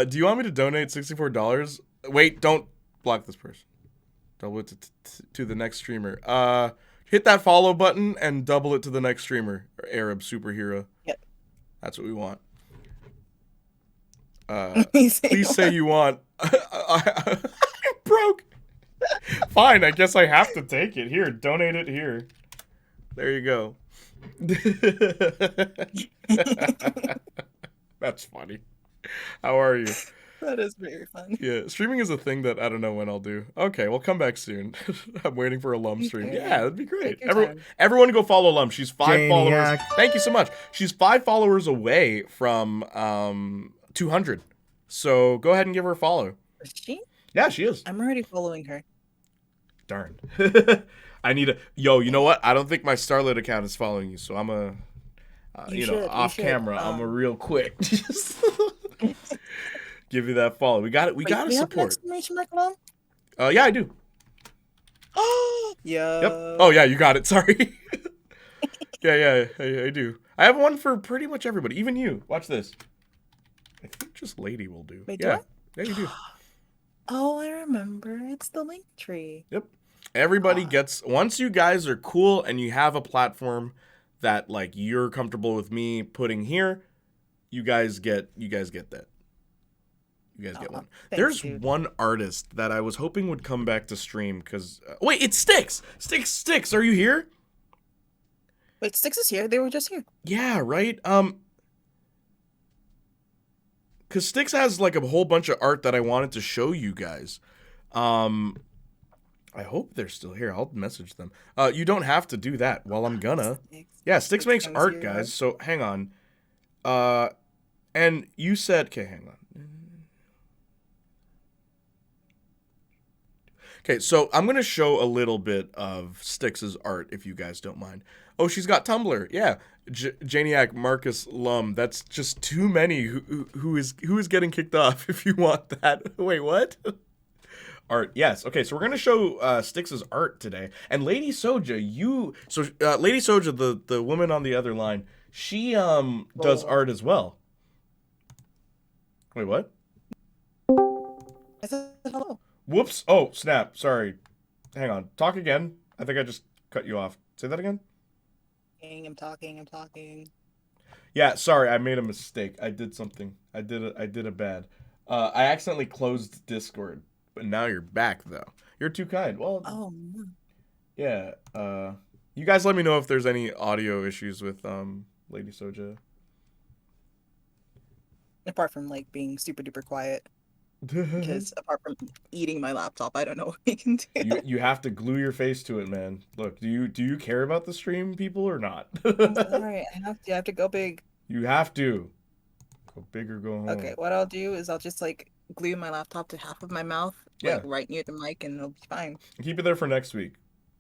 Do you want me to donate $64? Wait, don't block this person. Double it to the next streamer. Hit that follow button and double it to the next streamer. Or Arab superhero. Yep. That's what we want. Please say you want. I'm broke. Fine, I guess I have to take it. Here, donate it here. There you go. That's funny. How are you? That is very fun. Yeah, streaming is a thing that I don't know when I'll do. Okay, well, come back soon. I'm waiting for a Lum stream. Yeah, that'd be great. Everyone go follow Lum. She's 5 followers. Thank you so much. She's 5 followers away from 200. So go ahead and give her a follow. Is she? Yeah, she is. I'm already following her. Darn. I need a... Yo, you know what? I don't think my Starlit account is following you, so I'm a... off camera, I'm a real quick. Give you that follow. We got it. We got to support. Exclamation mark, Mom? Yeah, I do. Oh, yeah. Yep. Oh, yeah, you got it. Sorry. Yeah, I do. I have one for pretty much everybody, even you. Watch this. I think just Lady will do. Wait, yeah. Do I? Yeah, you do. Oh, I remember. It's the link tree. Yep. Everybody gets, once you guys are cool and you have a platform that like you're comfortable with me putting here, you guys get that. You guys get one. There's one artist that I was hoping would come back to stream because wait, it's Styx. Styx, are you here? Wait, Styx is here. They were just here. Yeah, right. Because Styx has like a whole bunch of art that I wanted to show you guys. I hope they're still here. I'll message them. You don't have to do that. Well, I'm gonna. Yeah, Styx makes art, guys. So hang on. And you said, okay, hang on. Okay, so I'm gonna show a little bit of Styx's art, if you guys don't mind. Oh, she's got Tumblr. Yeah, Janiac, Marcus, Lum. That's just too many. Who is getting kicked off? If you want that. Wait, what? Art, yes. Okay, so we're gonna show Styx's art today. And Lady Soja, Lady Soja, the woman on the other line, she does art as well. Wait, what? I said hello. Whoops. Oh, snap. Sorry. Hang on. Talk again. I think I just cut you off. Say that again. I'm talking. Yeah, sorry. I made a mistake. I did something. I did a bad. I accidentally closed Discord. but now you're back though. You're too kind. Well, Oh, yeah. You guys let me know if there's any audio issues with Lady Soja. apart from like being super duper quiet. Because apart from eating my laptop, I don't know what we can do. You have to glue your face to it, man. Look, do you care about the stream, people, or not? I'm sorry, I have to go big. You have to. Go big or go home. Okay, what I'll do is I'll just like glue my laptop to half of my mouth, like right near the mic, and it'll be fine. Keep it there for next week.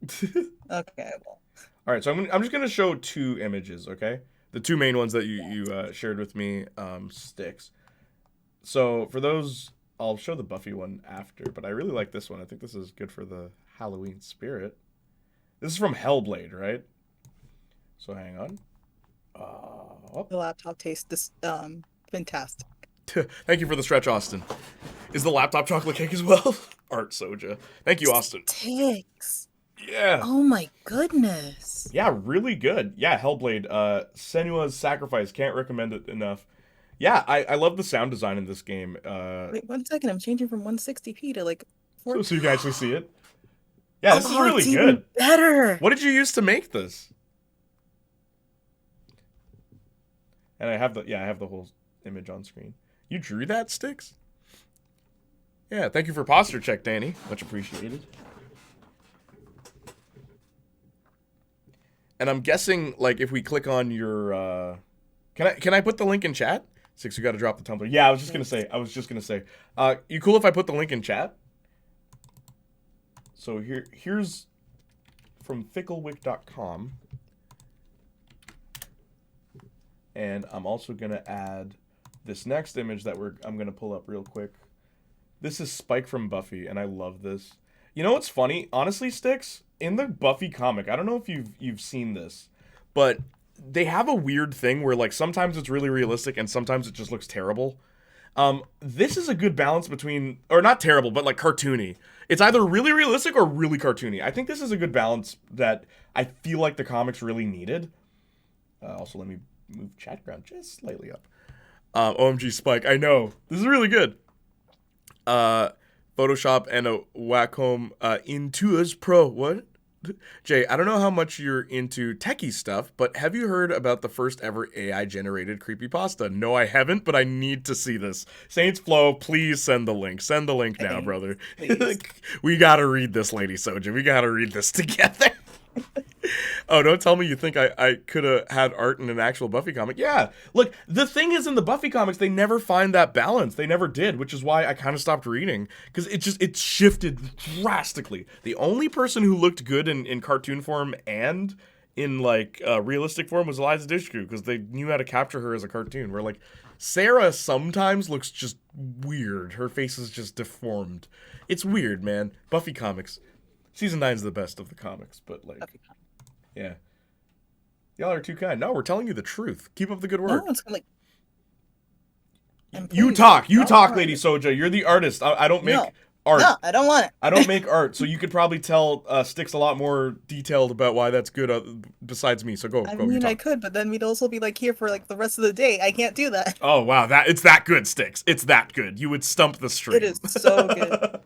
Okay, well. All right, so I'm just gonna show 2 images, okay? The 2 main ones that you shared with me, sticks. So for those, I'll show the Buffy one after, but I really like this one. I think this is good for the Halloween spirit. This is from Hellblade, right? So hang on. The laptop tastes this fantastic. Thank you for the stretch, Austin. Is the laptop chocolate cake as well? Art Soja. Thank you, Austin. Sticks. Yeah. Oh my goodness. Yeah, really good. Yeah, Hellblade. Senua's Sacrifice. Can't recommend it enough. Yeah, I love the sound design in this game. Wait 1 second, I'm changing from 160p to like 4K. So you can actually see it. Yeah, this is really it's good. Even better. What did you use to make this? And I have the whole image on screen. You drew that, Sticks? Yeah, thank you for posture check, Danny. Much appreciated. And I'm guessing, like, if we click on your, can I put the link in chat? Six, you got to drop the Tumblr. Yeah, I was just gonna say. You cool if I put the link in chat? So here's from ficklewick.com. And I'm also gonna add this next image that I'm gonna pull up real quick. This is Spike from Buffy, and I love this. You know what's funny? Honestly, Sticks, in the Buffy comic, I don't know if you've seen this, but they have a weird thing where, like, sometimes it's really realistic and sometimes it just looks terrible. This is a good balance between, or not terrible, but like cartoony. It's either really realistic or really cartoony. I think this is a good balance that I feel like the comics really needed. Also, let me move chat ground just slightly up. OMG Spike, I know. This is really good. Photoshop and a Wacom Intuos Pro. What? Jay, I don't know how much you're into techie stuff, but have you heard about the first ever AI-generated creepypasta? No, I haven't, but I need to see this. Saints Flow, please send the link. Send the link now, brother. We gotta read this, Lady Soja. We gotta read this together. Oh, don't tell me you think I could have had art in an actual Buffy comic. Yeah, look, the thing is, in the Buffy comics, they never find that balance. They never did, which is why I kind of stopped reading, because it shifted drastically. The only person who looked good in cartoon form and in, like, realistic form was Eliza Dushku, because they knew how to capture her as a cartoon, where, like, Sarah sometimes looks just weird. Her face is just deformed. It's weird, man. Buffy comics. Season 9 is the best of the comics, but, like... Yeah. Y'all are too kind. No, we're telling you the truth. Keep up the good work. No, it's like... You talk, Lady Soja. You're the artist. I don't make art. No, I don't want it. I don't make art, so you could probably tell Sticks a lot more detailed about why that's good besides me. So go. I mean, I could, but then we'd also be like here for like the rest of the day. I can't do that. Oh wow, it's that good, Sticks. It's that good. You would stump the stream. It is so good.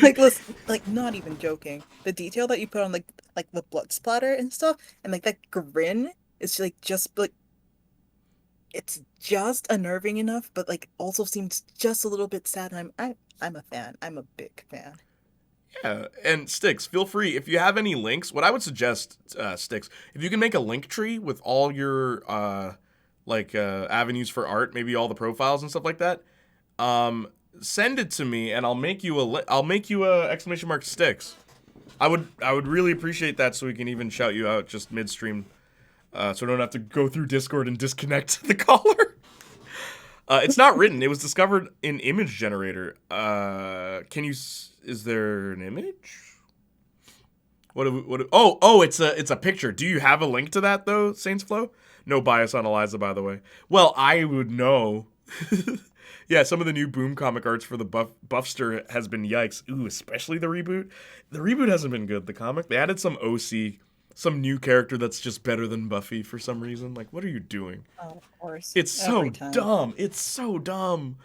Like, listen, like, not even joking. The detail that you put on, like the blood splatter and stuff, and like that grin is like just like, it's just unnerving enough, but like also seems just a little bit sad. And I'm a fan. I'm a big fan. Yeah, and Sticks, feel free if you have any links. What I would suggest, Sticks, if you can make a link tree with all your avenues for art, maybe all the profiles and stuff like that. Send it to me, and I'll make you a exclamation mark Sticks. I would really appreciate that, so we can even shout you out just midstream, so I don't have to go through Discord and disconnect the caller. It's not written. It was discovered in Image Generator. Is there an image? It's a picture. Do you have a link to that though, Saints Flow? No bias on Eliza, by the way. Well, I would know. Yeah, some of the new Boom comic arts for the Buffster has been yikes. Ooh, especially the reboot. The reboot hasn't been good, the comic. They added some OC, some new character that's just better than Buffy for some reason. Like, what are you doing? Oh, of course. It's so dumb. It's so dumb.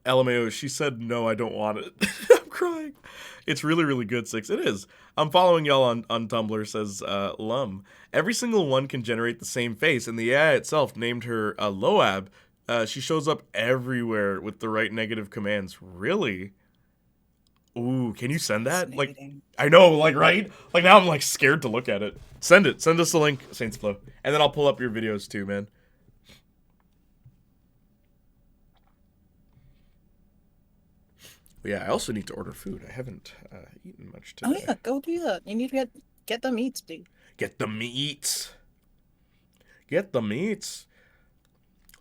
LMAO, she said, no, I don't want it. I'm crying. It's really, really good, Six. It is. I'm following y'all on Tumblr, says Lum. Every single one can generate the same face, and the AI itself named her Loab. She shows up everywhere with the right negative commands. Really? Ooh, can you send that? Like, I know, like, right? Like, now I'm, like, scared to look at it. Send it. Send us a link, Saints Flow. And then I'll pull up your videos, too, man. But yeah, I also need to order food. I haven't eaten much today. Oh, yeah, go do that. You need to get the meats, dude. Get the meats. Get the meats.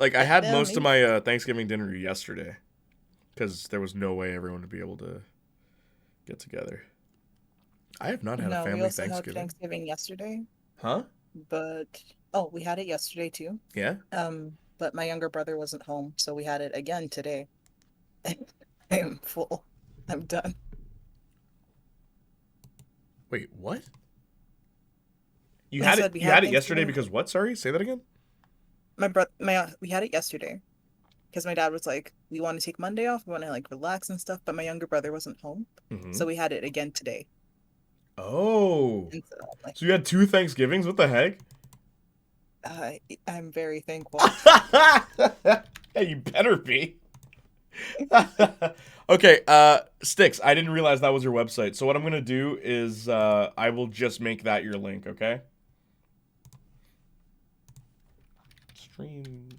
Like, I had most of my Thanksgiving dinner yesterday. Because there was no way everyone would be able to get together. I have not had a family Thanksgiving. Had Thanksgiving yesterday. Huh? But we had it yesterday too. Yeah. But my younger brother wasn't home, so we had it again today. I am full. I'm done. Wait, what? You had it yesterday because what? Sorry, say that again. We had it yesterday. Because my dad was like, we want to take Monday off, we want to like relax and stuff, but my younger brother wasn't home. So we had it again today. Oh. So you had 2 Thanksgivings? What the heck? I'm very thankful. Yeah, you better be. Okay, Sticks, I didn't realize that was your website. So what I'm going to do is I will just make that your link, okay? Stream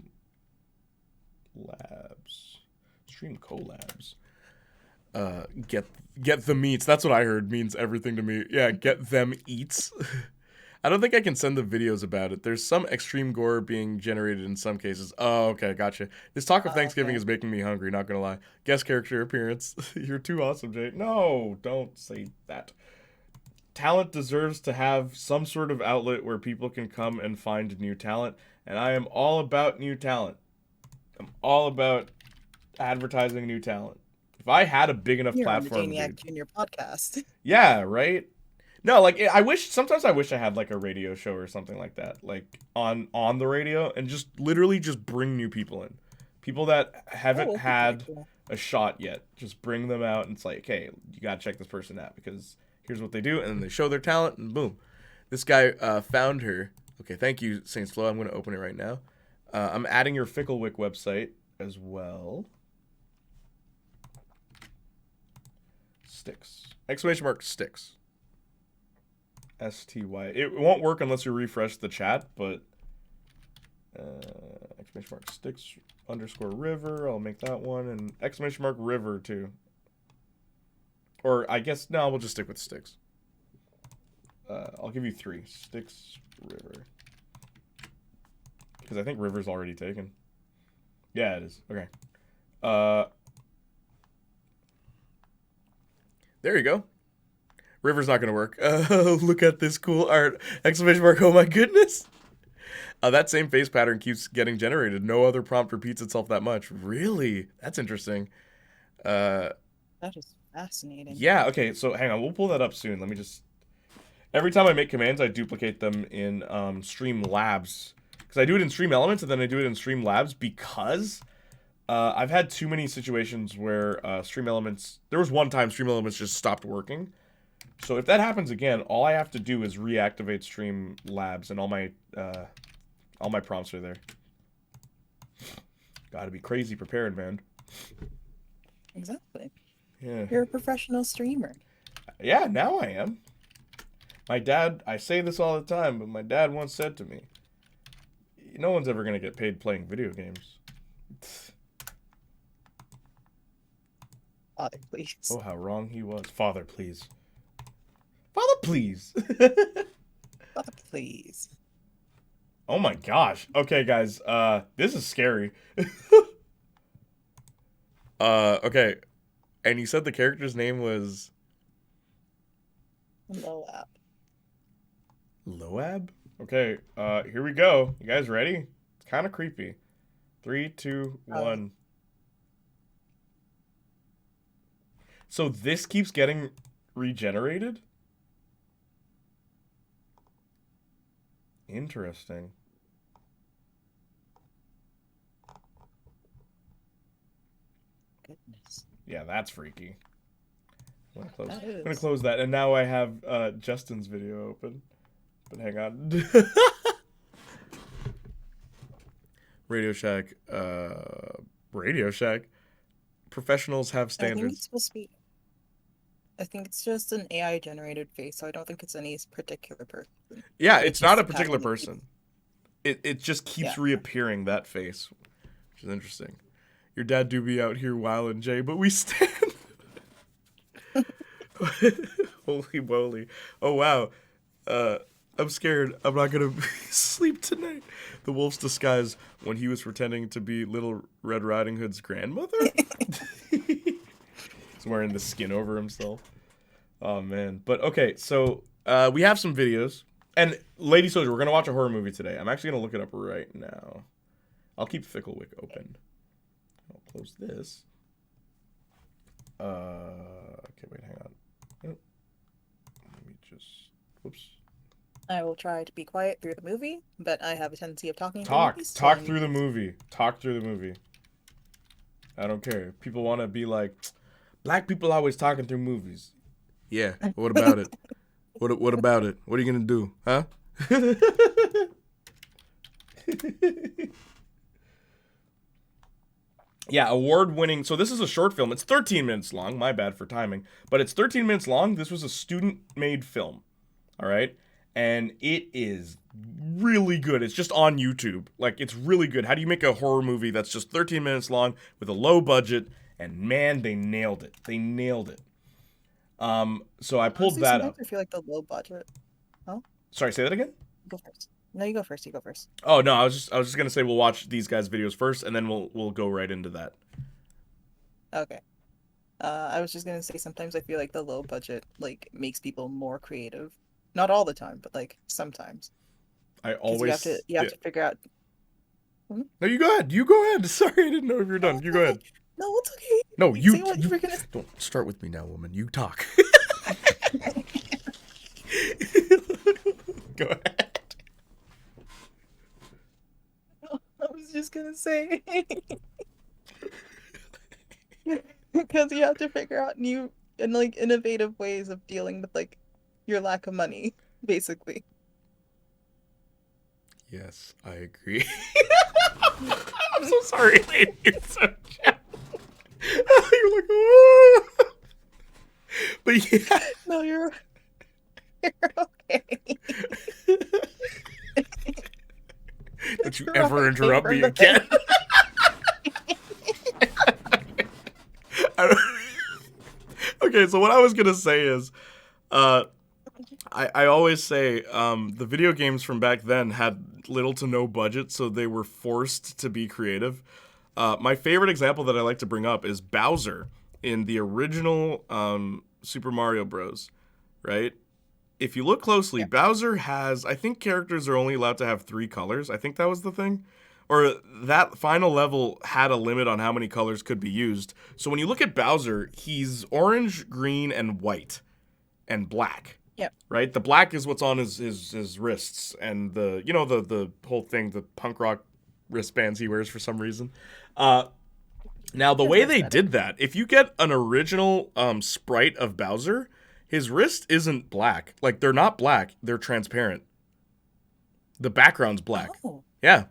collabs. Get the meats. That's what I heard means everything to me. Yeah, get them eats. I don't think I can send the videos about it. There's some extreme gore being generated in some cases. Oh, okay, gotcha. This talk of Thanksgiving is making me hungry, not gonna lie. Guest character appearance. You're too awesome, Jay. No, don't say that. Talent deserves to have some sort of outlet where people can come and find new talent, and I am all about new talent. I'm all about advertising new talent. If I had a big enough platform, on the Playniac Junior podcast. Yeah, right. No, like sometimes I wish I had like a radio show or something like that, like on the radio, and just literally just bring new people in, people that haven't had a shot yet. Just bring them out, and it's like, hey, you gotta check this person out because here's what they do, and then they show their talent, and boom, this guy found her. Okay, thank you, Saints Flow. I'm gonna open it right now. I'm adding your Ficklewick website as well. Sticks. Exclamation mark sticks. STY. It won't work unless you refresh the chat, but exclamation mark sticks underscore river. I'll make that one, and exclamation mark river too. Or I guess no, we'll just stick with sticks. I'll give you 3 sticks river because I think river's already taken. Yeah, it is. Okay. There you go. River's not going to work. Look at this cool art. Exclamation mark, oh my goodness. That same face pattern keeps getting generated. No other prompt repeats itself that much. Really? That's interesting. That is fascinating. Yeah, okay, so hang on. We'll pull that up soon. Let me just... Every time I make commands, I duplicate them in Streamlabs. Because I do it in Stream Elements, and then I do it in Streamlabs because... I've had too many situations where Stream Elements... There was one time Stream Elements just stopped working. So if that happens again, all I have to do is reactivate Streamlabs, and all my prompts are there. Gotta be crazy prepared, man. Exactly. Yeah. You're a professional streamer. Yeah, now I am. My dad, I say this all the time, but my dad once said to me, no one's ever gonna get paid playing video games. Father, please. Oh, how wrong he was. Father, please. Father, please. Father, please. Oh my gosh. Okay, guys. This is scary. Okay. And you said the character's name was... Loab. Loab? Okay, here we go. You guys ready? It's kind of creepy. 3, 2, 1. So this keeps getting regenerated? Interesting. Yeah, that's freaky. I'm That gonna is. close that, and now I have Justin's video open. But hang on. Radio Shack. Radio Shack. Professionals have I think standards. it's supposed to be. I think it's just an AI generated face, so I don't think it's any particular person. Yeah, But it's not a just particular happened to person. It just keeps Yeah. reappearing, that face, which is interesting. Your dad do be out here wildin', Jay, but we stand. Holy moly. Oh, wow. I'm scared. I'm not gonna sleep tonight. The wolf's disguise when he was pretending to be Little Red Riding Hood's grandmother? He's wearing the skin over himself. Oh, man. But, okay, so we have some videos. And, Lady Soldier, we're going to watch a horror movie today. I'm actually going to look it up right now. I'll keep Ficklewick open. I'll close this. Okay, wait, hang on. Oh. Let me just... Whoops. I will try to be quiet through the movie, but I have a tendency of talking. Talk through movies, through the movie. Talk through the movie. I don't care. People want to be like, black people always talking through movies. Yeah, what about it? What about it? What are you gonna do, huh? Yeah, award-winning. So this is a short film. It's 13 minutes long. My bad for timing, but it's 13 minutes long. This was a student-made film. All right, and it is really good. It's just on YouTube. Like, it's really good. How do you make a horror movie that's just 13 minutes long with a low budget? And man, they nailed it. They nailed it. So I pulled Honestly, that sometimes up. I feel like the low budget. Oh, Sorry, say that again? go first. No, you go first. You go first. Oh no, I was just gonna say we'll watch these guys' videos first, and then we'll go right into that. Okay. I was just gonna say sometimes I feel like the low budget like makes people more creative. Not all the time, but like sometimes. I 'Cause always you have to figure out. No, you go ahead. You go ahead. Sorry, I didn't know if you're done. You go ahead. No, it's okay. No, you Say what you were gonna. don't start with me now, woman. You talk. Go ahead. I was just gonna say. Because you have to figure out new and like innovative ways of dealing with like your lack of money, basically. Yes, I agree. I'm so sorry, lady. You're so jealous. You're like, oh. But yeah. No, you're okay. Don't you ever interrupt me again. Okay, so what I was gonna say is, I always say the video games from back then had little to no budget, so they were forced to be creative. My favorite example that I like to bring up is Bowser in the original Super Mario Bros. Right? If you look closely, Bowser has, I think characters are only allowed to have 3 colors. I think that was the thing. Or that final level had a limit on how many colors could be used. So when you look at Bowser, he's orange, green, and white. And black. Yep. Right? The black is what's on his wrists. And the, you know, the whole thing, the punk rock wristbands he wears for some reason. Now, the way they did that, if you get an original sprite of Bowser, his wrist isn't black. Like, they're not black. They're transparent. The background's black. Oh. Yeah.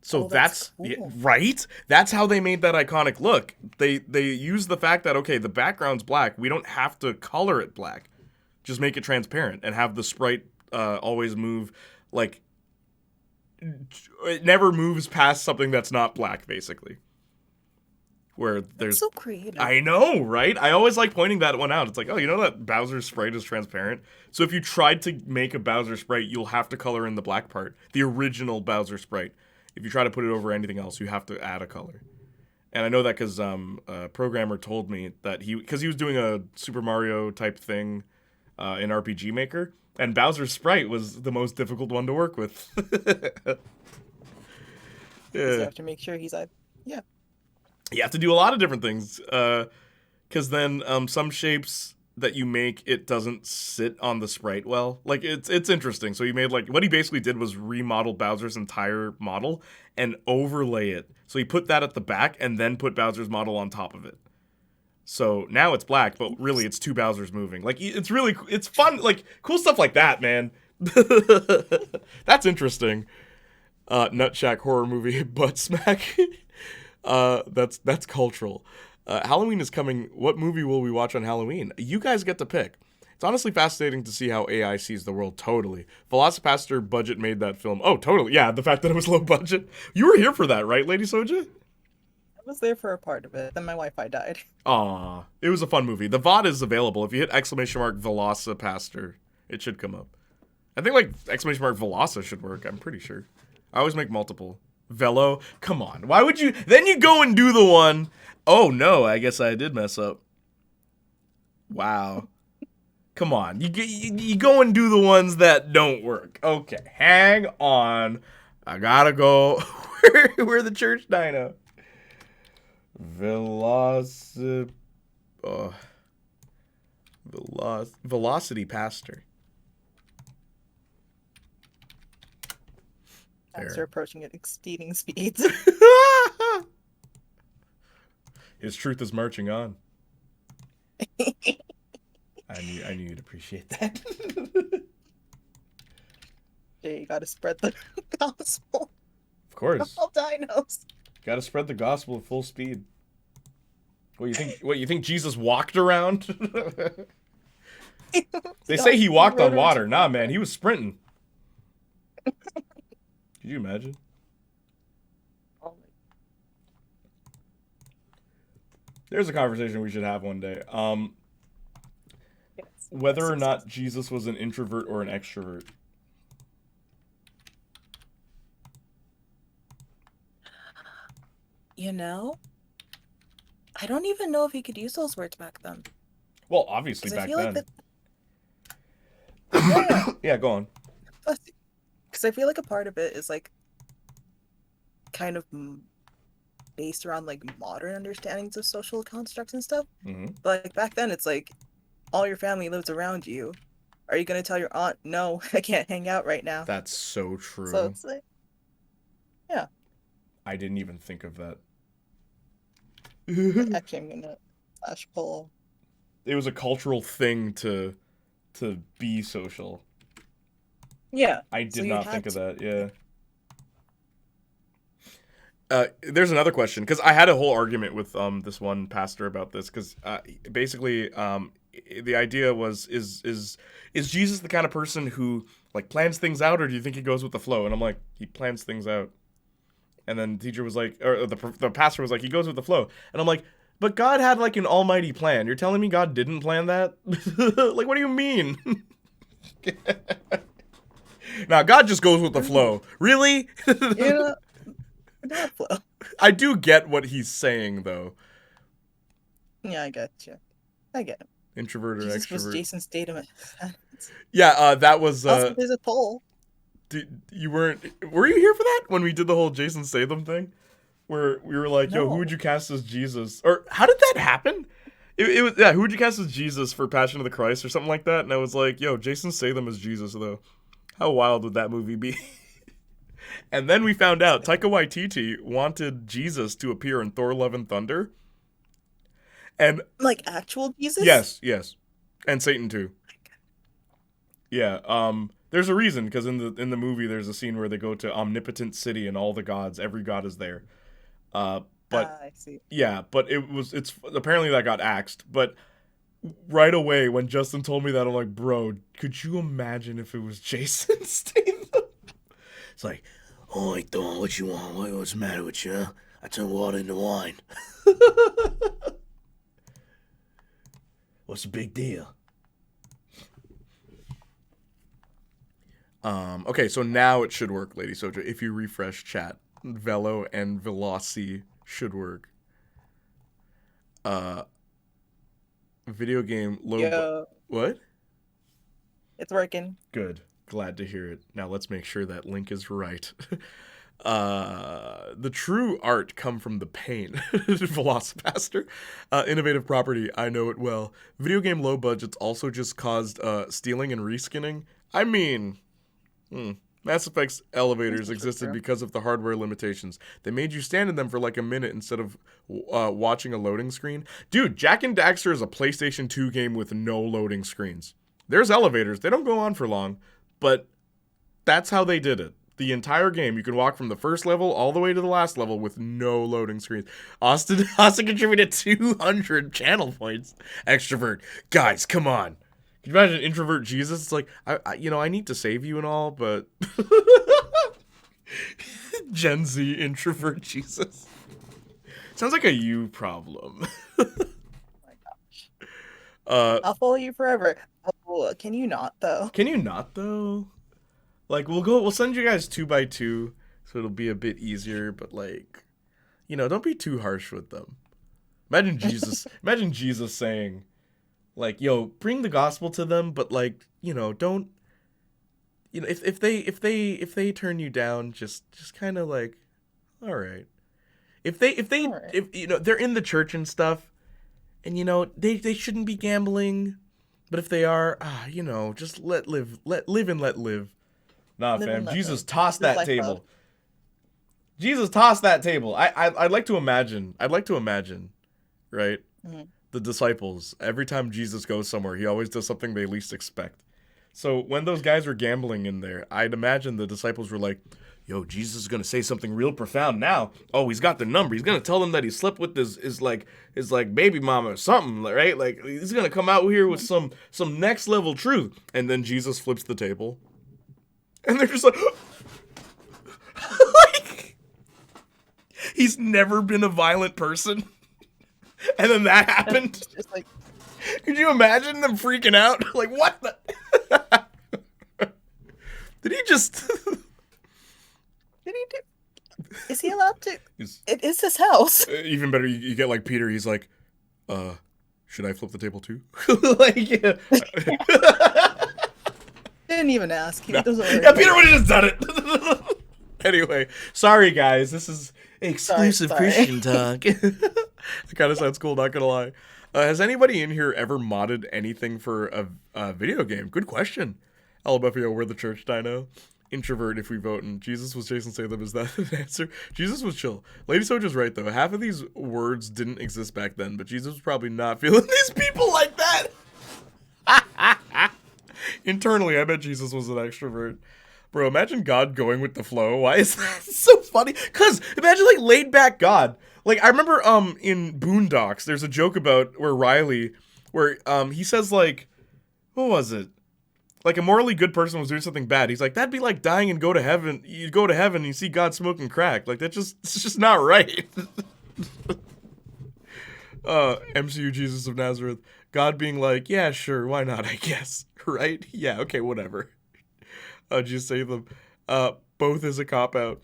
So that's cool. Yeah, cool. right? That's how they made that iconic look. They use the fact that, okay, the background's black. We don't have to color it black. Just make it transparent and have the sprite always move. Like, it never moves past something that's not black, basically. Where there's... That's so creative. I know, right? I always like pointing that one out. It's like, oh, you know that Bowser's sprite is transparent? So if you tried to make a Bowser sprite, you'll have to color in the black part. The original Bowser sprite. If you try to put it over anything else, you have to add a color. And I know that because a programmer told me that because he was doing a Super Mario type thing in RPG Maker, and Bowser's sprite was the most difficult one to work with. You have to make sure he's You have to do a lot of different things, because then some shapes that you make, it doesn't sit on the sprite well. Like, it's interesting. So he made, like, what he basically did was remodel Bowser's entire model and overlay it. So he put that at the back and then put Bowser's model on top of it. So now it's black, but really it's two Bowsers moving. Like, it's fun, like, cool stuff like that, man. That's interesting. Nutshack horror movie, butt smack. That's cultural. Halloween is coming. What movie will we watch on Halloween? You guys get to pick. It's honestly fascinating to see how AI sees the world. Totally. Velocipaster budget made that film. Oh, totally. Yeah, the fact that it was low budget. You were here for that, right, Lady Soja? I was there for a part of it. Then my Wi-Fi died. Aw, it was a fun movie. The VOD is available. If you hit ! Velocipaster, it should come up. I think like ! Velosa should work. I'm pretty sure. I always make multiple. Velo? Come on. Why would you? Then you go and do the one. Oh no, I guess I did mess up. Wow. Come on. You go and do the ones that don't work. Okay, hang on. I gotta go. We're the church dino. Velocity Pastor. As you're approaching at exceeding speeds. His truth is marching on. I knew you'd appreciate that. Yeah, you gotta spread the gospel. Of course. All dinos. Gotta spread the gospel at full speed. What you think Jesus walked around? They say he walked on water. Nah, man, he was sprinting. Could you imagine? There's a conversation we should have one day. Whether or not Jesus was an introvert or an extrovert. You know, I don't even know if he could use those words back then. Well, obviously back then. Like yeah, go on. Because I feel like a part of it is like kind of based around like modern understandings of social constructs and stuff. Mm-hmm. But like back then, it's like all your family lives around you. Are you gonna tell your aunt, no, I can't hang out right now? That's so true. So it's like, yeah. I didn't even think of that. Actually, I'm gonna flash pull. It was a cultural thing to be social. Yeah. I did not think of that. Yeah. There's another question, because I had a whole argument with this one pastor about this, because basically the idea was is Jesus the kind of person who like plans things out, or do you think he goes with the flow? And I'm like, he plans things out. And then the teacher was like, or the pastor was like, he goes with the flow. And I'm like, but God had like an almighty plan. You're telling me God didn't plan that? Like, what do you mean? Now, God just goes with the flow. Really? Yeah. Not flow. I do get what he's saying, though. Yeah, I get you. I get it. Introvert or Jesus extrovert? was Jason Statham. Yeah, that was. Also, there's a poll. Were you here for that when we did the whole Jason Statham thing, where we were like, "Yo, who would you cast as Jesus?" Or how did that happen? It was who would you cast as Jesus for Passion of the Christ or something like that? And I was like, "Yo, Jason Statham as Jesus though. How wild would that movie be?" And then we found out Taika Waititi wanted Jesus to appear in Thor: Love and Thunder. And like actual Jesus? Yes, and Satan too. Yeah, there's a reason, because in the movie there's a scene where they go to Omnipotent City and all the gods, every god is there. But I see. Yeah, but it's apparently that got axed. But right away when Justin told me that, I'm like, bro, could you imagine if it was Jason Statham? It's like, oh, Thor, what you want? What's the matter with you? I turn water into wine. What's the big deal? Okay, so now it should work, Lady Soja. If you refresh chat, Velo and Veloci should work. Video game low. What? It's working. Good. Glad to hear it. Now let's make sure that link is right. The true art come from the pain. Velocipaster. Innovative property, I know it well. Video game low budgets also just caused stealing and reskinning. I mean, Mass Effect's elevators existed because of the hardware limitations. They made you stand in them for like a minute instead of watching a loading screen. Dude, Jak and Daxter is a PlayStation 2 game with no loading screens. There's elevators. They don't go on for long, but that's how they did it. The entire game, you can walk from the first level all the way to the last level with no loading screens. Austin contributed 200 channel points. Extrovert. Guys, come on. Can you imagine introvert Jesus? It's like, I need to save you and all, but... Gen Z introvert Jesus. Sounds like a you problem. Oh my gosh. I'll follow you forever. Oh, can you not, though? Can you not, though? Like, we'll send you guys 2x2, so it'll be a bit easier, but like, don't be too harsh with them. Imagine Jesus saying, like, yo, bring the gospel to them, but like, don't, if they turn you down, just kind of like, all right. If they're in the church and stuff, and they shouldn't be gambling, but if they are, just let live and let live. Nah, fam. Jesus tossed that table. Jesus tossed that table. I'd like to imagine, right? Mm-hmm. The disciples, every time Jesus goes somewhere, he always does something they least expect. So when those guys were gambling in there, I'd imagine the disciples were like, yo, Jesus is going to say something real profound now. Oh, he's got the number. He's going to tell them that he slept with his baby mama or something, right? Like, he's going to come out here with some next level truth. And then Jesus flips the table. And they're just like, like, he's never been a violent person. And then that happened. Just like, could you imagine them freaking out? Like, what the? Did he just... Did he do... Is he allowed to... It is his house. Even better, you get like Peter, he's like, should I flip the table too? Like, yeah. Didn't even ask. No. Yeah, Peter would have just done it. Anyway, sorry guys, this is exclusive Christian talk. That kind of sounds cool, not gonna lie. Has anybody in here ever modded anything for a video game? Good question. LBFO, we're the church dino. Introvert if we vote, and Jesus was Jason Statham. Is that the answer? Jesus was chill. Lady Soja's right though. Half of these words didn't exist back then, but Jesus was probably not feeling these people like that. Internally, I bet Jesus was an extrovert. Bro, imagine God going with the flow. Why is that so funny? Because imagine like laid back God. Like I remember in Boondocks, there's a joke about where he says like, what was it? Like a morally good person was doing something bad. He's like, that'd be like dying and go to heaven. You go to heaven and you see God smoking crack. Like it's just not right. MCU Jesus of Nazareth. God being like, yeah, sure, why not, I guess. Right? Yeah, okay, whatever. Just say them. Both is a cop-out.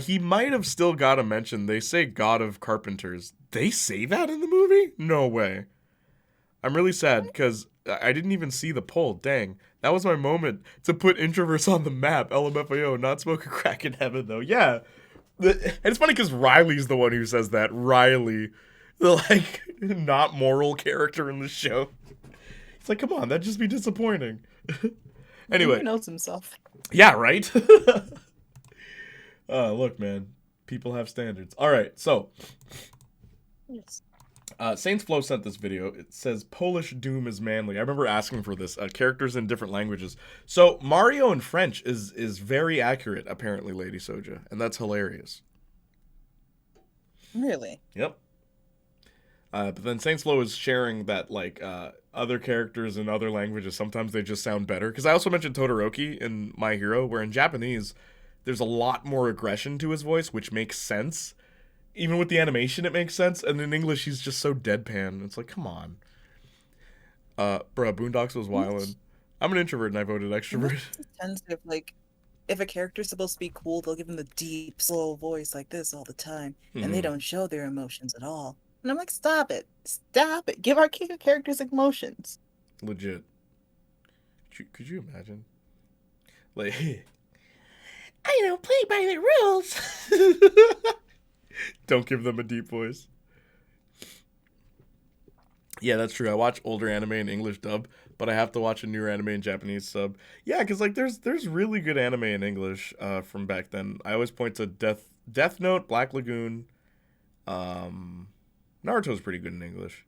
He might have still got a mention. They say God of Carpenters. They say that in the movie? No way. I'm really sad, because I didn't even see the poll. Dang. That was my moment to put introverts on the map. LMFAO, not smoking crack in heaven, though. Yeah. And it's funny, because Riley's the one who says that. Riley. The, like, not moral character in the show. It's like, come on, that'd just be disappointing. Anyway. He knows himself. Yeah, right? Look, man. People have standards. All right, so. Yes. Saints Flow sent this video. It says, Polish Doom is manly. I remember asking for this. Characters in different languages. So, Mario in French is very accurate, apparently, Lady Soja. And that's hilarious. Really? Yep. But then Saints Flow is sharing that, like, other characters in other languages, sometimes they just sound better. Because I also mentioned Todoroki in My Hero, where in Japanese, there's a lot more aggression to his voice, which makes sense. Even with the animation, it makes sense. And in English, he's just so deadpan. It's like, come on. Bruh, Boondocks was wildin'. I'm an introvert and I voted extrovert. It tends to, like, if a character's supposed to be cool, they'll give them the deep, slow voice like this all the time. And they don't show their emotions at all. And I'm like, stop it. Stop it. Give our characters emotions. Legit. Could you imagine? Like, I I don't play by the rules. Don't give them a deep voice. Yeah, that's true. I watch older anime in English dub, but I have to watch a newer anime in Japanese sub. Yeah, because like there's really good anime in English from back then. I always point to Death Note, Black Lagoon. Naruto's pretty good in English.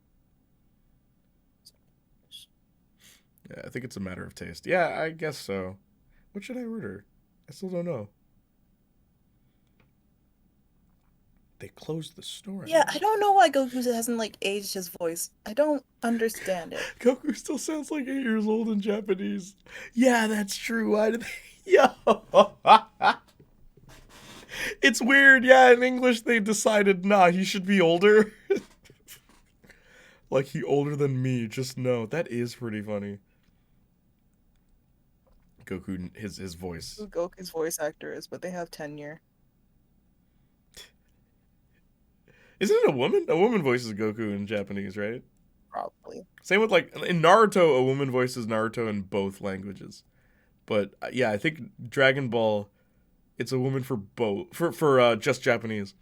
Yeah, I think it's a matter of taste. Yeah, I guess so. What should I order? I still don't know. They closed the store. Yeah, I don't know why Goku hasn't like aged his voice. I don't understand it. Goku still sounds like 8 years old in Japanese. Yeah, that's true. Why did they... Yo! It's weird. Yeah, in English they decided, nah, he should be older. Like he older than me. Just no. That is pretty funny. Goku, his voice. Who Goku's voice actor is, but they have tenure. Isn't it a woman? A woman voices Goku in Japanese, right? Probably. Same with like in Naruto, a woman voices Naruto in both languages. But yeah, I think Dragon Ball, it's a woman for both for just Japanese.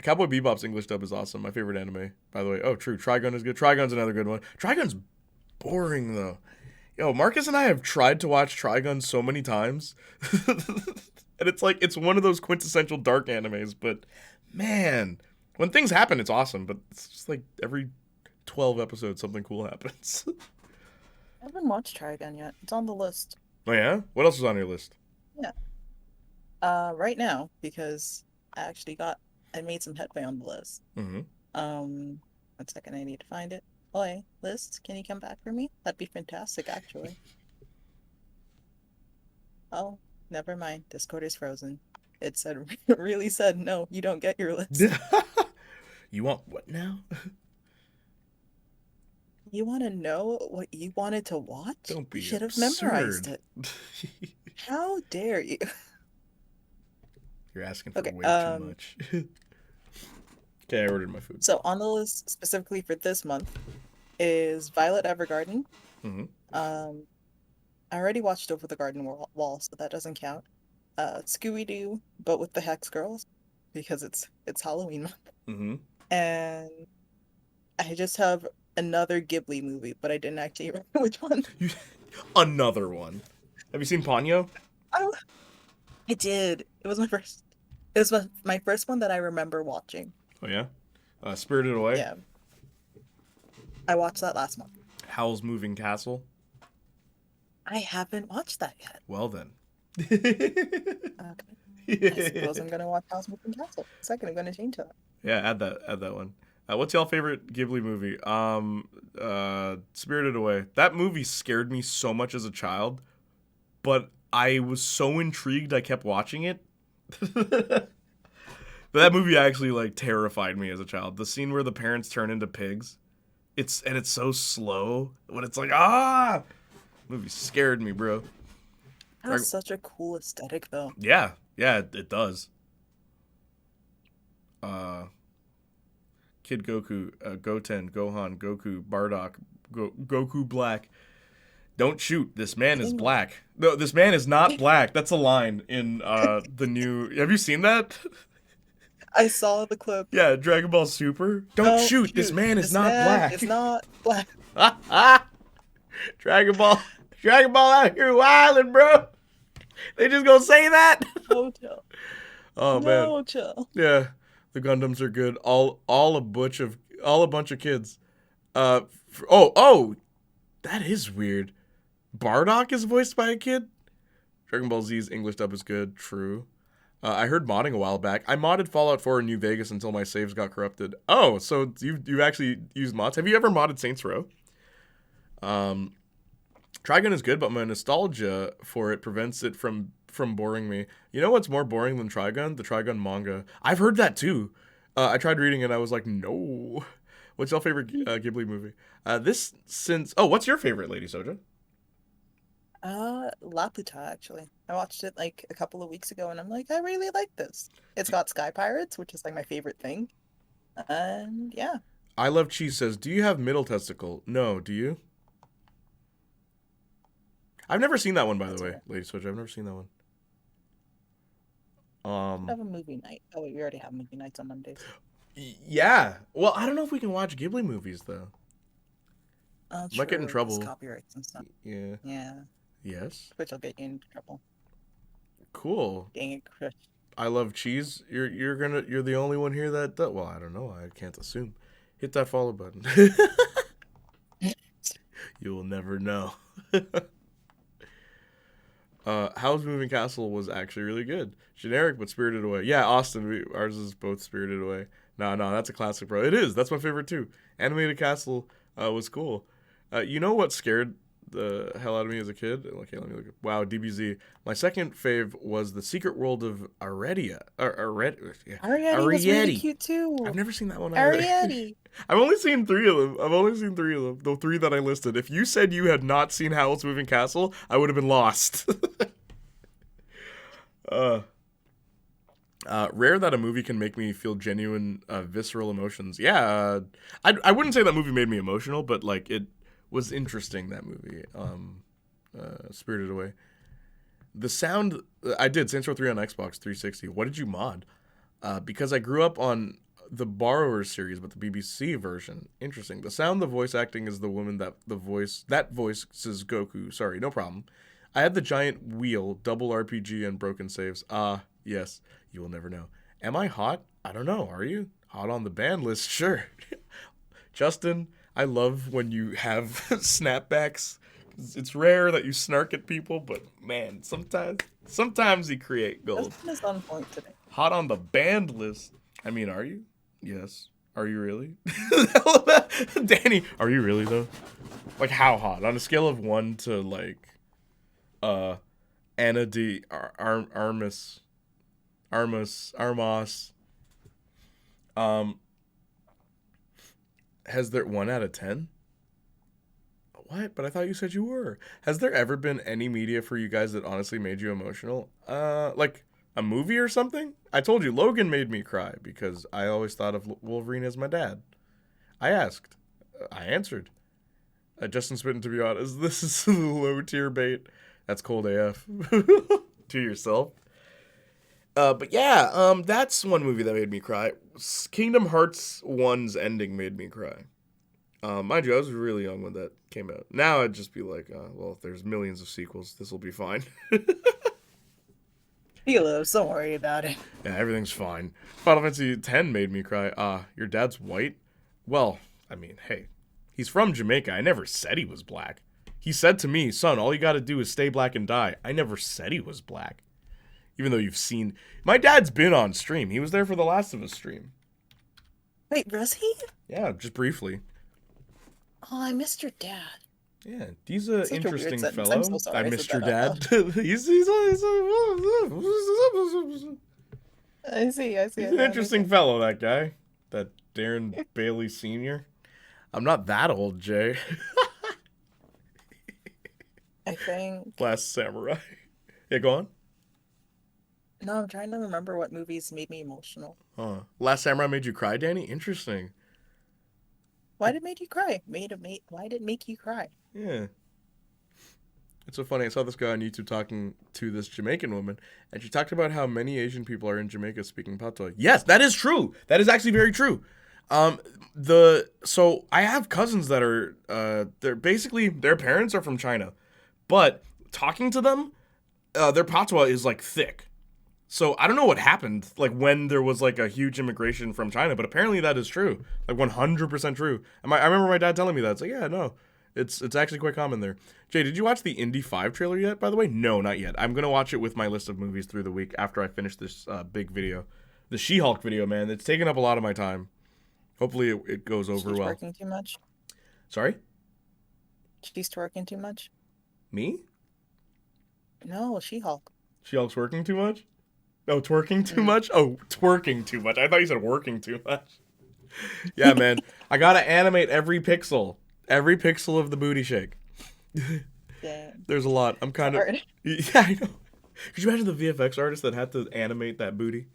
Cowboy Bebop's English dub is awesome. My favorite anime, by the way. Oh, true. Trigun is good. Trigun's another good one. Trigun's boring though. Yo, Marcus and I have tried to watch Trigun so many times, and it's like it's one of those quintessential dark animes. But man. When things happen, it's awesome, but it's just like every 12 episodes, something cool happens. I haven't watched Trigun yet. It's on the list. Oh yeah? What else is on your list? Yeah. Right now, because I made some headway on the list. Mm-hmm. 1 second, I need to find it. Oi, list, can you come back for me? That'd be fantastic, actually. Oh, never mind. Discord is frozen. It said, really said, no, you don't get your list. You want what now? You want to know what you wanted to watch? Don't be You should have absurd. memorized it. How dare you? You're asking for way too much. Okay, I ordered my food. So on the list specifically for this month is Violet Evergarden. Mm-hmm. I already watched Over the Garden Wall, so that doesn't count. Scooby-Doo, but with the Hex Girls, because it's Halloween month. Mm-hmm. And I just have another Ghibli movie, but I didn't actually remember which one. Another one. Have you seen Ponyo? I did. It was my first. It was my first one that I remember watching. Oh yeah. Spirited Away. Yeah. I watched that last month. Howl's Moving Castle. I haven't watched that yet. Well then. Okay. I suppose I'm gonna watch Howl's Moving Castle. Second, I'm gonna change that. Yeah, add that one. What's y'all favorite Ghibli movie? Spirited Away. That movie scared me so much as a child, but I was so intrigued I kept watching it. But that movie actually like terrified me as a child. The scene where the parents turn into pigs. It's so slow, but it's like movie scared me, bro. That was such a cool aesthetic though. Yeah, it does. Kid Goku, Goten, Gohan, Goku, Bardock, Goku Black. Don't shoot. This man is black. No, this man is not black. That's a line in the new. Have you seen that? I saw the clip. Yeah, Dragon Ball Super. Don't shoot. This man is not black. It's not black. Dragon Ball out here wildin', bro. They just gonna say that? No chill. Oh man. No chill. Yeah, the Gundams are good. All a bunch of kids. That is weird. Bardock is voiced by a kid. Dragon Ball Z's English dub is good. True. I heard modding a while back. I modded Fallout 4 in New Vegas until my saves got corrupted. Oh, so you've actually used mods. Have you ever modded Saints Row? Trigun is good, but my nostalgia for it prevents it from boring me. You know what's more boring than Trigun? The Trigun manga. I've heard that too. I tried reading it and I was like, no. What's your favorite Ghibli movie? What's your favorite, Lady Soja? Laputa, actually. I watched it like a couple of weeks ago and I'm like, I really like this. It's got Sky Pirates, which is like my favorite thing. And yeah. I Love Cheese says, do you have middle testicle? No, do you? I've never seen that one, by the way, Lady Soja. I've never seen that one. Have a movie night. Oh wait, we already have movie nights on Mondays. Yeah. Well, I don't know if we can watch Ghibli movies though. Might get in True, 'cause trouble. copyrights and stuff. Yeah. Yeah. Yes. Which will get you into trouble. Cool. Dang it, Chris. I love cheese. You're the only one here that does. Well, I don't know. I can't assume. Hit that follow button. You will never know. Howl's Moving Castle was actually really good. Generic, but Spirited Away. Yeah, Austin, ours is both Spirited Away. No, that's a classic, bro. It is. That's my favorite, too. Animated Castle was cool. You know what scared the hell out of me as a kid? Okay, let me look. Wow, DBZ. My second fave was The Secret World of Arietta. Ariette was really cute, too. I've never seen that one either. Ariette. I've only seen 3 of them. The 3 that I listed. If you said you had not seen Howl's Moving Castle, I would have been lost. Rare that a movie can make me feel genuine, visceral emotions. Yeah, I wouldn't say that movie made me emotional, but like it was interesting. That movie, Spirited Away. The sound I did Saints Row 3 on Xbox 360. What did you mod? Because I grew up on the Borrowers series, but the BBC version. Interesting. The sound, the voice acting is the woman that voices Goku. Sorry, no problem. I had the giant wheel, double RPG, and broken saves. Yes, you will never know. Am I hot? I don't know. Are you? Hot on the ban list? Sure. Justin, I love when you have snapbacks. It's rare that you snark at people, but man, sometimes you create gold. Justin is on point today. Hot on the banned list. I mean, are you? Yes. Are you really? Danny, are you really though? Like how hot? On a scale of 1 to like Anna de Armas. Has there 1 out of 10? What? But I thought you said you were. Has there ever been any media for you guys that honestly made you emotional? Like a movie or something? I told you, Logan made me cry because I always thought of Wolverine as my dad. I asked. I answered. Justin Spittin, to be honest, this is low tier bait. That's cold AF. To yourself. But yeah, that's one movie that made me cry. Kingdom Hearts 1's ending made me cry. Mind you, I was really young when that came out. Now I'd just be like, well, if there's millions of sequels, this will be fine. Helos, don't worry about it. Yeah, everything's fine. Final Fantasy X made me cry. Your dad's white? Well, I mean, hey, he's from Jamaica. I never said he was black. He said to me, son, all you gotta do is stay black and die. I never said he was black. Even though you've seen... My dad's been on stream. He was there for the Last of Us stream. Wait, was he? Yeah, just briefly. Oh, I missed your dad. Yeah, he's an interesting fellow. I'm so sorry I missed your said dad. that he's I see. He's an interesting fellow, that guy. That Darren Bailey Sr. I'm not that old, Jay. I think... Last Samurai. Yeah, go on. No, I'm trying to remember what movies made me emotional. Last Samurai made you cry, Danny? Interesting. Why did it make you cry? Why did it make you cry? Yeah. It's so funny. I saw this guy on YouTube talking to this Jamaican woman, and she talked about how many Asian people are in Jamaica speaking patois. Yes, that is true. That is actually very true. So I have cousins that are they're basically their parents are from China, but talking to them, their patois is like thick. So I don't know what happened, like when there was like a huge immigration from China, but apparently that is true, like 100% true. And I remember my dad telling me that. It's like, yeah, no, it's actually quite common there. Jay, did you watch the Indy 5 trailer yet, by the way? No, not yet. I'm going to watch it with my list of movies through the week after I finish this big video. The She-Hulk video, man, it's taken up a lot of my time. Hopefully it goes over She's well. Working too much? Sorry? She's twerking too much? Me? No, She-Hulk. She-Hulk's working too much? Oh, twerking too much? Oh, twerking too much. I thought you said working too much. Yeah, man. I gotta animate every pixel. Every pixel of the booty shake. Dang. There's a lot. I'm kind of... Yeah, I know. Could you imagine the VFX artist that had to animate that booty?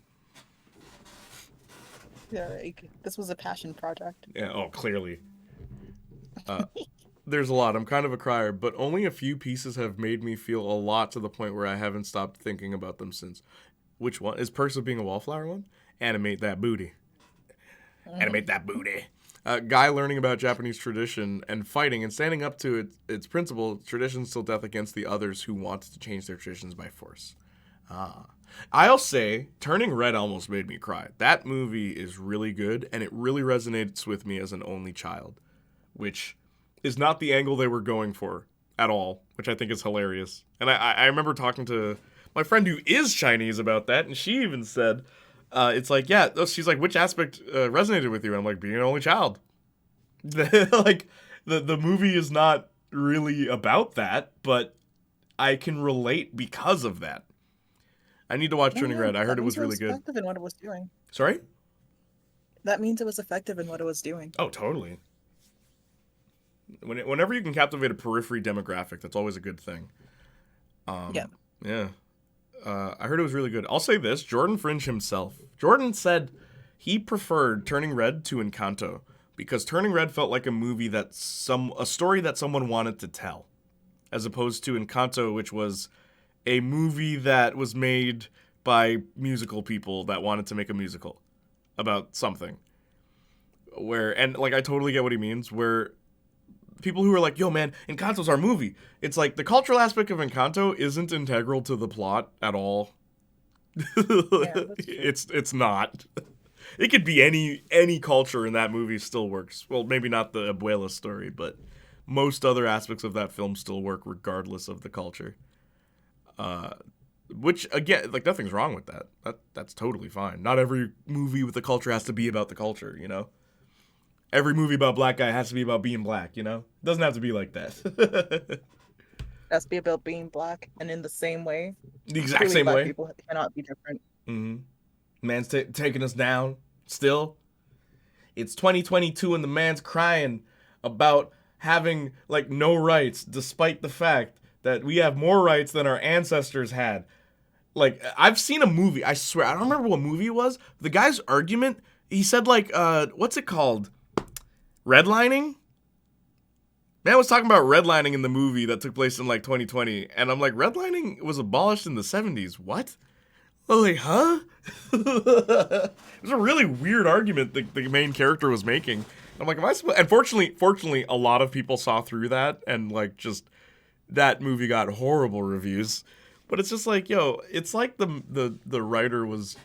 Yeah, like, this was a passion project. Yeah, oh, clearly. There's a lot. I'm kind of a crier, but only a few pieces have made me feel a lot to the point where I haven't stopped thinking about them since. Which one? Is Perks of Being a Wallflower one? Animate that booty. Animate that booty. Guy learning about Japanese tradition and fighting and standing up to its principle, traditions till death against the others who want to change their traditions by force. I'll say, Turning Red almost made me cry. That movie is really good, and it really resonates with me as an only child, which is not the angle they were going for at all, which I think is hilarious. And I remember talking to my friend who is Chinese about that, and she even said, it's like, yeah, she's like, which aspect resonated with you? And I'm like, being an only child. Like, the movie is not really about that, but I can relate because of that. I need to watch Turning Red. I heard it was really good. Effective in what it was doing. Sorry? That means it was effective in what it was doing. Oh, totally. Whenever you can captivate a periphery demographic, that's always a good thing. Yeah. Yeah. I heard it was really good. I'll say this, Jordan Fringe himself. Jordan said he preferred Turning Red to Encanto because Turning Red felt like a movie a story that someone wanted to tell, as opposed to Encanto, which was a movie that was made by musical people that wanted to make a musical about something. And I totally get what he means, where people who are like, yo man, Encanto's our movie. It's like, the cultural aspect of Encanto isn't integral to the plot at all. It's not. It could be any culture, and that movie still works. Well, maybe not the Abuela story, but most other aspects of that film still work regardless of the culture. Which, again, nothing's wrong with that. That's totally fine. Not every movie with a culture has to be about the culture, you know? Every movie about black guy has to be about being black, you know? It doesn't have to be like that. It has to be about being black, and in the same way. The exact same way. People cannot be different. Mm-hmm. Man's taking us down, still. It's 2022 and the man's crying about having, no rights, despite the fact that we have more rights than our ancestors had. I've seen a movie, I swear, I don't remember what movie it was. The guy's argument, he said, what's it called? Redlining? Man was talking about redlining in the movie that took place in, 2020. And I'm like, redlining was abolished in the 70s. What? I'm like, huh? It was a really weird argument the main character was making. I'm like, am I supposed... And fortunately, a lot of people saw through that, and, that movie got horrible reviews. But it's just it's like the writer was,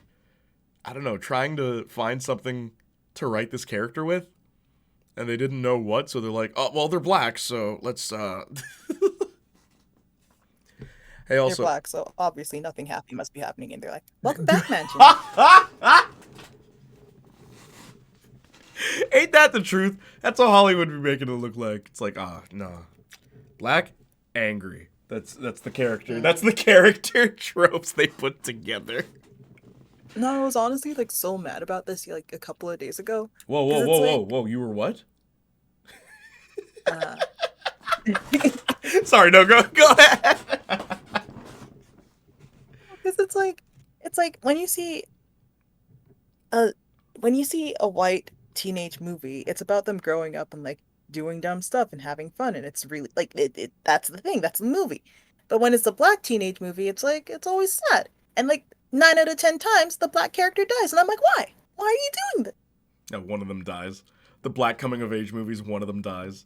I don't know, trying to find something to write this character with, and they didn't know what, so they're like, oh, well, they're black, so let's, Hey, also... They're black, so obviously nothing happy must be happening, and they're like, welcome back, Mansion. Ain't that the truth? That's how Hollywood be making it look like. It's like, no. Black, angry. That's the character. That's the character tropes they put together. No, I was honestly so mad about this a couple of days ago. Whoa! You were what? Sorry, no, go ahead. Because it's like when you see a white teenage movie, it's about them growing up and doing dumb stuff and having fun, and it's really that's the thing, that's the movie. But when it's a black teenage movie, it's always sad, and 9 out of 10 times the black character dies, and I'm like, why are you doing this? No, one of them dies. The black coming of age movies, one of them dies.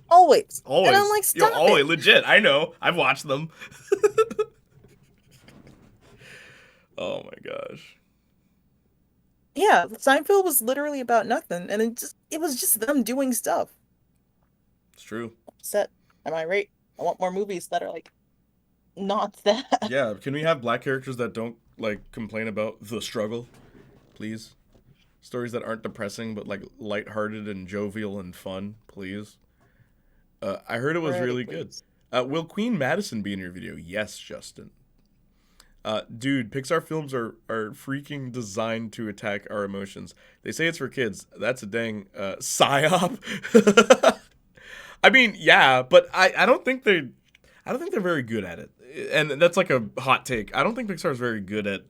Always. And I'm like, stop it. Always, legit, I know, I've watched them. Oh my gosh. Yeah, Seinfeld was literally about nothing, and it was just them doing stuff. It's true. Upset. Am I right? I want more movies that are not that. Yeah, can we have black characters that don't complain about the struggle, please? Stories that aren't depressing but lighthearted and jovial and fun, please. I heard it was really good. Will Queen Madison be in your video? Yes, Justin. Dude, Pixar films are freaking designed to attack our emotions. They say it's for kids. That's a dang psyop. I mean, yeah, but I don't think they're very good at it. And that's a hot take. I don't think Pixar is very good at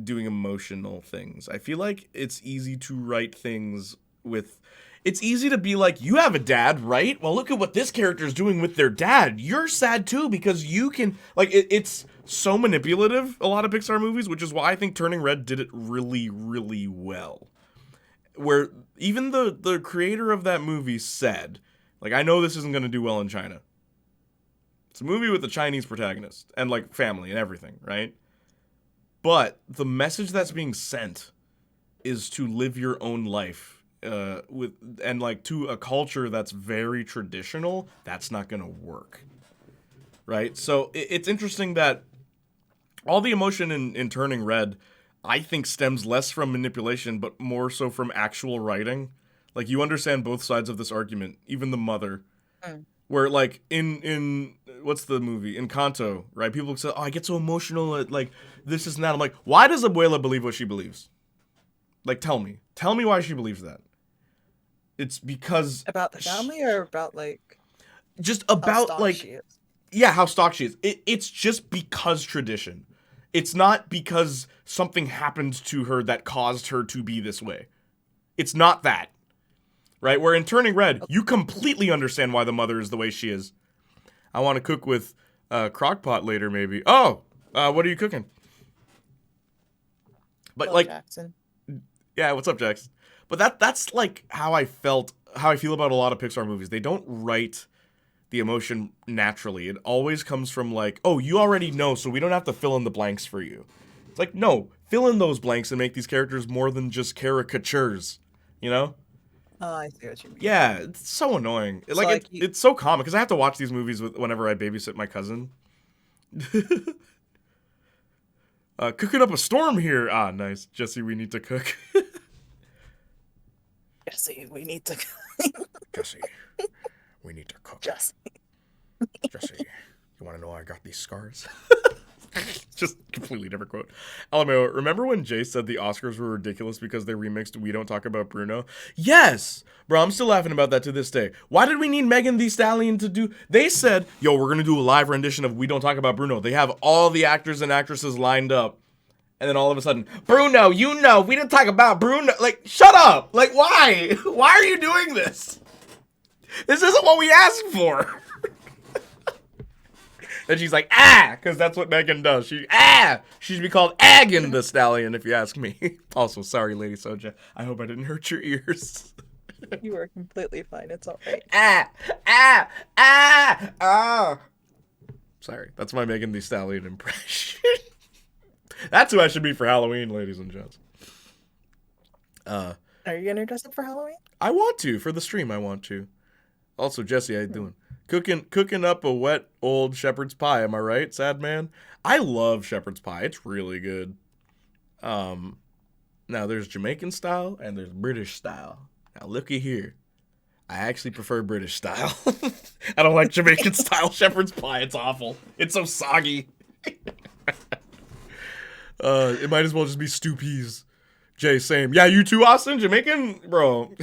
doing emotional things. I feel like it's easy to write things with... it's easy to be like, you have a dad, right? Well, look at what this character is doing with their dad. You're sad too because you can, like, it's so manipulative, a lot of Pixar movies, which is why I think Turning Red did it really, really well. Where even the creator of that movie said, like, I know this isn't going to do well in China. It's a movie with a Chinese protagonist and, like, family and everything, right? But the message that's being sent is to live your own life. To a culture that's very traditional, that's not gonna work, right? So it's interesting that all the emotion in Turning Red, I think, stems less from manipulation, but more so from actual writing. Like, you understand both sides of this argument, even the mother. Where, like, in what's the movie? Encanto, right? People say, oh, I get so emotional at, like, this is not. I'm like, why does Abuela believe what she believes? Like, tell me. Tell me why she believes that. It's because... About the family or about, like... Just about, like... She is? Yeah, how stocked she is. It's just because tradition. It's not because something happened to her that caused her to be this way. It's not that. Right? Where in Turning Red, you completely understand why the mother is the way she is. I want to cook with Crockpot later, maybe. Oh! What are you cooking? But, like... Jackson. Yeah, what's up, Jax? But that's like how I feel about a lot of Pixar movies. They don't write the emotion naturally. It always comes from like, oh, you already know, so we don't have to fill in the blanks for you. It's like, no, fill in those blanks and make these characters more than just caricatures, you know? Oh, I see what you mean. Yeah, it's so annoying. So like it's so common, because I have to watch these movies whenever I babysit my cousin. Cooking up a storm here. Ah, nice. Jesse, we need to cook. Jesse, we need to Jesse, we need to cook. Jesse, you want to know why I got these scars? Just completely different quote. LMAO, remember when Jay said the Oscars were ridiculous because they remixed We Don't Talk About Bruno? Yes! Bro, I'm still laughing about that to this day. Why did we need Megan Thee Stallion to do... They said, yo, we're going to do a live rendition of We Don't Talk About Bruno. They have all the actors and actresses lined up. And then all of a sudden, Bruno, you know, we didn't talk about Bruno. Like, shut up! Like, why? Why are you doing this? This isn't what we asked for. And she's like, because that's what Megan does. She should be called Aggin the Stallion, if you ask me. Also, sorry, Lady Soja. I hope I didn't hurt your ears. You are completely fine. It's all right. Sorry, that's my Megan Thee Stallion impression. That's who I should be for Halloween, ladies and gents. Are you gonna dress up for Halloween? I want to. For the stream, I want to. Also, Jesse, how you doing? Cooking up a wet old shepherd's pie, am I right, sad man? I love shepherd's pie. It's really good. Now there's Jamaican style and there's British style. Now looky here. I actually prefer British style. I don't like Jamaican style shepherd's pie. It's awful. It's so soggy. It might as well just be stew peas. Jay, same. Yeah, you too, Austin? Jamaican? Bro.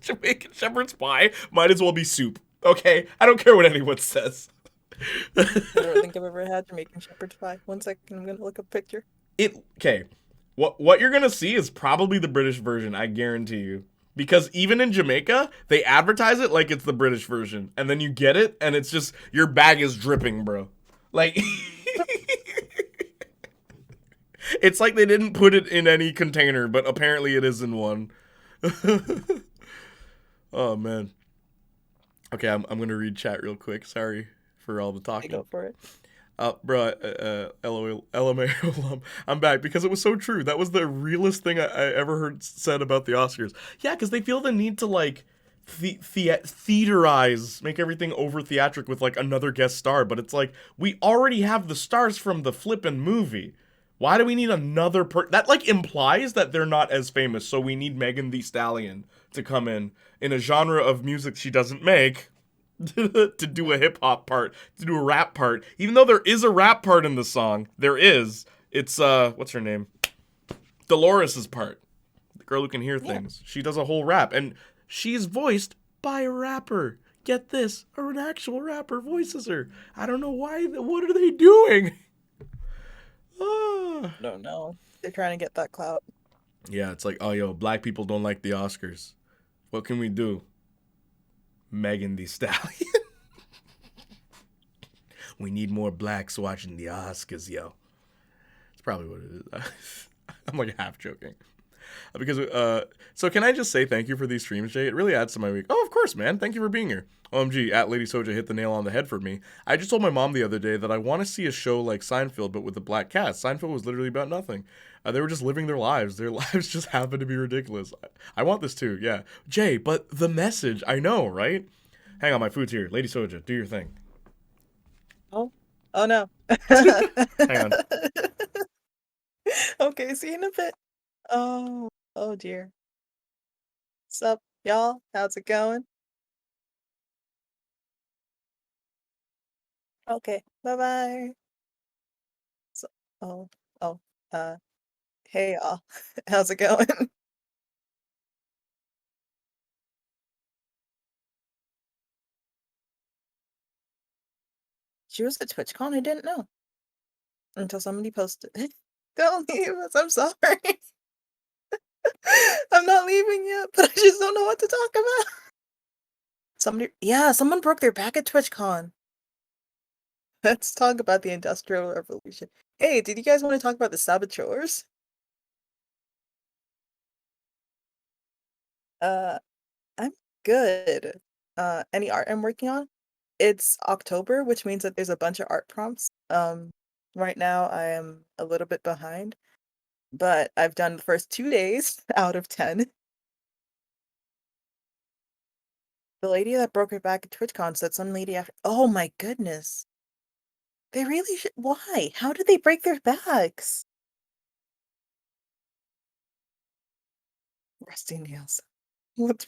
Jamaican shepherd's pie might as well be soup. Okay? I don't care what anyone says. I don't think I've ever had Jamaican shepherd's pie. 1 second, I'm gonna look up a picture. Okay. What you're gonna see is probably the British version, I guarantee you. Because even in Jamaica, they advertise it like it's the British version. And then you get it, and it's just, your bag is dripping, bro. Like... It's like they didn't put it in any container, but apparently it is in one. Oh, man. Okay, I'm going to read chat real quick. Sorry for all the talking. Go for it. Bro, LOL, LMAO, I'm back because it was so true. That was the realest thing I ever heard said about the Oscars. Yeah, because they feel the need to, like, theaterize, make everything over theatric with, like, another guest star. But it's like, we already have the stars from the flippin' movie. Why do we need another that, like, implies that they're not as famous, so we need Megan Thee Stallion to come in a genre of music she doesn't make, to do a hip-hop part, to do a rap part. Even though there is a rap part in the song, there is. It's, what's her name? Dolores' part. The girl who can hear things. She does a whole rap, and she's voiced by a rapper. Get this, or an actual rapper voices her. I don't know why, what are they doing? Don't know. They're trying to get that clout. Yeah, it's like, oh, yo, black people don't like the Oscars. What can we do? Megan Thee Stallion. We need more blacks watching the Oscars, yo. It's probably what it is. I'm like half joking. Because, so can I just say thank you for these streams, Jay? It really adds to my week. Oh, of course, man. Thank you for being here. OMG, at Lady Soja hit the nail on the head for me. I just told my mom the other day that I want to see a show like Seinfeld, but with a black cast. Seinfeld was literally about nothing. They were just living their lives. Their lives just happened to be ridiculous. I want this too, yeah. Jay, but the message, I know, right? Hang on, my food's here. Lady Soja, do your thing. Oh no. Hang on. Okay, see you in a bit. Oh dear. What's up, y'all? How's it going? Okay, bye-bye. So, oh, oh, uh, hey y'all. How's it going? She was at TwitchCon, I didn't know. Until somebody posted. Don't leave us, I'm sorry. I'm not leaving yet, but I just don't know what to talk about. Someone broke their back at TwitchCon. Let's talk about the Industrial Revolution. Hey, did you guys want to talk about the saboteurs? I'm good. Any art I'm working on? It's October, which means that there's a bunch of art prompts. Right now I am a little bit behind, but I've done the first 2 days out of 10. The lady that broke her back at TwitchCon said some lady after. Oh my goodness. They really should. Why? How did they break their backs? Rusty nails. What?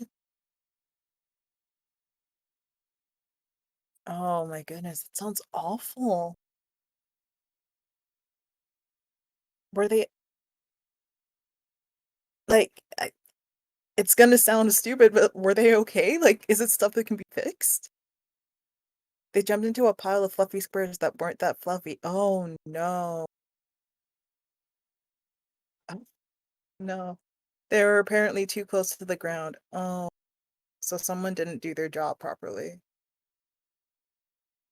Oh my goodness, it sounds awful. Were they like it's gonna sound stupid, but were they okay? Like, is it stuff that can be fixed? They jumped into a pile of fluffy squares that weren't that fluffy. Oh no. Oh, no. They were apparently too close to the ground. Oh, so someone didn't do their job properly.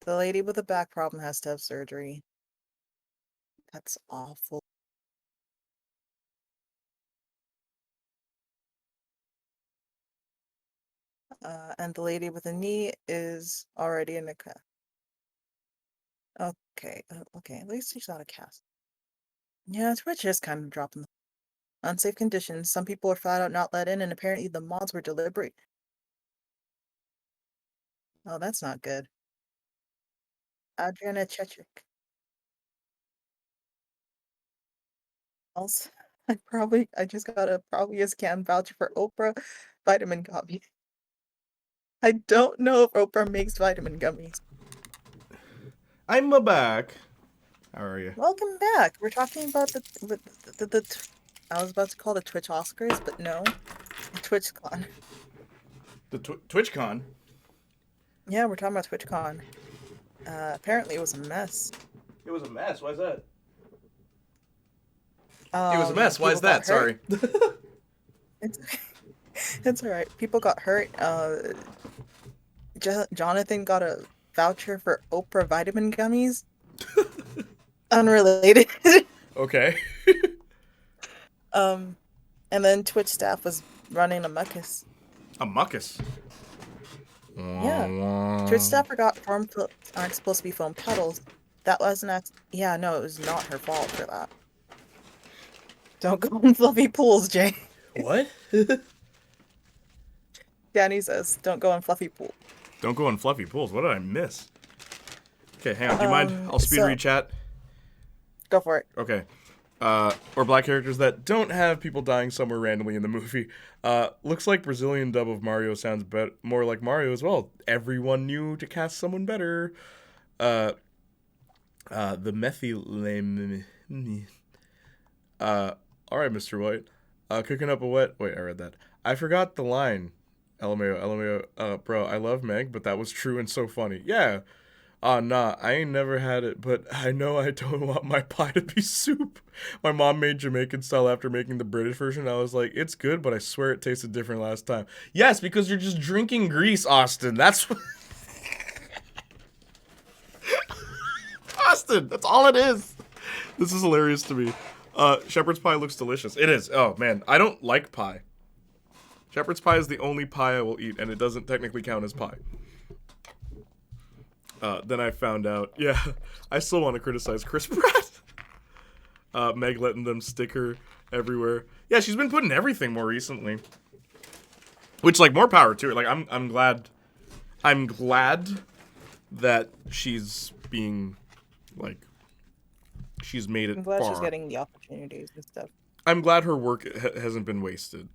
The lady with the back problem has to have surgery. That's awful. And the lady with the knee is already in the cast. Okay, okay, at least she's not a cast. Yeah, Twitch is kind of dropping. Unsafe conditions. Some people are flat out not let in, and apparently the mods were deliberate. Oh, that's not good. Adriana Chechik. Also, I just got probably a scam voucher for Oprah vitamin gummy. I don't know if Oprah makes vitamin gummies. I'm back. How are you? Welcome back. We're talking about the I was about to call the Twitch Oscars, but no, the TwitchCon. The TwitchCon? Yeah, we're talking about TwitchCon. Apparently it was a mess. It was a mess. Why is that? It was a mess. Why is that? Sorry. It's okay. It's alright. People got hurt. Jonathan got a voucher for Oprah vitamin gummies. Unrelated. Okay. And then Twitch staff was running a muckus. A muckus? Yeah. Twitch staff forgot foam clips aren't supposed to be foam petals. That wasn't yeah, no, it was not her fault for that. Don't go in fluffy pools, Jay. What? Danny says, don't go in fluffy pools. Don't go in fluffy pools. What did I miss? Okay, hang on. Do you mind? I'll speed read chat. Go for it. Okay. Or black characters that don't have people dying somewhere randomly in the movie. Looks like Brazilian dub of Mario sounds more like Mario as well. Everyone knew to cast someone better. The methylame. Alright, Mr. White. Cooking up a wet. Wait, I read that. I forgot the line. LMAO, LMAO. Bro, I love Meg, but that was true and so funny. Yeah. Nah, I ain't never had it, but I know I don't want my pie to be soup. My mom made Jamaican style after making the British version. I was like, it's good, but I swear it tasted different last time. Yes, because you're just drinking grease, Austin. That's what... Austin, that's all it is. This is hilarious to me. Shepherd's pie looks delicious. It is. Oh, man. I don't like pie. Shepherd's pie is the only pie I will eat, and it doesn't technically count as pie. Then I found out, yeah, I still want to criticize Chris Pratt. Meg letting them stick her everywhere. Yeah, she's been putting everything more recently. Which, like, more power to her. Like, I'm glad that she's being, like, she's made it I'm glad far. she's getting the opportunities and stuff. I'm glad her work hasn't been wasted.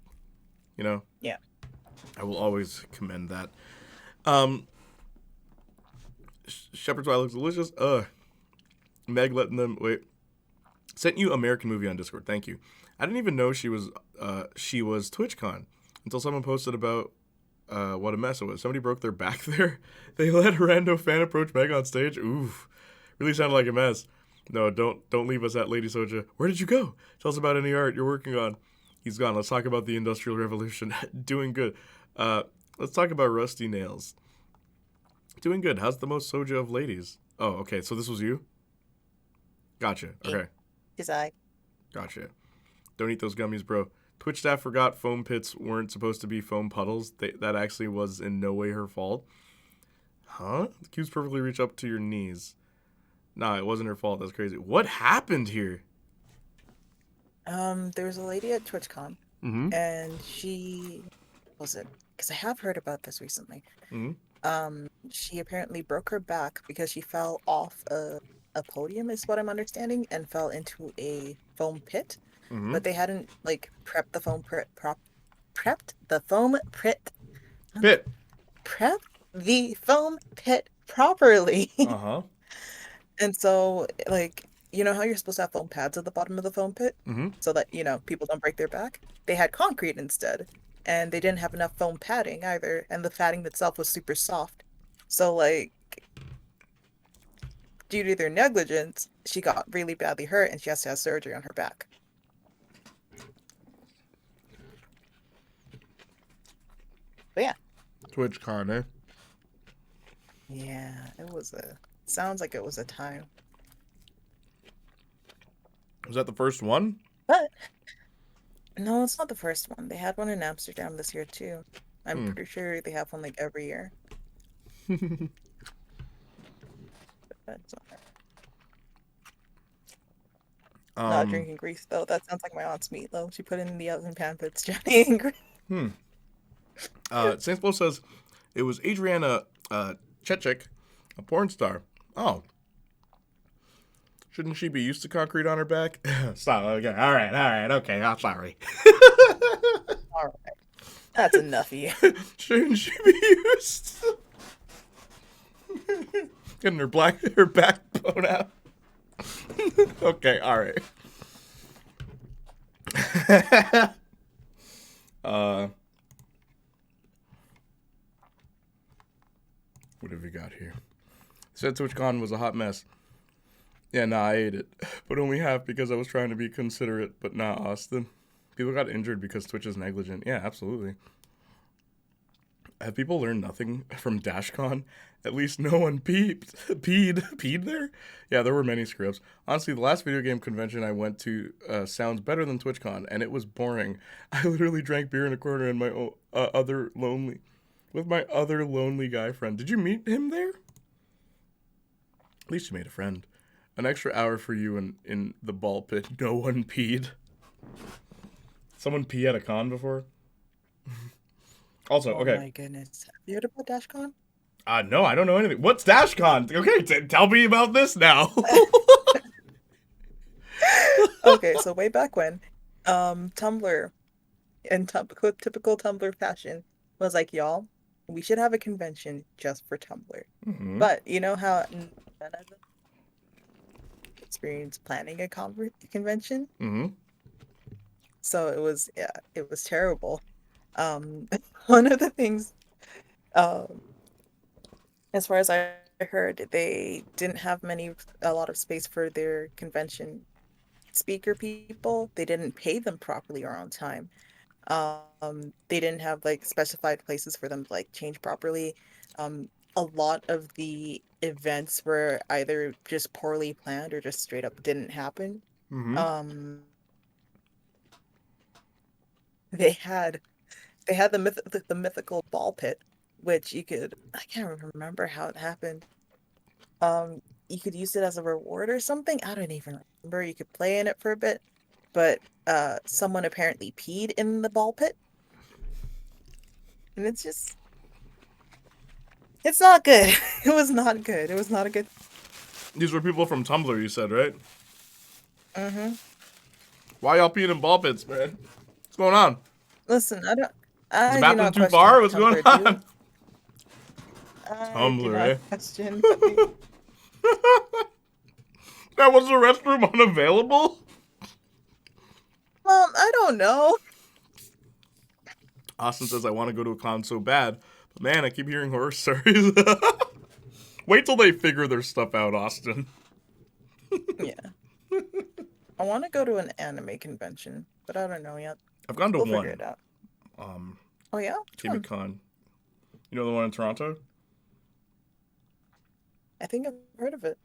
You know? Yeah. I will always commend that. Shepherd's pie looks delicious. Meg letting them wait. Sent you American Movie on Discord. Thank you. I didn't even know she was TwitchCon until someone posted about what a mess it was. Somebody broke their back there. They let a rando fan approach Meg on stage. Oof. Really sounded like a mess. No, don't leave us at Lady Soja. Where did you go? Tell us about any art you're working on. He's gone. Let's talk about the Industrial Revolution. Doing good. Let's talk about Rusty Nails. Doing good. How's the most soja of ladies? Oh, okay. So this was you? Gotcha. Okay. Is I? Gotcha. Don't eat those gummies, bro. Twitch staff forgot foam pits weren't supposed to be foam puddles. That actually was in no way her fault. Huh? The cubes perfectly reach up to your knees. Nah, it wasn't her fault. That's crazy. What happened here? There was a lady at TwitchCon, and she... was it? Because I have heard about this recently. She apparently broke her back because she fell off a podium, is what I'm understanding, and fell into a foam pit. But they hadn't like prepped the foam pit properly. And so, like, you know how you're supposed to have foam pads at the bottom of the foam pit so that, you know, people don't break their back? They had concrete instead. And they didn't have enough foam padding either, and the padding itself was super soft. So, like, due to their negligence, she got really badly hurt, and she has to have surgery on her back. But yeah. TwitchCon, eh? Yeah, sounds like it was a time. Was that the first one? But... no, it's not the first one. They had one in Amsterdam this year, too. I'm pretty sure they have one, like, every year. That's not drinking grease, though. That sounds like my aunt's meatloaf. She put it in the oven pan, but it's Johnny and grease. Saint Flo says, it was Adriana Chechik, a porn star. Oh. Shouldn't she be used to concrete on her back? Stop. Okay. All right. Okay. I'm sorry. All right. That's enough of you. Shouldn't she be used? Getting her backbone out. Okay. All right. What have we got here? Said TwitchCon was a hot mess. Yeah, nah, I ate it. But only half because I was trying to be considerate, but nah, Austin. People got injured because Twitch is negligent. Yeah, absolutely. Have people learned nothing from DashCon? At least no one peed there? Yeah, there were many screw-ups. Honestly, the last video game convention I went to sounds better than TwitchCon, and it was boring. I literally drank beer in a corner and my other lonely guy friend. Did you meet him there? At least you made a friend. An extra hour for you in the ball pit. No one peed. Someone pee at a con before? Also, okay. Oh my goodness. Have you heard about DashCon? No, I don't know anything. What's DashCon? Okay, tell me about this now. Okay, so way back when, Tumblr, in typical Tumblr fashion, was like, y'all, we should have a convention just for Tumblr. But you know how none of them experienced planning a convention? So it was terrible. One of the things, as far as I heard they didn't have a lot of space for their convention speaker people. They didn't pay them properly or on time. They didn't have like specified places for them to like change properly. A lot of the events were either just poorly planned or just straight up didn't happen. They had the mythical ball pit, which I can't remember how it happened. You could use it as a reward or something. I don't even remember. You could play in it for a bit, but someone apparently peed in the ball pit, and it's not good. It was not good. It was not a good. These were people from Tumblr, you said, right? Mm-hmm. Why y'all peeing in ball pits, man? What's going on? Listen, I Is the bathroom too far? What's going on? Tumblr, eh? Question. That was the restroom unavailable? I don't know. Austin says, I want to go to a con so bad. But man, I keep hearing horror stories. Wait till they figure their stuff out, Austin. Yeah. I want to go to an anime convention, but I don't know yet. I've gone to we'll one. Figure it out. Oh yeah? Timmy Con. You know the one in Toronto? I think I've heard of it.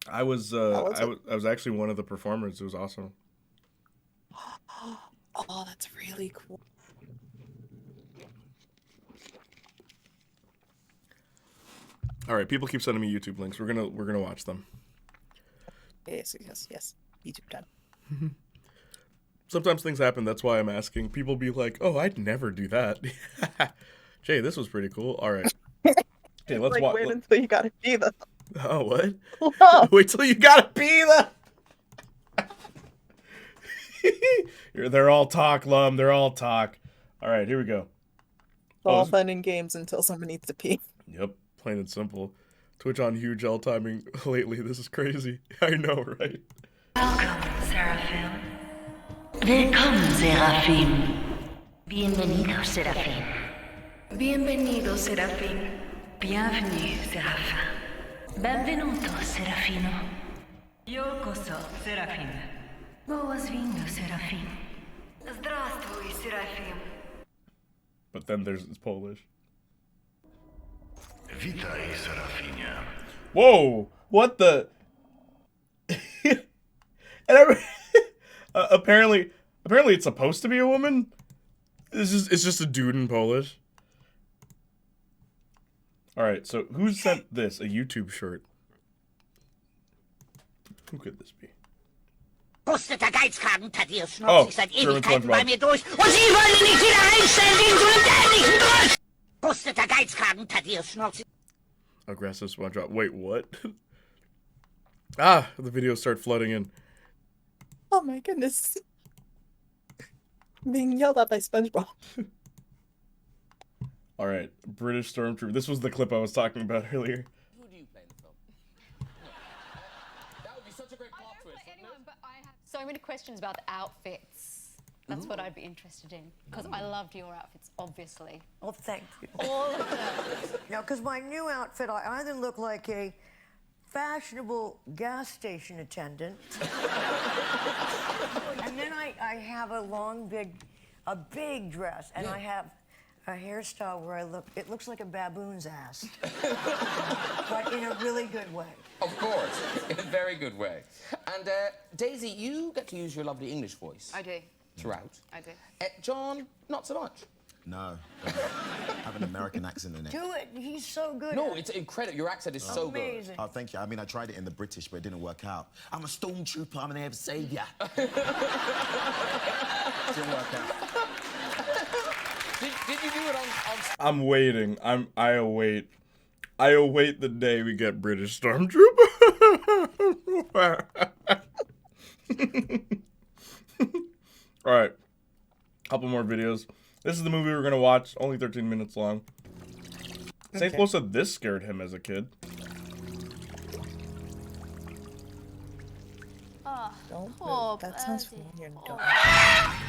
I was I was actually one of the performers. It was awesome. Oh, that's really cool. All right, people keep sending me YouTube links. We're gonna watch them. Yes. YouTube time. Sometimes things happen. That's why I'm asking. People be like, "Oh, I'd never do that." Jay, this was pretty cool. All right. Okay, let's watch. Wait until you gotta pee them. Oh, what? Oh. Wait till you gotta pee them. They're all talk, Lum. They're all talk. All right, here we go. It's all fun and games until someone needs to pee. Yep, plain and simple. Twitch on huge L timing lately. This is crazy. I know, right? Welcome, Seraphim. Willkommen, Seraphim. Bienvenido, Seraphim. Bienvenido, Seraphim. Bienvenue, Seraphim. Benvenuto, Serafino. Yokoso, Seraphim. Boas-vindo, Seraphim. Здравствуй, Seraphim. But then there's it's Polish. Witaj, Serafinie. Whoa! What the? And apparently it's supposed to be a woman. It's just a dude in Polish. All right, so who sent this? A YouTube short. Who could this be? Pusteter Geizkragen, Thaddeus schnauzt sich seit German Ewigkeiten SpongeBob. bei mir durch und Sie wollen ihn nicht wieder einstellen wegen so einem dämlichen Dreck! Pusteter Geizkragen, Thaddeus schnauzt sich... Aggressive SpongeBob. Wait, what? Ah, the videos start flooding in. Oh my goodness. Being yelled at by SpongeBob. All right, British Stormtrooper. This was the clip I was talking about earlier. Who do you play in the film? That would be such a great plot twist. Anyone, but I have so many questions about the outfits. That's what I'd be interested in. Because I loved your outfits, obviously. Oh, thank you. All of them. Now, because my new outfit, I either look like a fashionable gas station attendant, and then I have a big dress, and I have a hairstyle where it looks like a baboon's ass, but in a really good way. Of course, in a very good way. And Daisy, you get to use your lovely English voice. I do. Throughout. I do. John, not so much. No, I have an American accent in it. Do it. He's so good. No, it's incredible. Your accent is so good. Amazing. Oh, thank you. I mean, I tried it in the British, but it didn't work out. I'm a stormtrooper. I'm an air savior. Didn't work out. Did you do it on... I'm waiting. I await the day we get British Stormtrooper. All right, couple more videos. This is the movie we're gonna watch. Only 13 minutes long. Saint Flo said this scared him as a kid. Oh, that sounds familiar.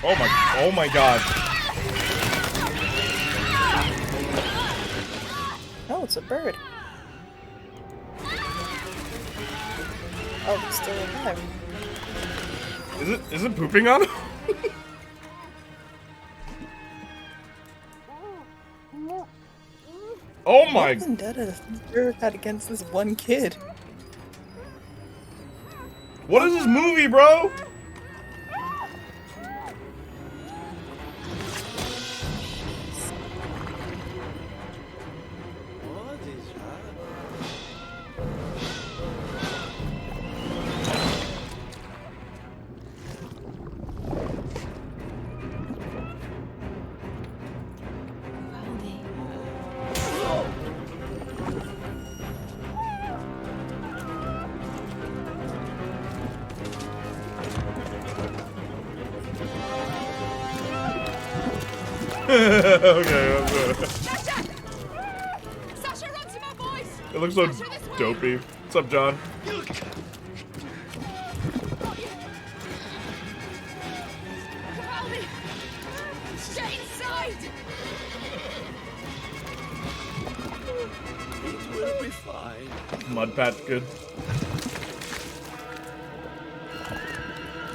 Oh my god. Oh, it's a bird. Oh, it's still alive. Is it pooping on him? Oh my! What vendetta has Mr. had against this one kid? What is this movie, bro? What is that? Okay. Sasha, run to my boys! It looks so dopey. What's up, John? Capaldi! Stay inside! It will be fine. Mud patch good.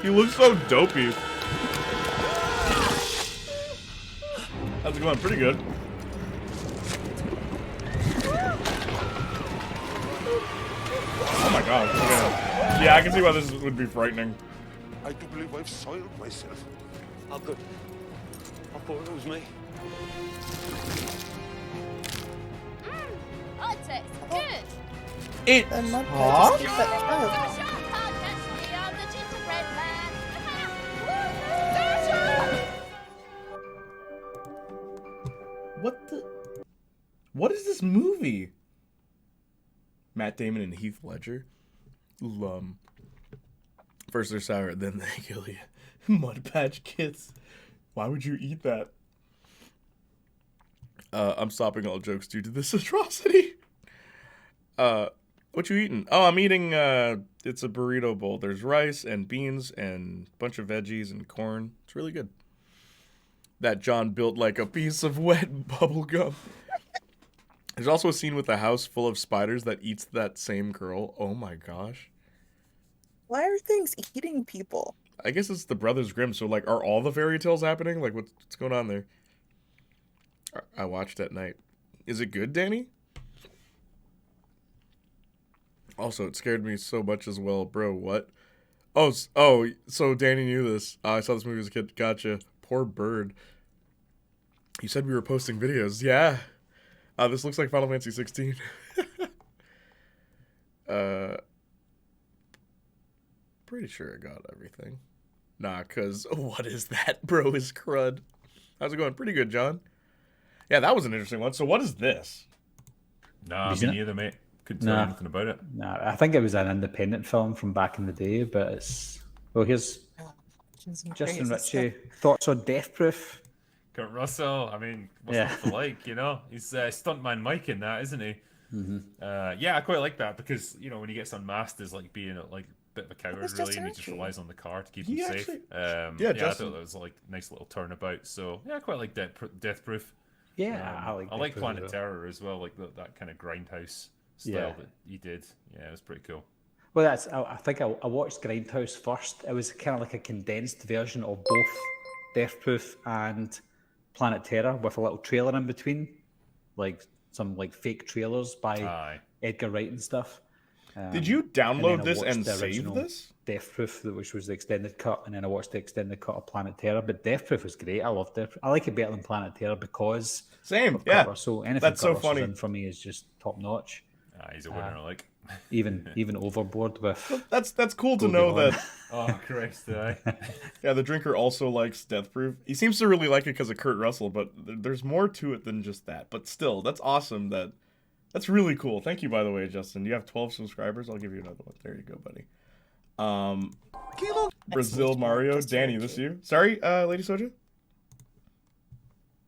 He looks so dopey. How's it going? Pretty good. Oh my god. Okay. Yeah, I can see why this would be frightening. I do believe I've soiled myself. How good? How poor it was me. Oh, it tastes good. It. Huh? Sasha, can't catch me on the gingerbread man. Sasha! What the? What is this movie? Matt Damon and Heath Ledger. First they're sour, then they kill you. Mud Patch Kids. Why would you eat that? I'm stopping all jokes due to this atrocity. What you eating? Oh, I'm eating, it's a burrito bowl. There's rice and beans and a bunch of veggies and corn. It's really good. That John built like a piece of wet bubble gum. There's also a scene with a house full of spiders that eats that same girl. Oh my gosh. Why are things eating people? I guess it's the Brothers Grimm. So, like, are all the fairy tales happening? Like, what's going on there? I watched at night. Is it good, Danny? Also, it scared me so much as well. Bro, what? Oh, so Danny knew this. I saw this movie as a kid. Gotcha. Poor bird. You said we were posting videos. Yeah. This looks like Final Fantasy 16. Pretty sure I got everything. Nah, cause what is that, bro? Is crud. How's it going? Pretty good, John. Yeah, that was an interesting one. So what is this? Nah, me neither, mate. Couldn't tell anything about it. Nah, I think it was an independent film from back in the day, but it's... Well, here's Justin Ritchie. Thoughts on Death Proof? Kurt Russell, I mean, what's not to like, you know? He's stuntman Mike in that, isn't he? Yeah, I quite like that because, you know, when he gets unmasked as like being like a bit of a coward, really, and he just relies on the car to keep him safe. Yeah, I thought that was like a nice little turnabout. So yeah, I quite like Death Proof. Yeah, I like Planet Terror as well, like that kind of grindhouse style that he did. Yeah, it was pretty cool. Well, I think I watched Grindhouse first. It was kind of like a condensed version of both Death Proof and Planet Terror with a little trailer in between, like some like fake trailers by Edgar Wright and stuff. Did you download this and save this? Death Proof, which was the extended cut, and then I watched the extended cut of Planet Terror. But Death Proof was great. I loved it. I like it better than Planet Terror because So anything that's so Kurt Russell's funny. in for me is just top notch. He's a winner, like even Overboard with. That's cool to know that. Oh Christ! Yeah, the drinker also likes Death Proof. He seems to really like it because of Kurt Russell, but there's more to it than just that. But still, that's awesome. That's really cool. Thank you, by the way, Justin. You have 12 subscribers. I'll give you another one. There you go, buddy. Brazil Mario, Danny, this you? Sorry, Lady Soja.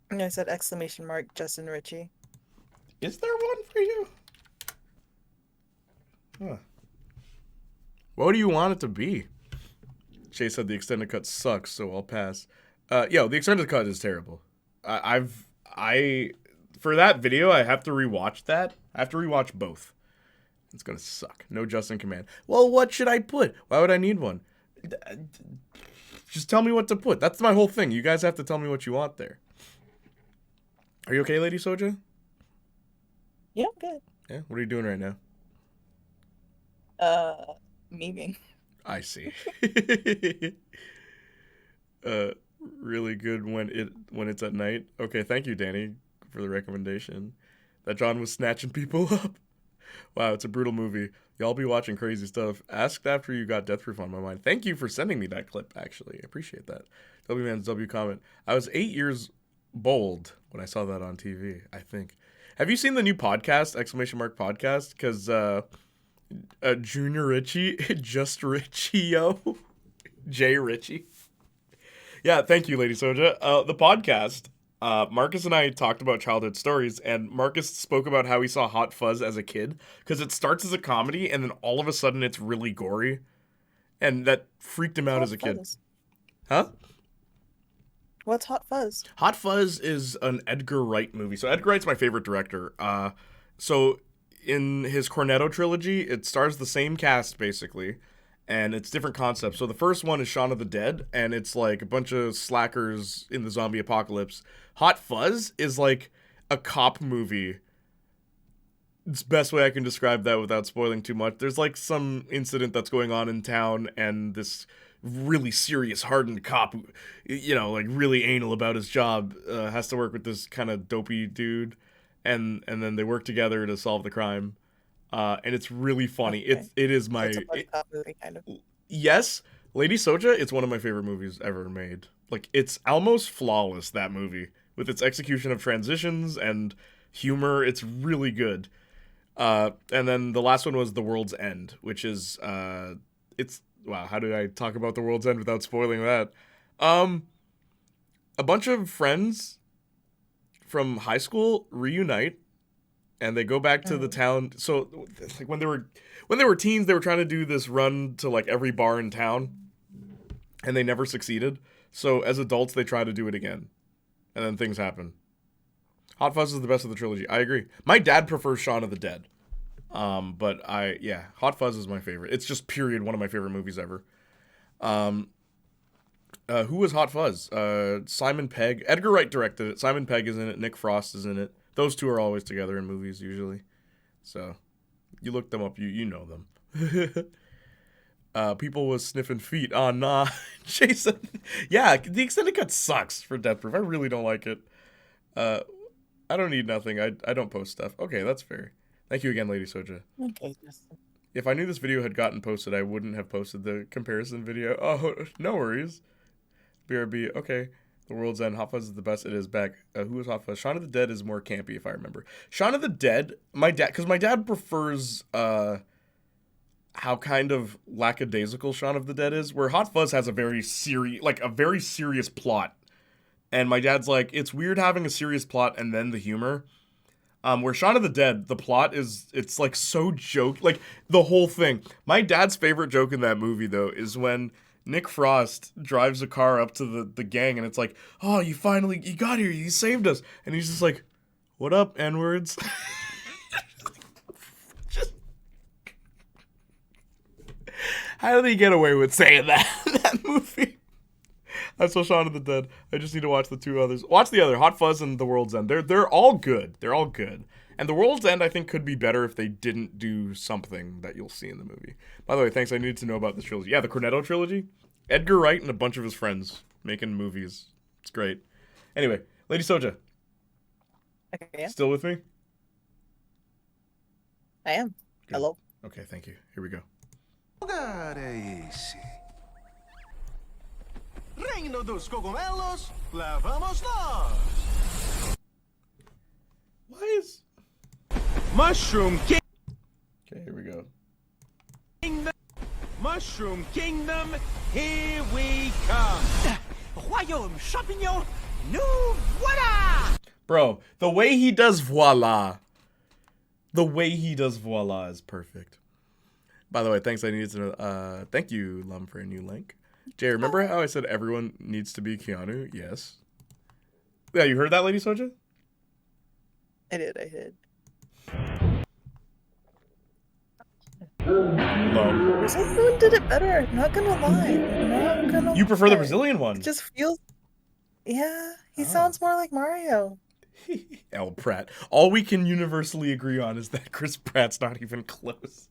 And I said exclamation mark Justin Ritchie. Is there one for you? Huh. What do you want it to be? Shay said the extended cut sucks, so I'll pass. The extended cut is terrible. I for that video I have to rewatch that. I have to rewatch both. It's gonna suck. No Justin command. Well, what should I put? Why would I need one? Just tell me what to put. That's my whole thing. You guys have to tell me what you want there. Are you okay, Lady Soja? Yeah, I'm good. Yeah? What are you doing right now? Memeing. I see. Really good when it's at night. Okay, thank you, Danny, for the recommendation. That John was snatching people up. Wow, it's a brutal movie. Y'all be watching crazy stuff. Asked after you got Death Proof on my mind. Thank you for sending me that clip, actually. I appreciate that. W-Man's W comment. I was 8 years old when I saw that on TV, I think. Have you seen the new podcast, !podcast? Because Junior Richie, just Richie, yo. Jay Richie. Yeah, thank you, Lady Soja. The podcast, Marcus and I talked about childhood stories, and Marcus spoke about how he saw Hot Fuzz as a kid, because it starts as a comedy, and then all of a sudden it's really gory, and that freaked him out as a kid. Huh? What's Hot Fuzz? Hot Fuzz is an Edgar Wright movie. So Edgar Wright's my favorite director. So in his Cornetto trilogy, it stars the same cast, basically, and it's different concepts. So the first one is Shaun of the Dead, and it's like a bunch of slackers in the zombie apocalypse. Hot Fuzz is like a cop movie. It's the best way I can describe that without spoiling too much. There's like some incident that's going on in town, and this really serious, hardened cop who, you know, like really anal about his job, has to work with this kind of dopey dude, and then they work together to solve the crime. And it's really funny. Okay. It is my... It's a buddy cop movie, kind of. Yes, Lady Soja, it's one of my favorite movies ever made. Like, it's almost flawless, that movie. With its execution of transitions and humor, it's really good. And then the last one was The World's End, which is, it's... Wow, how do I talk about The World's End without spoiling that? A bunch of friends from high school reunite, and they go back to the town. So, like, when they were teens, they were trying to do this run to like every bar in town, and they never succeeded. So as adults, they try to do it again, and then things happen. Hot Fuzz is the best of the trilogy. I agree. My dad prefers Shaun of the Dead, but Hot Fuzz is my favorite. It's just period one of my favorite movies ever. Who was Hot Fuzz? Simon Pegg. Edgar Wright directed it. Simon Pegg is in it. Nick Frost is in it. Those two are always together in movies, usually. So, you look them up, you know them. People was sniffing feet. Oh, nah. Jason. Yeah, the extended cut sucks for Death Proof. I really don't like it. I don't need nothing. I don't post stuff. Okay, that's fair. Thank you again, Lady Soja. Okay. If I knew this video had gotten posted, I wouldn't have posted the comparison video. Oh, no worries. BRB, okay. The World's End. Hot Fuzz is the best. It is back. Who was Hot Fuzz? Shaun of the Dead is more campy, if I remember. Shaun of the Dead, because my dad prefers how kind of lackadaisical Shaun of the Dead is, where Hot Fuzz has a very serious plot. And my dad's like, it's weird having a serious plot and then the humor. Where Shaun of the Dead, the plot it's like so joke, like the whole thing. My dad's favorite joke in that movie, though, is when Nick Frost drives a car up to the gang, and it's like, oh, you got here, you saved us. And he's just like, what up, N-words? How did he get away with saying that in that movie? That's so Shaun of the Dead. I just need to watch the two others. Watch the other, Hot Fuzz and The World's End. They're all good. They're all good. And The World's End, I think, could be better if they didn't do something that you'll see in the movie. By the way, thanks. I needed to know about this trilogy. Yeah, the Cornetto trilogy. Edgar Wright and a bunch of his friends making movies. It's great. Anyway, Lady Soja. Okay, yeah. Still with me? I am. Good. Hello. Okay, thank you. Here we go. Reino dos cogumelos, lá vamos nós. Why is... Mushroom King... Okay, here we go. Mushroom Kingdom, here we come. Royaume Champignon, nous voilà! Bro, the way he does voila. The way he does voila is perfect. By the way, thanks. I needed to know. Thank you, Lum, for a new link. Jay, remember how I said everyone needs to be Keanu? Yes. Yeah, you heard that, Lady Soja? I did. Brazilian one did it better. Not gonna lie. Not gonna You prefer the lie. Brazilian one? It just feels. Yeah, he sounds more like Mario. L. Pratt. All we can universally agree on is that Chris Pratt's not even close.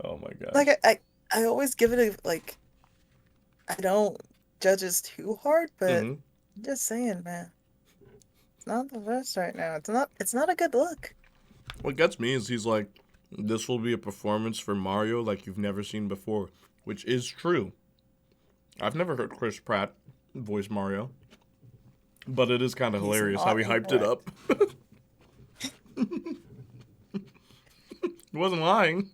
Oh my god. Like I always give it a like. I don't judge us too hard, but I'm just saying, man. It's not the best right now. It's not a good look. What gets me is he's like, this will be a performance for Mario like you've never seen before, which is true. I've never heard Chris Pratt voice Mario, but it is kind of hilarious how he hyped it up. He wasn't lying.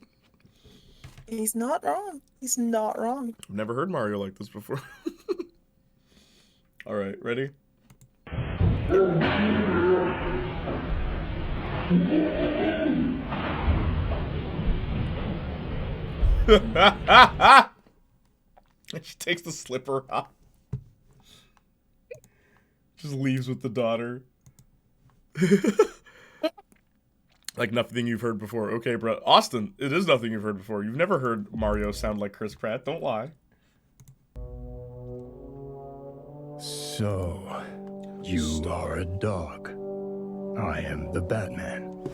He's not wrong. He's not wrong. I've never heard Mario like this before. All right, ready? She takes the slipper off. Just leaves with the daughter. Like nothing you've heard before. Okay, bro. Austin, it is nothing you've heard before. You've never heard Mario sound like Chris Pratt. Don't lie. So, you are a dog. I am the Batman.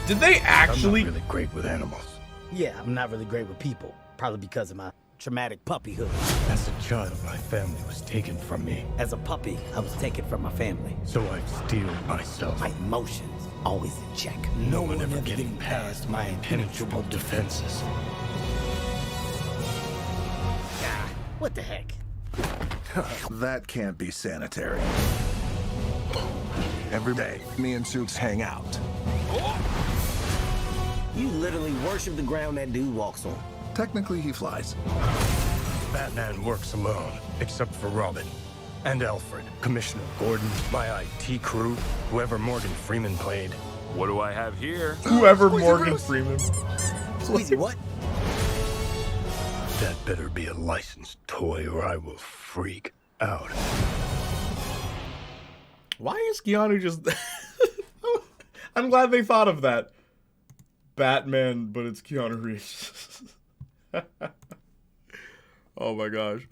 Did they actually? I'm not really great with animals. Yeah, I'm not really great with people. Probably because of my traumatic puppyhood. As a child, my family was taken from me. As a puppy, I was taken from my family. So I steeled myself. My emotions always in check. No one ever getting past my impenetrable defenses. Ah, what the heck? That can't be sanitary. Every day, me and Soups hang out. You literally worship the ground that dude walks on. Technically, he flies. Batman works alone, except for Robin and Alfred, Commissioner Gordon, my IT crew, whoever Morgan Freeman played. What do I have here? Whoever Morgan Freeman. Squeezy, what? That better be a licensed toy or I will freak out. Why is Keanu just... I'm glad they thought of that. Batman, but it's Keanu Reeves. Oh my gosh.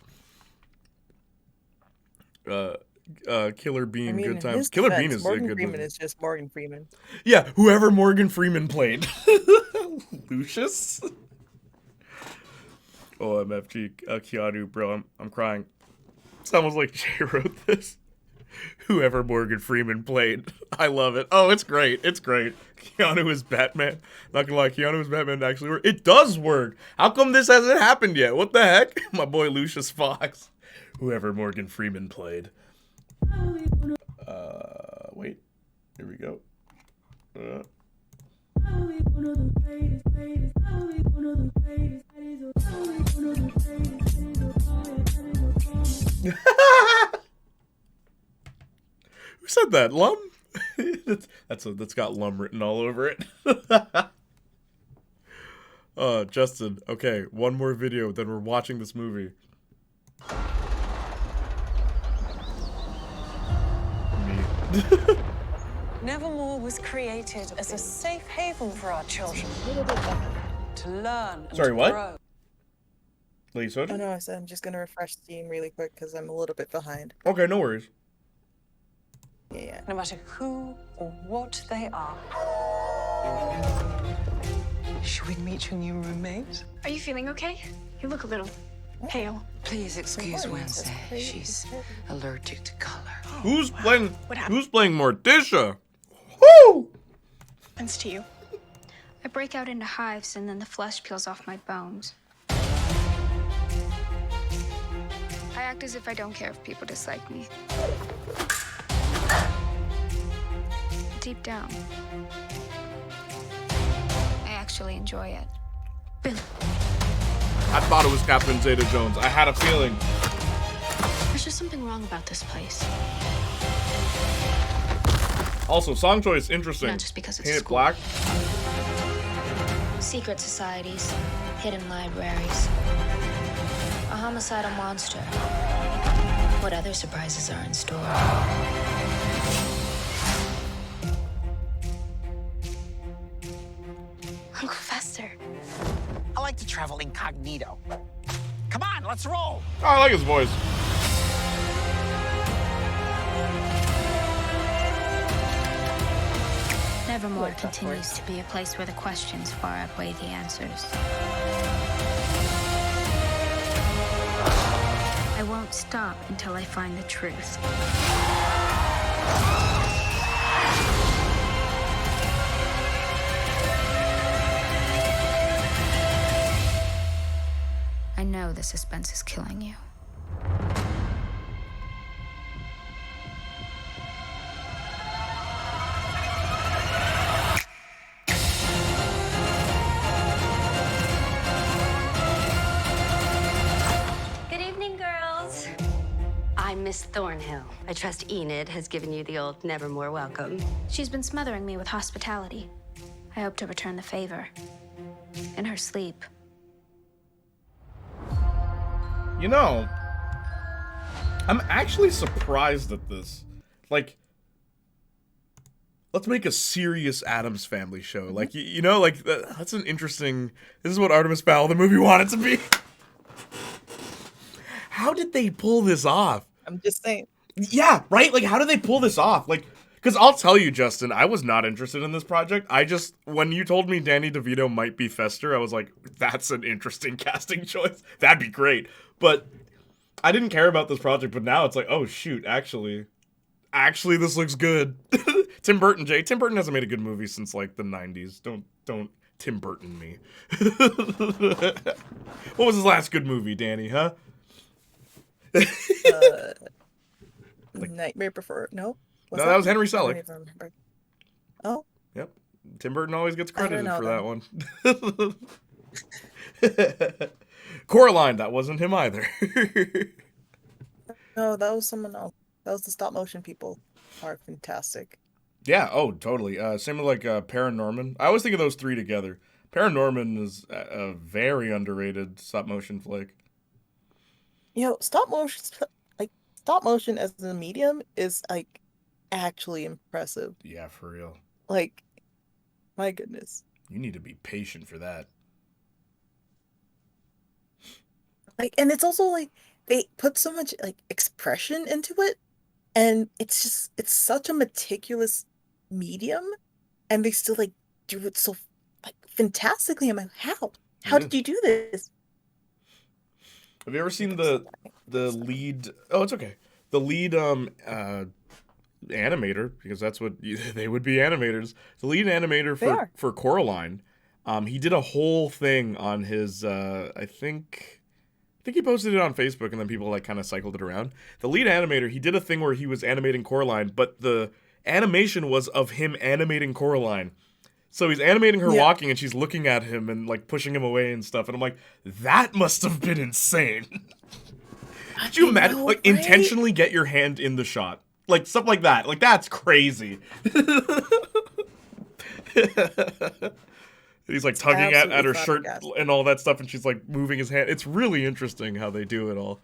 Killer Bean, I mean, good in times. his Killer defense, Bean is Morgan a good Freeman movie. is just Morgan Freeman. Yeah, whoever Morgan Freeman played. Lucius? Oh, MFG, Keanu, bro, I'm crying. Someone's like, Jay wrote this. Whoever Morgan Freeman played. I love it. Oh, it's great. It's great. Keanu is Batman. Not gonna lie, Keanu is Batman actually work. It does work. How come this hasn't happened yet? What the heck? My boy Lucius Fox. Whoever Morgan Freeman played. Wait. Here we go. Who said that? Lum? That's got Lum written all over it. Justin, okay, one more video, then we're watching this movie. Nevermore was created as a safe haven for our children. To learn and Sorry, to what? grow. Lady Soja? Oh no, I said I'm just gonna refresh Steam really quick because I'm a little bit behind. Okay, no worries. Yeah. No matter who or what they are. Should we meet your new roommate? Are you feeling okay? You look a little pale. Please excuse Wednesday. She's allergic to color. Who's playing? What happened? Who's playing Morticia? Woo! Happens to you. I break out into hives and then the flesh peels off my bones. I act as if I don't care if people dislike me. Deep down, I actually enjoy it. I thought it was Catherine Zeta-Jones. I had a feeling. There's just something wrong about this place. Also, song choice, interesting. Not just because it's Paint It school. Black. Secret societies, hidden libraries, a homicidal monster. What other surprises are in store? travel incognito. Come on, let's roll. Oh, I like his voice. Nevermore continues to be a place where the questions far outweigh the answers. I won't stop until I find the truth. I know the suspense is killing you. Good evening, girls. I'm Miss Thornhill. I trust Enid has given you the old Nevermore welcome. She's been smothering me with hospitality. I hope to return the favor. In her sleep. You know, I'm actually surprised at this. Like, let's make a serious Addams Family show. Like, you know, like, that's an interesting... This is what Artemis Fowl, the movie, wanted to be. How did they pull this off? I'm just saying. Yeah, right? Like, how did they pull this off? Like, because I'll tell you, Justin, I was not interested in this project. I just, when you told me Danny DeVito might be Fester, I was like, that's an interesting casting choice. That'd be great. But I didn't care about this project, but now it's like, oh, shoot, actually, this looks good. Tim Burton hasn't made a good movie since, like, the 90s. Don't Tim Burton me. What was his last good movie, Danny, huh? Nightmare Before... No? No, that was Henry Selick. I don't even remember. Oh? Yep. Tim Burton always gets credited for that one. Coraline, that wasn't him either. No, that was someone else. That was the stop motion people. Are fantastic. Yeah, oh, totally. Same with like Paranorman. I always think of those three together. Paranorman is a very underrated stop motion flick. You know, stop motion as a medium is like actually impressive. Yeah, for real. Like, my goodness. You need to be patient for that. Like, and it's also like they put so much like expression into it, and it's such a meticulous medium, and they still like do it so like fantastically. I'm like, how did you do this? Have you ever seen the lead? Oh, it's okay. The lead animator, because that's what they would be, animators. The lead animator for Coraline. He did a whole thing on his. I think he posted it on Facebook, and then people like kind of cycled it around. The lead animator, he did a thing where he was animating Coraline, but the animation was of him animating Coraline. So he's animating her walking, and she's looking at him and like pushing him away and stuff. And I'm like, that must have been insane. Could you imagine, like, right? Intentionally get your hand in the shot, like stuff like that? Like, that's crazy. He's like tugging at her shirt and all that stuff, and she's like moving his hand. It's really interesting how they do it all.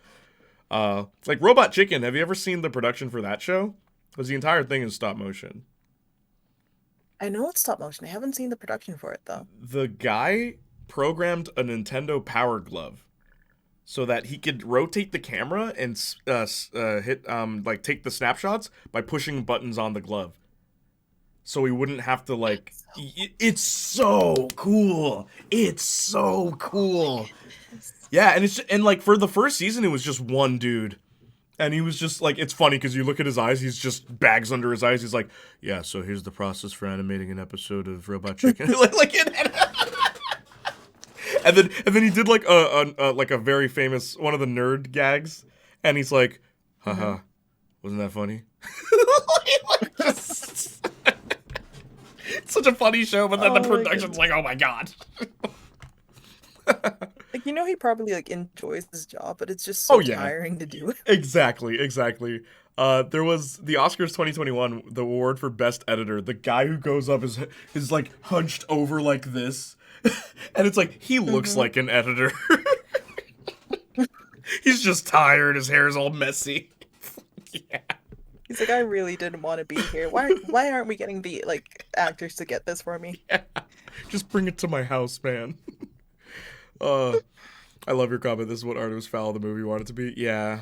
It's like Robot Chicken. Have you ever seen the production for that show? Because the entire thing is stop motion. I know it's stop motion. I haven't seen the production for it though. The guy programmed a Nintendo Power Glove so that he could rotate the camera and hit like take the snapshots by pushing buttons on the glove. So he wouldn't have to like. It's so cool. It's so cool. Yeah, and like for the first season, it was just one dude. And he was just like, it's funny because you look at his eyes, he's just bags under his eyes. He's like, yeah, so here's the process for animating an episode of Robot Chicken. and then he did like a very famous one of the nerd gags, and he's like, haha, wasn't that funny? It's such a funny show, but then the production's like, oh my god. Like, you know, he probably like enjoys his job, but it's just so tiring to do it. Exactly. There was the Oscars 2021, the award for Best Editor. The guy who goes up is like hunched over like this, and it's like he looks like an editor. He's just tired. His hair is all messy. Yeah. He's like, I really didn't want to be here. Why aren't we getting the like actors to get this for me? Yeah. Just bring it to my house, man. I love your comment. This is what Artemis Fowl the movie wanted to be. Yeah.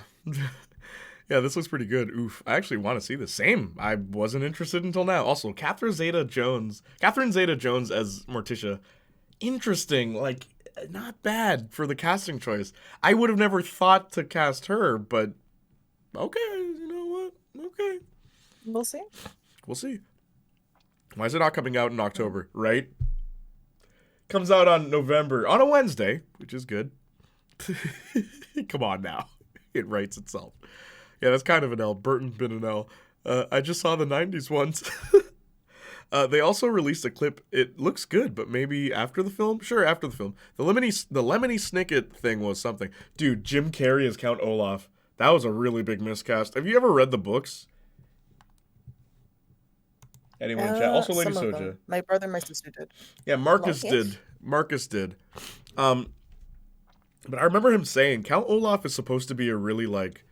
Yeah, this looks pretty good. Oof. I actually want to see the same. I wasn't interested until now. Also, Catherine Zeta-Jones as Morticia. Interesting. Like, not bad for the casting choice. I would have never thought to cast her, but okay, you know what? Okay. We'll see. We'll see. Why is it not coming out in October, right? Comes out on November, on a Wednesday, which is good. Come on now. It writes itself. Yeah, that's kind of an L. Burton's been an L. I just saw the 90s ones. They also released a clip. It looks good, but maybe after the film? Sure, after the film. The Lemony Snicket thing was something. Dude, Jim Carrey as Count Olaf. That was a really big miscast. Have you ever read the books? Anyone in chat? Also, Lady Some of Soja. them. My brother and my sister did. Yeah, Marcus did. But I remember him saying Count Olaf is supposed to be a really, like,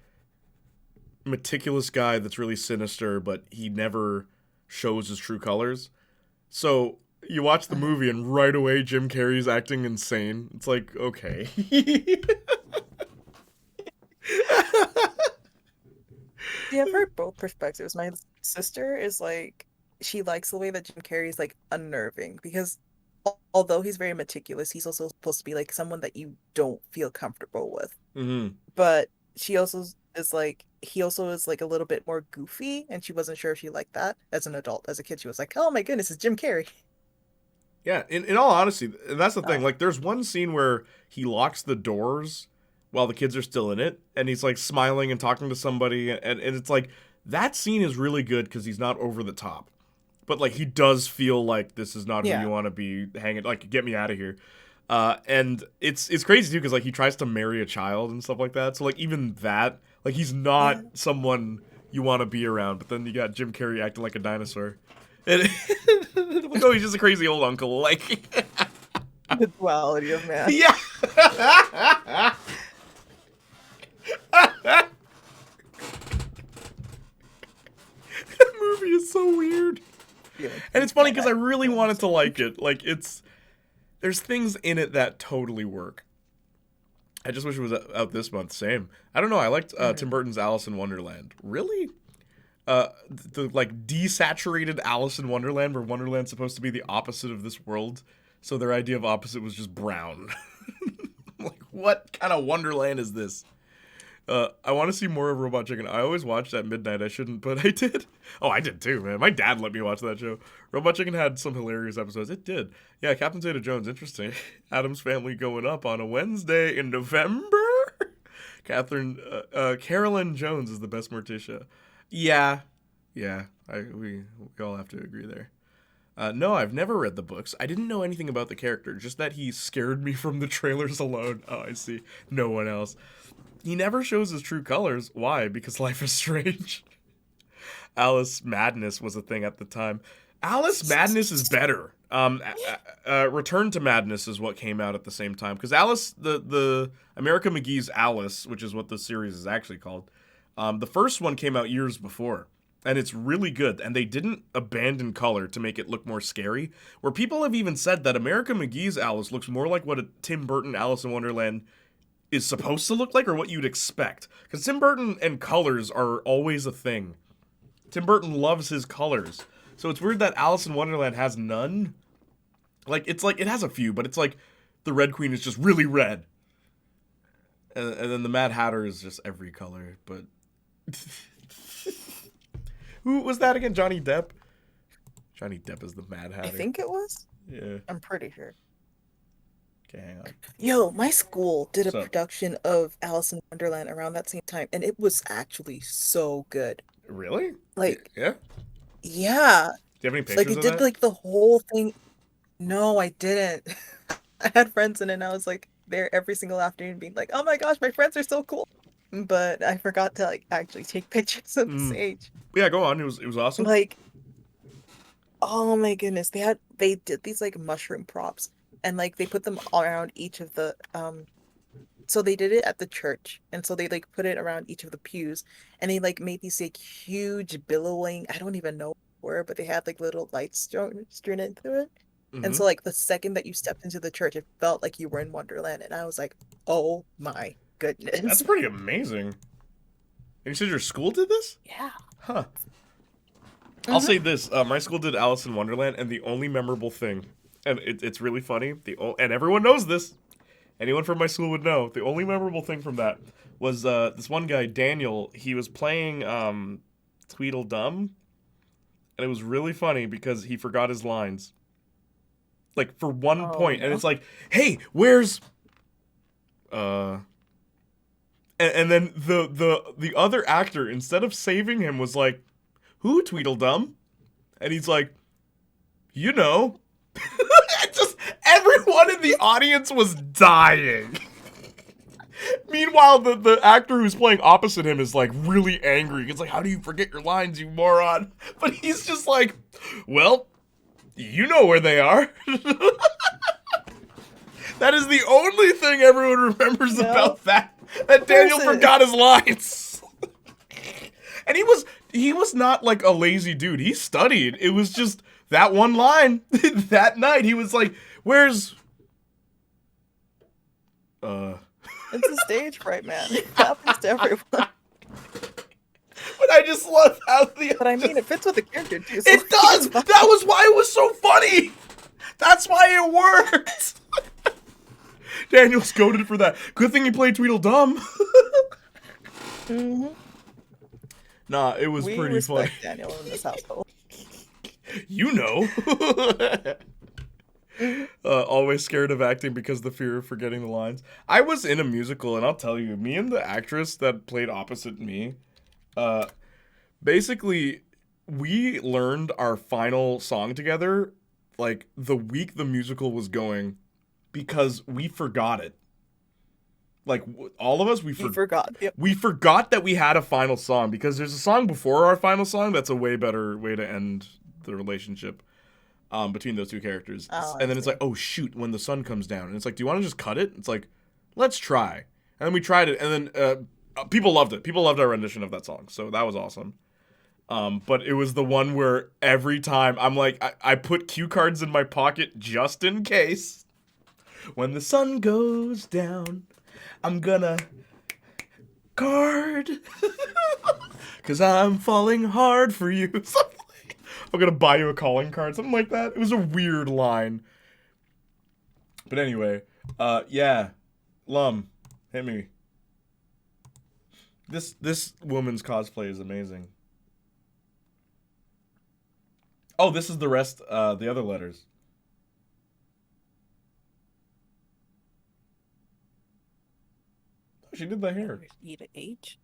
meticulous guy that's really sinister, but he never shows his true colors. So you watch the movie and right away Jim Carrey's acting insane. It's like, okay. Yeah, I've heard both perspectives. My sister is like, she likes the way that Jim Carrey is like unnerving because although he's very meticulous, he's also supposed to be like someone that you don't feel comfortable with. Mm-hmm. But she also is like, he also is like a little bit more goofy, and she wasn't sure if she liked that as an adult. As a kid, she was like, oh my goodness, it's Jim Carrey. Yeah, in all honesty, and that's the thing. Like, there's one scene where he locks the doors while the kids are still in it, and he's like smiling and talking to somebody, and it's like, that scene is really good because he's not over the top. But, like, he does feel like this is not who you want to be hanging, like, get me out of here. And it's crazy, too, because, like, he tries to marry a child and stuff like that. So, like, even that, like, he's not someone you want to be around. But then you got Jim Carrey acting like a dinosaur. And like, oh, he's just a crazy old uncle. Like, the duality of man. Yeah. That movie is so weird. And it's funny because I really wanted to like it. Like, there's things in it that totally work. I just wish it was out this month. Same. I don't know. I liked Tim Burton's Alice in Wonderland. Really? The like desaturated Alice in Wonderland, where Wonderland's supposed to be the opposite of this world. So their idea of opposite was just brown. Like, what kind of Wonderland is this? I want to see more of Robot Chicken. I always watched at midnight. I shouldn't, but I did. Oh, I did too, man. My dad let me watch that show. Robot Chicken had some hilarious episodes. It did. Yeah, Captain Zeta-Jones, interesting. Addams Family going up on a Wednesday in November. Carolyn Jones is the best Morticia. Yeah. We all have to agree there. No, I've never read the books. I didn't know anything about the character, just that he scared me from the trailers alone. Oh, I see. No one else. He never shows his true colors. Why? Because life is strange. Alice Madness was a thing at the time. Alice Madness is better. Return to Madness is what came out at the same time. Because Alice, the America McGee's Alice, which is what the series is actually called, the first one came out years before. And it's really good. And they didn't abandon color to make it look more scary. Where people have even said that America McGee's Alice looks more like what a Tim Burton Alice in Wonderland is supposed to look like, or what you'd expect. Because Tim Burton and colors are always a thing. Tim Burton loves his colors. So it's weird that Alice in Wonderland has none. Like, it's like, it has a few, but it's like the Red Queen is just really red. And then the Mad Hatter is just every color, but... Who was that again? Johnny Depp? Johnny Depp is the Mad Hatter. I think it was. Yeah. I'm pretty sure. Okay, hang on. Yo, my school did a What's up? production of Alice in Wonderland around that same time, and it was actually so good. Really? Like, Yeah? yeah. Do you have any pictures Like, it of did, that? like, the whole thing. No, I didn't. I had friends in it, and I was, like, there every single afternoon being like, oh my gosh, my friends are so cool. But I forgot to, like, actually take pictures of the stage. Yeah, go on. It was awesome. Like, oh my goodness. They did these, like, mushroom props. And, like, they put them all around each of the, so they did it at the church. And so they, like, put it around each of the pews. And they, like, made these, like, huge billowing, I don't even know where, but they had, like, little lights strewn into it. And so like the second that you stepped into the church, it felt like you were in Wonderland, and I was like, oh my goodness. That's pretty amazing. And you said your school did this? Yeah. Huh. I'll say this: my school did Alice in Wonderland, and the only memorable thing, and it's really funny, and everyone knows this. Anyone from my school would know. The only memorable thing from that was this one guy, Daniel. He was playing Tweedledum, and it was really funny because he forgot his lines. Like for one point, and it's like, "Hey, where's?" And then the other actor, instead of saving him, was like, "Who, Tweedledum?" And he's like, "You know." Just everyone in the audience was dying. Meanwhile, the actor who's playing opposite him is like really angry. It's like, "How do you forget your lines, you moron?" But he's just like, "Well, you know where they are." That is the only thing everyone remembers about that. That Daniel forgot his lines. And he was not like a lazy dude. He studied. It was just that one line. That night he was like, "Where's It's a stage fright, man. It happens to everyone. But I just love how But I mean, it fits with the character too. So it does. That was why it was so funny. That's why it worked. Daniel's goated for that. Good thing he played Tweedledum. Nah, it was we pretty funny. respect Daniel in this household. You know. Always scared of acting because the fear of forgetting the lines. I was in a musical, and I'll tell you, me and the actress that played opposite me, basically, we learned our final song together, like, the week the musical was going, because we forgot it. Like, all of us, we forgot. Yep. We forgot that we had a final song, because there's a song before our final song that's a way better way to end the relationship between those two characters. And then it's like, oh, shoot, when the sun comes down. And it's like, do you want to just cut it? It's like, let's try. And then we tried it, and then people loved it. People loved our rendition of that song, so that was awesome. But it was the one where every time, I'm like, I put cue cards in my pocket just in case. When the sun goes down, I'm gonna card. Cause I'm falling hard for you. I'm gonna buy you a calling card. Something like that. It was a weird line. But anyway, yeah. Lum, hit me. This woman's cosplay is amazing. Oh, this is the rest, the other letters. Oh, she did the hair. Need an H?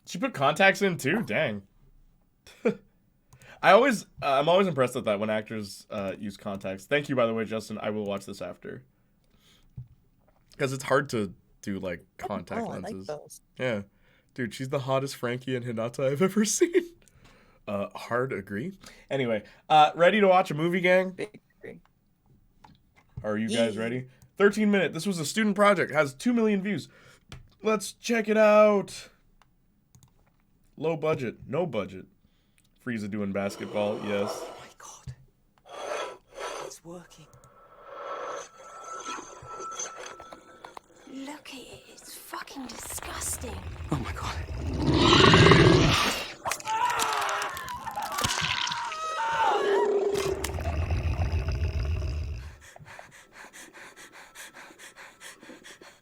She put contacts in too? Dang. I'm always impressed at that when actors use contacts. Thank you, by the way, Justin. I will watch this after. Because it's hard to do, like, contact lenses. I like those. Yeah. Dude, she's the hottest Frankie and Hinata I've ever seen. Hard agree. Anyway, ready to watch a movie, gang? Big agree. Are you guys ready? 13 minute. This was a student project. Has 2 million views. Let's check it out. Low budget. No budget. Frieza doing basketball. Yes. Oh my god. It's working. Look at it, it's fucking disgusting. Oh my god.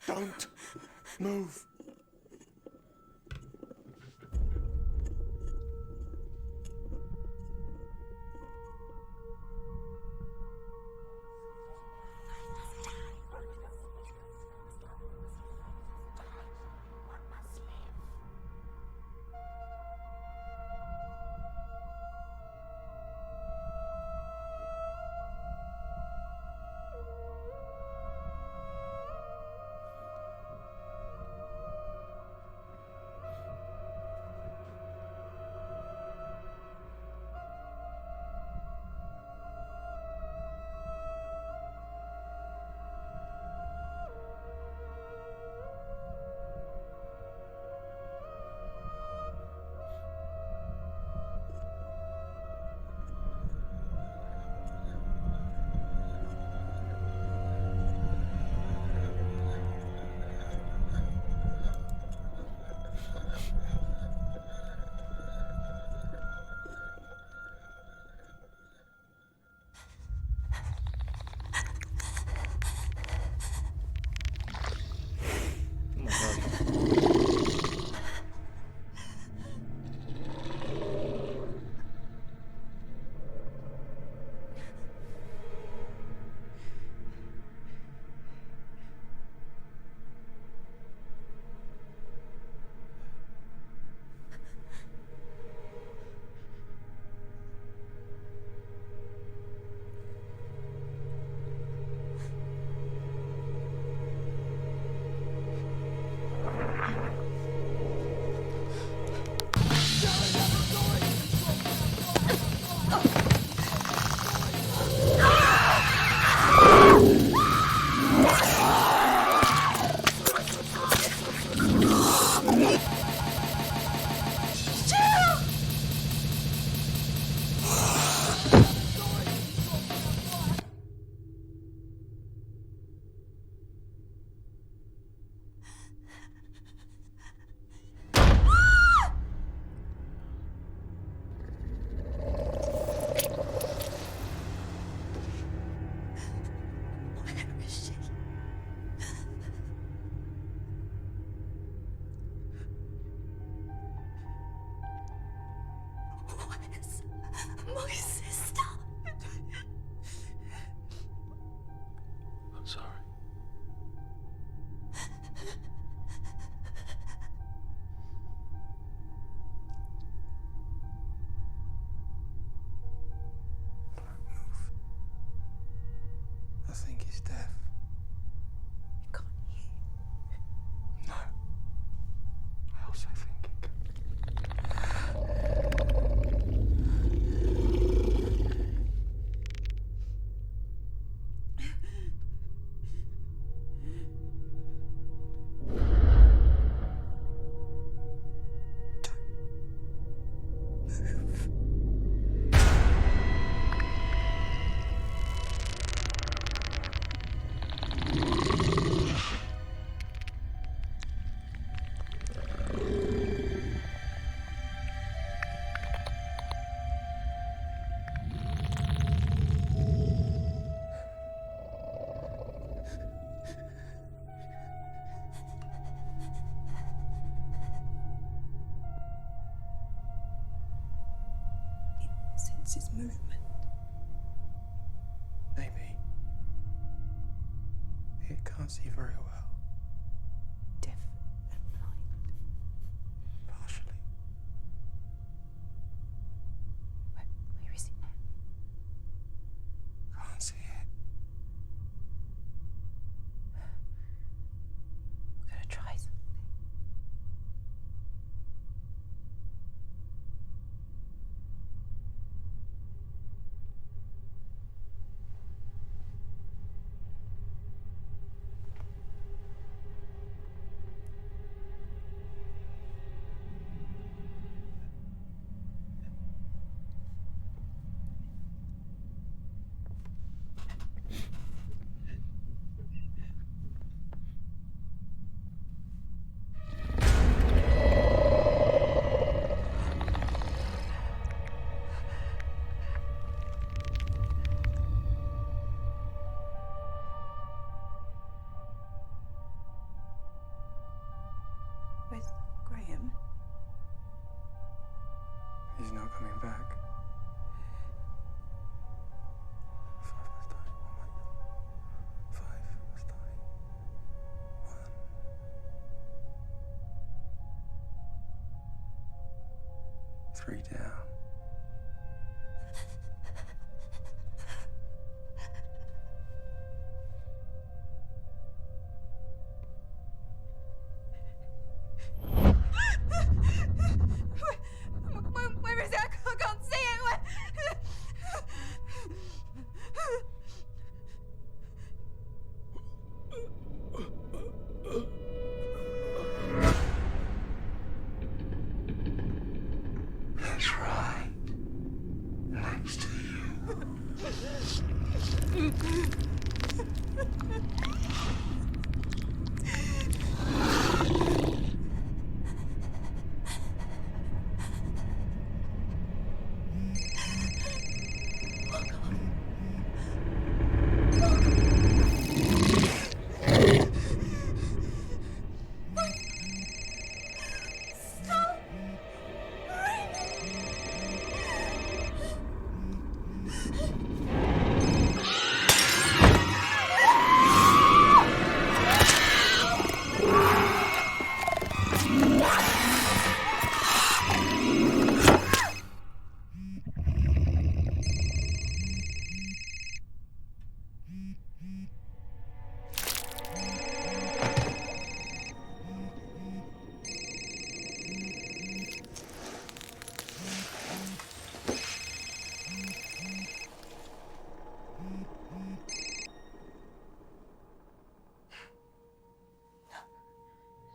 Don't move. My sister. I'm sorry. I think he's deaf. You can't hear. No. I also think he can. Senses movement. Maybe. He can't see very well. Deaf and blind. Partially. Where is it now? Can't see it. We're gonna try something. Where's Graham? He's not coming back. 5 was dying. Oh my God. 5 was dying. 1. 3 down. Where is it? I can't see it. That's right. Next to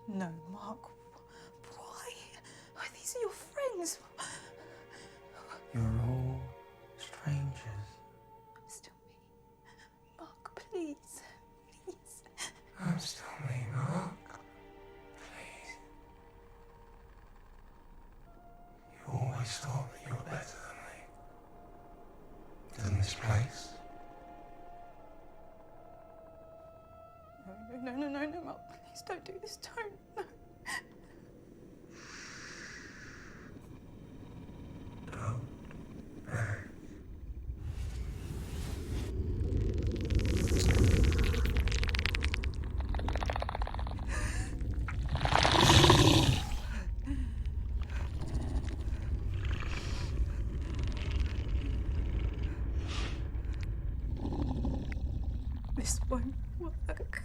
No, Mark. Why? Oh, these are your friends. You're all strangers. Still me. Mark, please. Please. I'm still me, Mark. Please. You always thought that you were better than me. Than this place. No, Mark. Please don't do this. Don't. No. Don't. This won't work.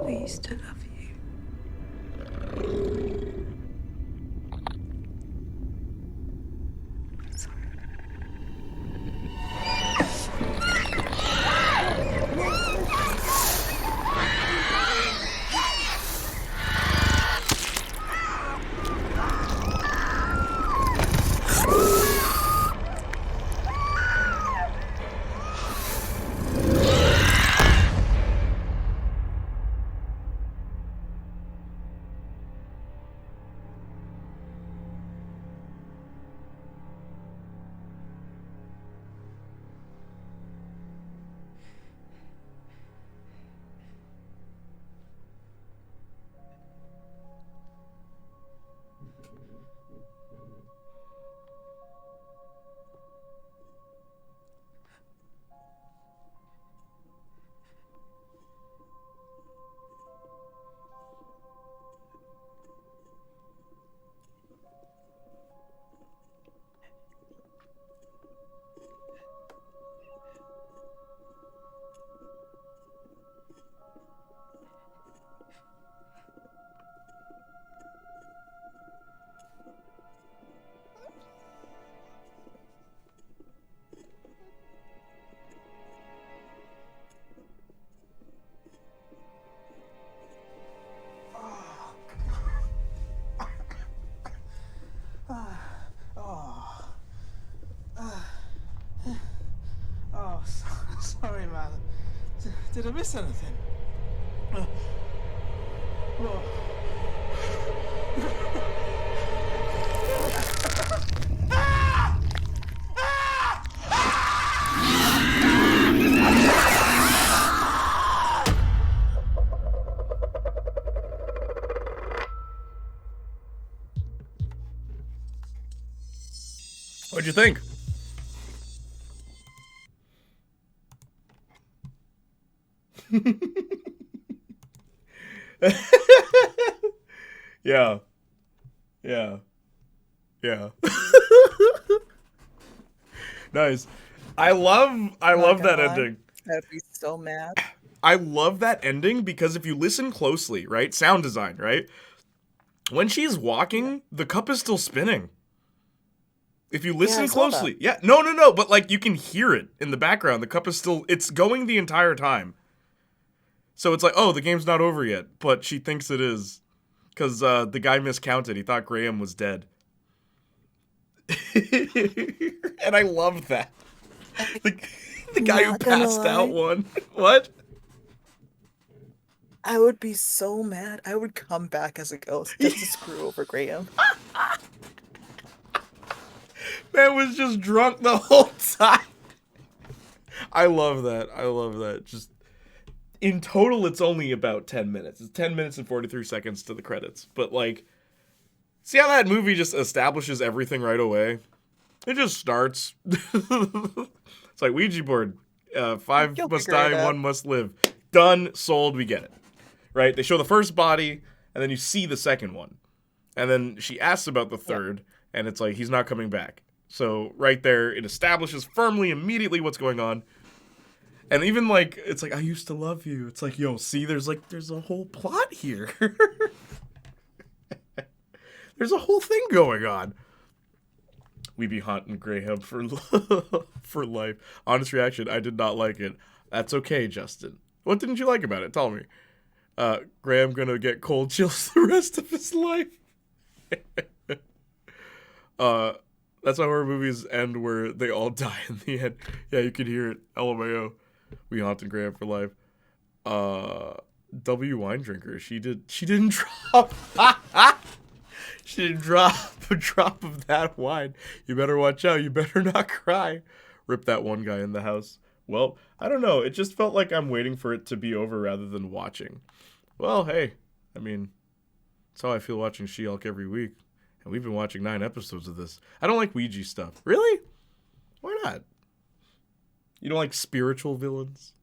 I used to love you. Sorry, man. Did I miss anything? What'd you think? Yeah. Yeah. Yeah. Nice. I love that ending. I'd be so mad. I love that ending because if you listen closely, right? Sound design, right? When she's walking, the cup is still spinning. If you listen closely. Yeah, no, but like you can hear it in the background. The cup is still, it's going the entire time. So it's like, oh, the game's not over yet, but she thinks it is. Because the guy miscounted. He thought Graham was dead. And I loved that. The guy who passed out one. What? I would be so mad. I would come back as a ghost just to screw over Graham. Man was just drunk the whole time. I love that. I love that. Just in total, it's only about 10 minutes. It's 10 minutes and 43 seconds to the credits. But like, see how that movie just establishes everything right away? It just starts. It's like Ouija board. 5 must die, 1 must live. Done, sold, we get it. Right? They show the first body, and then you see the second one. And then she asks about the third, and it's like, he's not coming back. So right there, it establishes firmly, immediately what's going on. And even like, it's like, I used to love you. It's like, yo, see, there's a whole plot here. There's a whole thing going on. We be haunting Graham for for life. Honest reaction, I did not like it. That's okay, Justin. What didn't you like about it? Tell me. Graham gonna get cold chills the rest of his life. That's how horror movies end, where they all die in the end. Yeah, you can hear it. LMAO. We haunted Graham for life. W wine drinker. She didn't drop. She didn't drop a drop of that wine. You better watch out. You better not cry. Rip that one guy in the house. Well, I don't know. It just felt like I'm waiting for it to be over rather than watching. Well, hey, I mean, that's how I feel watching She-Hulk every week. And we've been watching 9 episodes of this. I don't like Ouija stuff. Really? Why not? You don't like spiritual villains?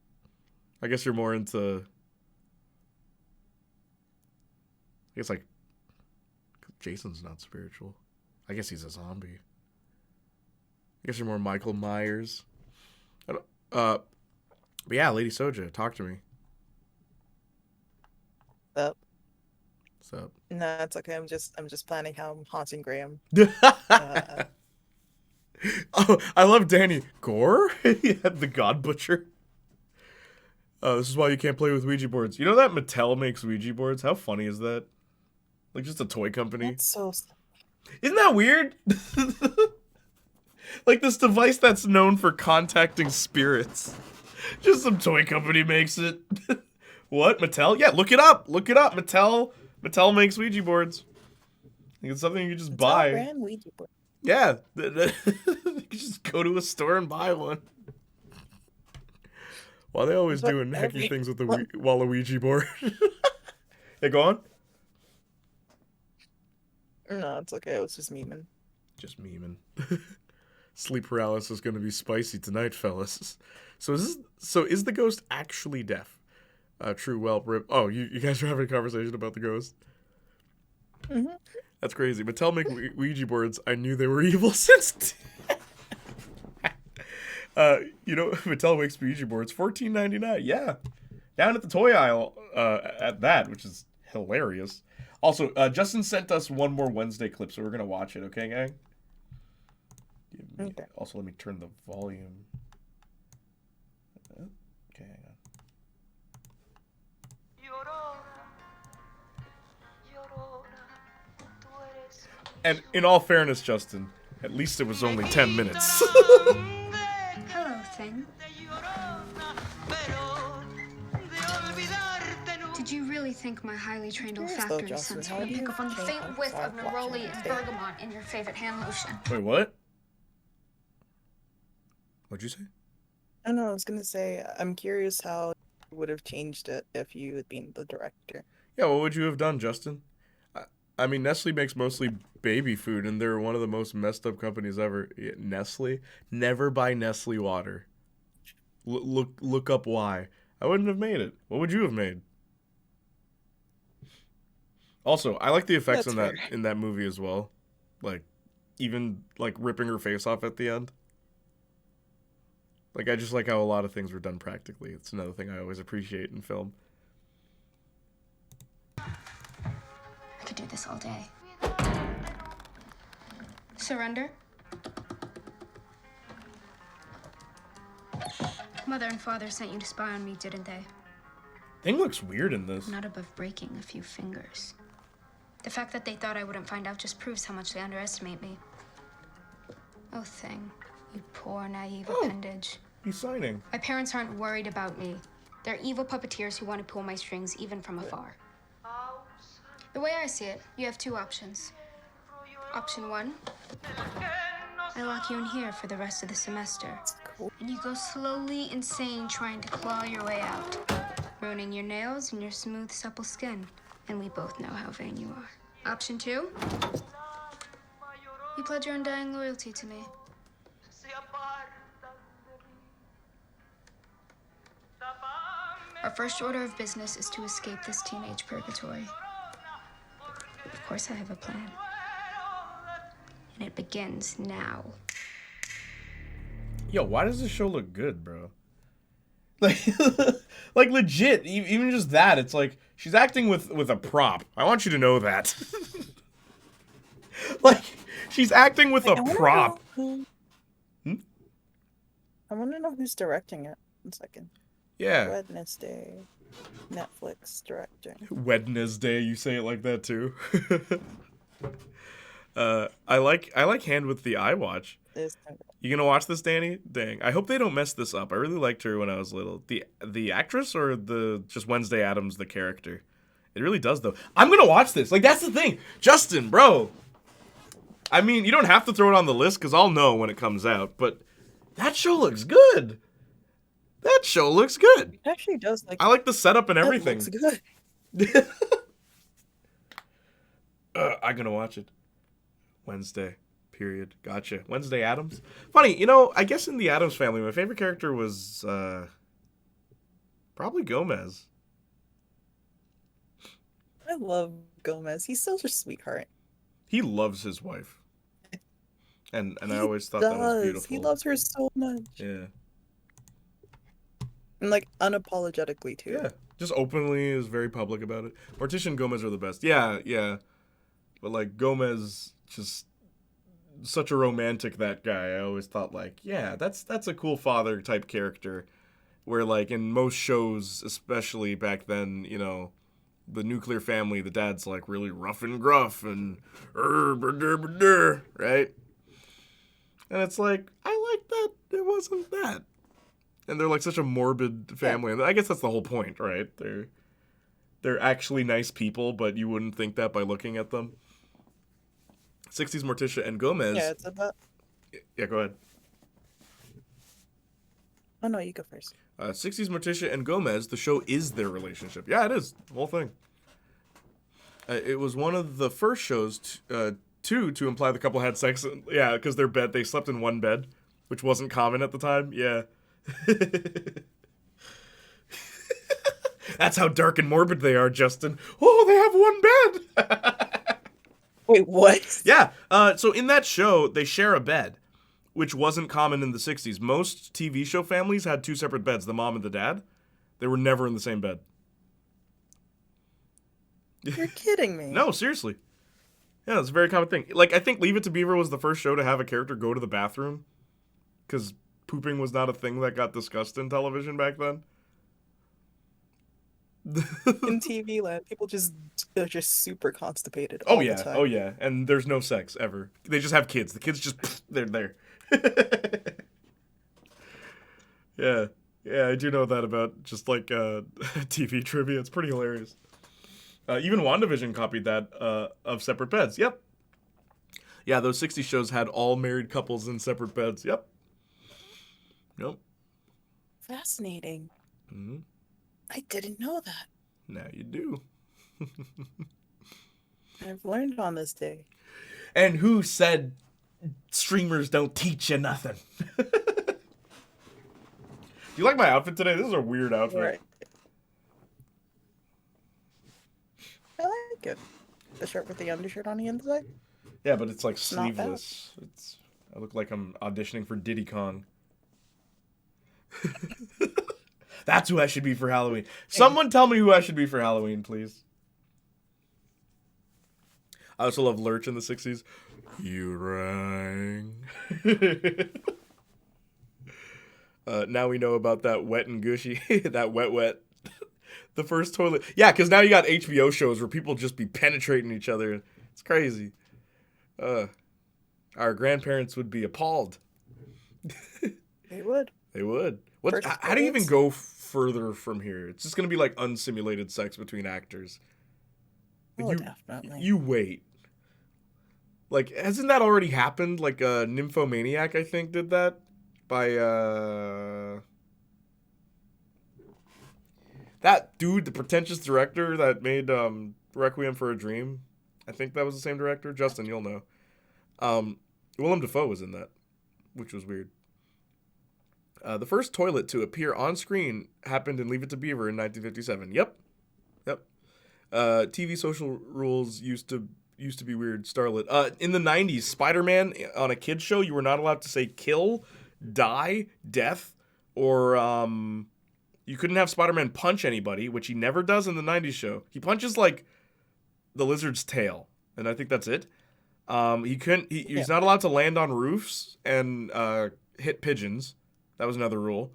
I guess you're more into... I guess, like, Jason's not spiritual. I guess he's a zombie. I guess you're more Michael Myers. But yeah, Lady Soja, talk to me. Up. What's up? No, it's okay. I'm just planning how I'm haunting Graham. Oh, I love Danny. Gore? He had the God Butcher. This is why you can't play with Ouija boards. You know that Mattel makes Ouija boards? How funny is that? Like, just a toy company. That's so... Isn't that weird? Like, this device that's known for contacting spirits. Just some toy company makes it. What? Mattel? Yeah, look it up. Look it up. Mattel makes Ouija boards. It's something you can just buy. Brand Ouija board. Yeah. You can just go to a store and buy one. Why are they always doing hecky things with the Waluigi board? Hey, go on. No, it's okay. I was just memeing. Just memeing. Sleep paralysis is going to be spicy tonight, fellas. So is the ghost actually deaf? True whelp rip. Oh, you guys are having a conversation about the ghost? Mm-hmm. That's crazy. Mattel make Ouija boards. I knew they were evil since... Mattel makes Ouija boards. $14.99. Yeah. Down at the toy aisle at that, which is hilarious. Also, Justin sent us one more Wednesday clip, so we're going to watch it. Okay, gang? Okay. Also, let me turn the volume. Okay, hang on. And in all fairness, Justin, at least it was only 10 minutes. Hello, thing. Did you really think my highly trained olfactory sense would pick up on the faint whiff of neroli and bergamot in your favorite hand lotion? Wait, what? What'd you say? I don't know. I was gonna say I'm curious how you would have changed it if you had been the director. Yeah, what would you have done, Justin? I mean, Nestle makes mostly baby food, and they're one of the most messed up companies ever. Yeah, Nestle? Never buy Nestle water. Look up why. I wouldn't have made it. What would you have made? Also, I like the effects in that movie as well. Like, even like ripping her face off at the end. Like, I just like how a lot of things were done practically. It's another thing I always appreciate in film. I could do this all day. Surrender? Mother and father sent you to spy on me, didn't they? Thing looks weird in this. Not above breaking a few fingers. The fact that they thought I wouldn't find out just proves how much they underestimate me. Oh, Thing. You poor, naive appendage. He's signing. My parents aren't worried about me. They're evil puppeteers who want to pull my strings even from afar. The way I see it, you have two options. Option one, I lock you in here for the rest of the semester. And you go slowly insane trying to claw your way out, ruining your nails and your smooth, supple skin. And we both know how vain you are. Option two, you pledge your undying loyalty to me. Our first order of business is to escape this teenage purgatory. Of course I have a plan. And it begins now. Yo, why does this show look good, bro? Like, like legit, even just that, it's like, she's acting with a prop. I want you to know that. Like, she's acting with a prop. I want to know who's directing it. 1 second. Yeah. Wednesday. Netflix director. Wednesday, you say it like that too. I like Hand with the Eye Watch. You gonna watch this, Danny? Dang. I hope they don't mess this up. I really liked her when I was little. The actress or the just Wednesday Addams, the character? It really does though. I'm gonna watch this. Like, that's the thing. Justin, bro. I mean, you don't have to throw it on the list because I'll know when it comes out, but that show looks good. That show looks good. It actually does. Like, I like the setup and everything. It looks good. I'm gonna watch it. Wednesday. Period. Gotcha. Wednesday Addams. Funny, I guess in the Addams family, my favorite character was probably Gomez. I love Gomez. He's such a sweetheart. He loves his wife. And I always thought that was beautiful. He loves her so much. Yeah. And like unapologetically too. Yeah. Just openly is very public about it. Morticia and Gomez are the best. Yeah, yeah. But like Gomez, just such a romantic, that guy. I always thought like, yeah, that's a cool father type character. Where like in most shows, especially back then, you know, the nuclear family, the dad's like really rough and gruff and right? And it's like, I like that it wasn't that. And they're like such a morbid family. And I guess that's the whole point, right? They're actually nice people, but you wouldn't think that by looking at them. 60s Morticia and Gomez. Yeah, it's about... Yeah, go ahead. Oh, no, you go first. 60s Morticia and Gomez, the show is their relationship. Yeah, it is. The whole thing. It was one of the first shows to imply the couple had sex. Yeah, because they slept in one bed, which wasn't common at the time. Yeah. That's how dark and morbid they are, Justin. Oh, they have one bed. Wait, what? Yeah. So in that show, they share a bed, which wasn't common in the 60s. Most TV show families had two separate beds, the mom and the dad. They were never in the same bed. You're kidding me. No, seriously. Yeah, it's a very common thing. Like, I think Leave It to Beaver was the first show to have a character go to the bathroom, because pooping was not a thing that got discussed in television back then. In TV land, they're just super constipated all the time. Oh yeah, and there's no sex ever. They just have kids. The kids just, they're there. Yeah, I do know that about just like TV trivia. It's pretty hilarious. Even WandaVision copied that of separate beds. Yep. Yeah, those 60 shows had all married couples in separate beds. Yep. Nope. Fascinating. Mm-hmm. I didn't know that. Now you do. I've learned on this day. And who said streamers don't teach you nothing? You like my outfit today? This is a weird outfit. Right. I like it. The shirt with the undershirt on the inside? Yeah, but it's like Not bad. sleeveless. I look like I'm auditioning for Diddy Kong. That's who I should be for Halloween. Someone tell me who I should be for Halloween, please. I also love Lurch in the 60s. You rang. Now we know about that wet and gushy. That wet. The first toilet. Yeah, because now you got HBO shows where people just be penetrating each other. It's crazy. Our grandparents would be appalled. They would. They would. How do you even go further from here? It's just going to be like unsimulated sex between actors. Oh, definitely. You wait. Like, hasn't that already happened? Like, Nymphomaniac, I think, did that. By, that dude, the pretentious director that made, Requiem for a Dream. I think that was the same director. Justin, you'll know. Willem Dafoe was in that, which was weird. The first toilet to appear on screen happened in Leave It to Beaver in 1957. Yep. TV social rules used to be weird. Starlet. In the 90s, Spider-Man on a kids show, you were not allowed to say kill, die, death, or you couldn't have Spider-Man punch anybody, which he never does in the 90s show. He punches like the lizard's tail, and I think that's it. He's not allowed to land on roofs and hit pigeons. That was another rule.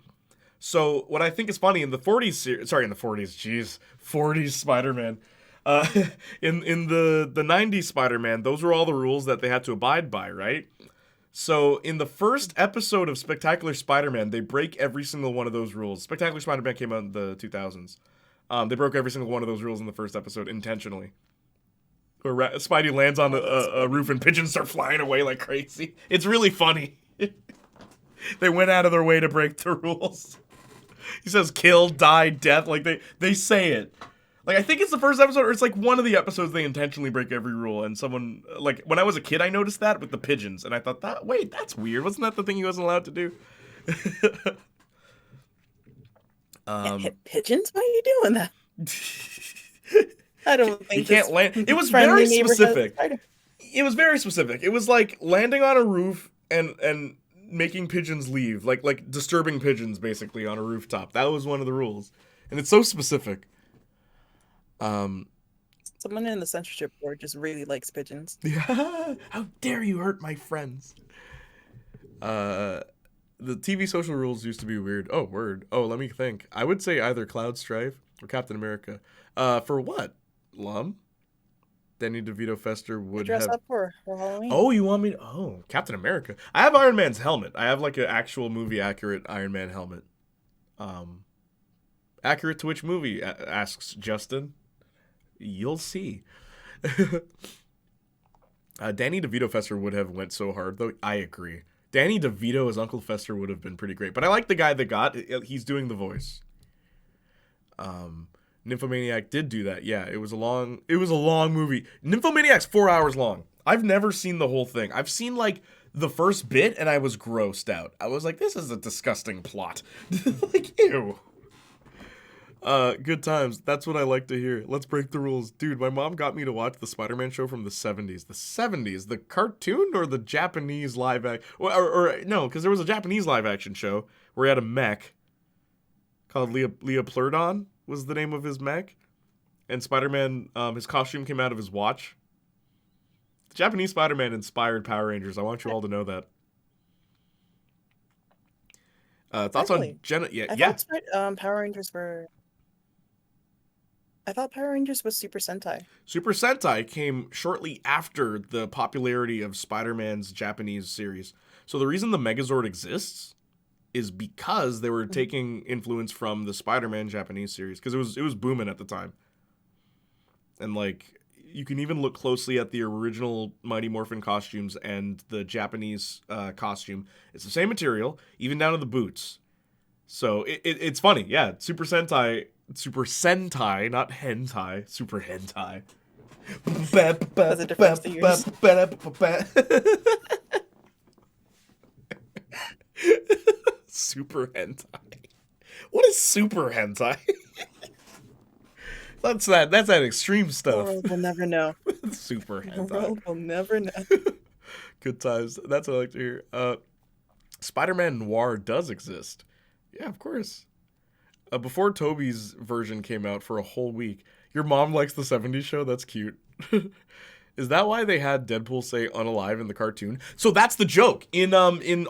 So what I think is funny in the 40s, 40s Spider-Man. In the 90s Spider-Man, those were all the rules that they had to abide by, right? So in the first episode of Spectacular Spider-Man, they break every single one of those rules. Spectacular Spider-Man came out in the 2000s. They broke every single one of those rules in the first episode intentionally. Where Spidey lands on a roof and pigeons start flying away like crazy. It's really funny. They went out of their way to break the rules. He says kill, die, death. Like they say it. Like I think it's the first episode, or it's like one of the episodes they intentionally break every rule. And someone, like when I was a kid, I noticed that with the pigeons, and I thought that's weird. Wasn't that the thing he wasn't allowed to do? Hit pigeons? Why are you doing that? I don't think you can't land. It was very specific. It was very specific. It was like landing on a roof and making pigeons leave, like disturbing pigeons basically on a rooftop. That was one of the rules, and it's so specific. Someone in the censorship board just really likes pigeons. Yeah, how dare you hurt my friends? The TV social rules used to be weird. Oh, word. Oh, let me think. I would say either Cloud Strife or Captain America. For what? Lum? Danny DeVito Fester would Dress have. up for Halloween. Oh, you want me to? Oh, Captain America. I have Iron Man's helmet. I have like an actual movie accurate Iron Man helmet. Accurate to which movie? Asks Justin. You'll see. Danny DeVito Fester would have went so hard though. I agree. Danny DeVito as Uncle Fester would have been pretty great. But I like the guy that got. He's doing the voice. Nymphomaniac did do that. Yeah, it was a long movie. Nymphomaniac's 4 hours long. I've never seen the whole thing. I've seen like the first bit and I was grossed out. I was like, this is a disgusting plot. Like, ew. Good times. That's what I like to hear. Let's break the rules. Dude, my mom got me to watch the Spider-Man show from the 70s. The 70s? The cartoon or the Japanese live action? Or no, because there was a Japanese live action show where he had a mech called Leopleurodon was the name of his mech. And Spider-Man, his costume came out of his watch. The Japanese Spider-Man inspired Power Rangers. I want you all to know that. Thoughts Really? on Jenna? Yeah, I yeah. thought Power Rangers were. I thought Power Rangers was Super Sentai. Super Sentai came shortly after the popularity of Spider-Man's Japanese series. So the reason the Megazord exists is because they were taking influence from the Spider-Man Japanese series because it was booming at the time. And like you can even look closely at the original Mighty Morphin costumes and the Japanese costume. It's the same material, even down to the boots. So it's funny, yeah. Super Sentai, not hentai. Super hentai. That's a difference to use. Super hentai. What is super hentai? That's that extreme The stuff. world will never know. Super The hentai. world will never know. Good times. That's what I like to hear. Spider-Man Noir does exist. Yeah, of course. Before Toby's version came out for a whole week. Your mom likes the 70s show? That's cute. Is that why they had Deadpool say unalive in the cartoon? So that's the joke. In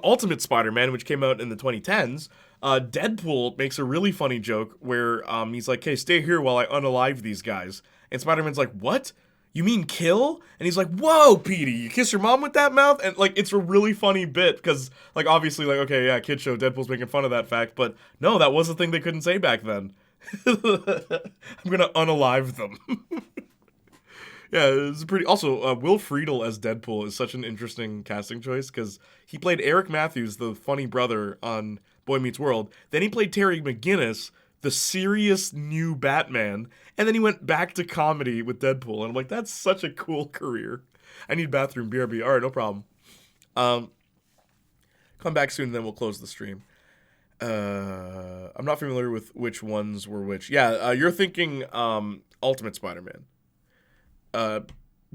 Ultimate Spider-Man, which came out in the 2010s, Deadpool makes a really funny joke where he's like, "Hey, stay here while I unalive these guys." And Spider-Man's like, "What? You mean kill?" And he's like, "Whoa, Petey, you kiss your mom with that mouth?" And like, it's a really funny bit because, like, obviously, like, okay, yeah, kid show, Deadpool's making fun of that fact, but no, that was the thing they couldn't say back then. I'm gonna unalive them. Yeah, it's pretty. Also, Will Friedle as Deadpool is such an interesting casting choice because he played Eric Matthews, the funny brother on Boy Meets World. Then he played Terry McGinnis, the serious new Batman, and then he went back to comedy with Deadpool. And I'm like, that's such a cool career. I need bathroom, BRB. All right, no problem. Come back soon, and then we'll close the stream. I'm not familiar with which ones were which. Yeah, you're thinking Ultimate Spider-Man.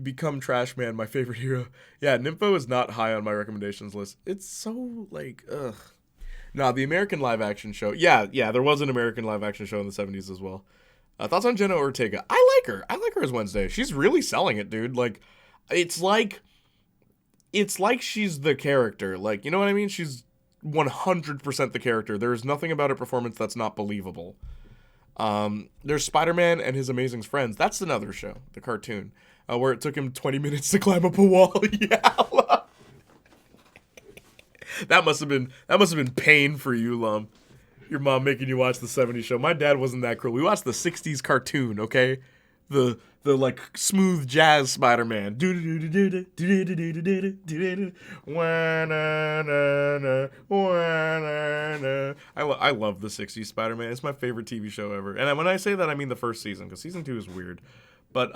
Become Trash Man, my favorite hero. Yeah, Nympho is not high on my recommendations list. It's so, like, ugh. No, the American live action show. Yeah, there was an American live action show in the 70s as well. Thoughts on Jenna Ortega? I like her. I like her as Wednesday. She's really selling it, dude. Like, it's like she's the character. Like, you know what I mean? She's 100% the character. There is nothing about her performance that's not believable. There's Spider-Man and His Amazing Friends. That's another show, the cartoon, where it took him 20 minutes to climb up a wall. Yeah. That must have been pain for you, Lum. Your mom making you watch the 70s show. My dad wasn't that cruel. We watched the 60s cartoon, okay? The like smooth jazz Spider-Man. I love the 60s Spider-Man. It's my favorite TV show ever. And when I say that, I mean the first season, because season 2 is weird. But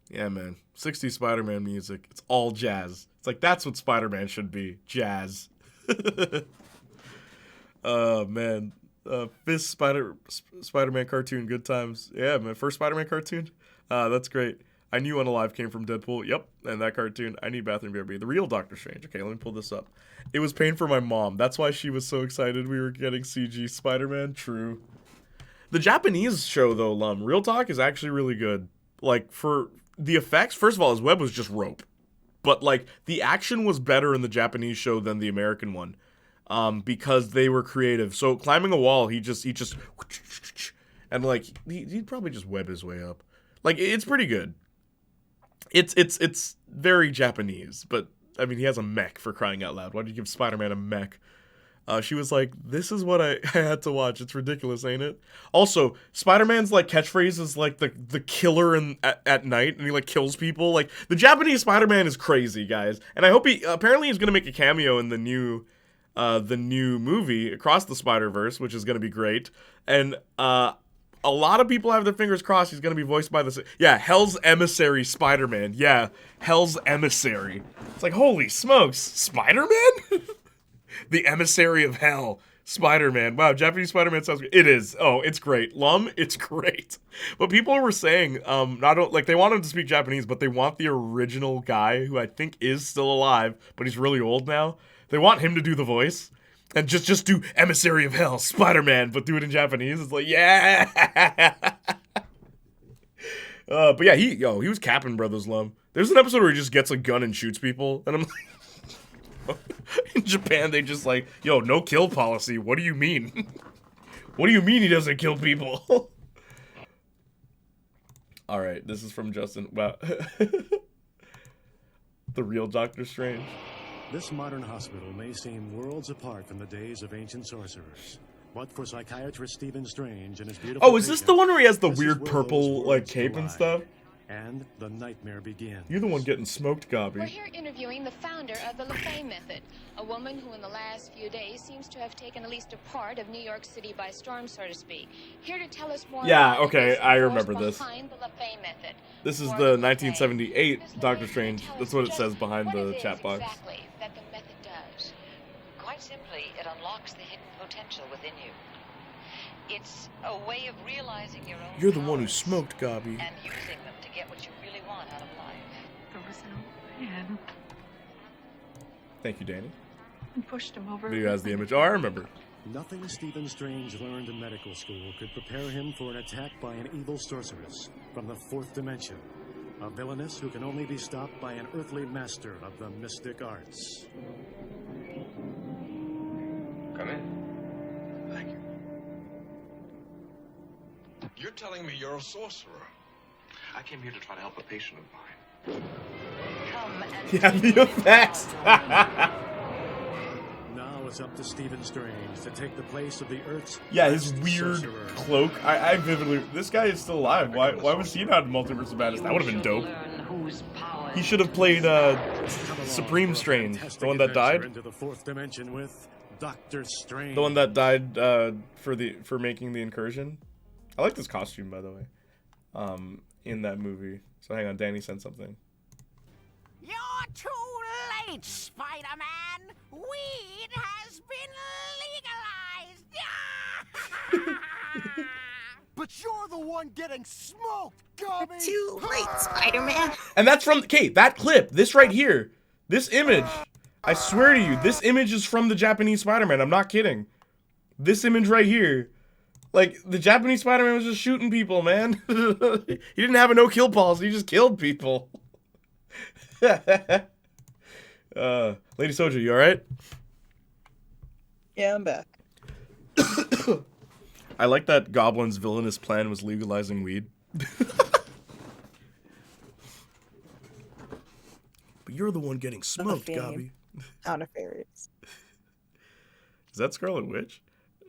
yeah, man, 60s Spider-Man music. It's all jazz. It's like that's what Spider-Man should be, jazz. Oh man. Spider-Man cartoon, good times. Yeah, man, first Spider-Man cartoon. That's great. I knew Unalive came from Deadpool. Yep, and that cartoon. I need Bathroom BRB. The real Doctor Strange. Okay, let me pull this up. It was pain for my mom. That's why she was so excited we were getting CG Spider-Man. True. The Japanese show, though, Real Talk, is actually really good. Like, for the effects, first of all, his web was just rope. But, like, the action was better in the Japanese show than the American one. Because they were creative. So, climbing a wall, he just, and, like, he'd probably just web his way up. Like, it's pretty good. It's very Japanese, but, I mean, he has a mech, for crying out loud. Why did you give Spider-Man a mech? She was like, this is what I had to watch. It's ridiculous, ain't it? Also, Spider-Man's, like, catchphrase is, like, the killer at night, and he, like, kills people. Like, the Japanese Spider-Man is crazy, guys. And I hope apparently he's gonna make a cameo in the new movie, Across the Spider-Verse, which is gonna be great. And, a lot of people have their fingers crossed he's gonna be voiced by Hell's Emissary Spider-Man. Yeah, Hell's Emissary. It's like, holy smokes, Spider-Man? The Emissary of Hell, Spider-Man. Wow, Japanese Spider-Man sounds good. It is. Oh, it's great. It's great. But people were saying, they want him to speak Japanese, but they want the original guy, who I think is still alive, but he's really old now. They want him to do the voice. And just do Emissary of Hell, Spider-Man, but do it in Japanese. It's like, yeah! But yeah, he was capping Brothers Lum. There's an episode where he just gets a gun and shoots people, and I'm like... In Japan, they just like, yo, no kill policy. What do you mean? What do you mean he doesn't kill people? Alright, this is from Justin. Wow. The real Doctor Strange. This modern hospital may seem worlds apart from the days of ancient sorcerers. But for psychiatrist Stephen Strange and his beautiful Oh, is this the one where he has the weird purple, like, cape and stuff? And the nightmare begins. You're the one getting smoked, Gobby. We're here interviewing the founder of the LaFay method, a woman who in the last few days seems to have taken at least a part of New York City by storm, so to speak. Here to tell us more about okay, I remember this. behind the LaFay method. This is the 1978 Doctor Strange. That's what it says behind the chat box. Exactly that the method does. Quite simply, it unlocks the hidden potential within you. It's a way of realizing your own You're the one who smoked, Gobby. and using them to get what you really want out of life. There was no hand. Thank you, Danny. And pushed him over. Video has the image. Oh, I remember. Nothing Stephen Strange learned in medical school could prepare him for an attack by an evil sorceress from the fourth dimension. A villainess who can only be stopped by an earthly master of the mystic arts. Come in. Thank you. You're telling me you're a sorcerer. I came here to try to help a patient of mine. Come and Yeah, the effects. Now it's up to Stephen Strange to take the place of the Earth's Yeah, his last weird sorcerer. cloak. I vividly. This guy is still alive. Why was he not in Multiverse of Madness? That would have been dope. He should have played Supreme Strange, the one that died. Into the fourth dimension with Doctor Strange. The one that died for making the incursion. I like this costume, by the way. In that movie. So hang on, Danny sent something. You're too late, Spider-Man. Weed has been legalized. But you're the one getting smoked, Gobby! Too late, Spider-Man. And that's from that clip. This right here. This image. I swear to you, this image is from the Japanese Spider-Man. I'm not kidding. This image right here. Like, the Japanese Spider-Man was just shooting people, man. He didn't have a no-kill policy. He just killed people. Lady Soja, you alright? Yeah, I'm back. I like that Goblin's villainous plan was legalizing weed. But you're the one getting smoked, Gobby. Out of fairies. Is that Scarlet Witch?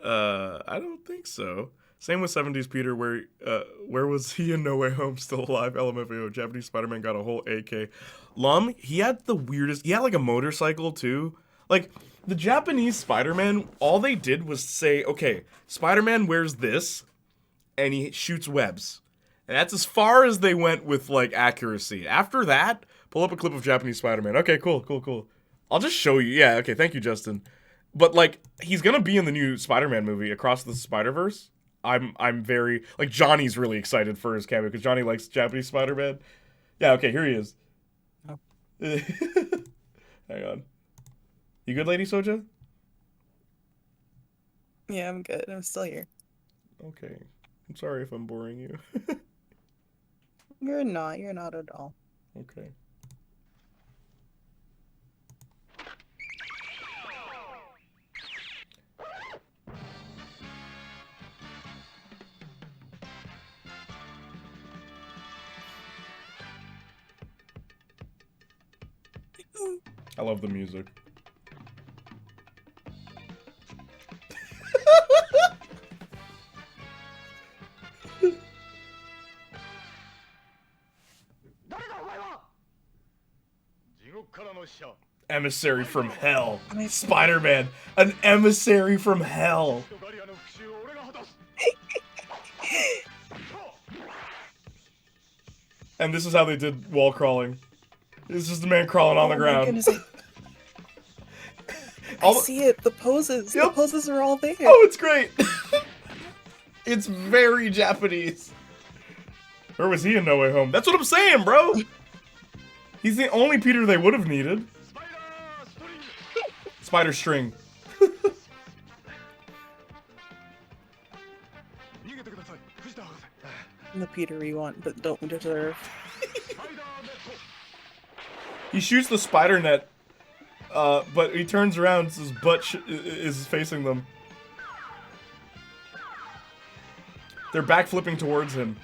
I don't think so. Same with 70s Peter, where was he in No Way Home still alive? LMFAO, Japanese Spider-Man got a whole AK. He had the weirdest, he had like a motorcycle too. Like, the Japanese Spider-Man, all they did was say, okay, Spider-Man wears this, and he shoots webs. And that's as far as they went with, like, accuracy. After that, pull up a clip of Japanese Spider-Man. Okay, cool. I'll just show you. Yeah, okay, thank you, Justin. But, like, he's gonna be in the new Spider-Man movie, Across the Spider-Verse. I'm very, like, Johnny's really excited for his cameo, because Johnny likes Japanese Spider-Man. Yeah, okay, here he is. Oh. Hang on. You good, Lady Soja? Yeah, I'm good. I'm still here. Okay. I'm sorry if I'm boring you. You're not. You're not at all. Okay. I love the music. Emissary from hell. Spider-Man, an emissary from hell. And this is how they did wall crawling. This is the man crawling on the ground. Goodness, I see it. The poses. Yep. The poses are all there. Oh, it's great. It's very Japanese. Where was he in No Way Home? That's what I'm saying, bro. He's the only Peter they would have needed. Spider string. The Peter we want but don't deserve. He shoots the spider net, but he turns around, so his butt is facing them. They're backflipping towards him.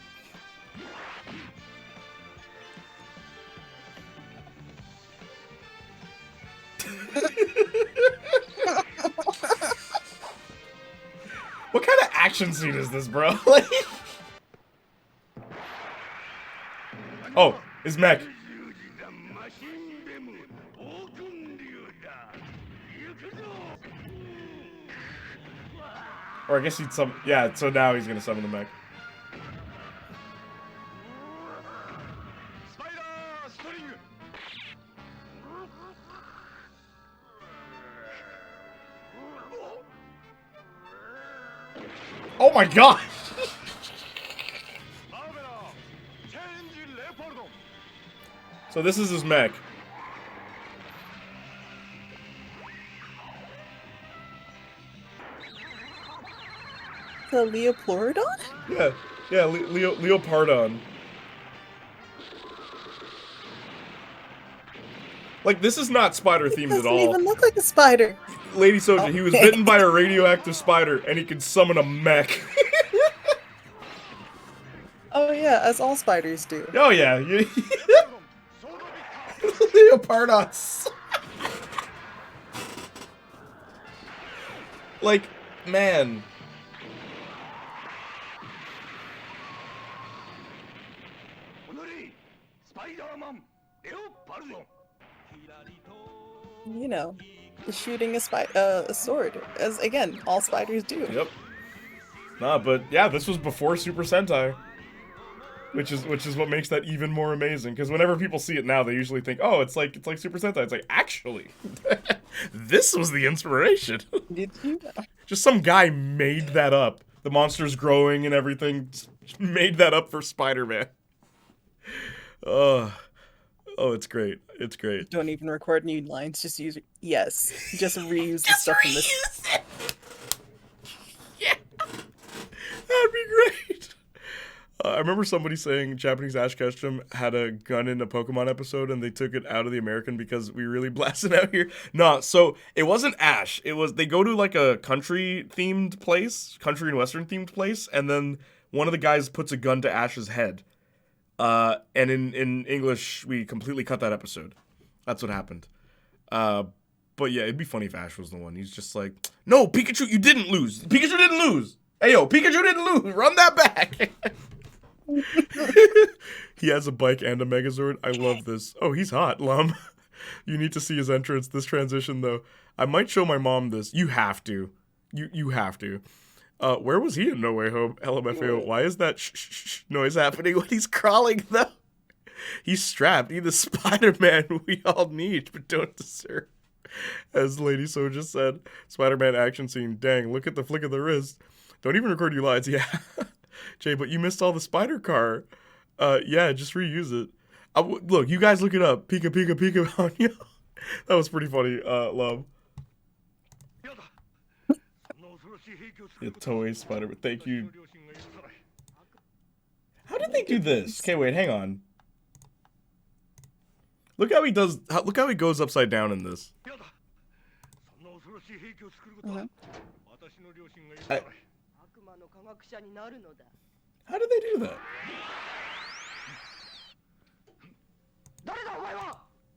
What kind of action scene is this, bro? Like, oh, his mech. Or I guess he'd summon. Yeah, so now he's gonna summon the mech. Oh my god! So this is his mech. The Leopleurodon? Yeah, Leopardon. Like, this is not spider themed at all. Doesn't even look like a spider. Lady Soja, he was bitten by a radioactive spider, and he could summon a mech. Oh yeah, as all spiders do. Oh yeah, Leopardons. Like, man. You know, shooting a sword, as again, all spiders do. Yep. Nah, but yeah, this was before Super Sentai. Which is what makes that even more amazing. Because whenever people see it now, they usually think, "Oh, it's like Super Sentai." It's like, actually, this was the inspiration. Did you? Just some guy made that up. The monsters growing and everything, just made that up for Spider-Man. Oh, it's great. It's great. Don't even record new lines. Just use yes. Just reuse the stuff from this. Yeah, that'd be great. I remember somebody saying Japanese Ash Ketchum had a gun in a Pokemon episode and they took it out of the American because we really blasted out here. No, so it wasn't Ash. It was, they go to like a country and Western themed place, and then one of the guys puts a gun to Ash's head. And in English, we completely cut that episode. That's what happened. But yeah, it'd be funny if Ash was the one. He's just like, no, Pikachu, you didn't lose. Pikachu didn't lose. Hey, yo, Pikachu didn't lose. Run that back. He has a bike and a Megazord. I love this. Oh, he's hot, Lum. You need to see his entrance. This transition, though. I might show my mom this. You have to. You have to. Where was he in No Way Home? LMFAO. Why is that noise happening when he's crawling, though? He's strapped. He's the Spider-Man we all need, but don't deserve. As Lady Soja said, Spider-Man action scene. Dang, look at the flick of the wrist. Don't even record your lines. Yeah. Jay, but you missed all the spider car. Yeah, just reuse it. Look, you guys look it up. Pika Pika Pika on you. That was pretty funny, love. Yeah, toy spider. Thank you. How did they do this? Okay, wait, hang on. Look how he does. Look how he goes upside down in this. How did they do that?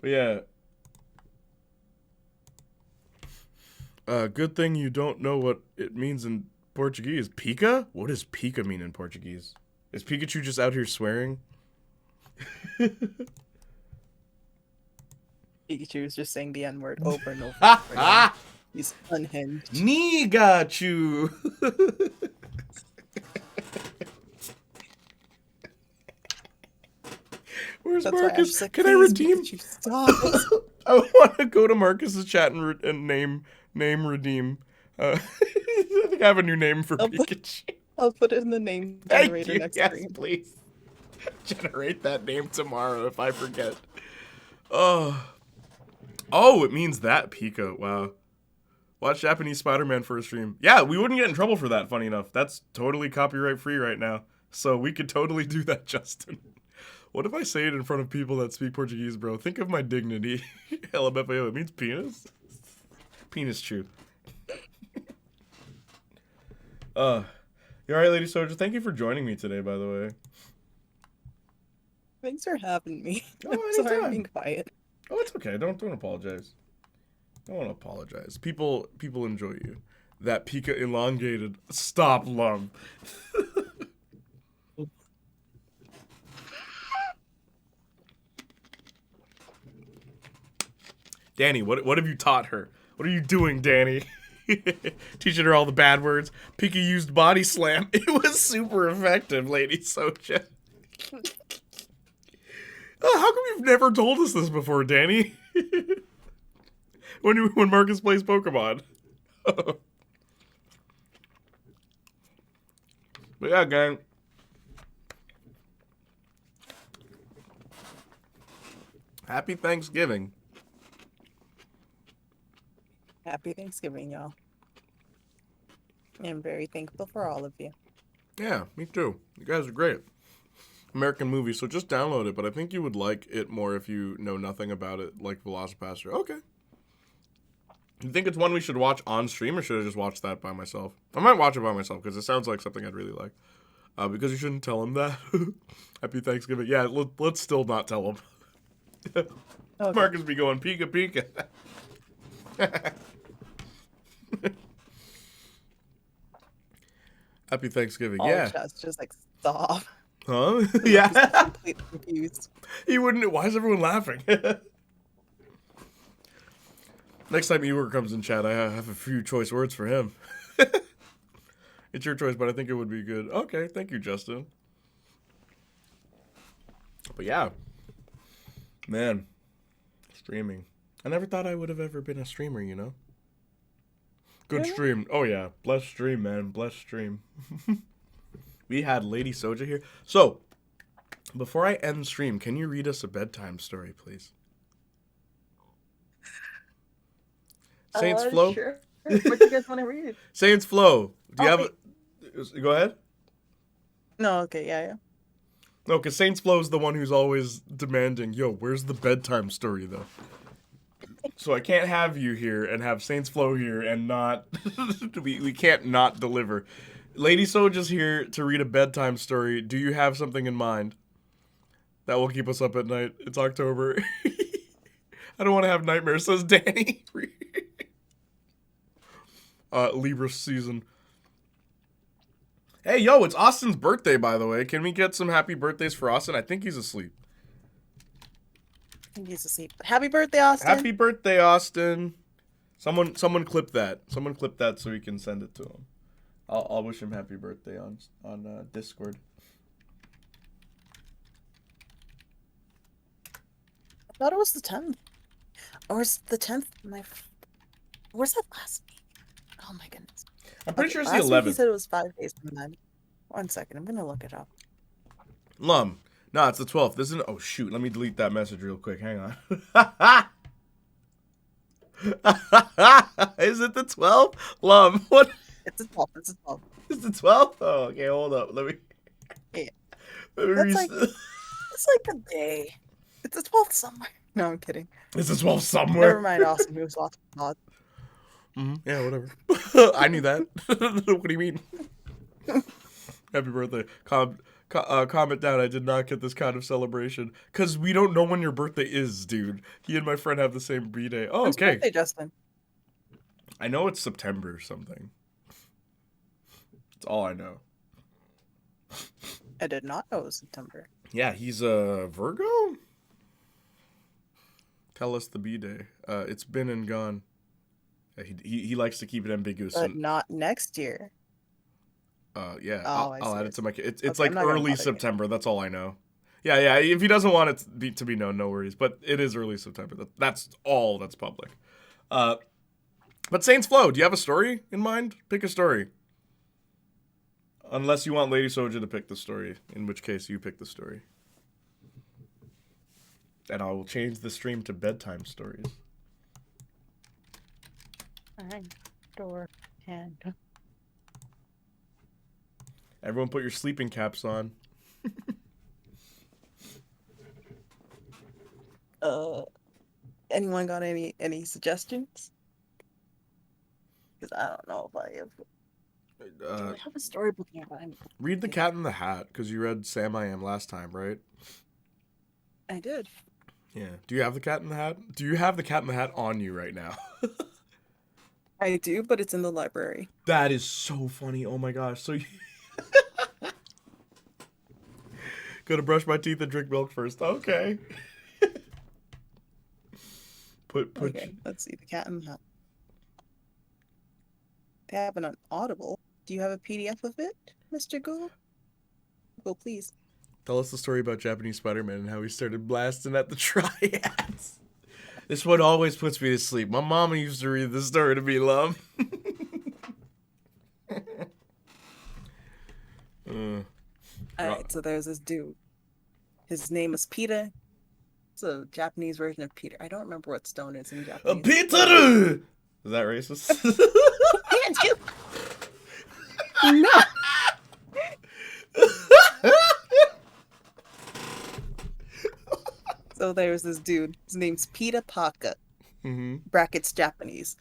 But yeah. Good thing you don't know what it means in Portuguese. Pika? What does Pika mean in Portuguese? Is Pikachu just out here swearing? Pikachu is just saying the N-word over and over. He's unhinged. Nigachu! Where's Marcus? Like, can I redeem? I want to go to Marcus's chat and name redeem. I think I have a new name for Pikachu. I'll put it in the name generator next stream. Please. Generate that name tomorrow if I forget. Oh, it means that Pika. Wow. Watch Japanese Spider-Man for a stream. Yeah, we wouldn't get in trouble for that, funny enough. That's totally copyright free right now. So we could totally do that, Justin. What if I say it in front of people that speak Portuguese, bro? Think of my dignity. LMFAO, it means penis? Penis chew. You alright, Lady Soldier? Thank you for joining me today, by the way. Thanks for having me. Oh, I'm sorry I'm being quiet. Oh, it's okay. Don't apologize. Don't want to apologize. People enjoy you. That Pika elongated. Stop, love. Danny, what have you taught her? What are you doing, Danny? Teaching her all the bad words. Pika used body slam. It was super effective, Lady Soja. How come you've never told us this before, Danny? when Marcus plays Pokemon. But yeah, gang. Happy Thanksgiving. Happy Thanksgiving, y'all. I'm very thankful for all of you. Yeah, me too. You guys are great. American movie, so just download it, but I think you would like it more if you know nothing about it, like Velocipaster. Okay. You think it's one we should watch on stream, or should I just watch that by myself? I might watch it by myself, because it sounds like something I'd really like. Because you shouldn't tell him that. Happy Thanksgiving. Yeah, let's still not tell him. Okay. Marcus be going, Pika Pika. Happy Thanksgiving. Yeah. Just like stop. Huh? Yeah. Completely confused. He wouldn't. Why is everyone laughing? Next time Eeyore comes in chat, I have a few choice words for him. It's your choice, but I think it would be good. Okay, thank you, Justin. But yeah, man, streaming. I never thought I would have ever been a streamer, you know? Good stream. Oh yeah, blessed stream, man. Blessed stream. We had Lady Soja here. So, before I end stream, can you read us a bedtime story, please? Saints Flow? Sure. What do you guys want to read? Saints Flow. Do you have... Go ahead. No, okay, yeah. No, because Saints Flow is the one who's always demanding, yo, where's the bedtime story, though? So I can't have you here and have Saints Flow here and not... we can't not deliver. Lady Soja's here to read a bedtime story. Do you have something in mind that will keep us up at night? It's October. I don't want to have nightmares, says Danny. Libra season. Hey, yo, it's Austin's birthday, by the way. Can we get some happy birthdays for Austin? I think he's asleep. I think he's asleep. Happy birthday, Austin. Happy birthday, Austin. Someone clip that. Someone clip that so we can send it to him. I'll wish him happy birthday on Discord. I thought it was the 10th. Or is the 10th where's that last week? Oh my goodness. I'm pretty sure it's the last 11th. week he said it was 5 days from then. 1 second, I'm gonna look it up. Lum, No, it's the 12th. This isn't. Oh shoot! Let me delete that message real quick. Hang on. Is it the 12th? Love. What? It's the 12th. It's the 12th. It's the 12th. Oh, okay. Hold up. Let me. Yeah. Let me That's like, it's like a day. It's the 12th somewhere. No, I'm kidding. It's the 12th somewhere. Never mind, Austin. He was watching pod. Yeah, whatever. I knew that. What do you mean? Happy birthday. Comment down. I did not get this kind of celebration. Because we don't know when your birthday is, dude. He and my friend have the same B-day. Oh, When's your okay. birthday, Justin? I know it's September or something. That's all I know. I did not know it was September. Yeah, he's a Virgo? Tell us the B-day. It's been and gone. He likes to keep it ambiguous. But not next year. Yeah, Oh, I'll add it to my. It's Okay, like I'm not gonna early bother September. That's all I know. Yeah. If he doesn't want it to be known, no worries. But it is early September. That's all that's public. But Saints Flow, do you have a story in mind? Pick a story. Unless you want Lady Soja to pick the story, in which case you pick the story. And I will change the stream to bedtime stories. Door and. Everyone put your sleeping caps on. Anyone got any suggestions? Because I don't know if I have. I have a storybook nearby. Read The Cat in the Hat, because you read Sam I Am last time, right? I did. Yeah. Do you have The Cat in the Hat? Do you have The Cat in the Hat on you right now? I do, but it's in the library. That is so funny. Oh my gosh. So you... Gonna brush my teeth and drink milk first. Okay. Okay, let's see. The Cat in the Hat. They have an Audible. Do you have a PDF of it, Mr. Google? Google, please. Tell us the story about Japanese Spider-Man and how he started blasting at the triads. This one always puts me to sleep. My mama used to read this story to me, love. Alright, so there's this dude. His name is Peter. It's a Japanese version of Peter. I don't remember what stone is in Japanese. Peter! Is that racist? No. So there's this dude. His name's Peter Parker. Brackets Japanese.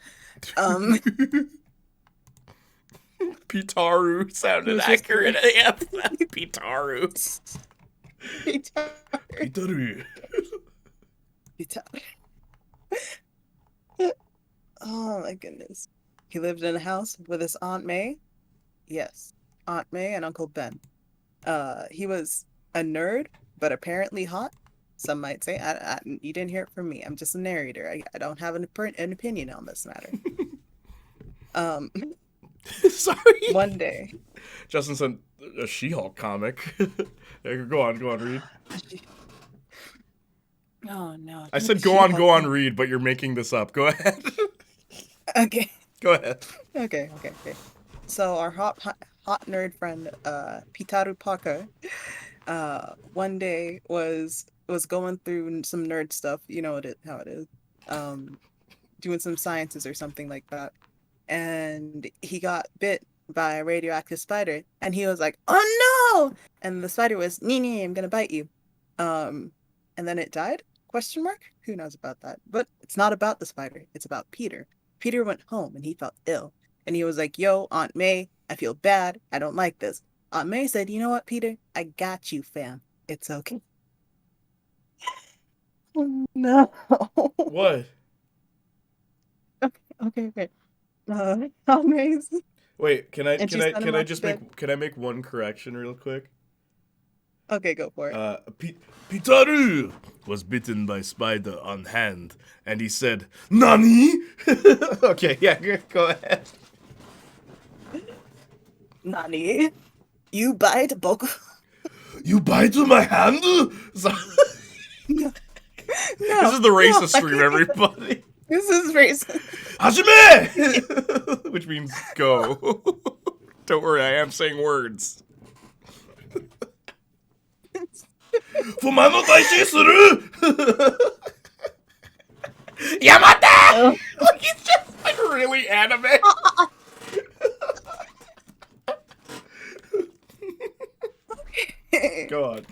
Pitaru sounded accurate. Yeah. Pitaru. Pitaru. Oh my goodness. He lived in a house with his Aunt May. Yes. Aunt May and Uncle Ben. He was a nerd, but apparently hot. Some might say. You didn't hear it from me. I'm just a narrator. I don't have an opinion on this matter. Sorry. One day. Justin sent a She-Hulk comic. Go on, read. Oh, no. I said go on, read, but you're making this up. Go ahead. Okay. Go ahead. Okay. So our hot nerd friend, Pitaru Parker, one day was going through some nerd stuff. You know how it is. Doing some sciences or something like that. And he got bit by a radioactive spider. And he was like, oh no! And the spider was, nee, I'm gonna bite you. And then it died? ? Who knows about that? But it's not about the spider. It's about Peter. Peter went home and he felt ill. And he was like, yo, Aunt May, I feel bad. I don't like this. Aunt May said, you know what, Peter? I got you, fam. It's okay. Oh, no. What? Okay. Aunt May's... Wait, can I make one correction real quick? Okay, go for it. Pitaru was bitten by spider on hand, and he said, "Nani?" Okay, yeah, go ahead. Nani? You bite Boku? You bite my hand? So... No, this is the racist stream, everybody. This is racist. Hajime! Which means go. Don't worry, I am saying words. Fumano taishi suru! Yamata! Like, he's just like really anime. Go on.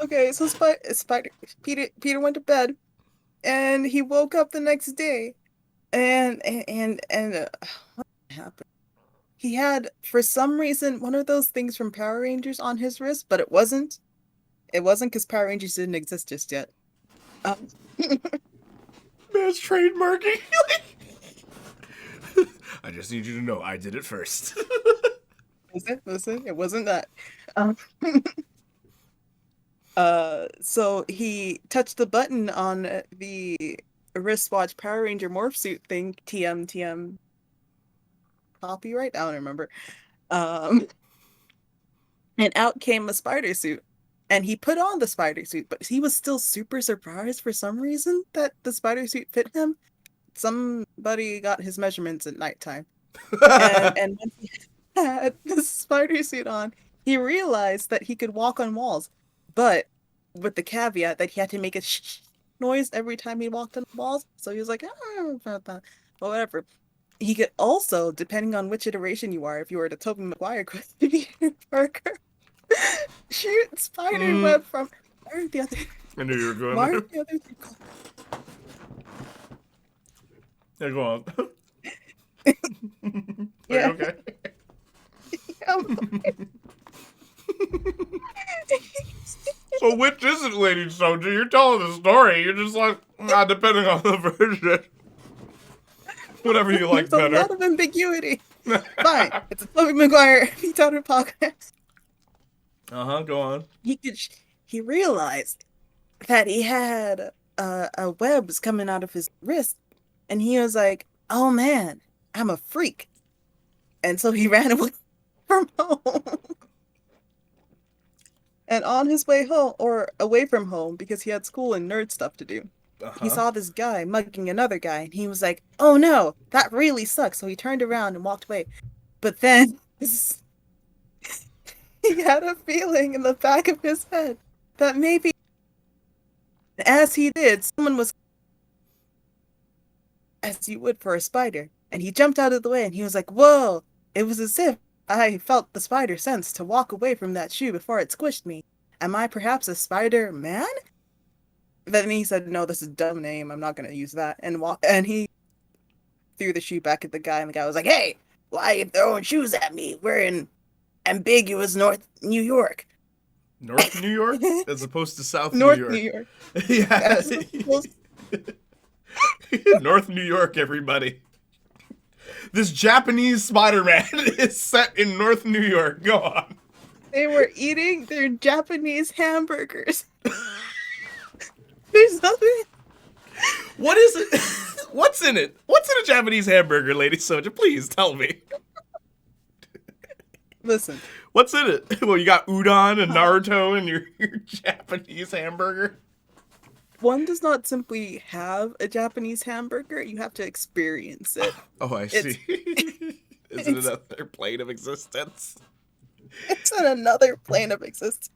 Okay, so Peter went to bed, and he woke up the next day, and what happened? He had, for some reason, one of those things from Power Rangers on his wrist, but it wasn't. It wasn't because Power Rangers didn't exist just yet. Man's trademarking. I just need you to know I did it first. Listen, it wasn't that. So he touched the button on the wristwatch Power Ranger morph suit thing, TM, copyright? I don't remember. And out came a spider suit. And he put on the spider suit, but he was still super surprised for some reason that the spider suit fit him. Somebody got his measurements at nighttime. and once he had the spider suit on, he realized that he could walk on walls, but with the caveat that he had to make a shh noise every time he walked on walls. So he was like, I don't know about that, but whatever. He could also, depending on which iteration you are, if you were the Tobey Maguire Peter Parker, shoot spider web from the other. I knew you were going there. The other yeah, go on. Yeah. Okay. So which is it, Lady Soldier? You're telling the story. You're just like, depending on the version. Whatever you like better. There's a lot of ambiguity. Fine. It's a Tobey Maguire Peter Parker. Go on. He realized that he had webs coming out of his wrist, and he was like, oh man, I'm a freak. And so he ran away from home. And on his way home, or away from home, because he had school and nerd stuff to do, he saw this guy mugging another guy, and he was like, oh no, that really sucks. So he turned around and walked away. But then he had a feeling in the back of his head that maybe, as he did, someone was, as you would for a spider. And he jumped out of the way, and he was like, whoa, it was as if I felt the spider sense to walk away from that shoe before it squished me. Am I perhaps a Spider-Man? Then he said, no, this is a dumb name. I'm not going to use that. And he threw the shoe back at the guy, and the guy was like, hey, why are you throwing shoes at me? We're in ambiguous North New York. North New York? As opposed to South North New York. Yeah. North New York, everybody. This Japanese Spider-Man is set in North New York. Go on. They were eating their Japanese hamburgers. There's nothing. What is it? What's in it? What's in a Japanese hamburger, Lady Soja? Please tell me. Listen. What's in it? Well, you got udon and Naruto in your Japanese hamburger. One does not simply have a Japanese hamburger. You have to experience it. Oh, I see. Is it another plane of existence? It's in another plane of existence.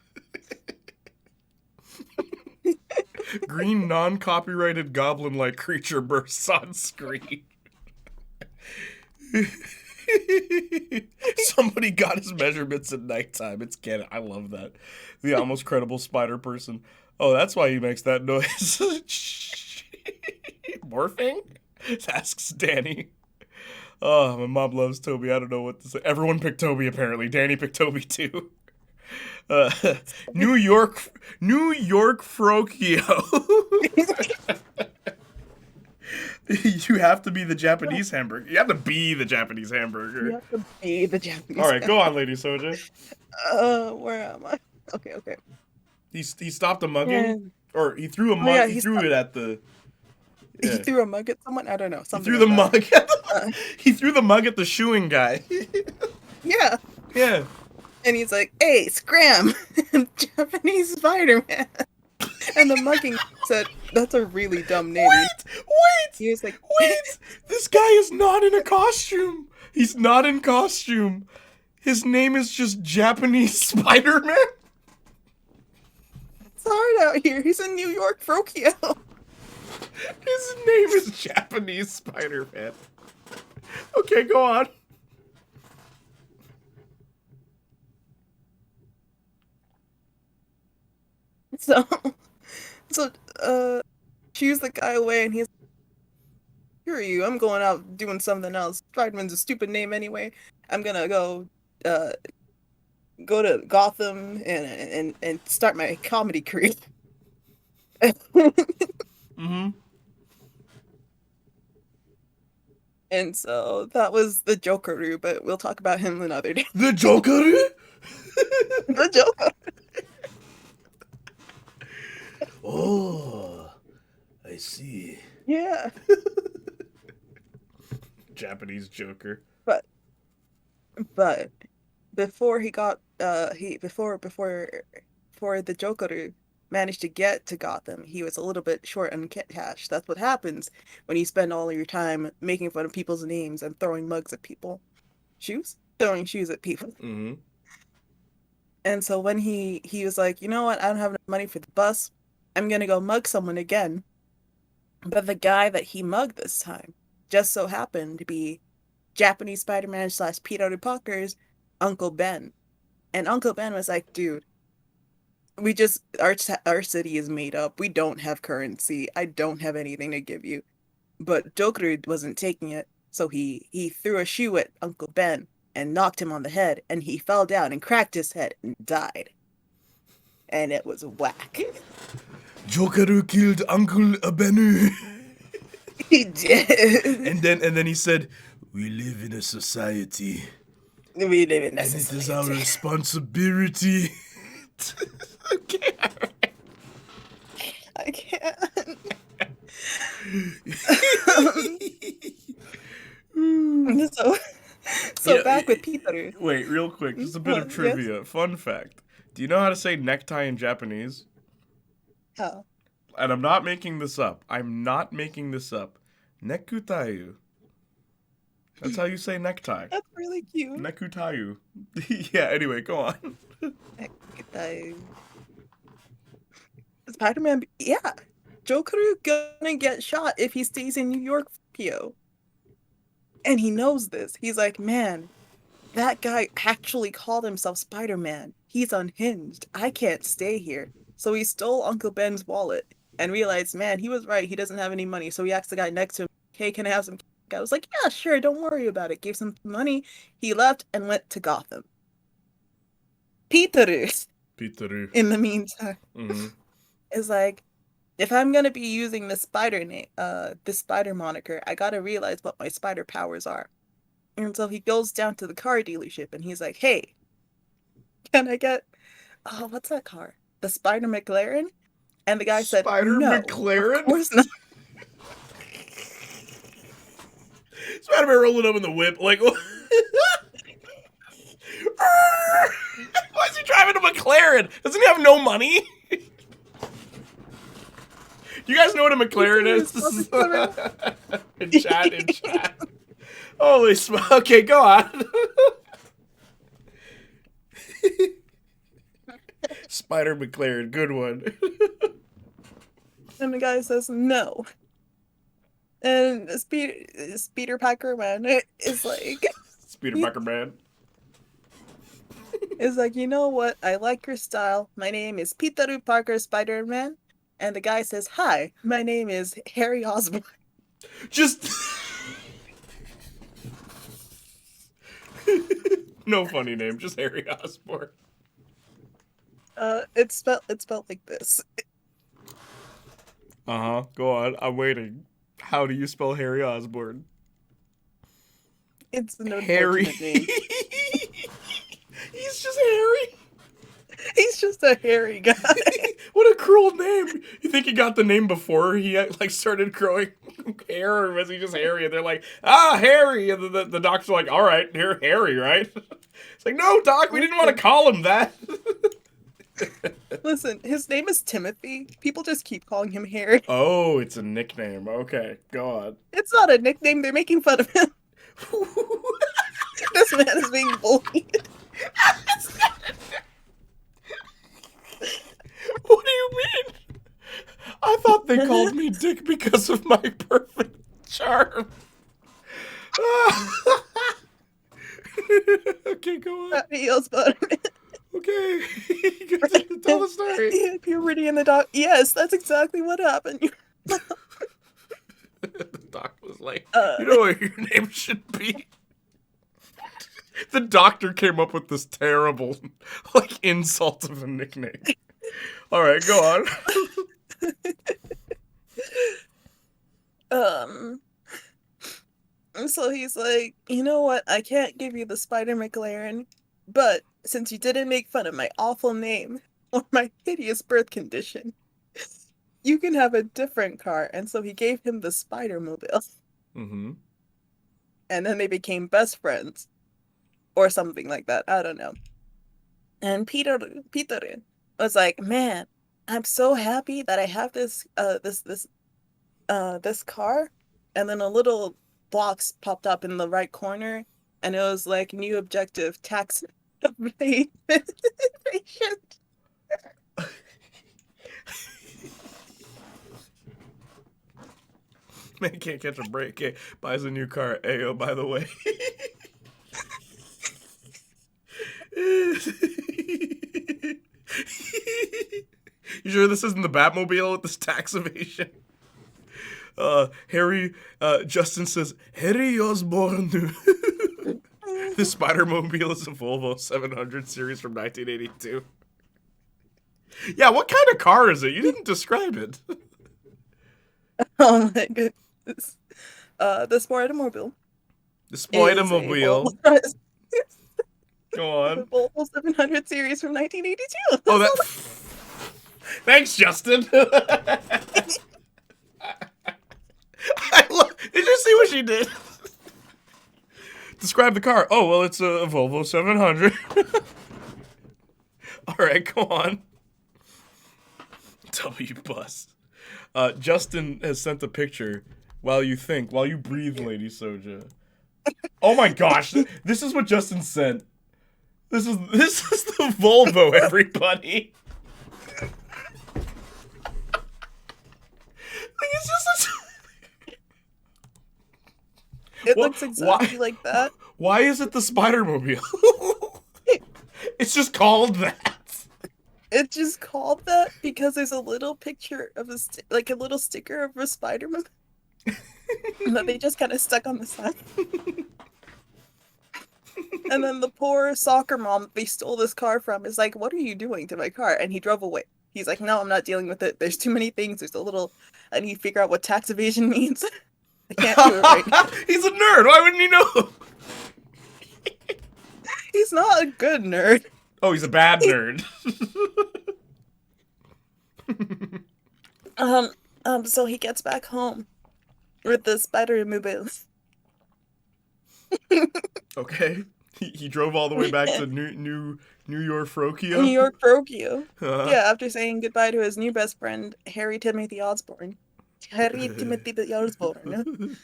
Green non-copyrighted goblin-like creature bursts on screen. Somebody got his measurements at nighttime. It's canon. I love that. The almost credible spider person. Oh, that's why he makes that noise. Morphing? Asks Danny. Oh, my mom loves Toby. I don't know what to say. Everyone picked Toby, apparently. Danny picked Toby, too. New York Frokio. You have to be the Japanese hamburger. You have to be the Japanese hamburger. You have to be the Japanese. All right, go on, Lady Soja. Where am I? Okay. He stopped a mugging, Yeah. or he threw a mug. Yeah, he threw it at the. Yeah. He threw a mug at someone. I don't know. He threw the mug. He threrew the mug at the shoeing guy. Yeah. Yeah. And he's like, "Hey, scram, Japanese Spider-Man." And the mugging said, "That's a really dumb name." Wait. He was like, "Wait, this guy is not in a costume. He's not in costume. His name is just Japanese Spider-Man." out here. He's in New York, Frokio. His name is Japanese Spider-Man. Okay, go on. So, shoos the guy away, and he's, "Screw you, I'm going out doing something else. Spider-Man's a stupid name anyway. I'm gonna go to Gotham and start my comedy career." Mm-hmm. And so that was the Joker, but we'll talk about him another day. The Joker? The Joker. Oh, I see. Yeah. Japanese Joker. But before he got before the Joker managed to get to Gotham, he was a little bit short on cash. That's what happens when you spend all of your time making fun of people's names and throwing mugs at people. Throwing shoes at people. Mm-hmm. And so when he was like, you know what, I don't have enough money for the bus. I'm gonna go mug someone again. But the guy that he mugged this time just so happened to be Japanese Spider-Man / Peter Parker's Uncle Ben. And Uncle Ben was like, dude, our city is made up. We don't have currency. I don't have anything to give you. But Joker wasn't taking it, so he threw a shoe at Uncle Ben and knocked him on the head, and he fell down and cracked his head and died. And it was whack. Joker killed Uncle Benny. He did. And then he said, "We live in a society. We live in a and society. It is our responsibility." Okay. I can't. So back with Peter. Wait, real quick, just a bit of trivia. Yes. Fun fact. Do you know how to say necktie in Japanese? How? And I'm not making this up. Nekutayu. That's how you say necktie. That's really cute. Nekutayu. Yeah, anyway, go on. Nekutayu. Spider-Man, yeah. Joker gonna get shot if he stays in New York, Pio. And he knows this. He's like, man, that guy actually called himself Spider-Man. He's unhinged. I can't stay here. So he stole Uncle Ben's wallet and realized, man, he was right. He doesn't have any money. So he asked the guy next to him, hey, can I have some? I was like, yeah, sure. Don't worry about it. Gave some money. He left and went to Gotham. Peter, in the meantime, is like, if I'm gonna be using the spider name, this spider moniker, I gotta realize what my spider powers are. And so he goes down to the car dealership and he's like, hey, can I get, what's that car? The Spider McLaren? And the guy said, Spider no, McLaren? Of course not. Spider-Man rolling up in the whip, like, why is he driving a McLaren? Doesn't he have no money? You guys know what a McLaren is? in chat. Holy smoke. Okay, go on. Spider McLaren, good one. And the guy says no. And Speeder Packer Man is like... Speeder Packer Man. Is like, you know what? I like your style. My name is Peter Parker Spider-Man. And the guy says, hi, my name is Harry Osborn. Just... No funny name, just Harry Osborn. It's spelled like this. Uh-huh, go on, I'm waiting. How do you spell Harry Osborn? It's an Harry. Name. He's just Harry. He's just a hairy guy. What a cruel name. You think he got the name before he like started growing hair, or was he just Harry? And they're like, Harry. And the doctor's like, all right, you're Harry, right? It's like, no, doc, we didn't want to call him that. Listen, his name is Timothy. People just keep calling him Harry. Oh, it's a nickname. Okay, go on. It's not a nickname. They're making fun of him. This man is being bullied. What do you mean? thought they called me Dick because of my perfect charm. Okay, go on. He yells about it. Okay. Tell the story. He had puberty in the doc. Yes, that's exactly what happened. The doc was like, you know what your name should be? The doctor came up with this terrible, like, insult of a nickname. All right, go on. So he's like, you know what? I can't give you the Spider McLaren, but since you didn't make fun of my awful name or my hideous birth condition, you can have a different car. And so he gave him the Spider-Mobile. Mm-hmm. And then they became best friends. Or something like that. I don't know. And Peter was like, man, I'm so happy that I have this car. And then a little box popped up in the right corner, and it was like, new objective, tax evasion. Man can't catch a break. Okay. Buys a new car. Ayo, by the way. You sure this isn't the Batmobile with this tax evasion? Justin says, Harry Osborn. The Spider-Mobile is a Volvo 700 series from 1982. Yeah, what kind of car is it? You didn't describe it. Oh my goodness. The Spider-Mobile. The Spider-Mobile. Go on. The Volvo 700 series from 1982. Oh, that. Thanks, Justin. Did you see what she did? Describe the car. Oh, well, it's a Volvo 700. All right, go on. W bus. Justin has sent a picture. While you breathe, Lady Soja. Oh my gosh, this is what Justin sent. This is the Volvo, everybody. It's just It looks exactly like that. Why is it the Spider-Mobile? It's just called that. It's just called that because there's a little picture of a little sticker of a Spider-Man that they just kind of stuck on the side. And then the poor soccer mom they stole this car from is like, "What are you doing to my car?" And he drove away. He's like, "No, I'm not dealing with it. There's too many things. There's a little. I need to figure out what tax evasion means. I can't do it right now." He's a nerd. Why wouldn't he know? He's not a good nerd. Oh, he's a bad nerd. So he gets back home with the Spider-Mobile. Okay. He drove all the way back to New York Frokio. New York Frokio. Yeah, after saying goodbye to his new best friend, Harry Timothy Osborn. Harry Timothy Osborn.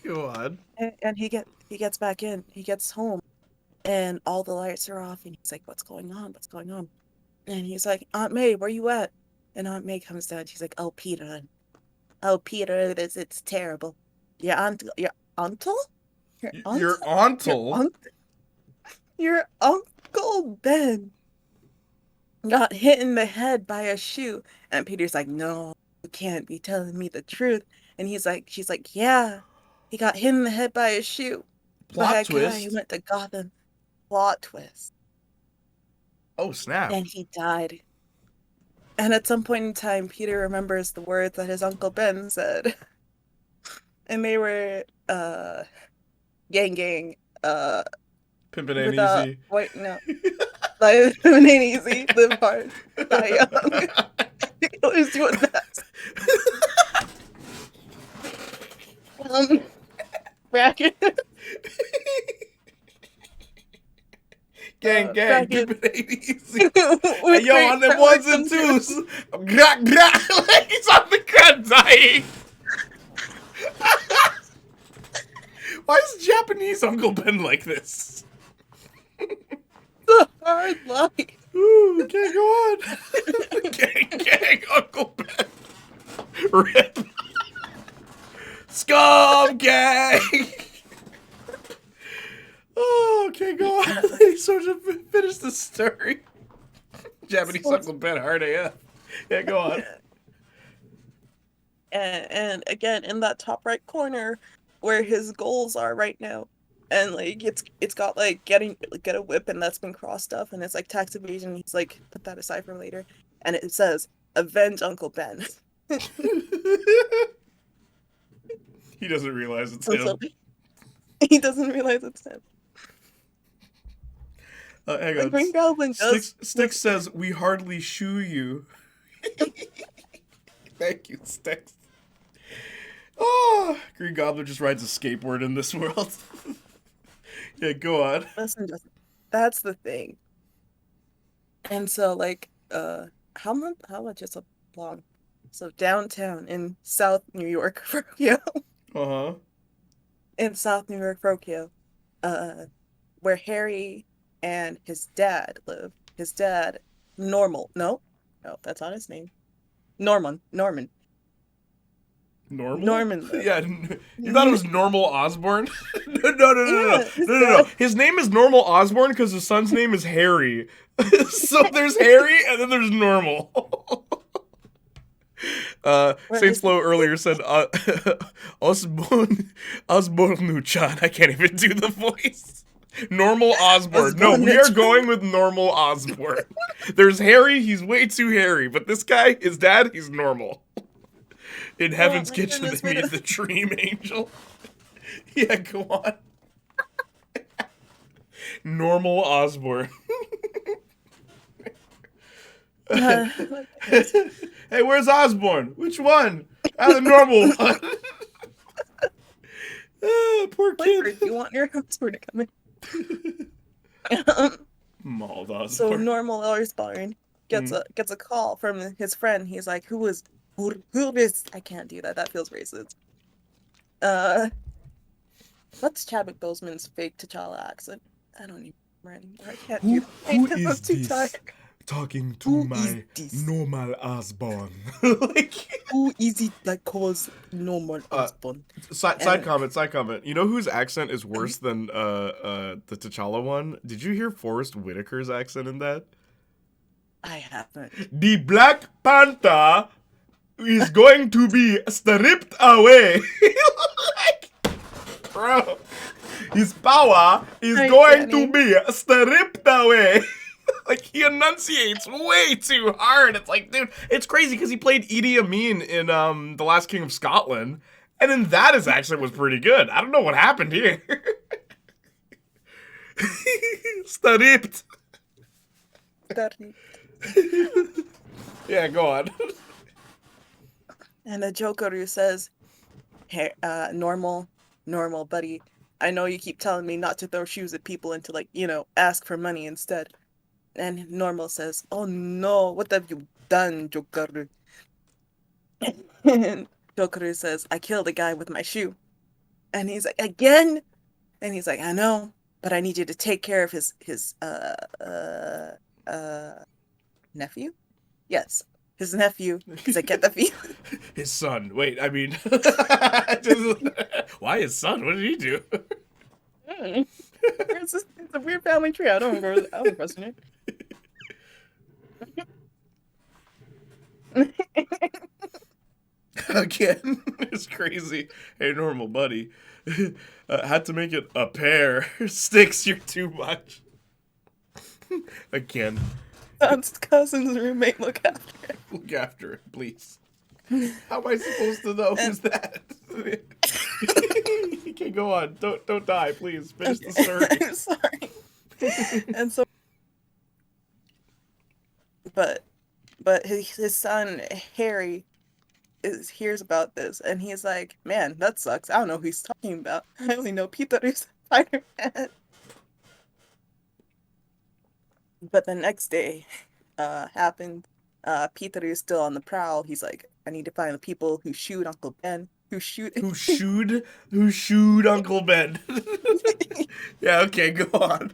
Go on. And he gets back in. He gets home, and all the lights are off. And he's like, "What's going on? What's going on?" And he's like, "Aunt May, where you at?" And Aunt May comes down. She's like, "Oh, Peter, it's terrible. Your uncle? Your Uncle Ben got hit in the head by a shoe." And Peter's like, "No, you can't be telling me the truth." And she's like, "Yeah, he got hit in the head by a shoe. Plot twist. Guy who went to Gotham." Plot twist. Oh, snap. And he died. And at some point in time, Peter remembers the words that his Uncle Ben said. And they were, gang, pimpin' ain't easy. Wait, no. Like, pimpin' ain't easy, live hard, die young. Always doing that. Bracket. Gang, pimpin' ain't easy. Hey, yo, on them ones and twos. He's on the ground dying. Why is Japanese Uncle Ben like this? The hard life. Ooh, okay, Uncle Ben. Rip. Scum gang. Oh, okay, go on. So to finish the story. Japanese Uncle Ben, hard AF. Yeah, go on. And again, in that top right corner, where his goals are right now, and like it's got like get a whip, and that's been crossed up, and it's like tax evasion. He's like, put that aside for later, and it says avenge Uncle Ben. He doesn't realize it's him. He doesn't realize it's him. Hang on. Green Goblin does. Styx says, we hardly shoe you. Thank you, Styx. Oh, Green Goblin just rides a skateboard in this world. Yeah, go on. Listen, that's the thing. And so, like, how much is a long? So downtown in South New York, Frokyo. Uh-huh. In South New York, Frokyo, where Harry and his dad live. His dad, No, that's not his name. Norman. Normal? Norman. Yeah, you thought it was Normal Osborn? No. His name is Normal Osborn because his son's name is Harry. So there's Harry and then there's Normal. Saints Flow earlier said Osborn-chan. I can't even do the voice. Normal Osborn. No, we are going with Normal Osborn. There's Harry, he's way too hairy, but this guy, his dad, he's normal. In Heaven's Kitchen, they made the Dream Angel. Yeah, go on. Normal Osborn. Hey, where's Osborn? Which one? The normal one. Poor kid. You want your Osborn to come in? Mauled Osborn. So Normal Osborn gets a call from his friend. He's like, who is? I can't do that. That feels racist. What's Chadwick Boseman's fake T'Challa accent? I don't even remember anymore. I can't do that. Who is this talking to my Normal Osborn? Who is it that calls Normal Osborn? Side comment. You know whose accent is worse than the T'Challa one? Did you hear Forrest Whitaker's accent in that? I haven't. The Black Panther is going to be stripped away. Bro, his power is going to be stripped away. Like, he enunciates way too hard. It's like, dude, it's crazy because he played Idi Amin in The Last King of Scotland. And then that his accent was pretty good. I don't know what happened here. Stripped. Yeah, go on. And the Joker who says, hey, normal, buddy. I know you keep telling me not to throw shoes at people and to, like, ask for money instead. And Normal says, oh no, what have you done, Joker? And Joker says, I killed a guy with my shoe. And he's like, again? And he's like, I know, but I need you to take care of his nephew? Yes. His nephew, because I get the feeling. His son. Wait, I mean... Why his son? What did he do? It's a weird family tree. I don't question it. Again, it's crazy. Hey, Normal buddy. Had to make it a pair. Sticks, you're too much. Again. Tom's cousin's roommate, look after it. Look after it, please. How am I supposed to know who's that? Okay, go on. Don't die, please. Finish the story. I'm sorry. And so, but his son Harry hears about this, and he's like, "Man, that sucks. I don't know who he's talking about. I only know Peter is Spider-Man." But the next day happened. Peter is still on the prowl. He's like, I need to find the people who shoot Uncle Ben. Who shoot Uncle Ben. Yeah, okay, go on.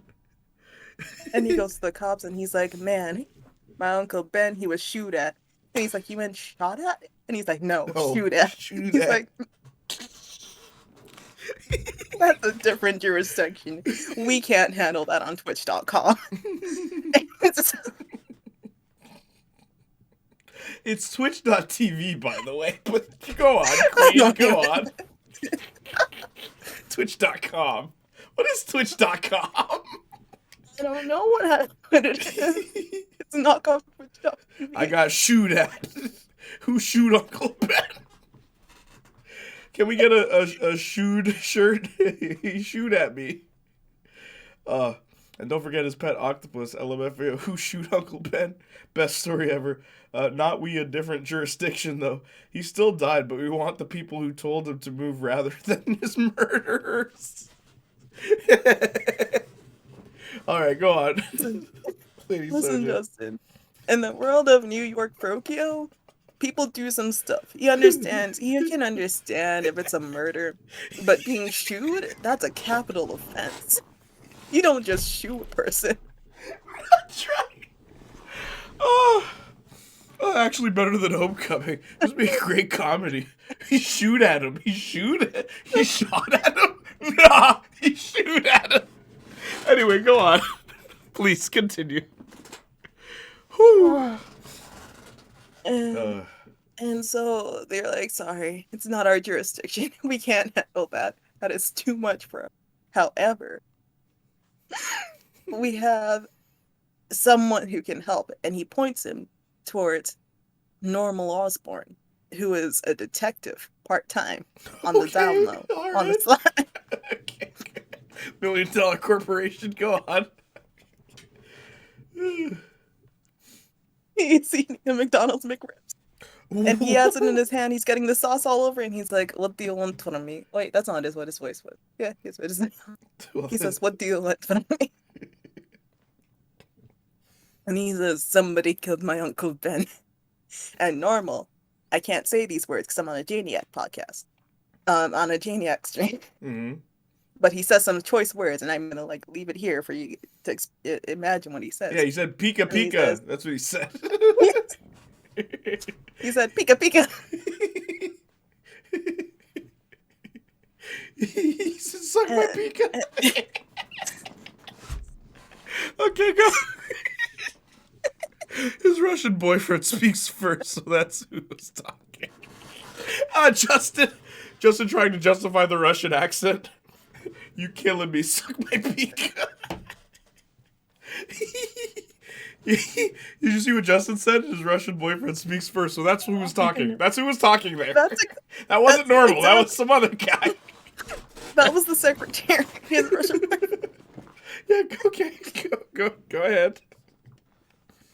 And he goes to the cops and he's like, man, my Uncle Ben, he was shoot at. And he's like, you meant shot at? And he's like, no, Oh, shoot at. shoot He's at. like, that's a different jurisdiction. We can't handle that on Twitch.com. It's Twitch.tv, by the way. But go on, Queen, go on. Twitch.com. What is Twitch.com? I don't know what it is. It's not called Twitch.tv. I got shoot at. Who shoot Uncle Ben? Can we get a shoot shirt? He shoot at me. And don't forget his pet octopus, LMFAO. Who shoot Uncle Ben? Best story ever. Not we, a different jurisdiction, though. He still died, but we want the people who told him to move rather than his murderers. Alright, go on. Listen, Justin. In the world of New York Procchio, people do some stuff. He understands. He can understand if it's a murder. But being shooed, that's a capital offense. You don't just shoot a person. That's right. Oh, actually better than Homecoming. This would be a great comedy. He shoot at him. He shot at him. Nah, he shoot at him. Anyway, go on. Please continue. Whew. And so they're like, sorry, it's not our jurisdiction. We can't handle that. That is too much for us. However, we have someone who can help. And he points him towards Normal Osborn, who is a detective part-time on the down low, on the side. Okay. $1 million corporation, go on. He's eating a McDonald's McRibs. And he has it in his hand. He's getting the sauce all over, and he's like, "What do you want from me?" Wait, that's not what his voice was. Yeah, his voice. He says, "What do you want from me?" And he says, "Somebody killed my Uncle Ben." And Normal, I can't say these words because I'm on a Janiac podcast, on a Janiac stream. Mm-hmm. But he says some choice words, and I'm gonna leave it here for you to imagine what he says. Yeah, he said "pika pika." That's what he said. He said "pika pika." He said "suck my pika." Okay, go. His Russian boyfriend speaks first, so that's who was talking. Justin trying to justify the Russian accent. You killing me, suck my pika. Did you see what Justin said? His Russian boyfriend speaks first, so that's who was talking. That's who was talking there. That wasn't Normal. That was some other guy. That was the secretary. His Russian boyfriend. Yeah, okay, go ahead.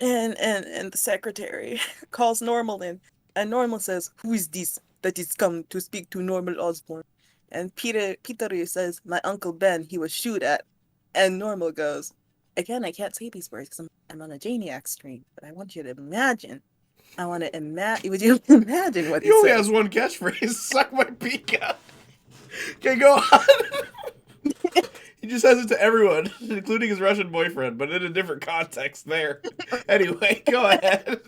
And the secretary calls Normal in, and Normal says, "Who is this that is come to speak to Normal Osborn?" And Peter says, "My Uncle Ben, he was shoot at." And Normal goes, "Again, I can't say these words because I'm on a Janiac stream, but I want you to imagine. Would you imagine what he only says?" has one catchphrase, suck my pika. Okay, go on. He just says it to everyone, including his Russian boyfriend, but in a different context there. Anyway, go ahead.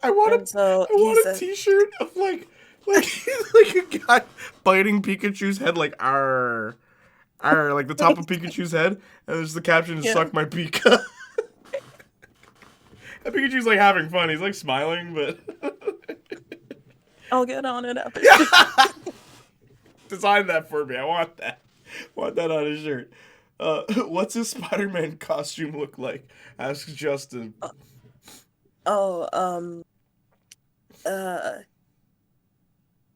I want a t-shirt of like a guy biting Pikachu's head like arr, like the top of Pikachu's head, and there's the caption is "suck my Pika." And Pikachu's like having fun. He's like smiling, but I'll get on it after. Design that for me. I want that. I want that on his shirt. What's his Spider-Man costume look like? Asks Justin.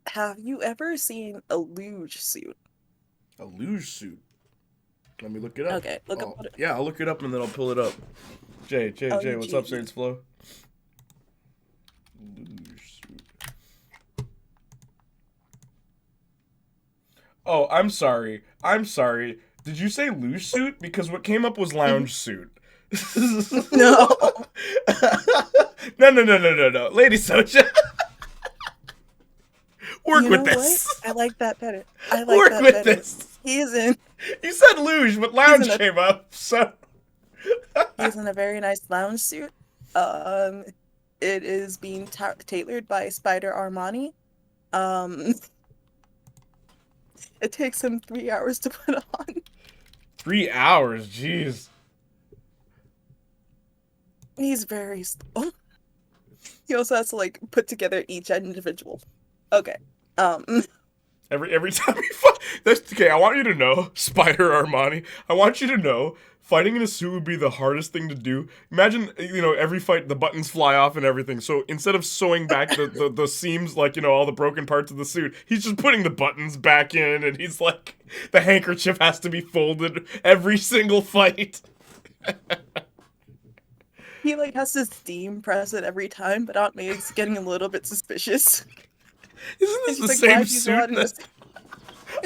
Have you ever seen a luge suit? A luge suit? Let me look it up. Okay, look up what it... Yeah, I'll look it up and then I'll pull it up. Jay, what's up, Saints Flow? Luge suit. Oh, I'm sorry. Did you say luge suit? Because what came up was lounge suit. No. No. Lady Socha. Work with this. What? I like that better. Work with this. He is in. You said luge, but lounge came up, so. He's in a very nice lounge suit. It is being tailored by Spider Armani. It takes him 3 hours to put on. 3 hours, jeez. He's very slow. He also has to like put together each individual. Okay. Every time he fight, that's okay. I want you to know, Spider Armani. I want you to know, fighting in a suit would be the hardest thing to do. Imagine, every fight the buttons fly off and everything. So instead of sewing back the seams, like all the broken parts of the suit, he's just putting the buttons back in, and he's like, the handkerchief has to be folded every single fight. He like has to steam press it every time, but Aunt May's getting a little bit suspicious. Isn't this the like, same suit?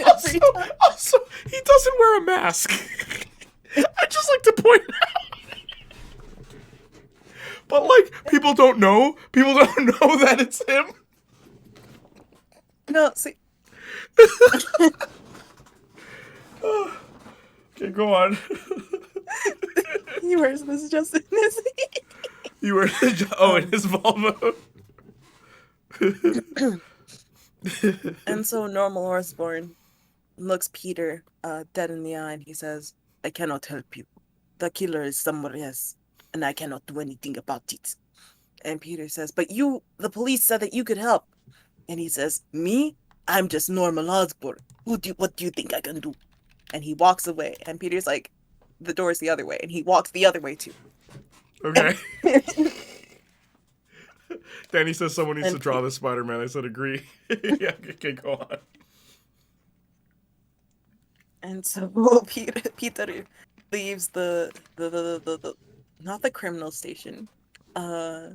Also, he doesn't wear a mask. I just like to point out. But like, people don't know. People don't know that it's him. No, see. Okay, go on. He wears this just in his. You wear in his Volvo. And so Normal Osborn looks Peter dead in the eye and he says, I cannot help you. The killer is somewhere else, and I cannot do anything about it. And Peter says, but you, the police said that you could help. And he says, me? I'm just Normal Osborn. What do you think I can do? And he walks away. And Peter's like, the door's the other way. And he walks the other way too. Okay. Danny says someone needs to draw this Spider-Man. I said agree. Yeah, okay, go on. And so Peter leaves the not the criminal station, not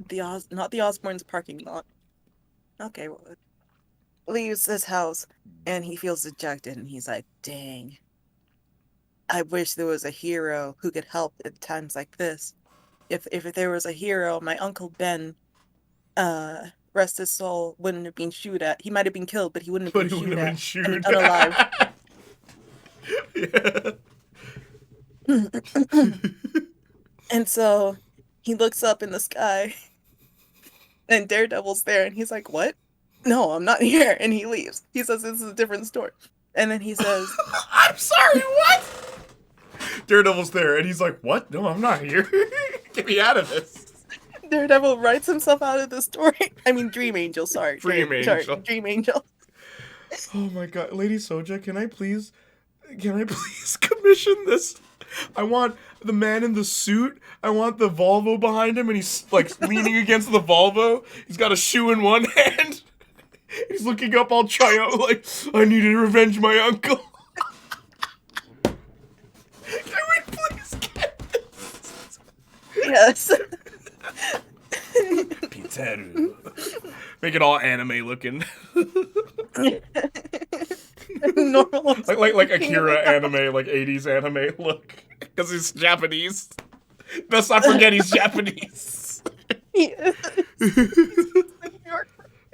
the Osborn's parking lot. Okay, well, leaves his house and he feels dejected and he's like, dang, I wish there was a hero who could help at times like this. If there was a hero, my Uncle Ben, rest his soul, wouldn't have been shot at. He might have been killed, but he wouldn't have been shot at. Unalive. Yeah. And so he looks up in the sky and Daredevil's there and he's like, what? No, I'm not here. And he leaves. He says this is a different story. And then he says, I'm sorry, what? Daredevil's there and he's like, what? No, I'm not here. Get me out of this. Daredevil writes himself out of the story. I mean, Dream Angel, sorry. Dream Angel. Sorry, Dream Angel. Oh my god. Lady Soja, can I please commission this? I want the man in the suit. I want the Volvo behind him and he's like leaning against the Volvo. He's got a shoe in one hand. He's looking up all triumphant like, I need to revenge my uncle. Can we please get this? Yes. Peter. Make it all anime looking. Normal. like Akira anime, like 80s anime look. Because he's Japanese. Let's not forget he's Japanese.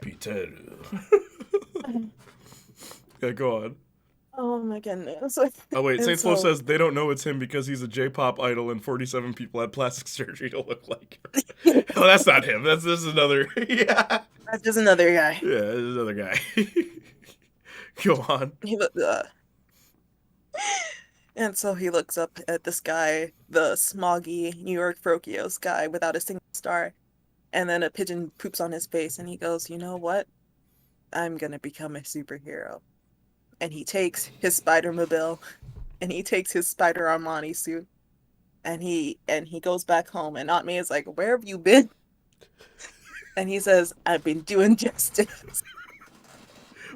Peter. Yeah, go on. Oh my goodness. Oh wait, And Saints Flow so- says they don't know it's him because he's a J-pop idol and 47 people had plastic surgery to look like him. Oh, that's not him. This is another. Yeah. That's just another guy. Yeah, this is another guy. Go on. And so he looks up at the sky, the smoggy New York Frokio sky without a single star. And then a pigeon poops on his face and he goes, you know what? I'm gonna become a superhero. And he takes his Spider-Mobile and he takes his Spider Armani suit and he goes back home and Aunt May is like, where have you been? And he says, I've been doing justice.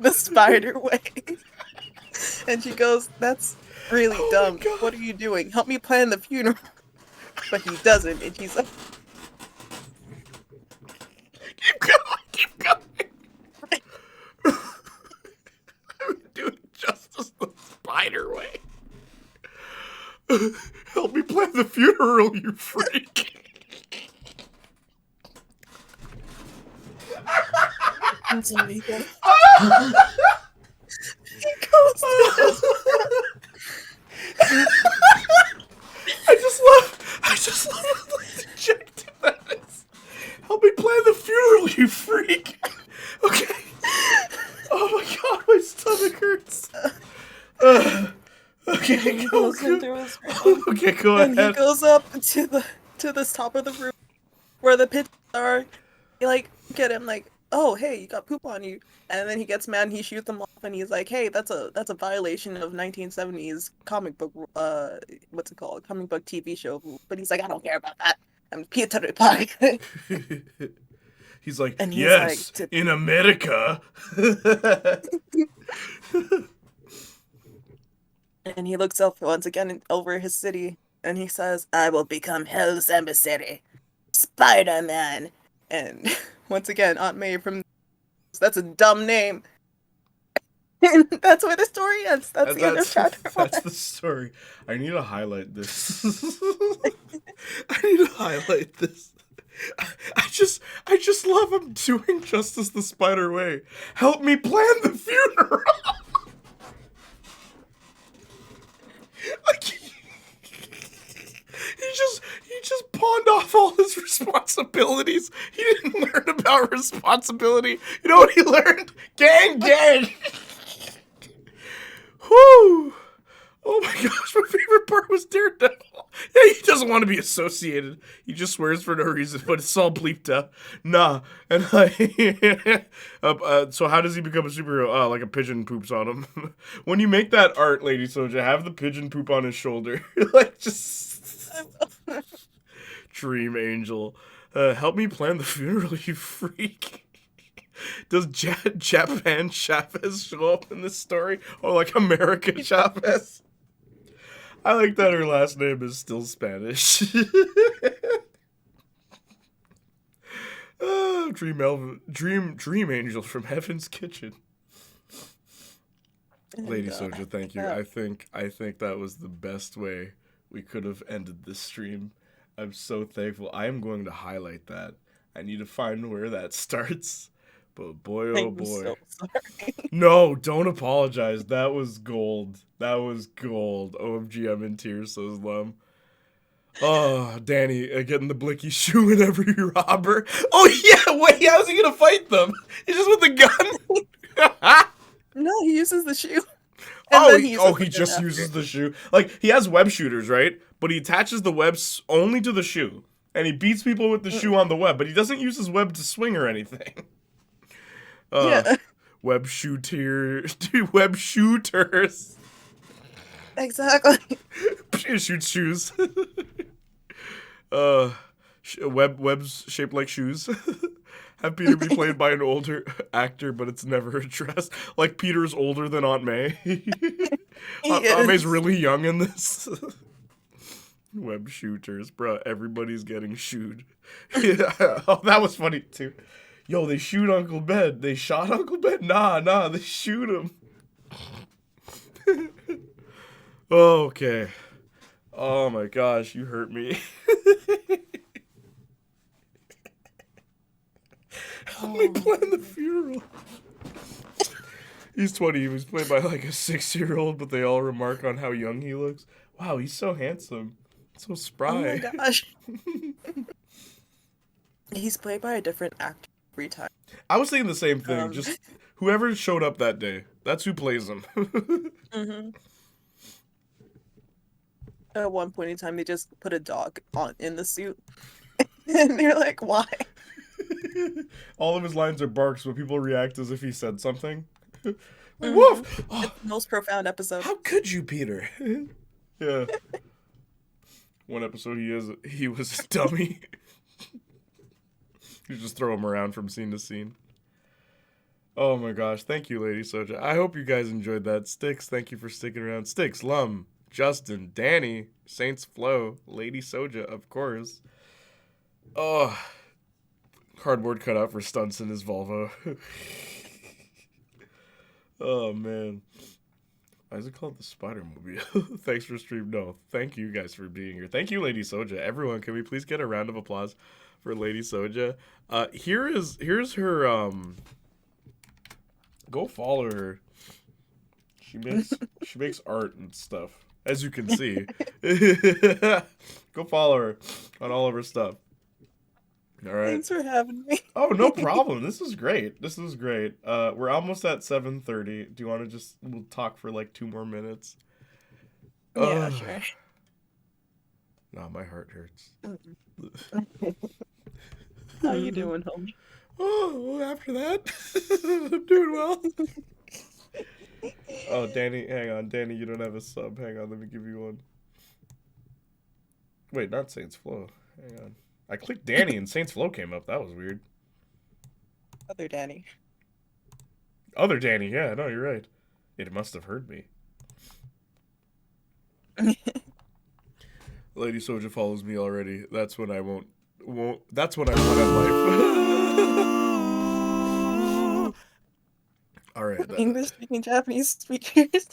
The spider way. And she goes, that's really dumb. What are you doing? Help me plan the funeral. But he doesn't, and she's like, keep going. I'm doing justice the spider way. Help me plan the funeral, you freak. and so he goes, he goes to his Okay, He go, goes into his room. okay, go And he ahead. goes up to the top of the room where the pigeons are. He like get him like, oh hey, you got poop on you. And then he gets mad and he shoots them off and he's like, hey, that's a violation of 1970s comic book what's it called? Comic book TV show. But he's like, I don't care about that. I'm Peter Park. He's like, And he's yes, like, in America. And he looks up once again over his city and he says, I will become Hell's emissary, Spider-Man. And once again, Aunt May from that's a dumb name. And that's where the story ends. That's the end of chapter 1. That's the story. I need to highlight this. I need to highlight this. I just love him doing Justice the Spider Way. Help me plan the funeral. Like he just pawned off all his responsibilities. He didn't learn about responsibility. You know what he learned? Gang. Whoo! Oh my gosh, my favorite part was Daredevil. Yeah, he doesn't want to be associated. He just swears for no reason, but it's all bleeped out. Nah. And like, so how does he become a superhero? Like a pigeon poops on him. When you make that art, Lady Soja, have the pigeon poop on his shoulder. Like, just... Dream Angel. Help me plan the funeral, you freak. Does Japan Chavez show up in this story? Or like America Chavez? I like that her last name is still Spanish. Dream Angel from Heaven's Kitchen. Lady Soja, thank you. I think that was the best way we could have ended this stream. I'm so thankful. I am going to highlight that. I need to find where that starts. But boy, oh boy. I'm so sorry. No, don't apologize. That was gold. That was gold. OMG, I'm in tears, says Lum. Oh, Danny, getting the blicky shoe whenever you rob her. Oh, yeah, wait, how's he gonna fight them? He's just with the gun? No, he uses the shoe. He just uses the shoe. Like, he has web shooters, right? But he attaches the webs only to the shoe. And he beats people with the shoe on the web, but he doesn't use his web to swing or anything. Yeah. Web shooters. Exactly. He shoots shoes. Webs shaped like shoes. Have Peter be played by an older actor, but it's never addressed. Like Peter's older than Aunt May. Aunt May's really young in this. Web shooters, bruh. Everybody's getting shooed. Yeah. Oh, that was funny too. Yo, they shoot Uncle Ben. They shot Uncle Ben? Nah, they shoot him. Okay. Oh my gosh, you hurt me. Help me plan the funeral. He's 20. He was played by like a 6-year-old, but they all remark on how young he looks. Wow, he's so handsome. So spry. Oh my gosh. He's played by a different actor every time. I was thinking the same thing. Just whoever showed up that day, that's who plays him. Mm-hmm. At one point in time, they just put a dog in the suit. And they're like, why? All of his lines are barks, but people react as if he said something. Like, woof! Oh, it's the most profound episode. How could you, Peter? Yeah. One episode he was a dummy. You just throw him around from scene to scene. Oh my gosh, thank you, Lady Soja. I hope you guys enjoyed that. Sticks, thank you for sticking around. Sticks, Lum, Justin, Danny, Saints Flow, Lady Soja, of course. Oh, cardboard cutout for stunts in his Volvo. Oh man. Why is it called the Spider-Mobile? Thanks for stream. No, thank you guys for being here. Thank you, Lady Soja. Everyone, can we please get a round of applause for Lady Soja? Here's her go follow her. She makes art and stuff, as you can see. Go follow her on all of her stuff. All right. Thanks for having me. Oh, no problem. This is great. This is great. We're almost at 7:30. Do you want to we'll talk for like 2 more minutes? Yeah, sure. Nah, my heart hurts. How you doing, homie? Oh, after that, I'm doing well. Oh, Danny, hang on. Danny, you don't have a sub. Hang on, let me give you one. Wait, not Saints Flow. Hang on. I clicked Danny and Saints Flow came up. That was weird. Other Danny. Other Danny, yeah, no, you're right. It must have heard me. Lady Soja follows me already. That's when I won't. That's when I won at life. All right. English speaking Japanese speakers.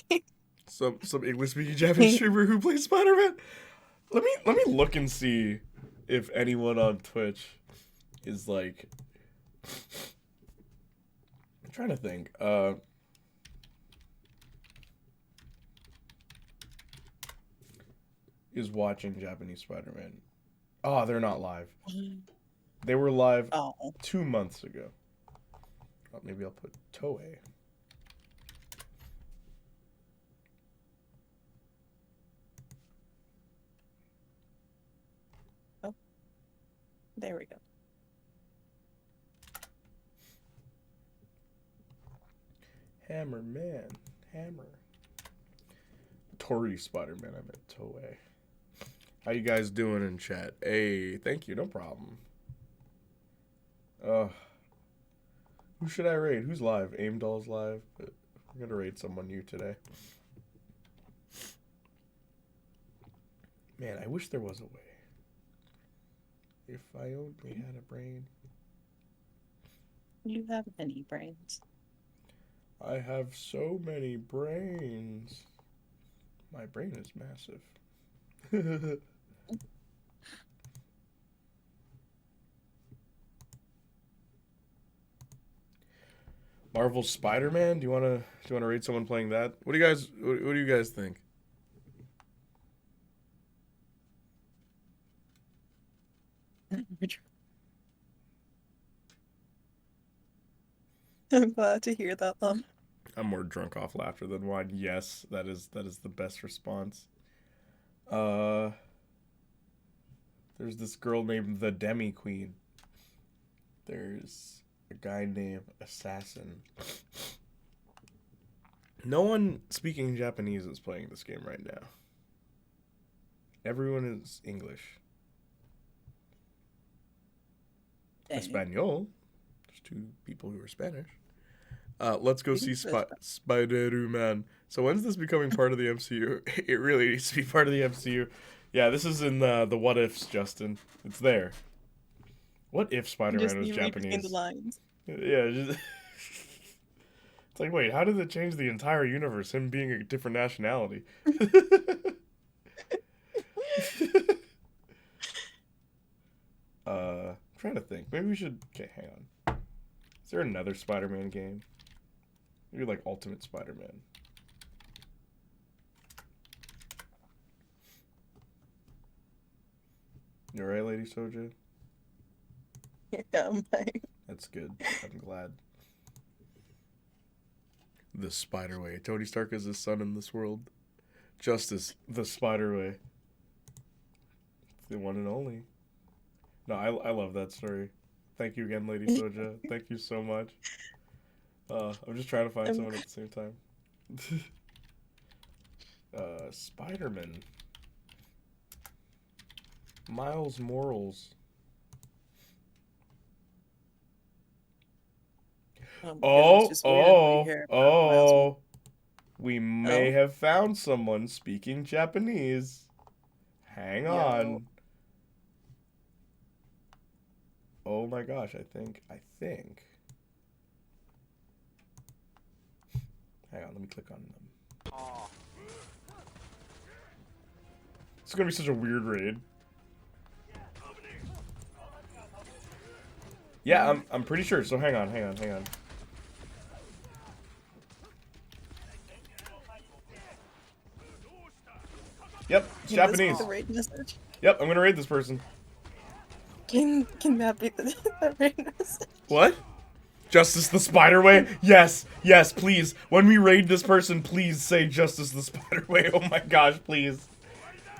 Some English speaking Japanese streamer who plays Spider-Man. Let me look and see if anyone on Twitch is like. I'm trying to think. Is watching Japanese Spider-Man. Oh, they're not live. They were live 2 months ago. Oh, maybe I'll put Toei. Oh, there we go. Hammer Man. Hammer. Tori Spider-Man, I meant Toei. How you guys doing in chat? Hey, thank you, no problem. Who should I raid? Who's live? Aimdoll's live, but I'm gonna raid someone new today. Man, I wish there was a way. If I only had a brain. You have many brains. I have so many brains. My brain is massive. Marvel Spider-Man? Do you wanna rate someone playing that? What do you guys think? I'm glad to hear that, I'm more drunk off laughter than wine. Yes, that is the best response. There's this girl named the Demi Queen. There's a guy named Assassin. No one speaking Japanese is playing this game right now. Everyone is English. Espanol. There's 2 people who are Spanish. Let's go see Spider-Man. So when's this becoming part of the MCU? It really needs to be part of the MCU. Yeah, this is in the what ifs, Justin. It's there. What if Spider-Man was Japanese? The lines. Yeah, just it's like, wait, how did it change the entire universe? Him being a different nationality. I'm trying to think. Maybe we should. Okay, hang on. Is there another Spider-Man game? Maybe like Ultimate Spider-Man. You alright, Lady Soja? Yeah, I'm fine. That's good. I'm glad. The Spider-Way. Tony Stark is his son in this world. Justice, the Spider-Way. The one and only. No, I love that story. Thank you again, Lady Soja. Thank you so much. I'm just trying to find someone at the same time. Spider-Man. Miles Morales. We may have found someone speaking Japanese. Hang on. Oh my gosh, I think. Hang on, let me click on them. It's gonna be such a weird raid. Yeah, I'm pretty sure, so hang on. Yep, it's Japanese. Yep, I'm gonna raid this person. Can that be the raid message? What? Justice the Spiderway? Yes, yes, please. When we raid this person, please say Justice the Spiderway. Oh my gosh, please.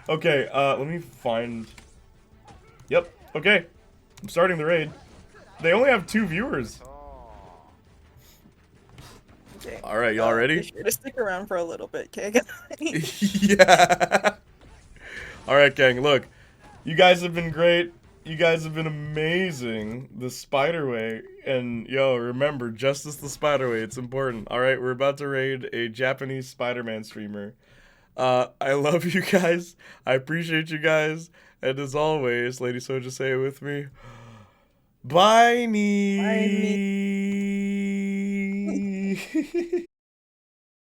Okay, let me find... Yep, okay. I'm starting the raid. They only have 2 viewers. Okay. Alright, y'all ready? Be sure to stick around for a little bit, okay? Yeah. Alright, gang, look. You guys have been great. You guys have been amazing. The Spiderway. And, yo, remember, Justice the Spiderway. It's important. Alright, we're about to raid a Japanese Spider-Man streamer. I love you guys. I appreciate you guys. And as always, Lady Soja, say it with me. Bye, me.